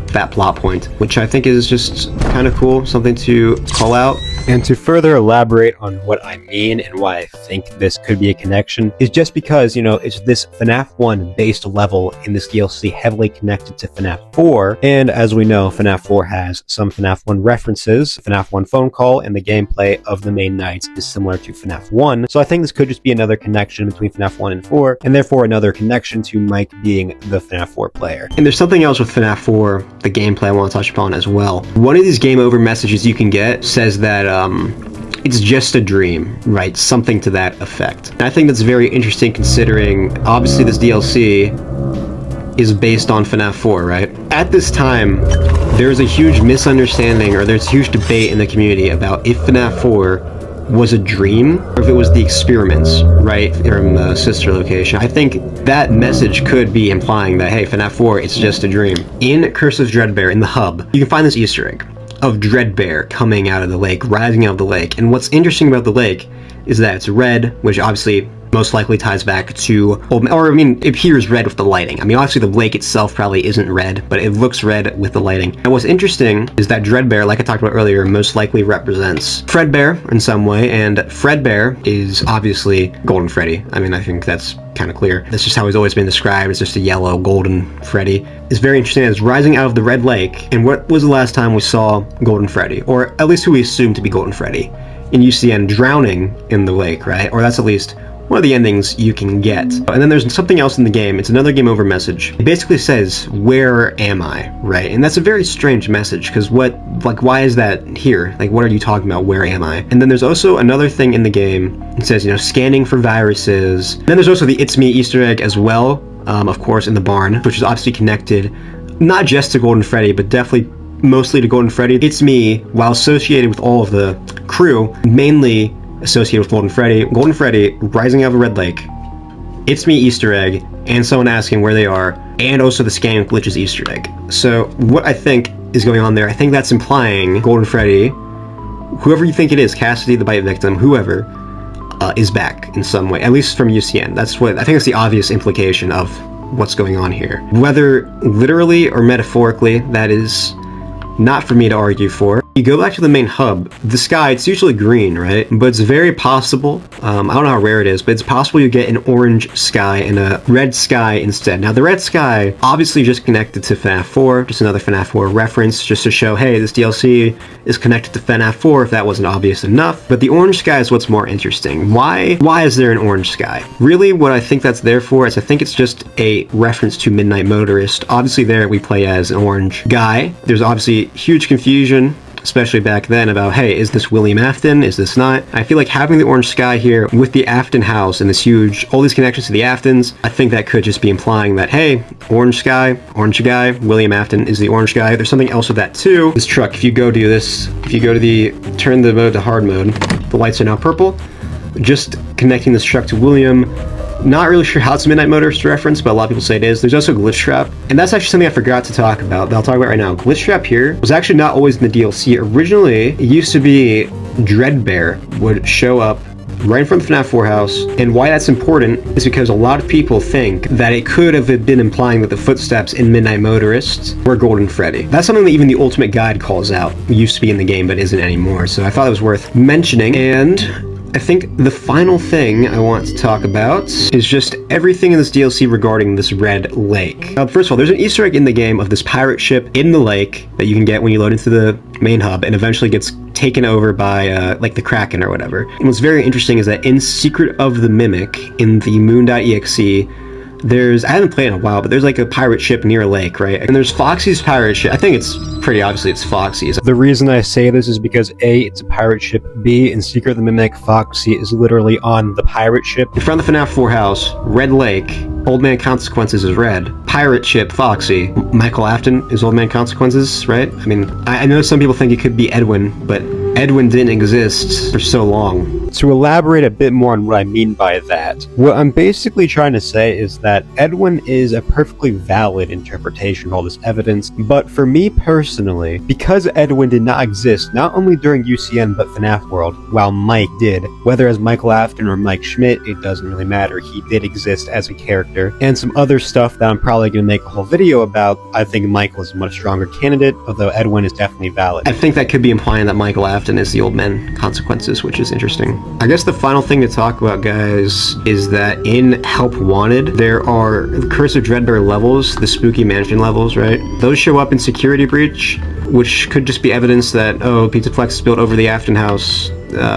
that plot point, which I think is just kind of cool, something to call out. And to further elaborate on what I mean and why I think this could be a connection, is just because, you know, it's this FNaF 1 based level in this DLC heavily connected to FNaF 4, and as we know, FNaF 4 has some FNaF 1 references. FNaF 1 phone call and the gameplay of the main nights is similar to FNaF 1, so I think this could just be another connection between FNaF 1 and 4, and therefore another connection to Mike being the FNaF 4 player. And there's something else with FNaF 4, the gameplay, I want to touch upon as well. One of these game over messages you can get says that it's just a dream, right? Something to that effect. And I think that's very interesting considering, obviously, this DLC is based on FNaF 4, right? At this time, there's a huge misunderstanding, or there's huge debate in the community about if FNaF 4 was a dream, or if it was the experiments, right, from the sister location. I think that message could be implying that, hey, FNaF 4, it's just a dream. In Curse of Dreadbear, in the hub, you can find this Easter egg of Dreadbear coming out of the lake, rising out of the lake. And what's interesting about the lake is that it's red, which obviously most likely ties back to, or I mean, it appears red with the lighting. I mean, obviously the lake itself probably isn't red, but it looks red with the lighting. And what's interesting is that Dreadbear, like I talked about earlier, most likely represents Fredbear in some way, and Fredbear is obviously Golden Freddy. I mean, I think that's kind of clear. That's just how he's always been described. It's just a yellow, golden Freddy. It's very interesting that it's rising out of the red lake, and what was the last time we saw Golden Freddy, or at least who we assume to be Golden Freddy, in UCN drowning in the lake, right? Or that's at least one of the endings you can get. And then there's something else in the game. It's another game over message. It basically says, where am I, right? And that's a very strange message, because why is that here? Like, what are you talking about? Where am I? And then there's also another thing in the game. It says, you know, scanning for viruses. And then there's also the It's Me Easter egg as well, of course, in the barn, which is obviously connected not just to Golden Freddy, but definitely mostly to Golden Freddy. It's Me, while associated with all of the crew, mainly associated with Golden Freddy rising out of a red lake, It's Me Easter egg, and someone asking where they are, and also the scanning glitches Easter egg. So what I think is going on there, I think that's implying Golden Freddy, whoever you think it is, Cassie, the bite victim, whoever, is back in some way, at least from UCN. That's what I think is the obvious implication of what's going on here. Whether literally or metaphorically, that is not for me to argue for. You go back to the main hub, the sky, it's usually green, right? But it's very possible, I don't know how rare it is, but it's possible you get an orange sky and a red sky instead. Now, the red sky, obviously just connected to FNaF 4, just another FNaF 4 reference, just to show, hey, this DLC is connected to FNaF 4, if that wasn't obvious enough. But the orange sky is what's more interesting. Why is there an orange sky? Really, what I think that's there for is I think it's just a reference to Midnight Motorist. Obviously there we play as an orange guy. There's obviously huge confusion, especially back then, about, hey, is this William Afton? Is this not? I feel like having the orange sky here with the Afton house and this huge, all these connections to the Aftons, I think that could just be implying that, hey, orange guy, William Afton is the orange guy. There's something else with that too. This truck, if you go do this, if you go to turn the mode to hard mode, the lights are now purple. Just connecting this truck to William. Not really sure how it's a Midnight Motorist reference, but a lot of people say it is. There's also Glitch Trap, and that's actually something I forgot to talk about, that I'll talk about right now. Glitch Trap here was actually not always in the DLC. Originally, it used to be Dreadbear would show up right in front of the FNaF 4 house, and why that's important is because a lot of people think that it could have been implying that the footsteps in Midnight Motorist were Golden Freddy. That's something that even the Ultimate Guide calls out. It used to be in the game, but isn't anymore, so I thought it was worth mentioning. And I think the final thing I want to talk about is just everything in this DLC regarding this red lake. First of all, there's an Easter egg in the game of this pirate ship in the lake that you can get when you load into the main hub and eventually gets taken over by like the Kraken or whatever. And what's very interesting is that in Secret of the Mimic, in the moon.exe, I haven't played in a while, but there's like a pirate ship near a lake, right? And there's Foxy's pirate ship. I think it's pretty obviously it's Foxy's. The reason I say this is because A, it's a pirate ship. B, in Secret of the Mimic, Foxy is literally on the pirate ship. In front of the FNaF 4 house, Red Lake, Old Man Consequences is red. Pirate ship, Foxy. Michael Afton is Old Man Consequences, right? I mean, I know some people think it could be Edwin, but Edwin didn't exist for so long. To elaborate a bit more on what I mean by that, what I'm basically trying to say is that Edwin is a perfectly valid interpretation of all this evidence, but for me personally, because Edwin did not exist not only during UCN but FNaF World, while Mike did, whether as Michael Afton or Mike Schmidt, it doesn't really matter, he did exist as a character, and some other stuff that I'm probably going to make a whole video about. I think Michael is a much stronger candidate, although Edwin is definitely valid. I think that could be implying that Michael Afton is the Old Man Consequences, which is interesting. I guess the final thing to talk about, guys, is that in Help Wanted, there are Curse of Dreadbear levels, the Spooky Mansion levels, right? Those show up in Security Breach, which could just be evidence that, oh, Pizzaplex is built over the Afton house,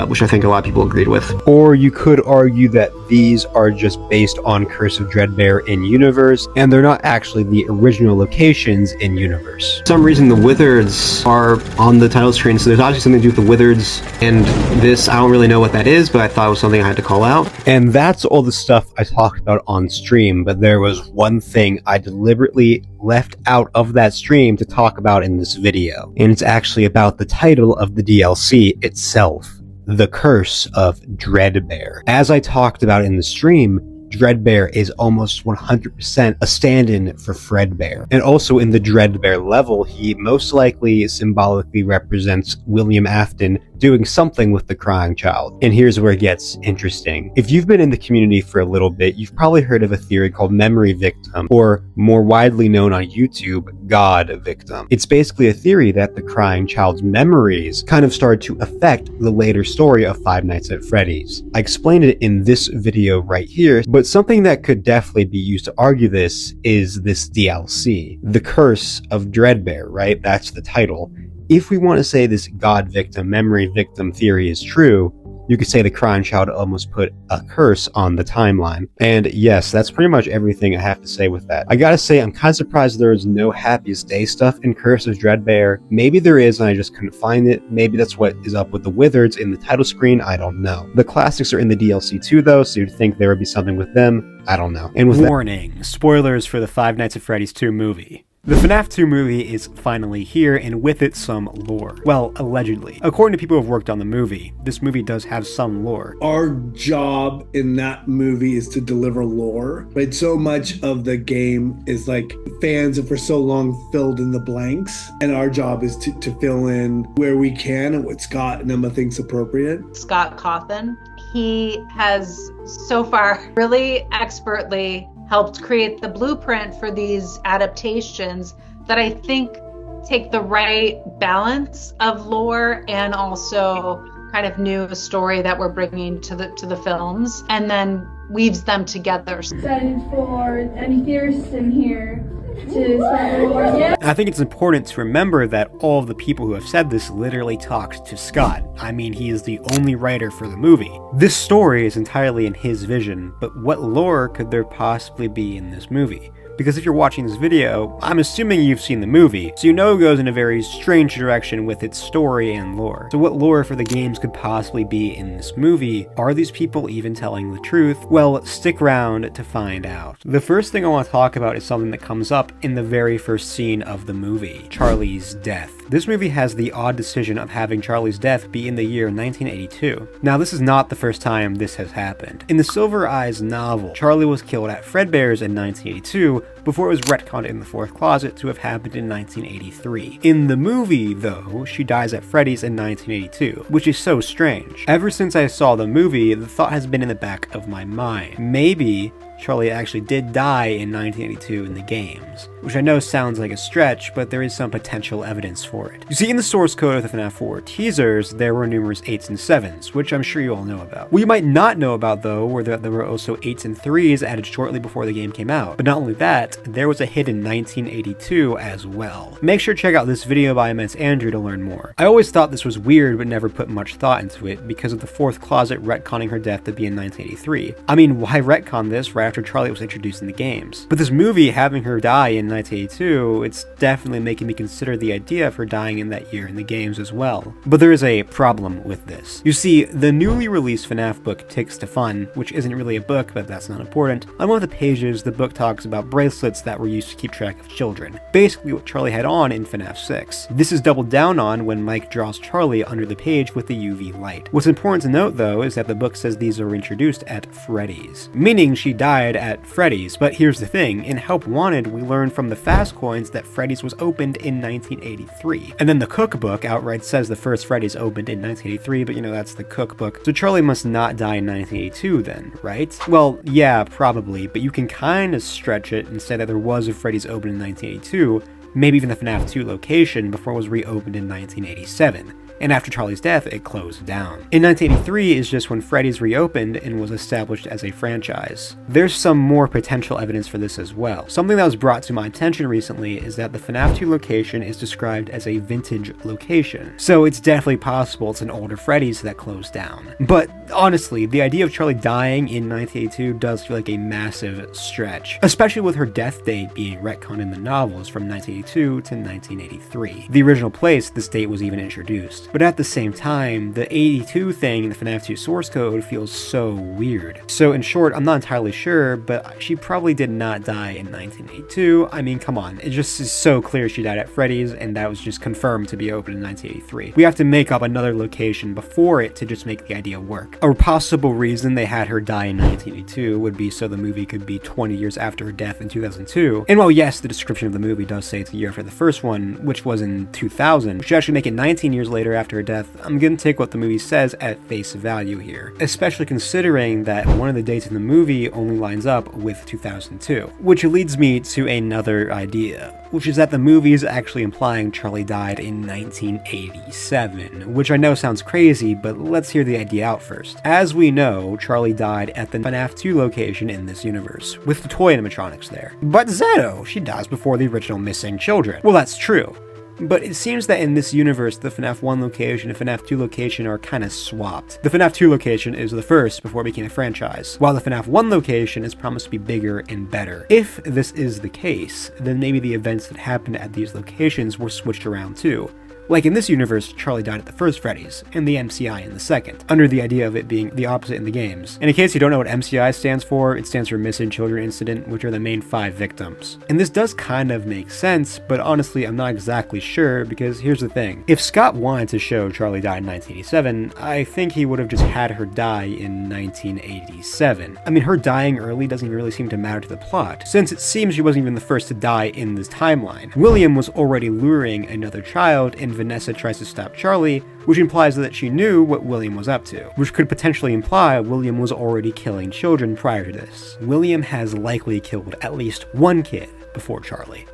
which I think a lot of people agreed with. Or you could argue that these are just based on Curse of Dreadbear in universe, and they're not actually the original locations in universe. For some reason, the Wizards are on the title screen, so there's obviously something to do with the Wizards, and this, I don't really know what that is, but I thought it was something I had to call out. And that's all the stuff I talked about on stream, but there was one thing I deliberately left out of that stream to talk about in this video, and it's actually about the title of the DLC itself. The Curse of Dreadbear. As I talked about in the stream, Dreadbear is almost 100% a stand-in for Fredbear. And also in the Dreadbear level, he most likely symbolically represents William Afton doing something with the crying child. And here's where it gets interesting. If you've been in the community for a little bit, you've probably heard of a theory called memory victim, or more widely known on YouTube, God victim. It's basically a theory that the crying child's memories kind of started to affect the later story of Five Nights at Freddy's. I explained it in this video right here, but something that could definitely be used to argue this is this DLC. The Curse of Dreadbear, right? That's the title. If we want to say this God victim, memory victim theory is true, you could say the crying child almost put a curse on the timeline. And yes, that's pretty much everything I have to say with that. I gotta say, I'm kind of surprised there is no Happiest Day stuff in Curse of Dreadbear. Maybe there is and I just couldn't find it. Maybe that's what is up with the Wizards in the title screen, I don't know. The classics are in the DLC too though, so you'd think there would be something with them. I don't know. And with Warning, spoilers for the Five Nights at Freddy's 2 movie. The FNaF 2 movie is finally here, and with it some lore. Well, allegedly. According to people who have worked on the movie, this movie does have some lore. Our job in that movie is to deliver lore, but so much of the game is like fans have for so long filled in the blanks, and our job is to fill in where we can and what Scott and Emma thinks appropriate. Scott Cawthon, he has so far really expertly helped create the blueprint for these adaptations that I think take the right balance of lore and also kind of new story that we're bringing to the films, and then weaves them together. Excited for any theorists in here to start the lore yet? I think it's important to remember that all of the people who have said this literally talked to Scott. I mean, he is the only writer for the movie. This story is entirely in his vision, but what lore could there possibly be in this movie? Because if you're watching this video, I'm assuming you've seen the movie, so you know it goes in a very strange direction with its story and lore. So what lore for the games could possibly be in this movie? Are these people even telling the truth? Well, stick around to find out. The first thing I want to talk about is something that comes up in the very first scene of the movie, Charlie's death. This movie has the odd decision of having Charlie's death be in the year 1982. Now, this is not the first time this has happened. In the Silver Eyes novel, Charlie was killed at Fredbear's in 1982, before it was retconned in the Fourth Closet to have happened in 1983. In the movie, though, she dies at Freddy's in 1982, which is so strange. Ever since I saw the movie, the thought has been in the back of my mind. Maybe Charlie actually did die in 1982 in the games, which I know sounds like a stretch, but there is some potential evidence for it. You see, in the source code of the FNaF 4 teasers, there were numerous 8s and 7s, which I'm sure you all know about. What you might not know about, though, were that there were also 8s and 3s added shortly before the game came out. But not only that, there was a hidden 1982 as well. Make sure to check out this video by Immense Andrew to learn more. I always thought this was weird, but never put much thought into it because of the Fourth Closet retconning her death to be in 1983. I mean, why retcon this right after Charlie was introduced in the games? But this movie having her die in 1982, it's definitely making me consider the idea of her dying in that year in the games as well. But there is a problem with this. You see, the newly released FNaF book Ticks to Fun, which isn't really a book, but that's not important, on one of the pages the book talks about bracelets that were used to keep track of children. Basically what Charlie had on in FNaF 6. This is doubled down on when Mike draws Charlie under the page with the UV light. What's important to note, though, is that the book says these are introduced at Freddy's, meaning she died at Freddy's. But here's the thing, in Help Wanted we learned from the fast coins that Freddy's was opened in 1983. And then the cookbook outright says the first Freddy's opened in 1983, but you know, that's the cookbook. So Charlie must not die in 1982 then, right? Well, yeah, probably, but you can kind of stretch it and say that there was a Freddy's opened in 1982, maybe even the FNaF 2 location before it was reopened in 1987. And after Charlie's death, it closed down. In 1983 is just when Freddy's reopened and was established as a franchise. There's some more potential evidence for this as well. Something that was brought to my attention recently is that the FNaF 2 location is described as a vintage location. So it's definitely possible it's an older Freddy's that closed down. But honestly, the idea of Charlie dying in 1982 does feel like a massive stretch, especially with her death date being retconned in the novels from 1982 to 1983. The original place this date was even introduced. But at the same time, the 82 thing in the FNaF 2 source code feels so weird. So in short, I'm not entirely sure, but she probably did not die in 1982. I mean, come on, it just is so clear she died at Freddy's, and that was just confirmed to be opened in 1983. We have to make up another location before it to just make the idea work. A possible reason they had her die in 1982 would be so the movie could be 20 years after her death in 2002. And while yes, the description of the movie does say it's a year after the first one, which was in 2000, which should actually make it 19 years later after her death, I'm gonna take what the movie says at face value here, especially considering that one of the dates in the movie only lines up with 2002. Which leads me to another idea, which is that the movie is actually implying Charlie died in 1987, which I know sounds crazy, but let's hear the idea out first. As we know, Charlie died at the FNaF 2 location in this universe, with the toy animatronics there. But Zeto, she dies before the original missing children. Well, that's true. But it seems that in this universe, the FNaF 1 location and FNaF 2 location are kind of swapped. The FNaF 2 location is the first before it became a franchise, while the FNaF 1 location is promised to be bigger and better. If this is the case, then maybe the events that happened at these locations were switched around too. Like in this universe, Charlie died at the first Freddy's, and the MCI in the second, under the idea of it being the opposite in the games. And in case you don't know what MCI stands for, it stands for Missing Children Incident, which are the main 5 victims. And this does kind of make sense, but honestly I'm not exactly sure, because here's the thing. If Scott wanted to show Charlie died in 1987, I think he would have just had her die in 1987. I mean, her dying early doesn't really seem to matter to the plot, since it seems she wasn't even the first to die in this timeline. William was already luring another child, and Vanessa tries to stop Charlie, which implies that she knew what William was up to, which could potentially imply William was already killing children prior to this. William has likely killed at least one kid before Charlie.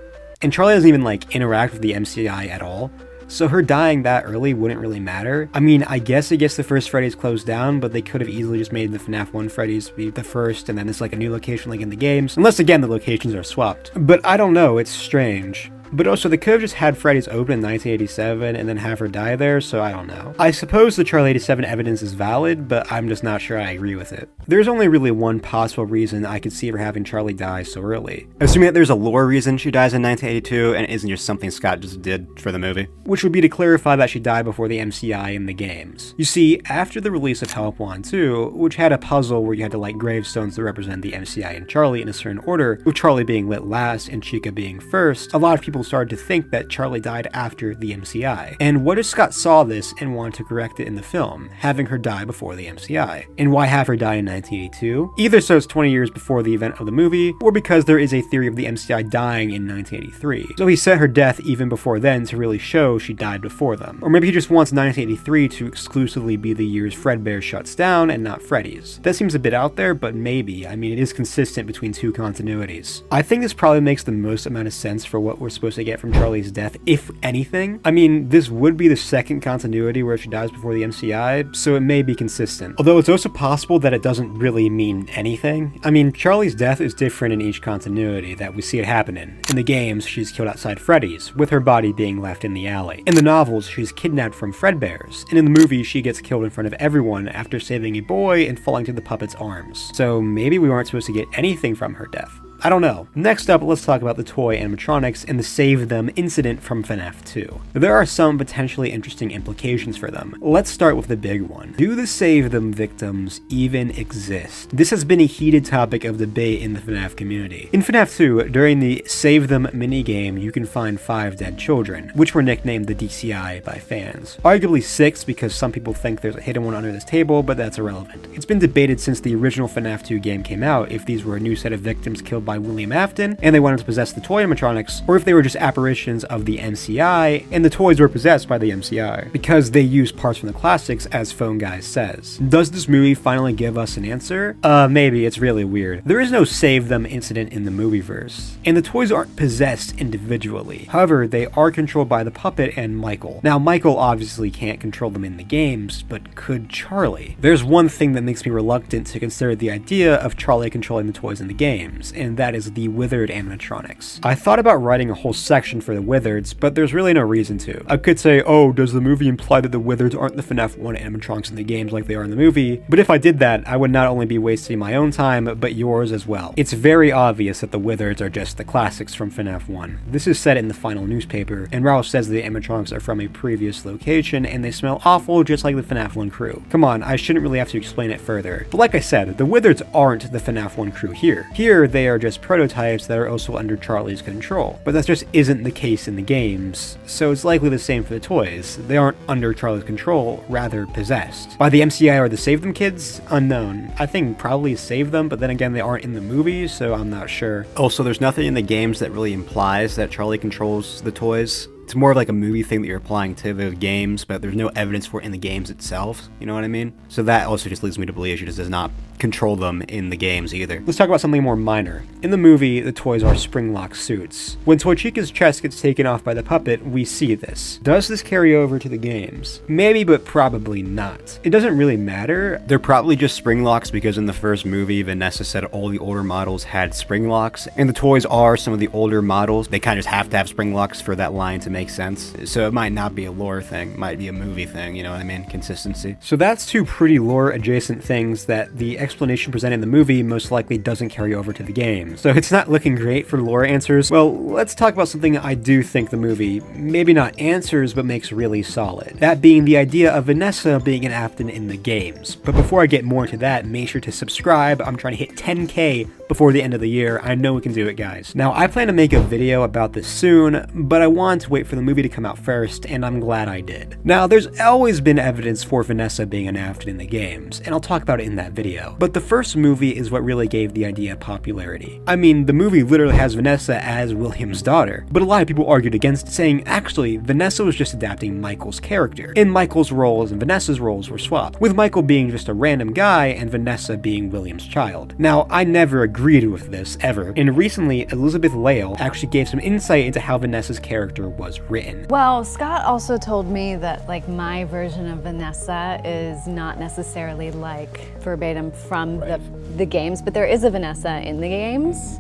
And Charlie doesn't even like interact with the MCI at all. So her dying that early wouldn't really matter. I mean, I guess the first Freddy's closed down, but they could have easily just made the FNaF 1 Freddy's be the first, and then it's like a new location like in the games. Unless, again, the locations are swapped. But I don't know, it's strange. But also, they could have just had Freddy's open in 1987 and then have her die there, so I don't know. I suppose the Charlie 87 evidence is valid, but I'm just not sure I agree with it. There's only really one possible reason I could see her having Charlie die so early. Assuming that there's a lore reason she dies in 1982 and it isn't just something Scott just did for the movie. Which would be to clarify that she died before the MCI in the games. You see, after the release of Help Wanted 2, which had a puzzle where you had to light gravestones to represent the MCI and Charlie in a certain order, with Charlie being lit last and Chica being first, a lot of people started to think that Charlie died after the MCI. And what if Scott saw this and wanted to correct it in the film, having her die before the MCI? And why have her die in 1982? Either so it's 20 years before the event of the movie, or because there is a theory of the MCI dying in 1983. So he set her death even before then to really show she died before them. Or maybe he just wants 1983 to exclusively be the years Fredbear shuts down and not Freddy's. That seems a bit out there, but maybe. I mean, it is consistent between two continuities. I think this probably makes the most amount of sense for what we're supposed to get from Charlie's death, if anything. I mean, this would be the second continuity where she dies before the MCI, so it may be consistent. Although it's also possible that it doesn't really mean anything. I mean, Charlie's death is different in each continuity that we see it happen in. In the games, she's killed outside Freddy's, with her body being left in the alley. In the novels, she's kidnapped from Fredbear's, and in the movie, she gets killed in front of everyone after saving a boy and falling to the puppet's arms. So maybe we weren't supposed to get anything from her death. I don't know. Next up, let's talk about the toy animatronics and the Save Them incident from FNaF 2. There are some potentially interesting implications for them. Let's start with the big one. Do the Save Them victims even exist? This has been a heated topic of debate in the FNaF community. In FNaF 2, during the Save Them minigame, you can find 5 dead children, which were nicknamed the DCI by fans. Arguably 6 because some people think there's a hidden one under this table, but that's irrelevant. It's been debated since the original FNaF 2 game came out if these were a new set of victims killed by William Afton, and they wanted to possess the toy animatronics, or if they were just apparitions of the MCI, and the toys were possessed by the MCI, because they use parts from the classics, as Phone Guy says. Does this movie finally give us an answer? Maybe. It's really weird. There is no Save Them incident in the movieverse, and the toys aren't possessed individually. However, they are controlled by the puppet and Michael. Now, Michael obviously can't control them in the games, but could Charlie? There's one thing that makes me reluctant to consider the idea of Charlie controlling the toys in the games, and that is the Withered animatronics. I thought about writing a whole section for the Withereds, but there's really no reason to. I could say, oh, does the movie imply that the Withereds aren't the FNaF 1 animatronics in the games like they are in the movie? But if I did that, I would not only be wasting my own time, but yours as well. It's very obvious that the Withereds are just the classics from FNaF 1. This is said in the final newspaper, and Ralph says the animatronics are from a previous location, and they smell awful just like the FNaF 1 crew. Come on, I shouldn't really have to explain it further. But like I said, the Withereds aren't the FNaF 1 crew here. Here, they are just prototypes that are also under Charlie's control. But that just isn't the case in the games, so it's likely the same for the toys. They aren't under Charlie's control, rather possessed. By the MCI or the Save Them kids? Unknown. I think probably Save Them, but then again they aren't in the movie, so I'm not sure. Also, there's nothing in the games that really implies that Charlie controls the toys. It's more of like a movie thing that you're applying to the games, but there's no evidence for it in the games itself, you know what I mean? So that also just leads me to believe she just does not control them in the games either. Let's talk about something more minor. In the movie, the toys are spring-lock suits. When Toy Chica's chest gets taken off by the puppet, we see this. Does this carry over to the games? Maybe, but probably not. It doesn't really matter. They're probably just spring locks because in the first movie, Vanessa said all the older models had spring locks, and the toys are some of the older models. They kind of just have to have spring locks for that line to make sense. So it might not be a lore thing, it might be a movie thing, you know what I mean? Consistency. So that's two pretty lore adjacent things that the explanation presented in the movie most likely doesn't carry over to the game. So it's not looking great for lore answers. Well, let's talk about something I do think the movie maybe not answers, but makes really solid. That being the idea of Vanessa being an Afton in the games. But before I get more into that, make sure to subscribe. I'm trying to hit 10K before the end of the year. I know we can do it, guys. Now, I plan to make a video about this soon, but I want to wait for the movie to come out first, and I'm glad I did. Now, there's always been evidence for Vanessa being an Afton in the games, and I'll talk about it in that video. But the first movie is what really gave the idea popularity. I mean, the movie literally has Vanessa as William's daughter, but a lot of people argued against, saying actually, Vanessa was just adapting Michael's character, and Michael's roles and Vanessa's roles were swapped, with Michael being just a random guy and Vanessa being William's child. Now, I never agreed agreed with this ever. And recently, Elizabeth Lale actually gave some insight into how Vanessa's character was written. Well, Scott also told me that like my version of Vanessa is not necessarily like verbatim from the games, but there is a Vanessa in the games.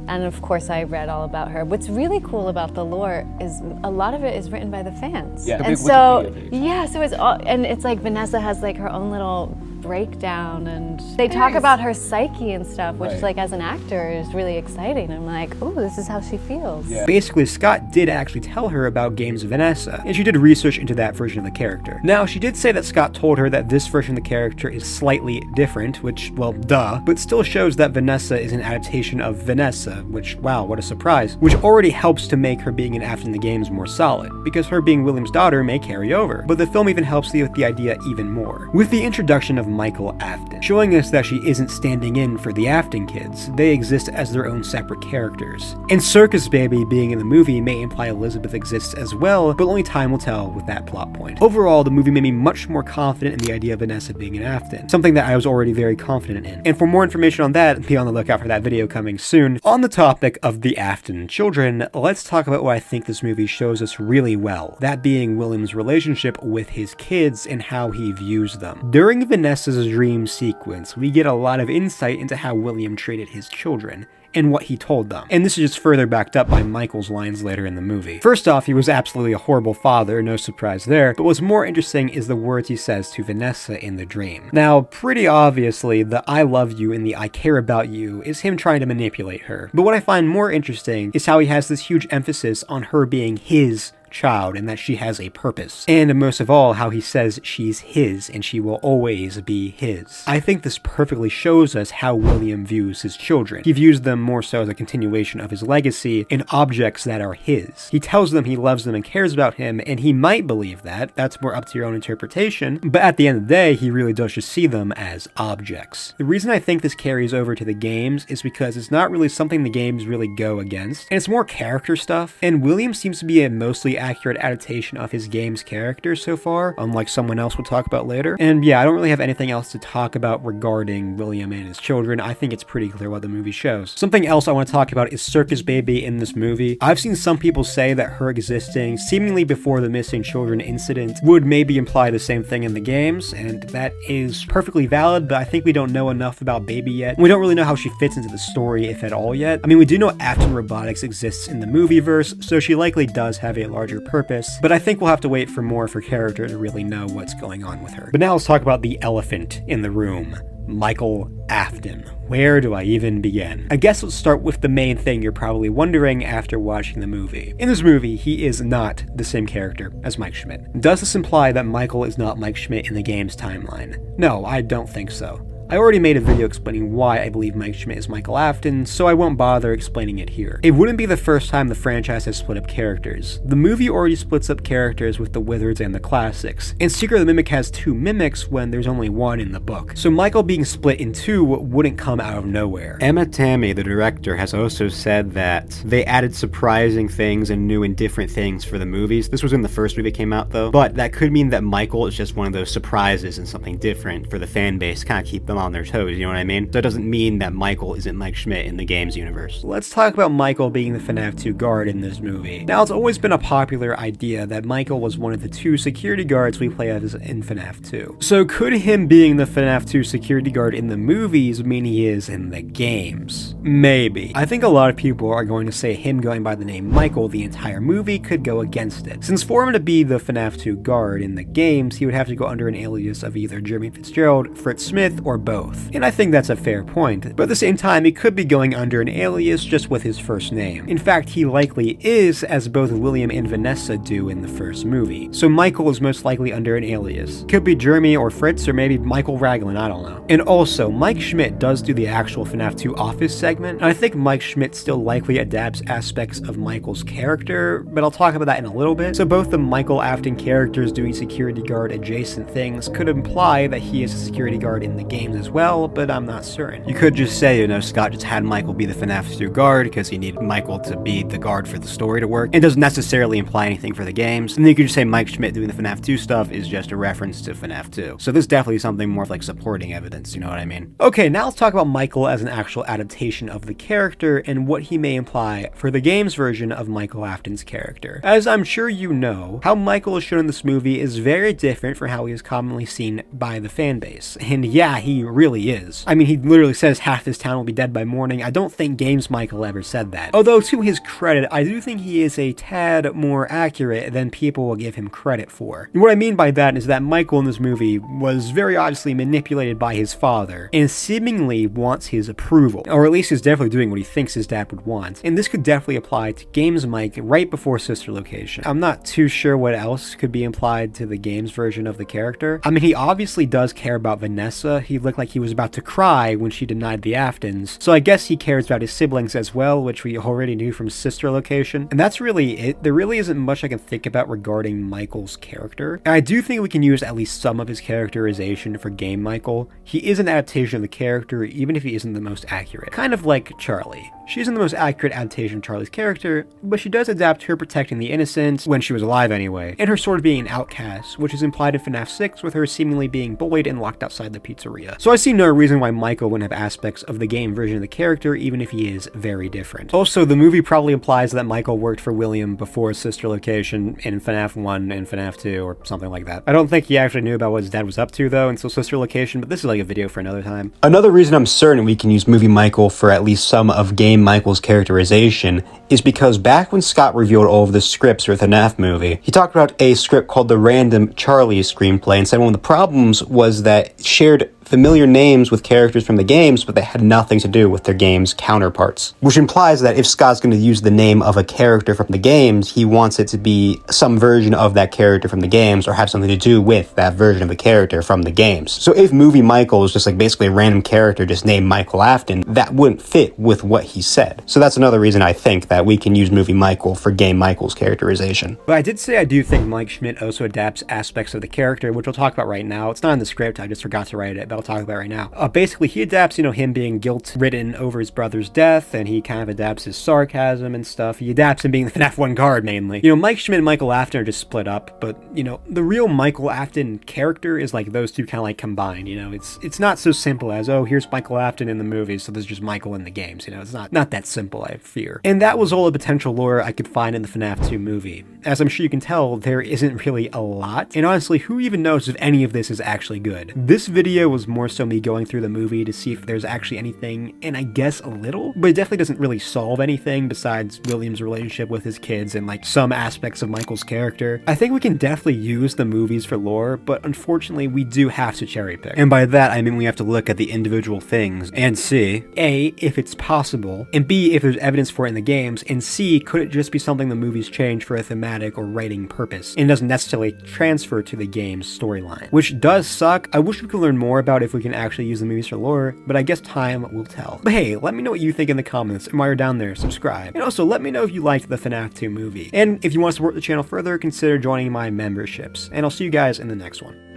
And of course I read all about her. What's really cool about the lore is a lot of it is written by the fans. Yeah, and so so it's all, and it's like Vanessa has like her own little breakdown, and they talk about her psyche and stuff, which is like as an actor is really exciting. I'm like, oh, this is how she feels. Yeah. Basically, Scott did actually tell her about Games Vanessa, and she did research into that version of the character. Now, she did say that Scott told her that this version of the character is slightly different, which, well, duh, but still shows that Vanessa is an adaptation of Vanessa, which, wow, what a surprise, which already helps to make her being an Afton in the games more solid, because her being William's daughter may carry over. But the film even helps with the idea even more, with the introduction of Michael Afton, showing us that she isn't standing in for the Afton kids. They exist as their own separate characters. And Circus Baby being in the movie may imply Elizabeth exists as well, but only time will tell with that plot point. Overall, the movie made me much more confident in the idea of Vanessa being an Afton, something that I was already very confident in. And for more information on that, be on the lookout for that video coming soon. On the topic of the Afton children, let's talk about what I think this movie shows us really well, that being William's relationship with his kids and how he views them. During Vanessa's dream sequence, we get a lot of insight into how William treated his children and what he told them. And this is just further backed up by Michael's lines later in the movie. First off, he was absolutely a horrible father, no surprise there, but what's more interesting is the words he says to Vanessa in the dream. Now, pretty obviously, the I love you and the I care about you is him trying to manipulate her. But what I find more interesting is how he has this huge emphasis on her being his child and that she has a purpose. And most of all, how he says she's his and she will always be his. I think this perfectly shows us how William views his children. He views them more so as a continuation of his legacy and objects that are his. He tells them he loves them and cares about him, and he might believe that. That's more up to your own interpretation. But at the end of the day, he really does just see them as objects. The reason I think this carries over to the games is because it's not really something the games really go against, and it's more character stuff. And William seems to be a mostly accurate adaptation of his game's character so far, unlike someone else we'll talk about later. And yeah, I don't really have anything else to talk about regarding William and his children. I think it's pretty clear what the movie shows. Something else I want to talk about is Circus Baby in this movie. I've seen some people say that her existing seemingly before the missing children incident would maybe imply the same thing in the games, and that is perfectly valid, but I think we don't know enough about Baby yet. We don't really know how she fits into the story, if at all, yet. I mean, we do know Afton Robotics exists in the movieverse, so she likely does have a larger purpose, but I think we'll have to wait for more of her character to really know what's going on with her. But now let's talk about the elephant in the room. Michael Afton. Where do I even begin? I guess let's start with the main thing you're probably wondering after watching the movie. In this movie, he is not the same character as Mike Schmidt. Does this imply that Michael is not Mike Schmidt in the game's timeline? No, I don't think so. I already made a video explaining why I believe Mike Schmidt is Michael Afton, so I won't bother explaining it here. It wouldn't be the first time the franchise has split up characters. The movie already splits up characters with the Wizards and the Classics, and Secret of the Mimic has 2 mimics when there's only 1 in the book. So Michael being split in 2 wouldn't come out of nowhere. Emma Tammy, the director, has also said that they added surprising things and new and different things for the movies. This was when the first movie came out though, but that could mean that Michael is just one of those surprises and something different for the fan base to kind of keep them on their toes, you know what I mean? So it doesn't mean that Michael isn't Mike Schmidt in the games universe. Let's talk about Michael being the FNaF 2 guard in this movie. Now, it's always been a popular idea that Michael was one of the 2 security guards we play as in FNaF 2. So could him being the FNaF 2 security guard in the movies mean he is in the games? Maybe. I think a lot of people are going to say him going by the name Michael the entire movie could go against it. Since for him to be the FNaF 2 guard in the games, he would have to go under an alias of either Jeremy Fitzgerald, Fritz Smith, or both. And I think that's a fair point, but at the same time, he could be going under an alias just with his first name. In fact, he likely is, as both William and Vanessa do in the first movie. So Michael is most likely under an alias. Could be Jeremy or Fritz, or maybe Michael Raglan, I don't know. And also, Mike Schmidt does do the actual FNaF 2 office segment, and I think Mike Schmidt still likely adapts aspects of Michael's character, but I'll talk about that in a little bit. So both the Michael Afton characters doing security guard adjacent things could imply that he is a security guard in the games as well, but I'm not certain. You could just say, Scott just had Michael be the FNaF 2 guard because he needed Michael to be the guard for the story to work. It doesn't necessarily imply anything for the games. And then you could just say Mike Schmidt doing the FNaF 2 stuff is just a reference to FNaF 2. So this is definitely something more of like supporting evidence, you know what I mean? Okay, now let's talk about Michael as an actual adaptation of the character and what he may imply for the games version of Michael Afton's character. As I'm sure you know, how Michael is shown in this movie is very different from how he is commonly seen by the fan base. And yeah, he really is. I mean, he literally says half this town will be dead by morning. I don't think Games Michael ever said that. Although to his credit, I do think he is a tad more accurate than people will give him credit for. And what I mean by that is that Michael in this movie was very obviously manipulated by his father and seemingly wants his approval, or at least is definitely doing what he thinks his dad would want. And this could definitely apply to Games Mike right before Sister Location. I'm not too sure what else could be implied to the games version of the character. I mean, he obviously does care about Vanessa. He looked like he was about to cry when she denied the Aftons, so I guess he cares about his siblings as well, which we already knew from Sister Location. And that's really it. There really isn't much I can think about regarding Michael's character. And I do think we can use at least some of his characterization for Game Michael. He is an adaptation of the character, even if he isn't the most accurate. Kind of like Charlie. She isn't the most accurate adaptation of Charlie's character, but she does adapt her protecting the innocent, when she was alive anyway, and her sort of being an outcast, which is implied in FNaF 6 with her seemingly being bullied and locked outside the pizzeria. So I see no reason why Michael wouldn't have aspects of the game version of the character, even if he is very different. Also, the movie probably implies that Michael worked for William before Sister Location in FNaF 1 and FNaF 2, or something like that. I don't think he actually knew about what his dad was up to though until Sister Location, but this is like a video for another time. Another reason I'm certain we can use Movie Michael for at least some of Game Michael's characterization is because back when Scott revealed all of the scripts for the FNaF movie, he talked about a script called the Random Charlie screenplay and said one of the problems was that it shared familiar names with characters from the games, but they had nothing to do with their game's counterparts. Which implies that if Scott's going to use the name of a character from the games, he wants it to be some version of that character from the games or have something to do with that version of the character from the games. So if Movie Michael is just like basically a random character just named Michael Afton, that wouldn't fit with what he said. So that's another reason I think that we can use Movie Michael for Game Michael's characterization. But I did say I do think Mike Schmidt also adapts aspects of the character, which we'll talk about right now. It's not in the script, I just forgot to write it, but I'll talk about it right now. Basically, he adapts, him being guilt-ridden over his brother's death, and he kind of adapts his sarcasm and stuff. He adapts him being the FNaF 1 guard, mainly. Mike Schmidt and Michael Afton are just split up, but, the real Michael Afton character is like those two kind of like combined, It's not so simple as, oh, here's Michael Afton in the movie, so there's just Michael in the games, It's not that simple, I fear. And that was all the potential lore I could find in the FNaF 2 movie. As I'm sure you can tell, there isn't really a lot, and honestly, who even knows if any of this is actually good? This video was more so me going through the movie to see if there's actually anything, and I guess a little, but it definitely doesn't really solve anything besides William's relationship with his kids and like some aspects of Michael's character. I think we can definitely use the movies for lore, but unfortunately we do have to cherry pick. And by that I mean we have to look at the individual things and see, A, if it's possible, and B, if there's evidence for it in the games, and C, could it just be something the movies change for a thematic or writing purpose, and doesn't necessarily transfer to the game's storyline. Which does suck. I wish we could learn more about if we can actually use the movies for lore, but I guess time will tell. But hey, let me know what you think in the comments, and while you're down there, subscribe. And also, let me know if you liked the FNaF 2 movie. And if you want to support the channel further, consider joining my memberships. And I'll see you guys in the next one.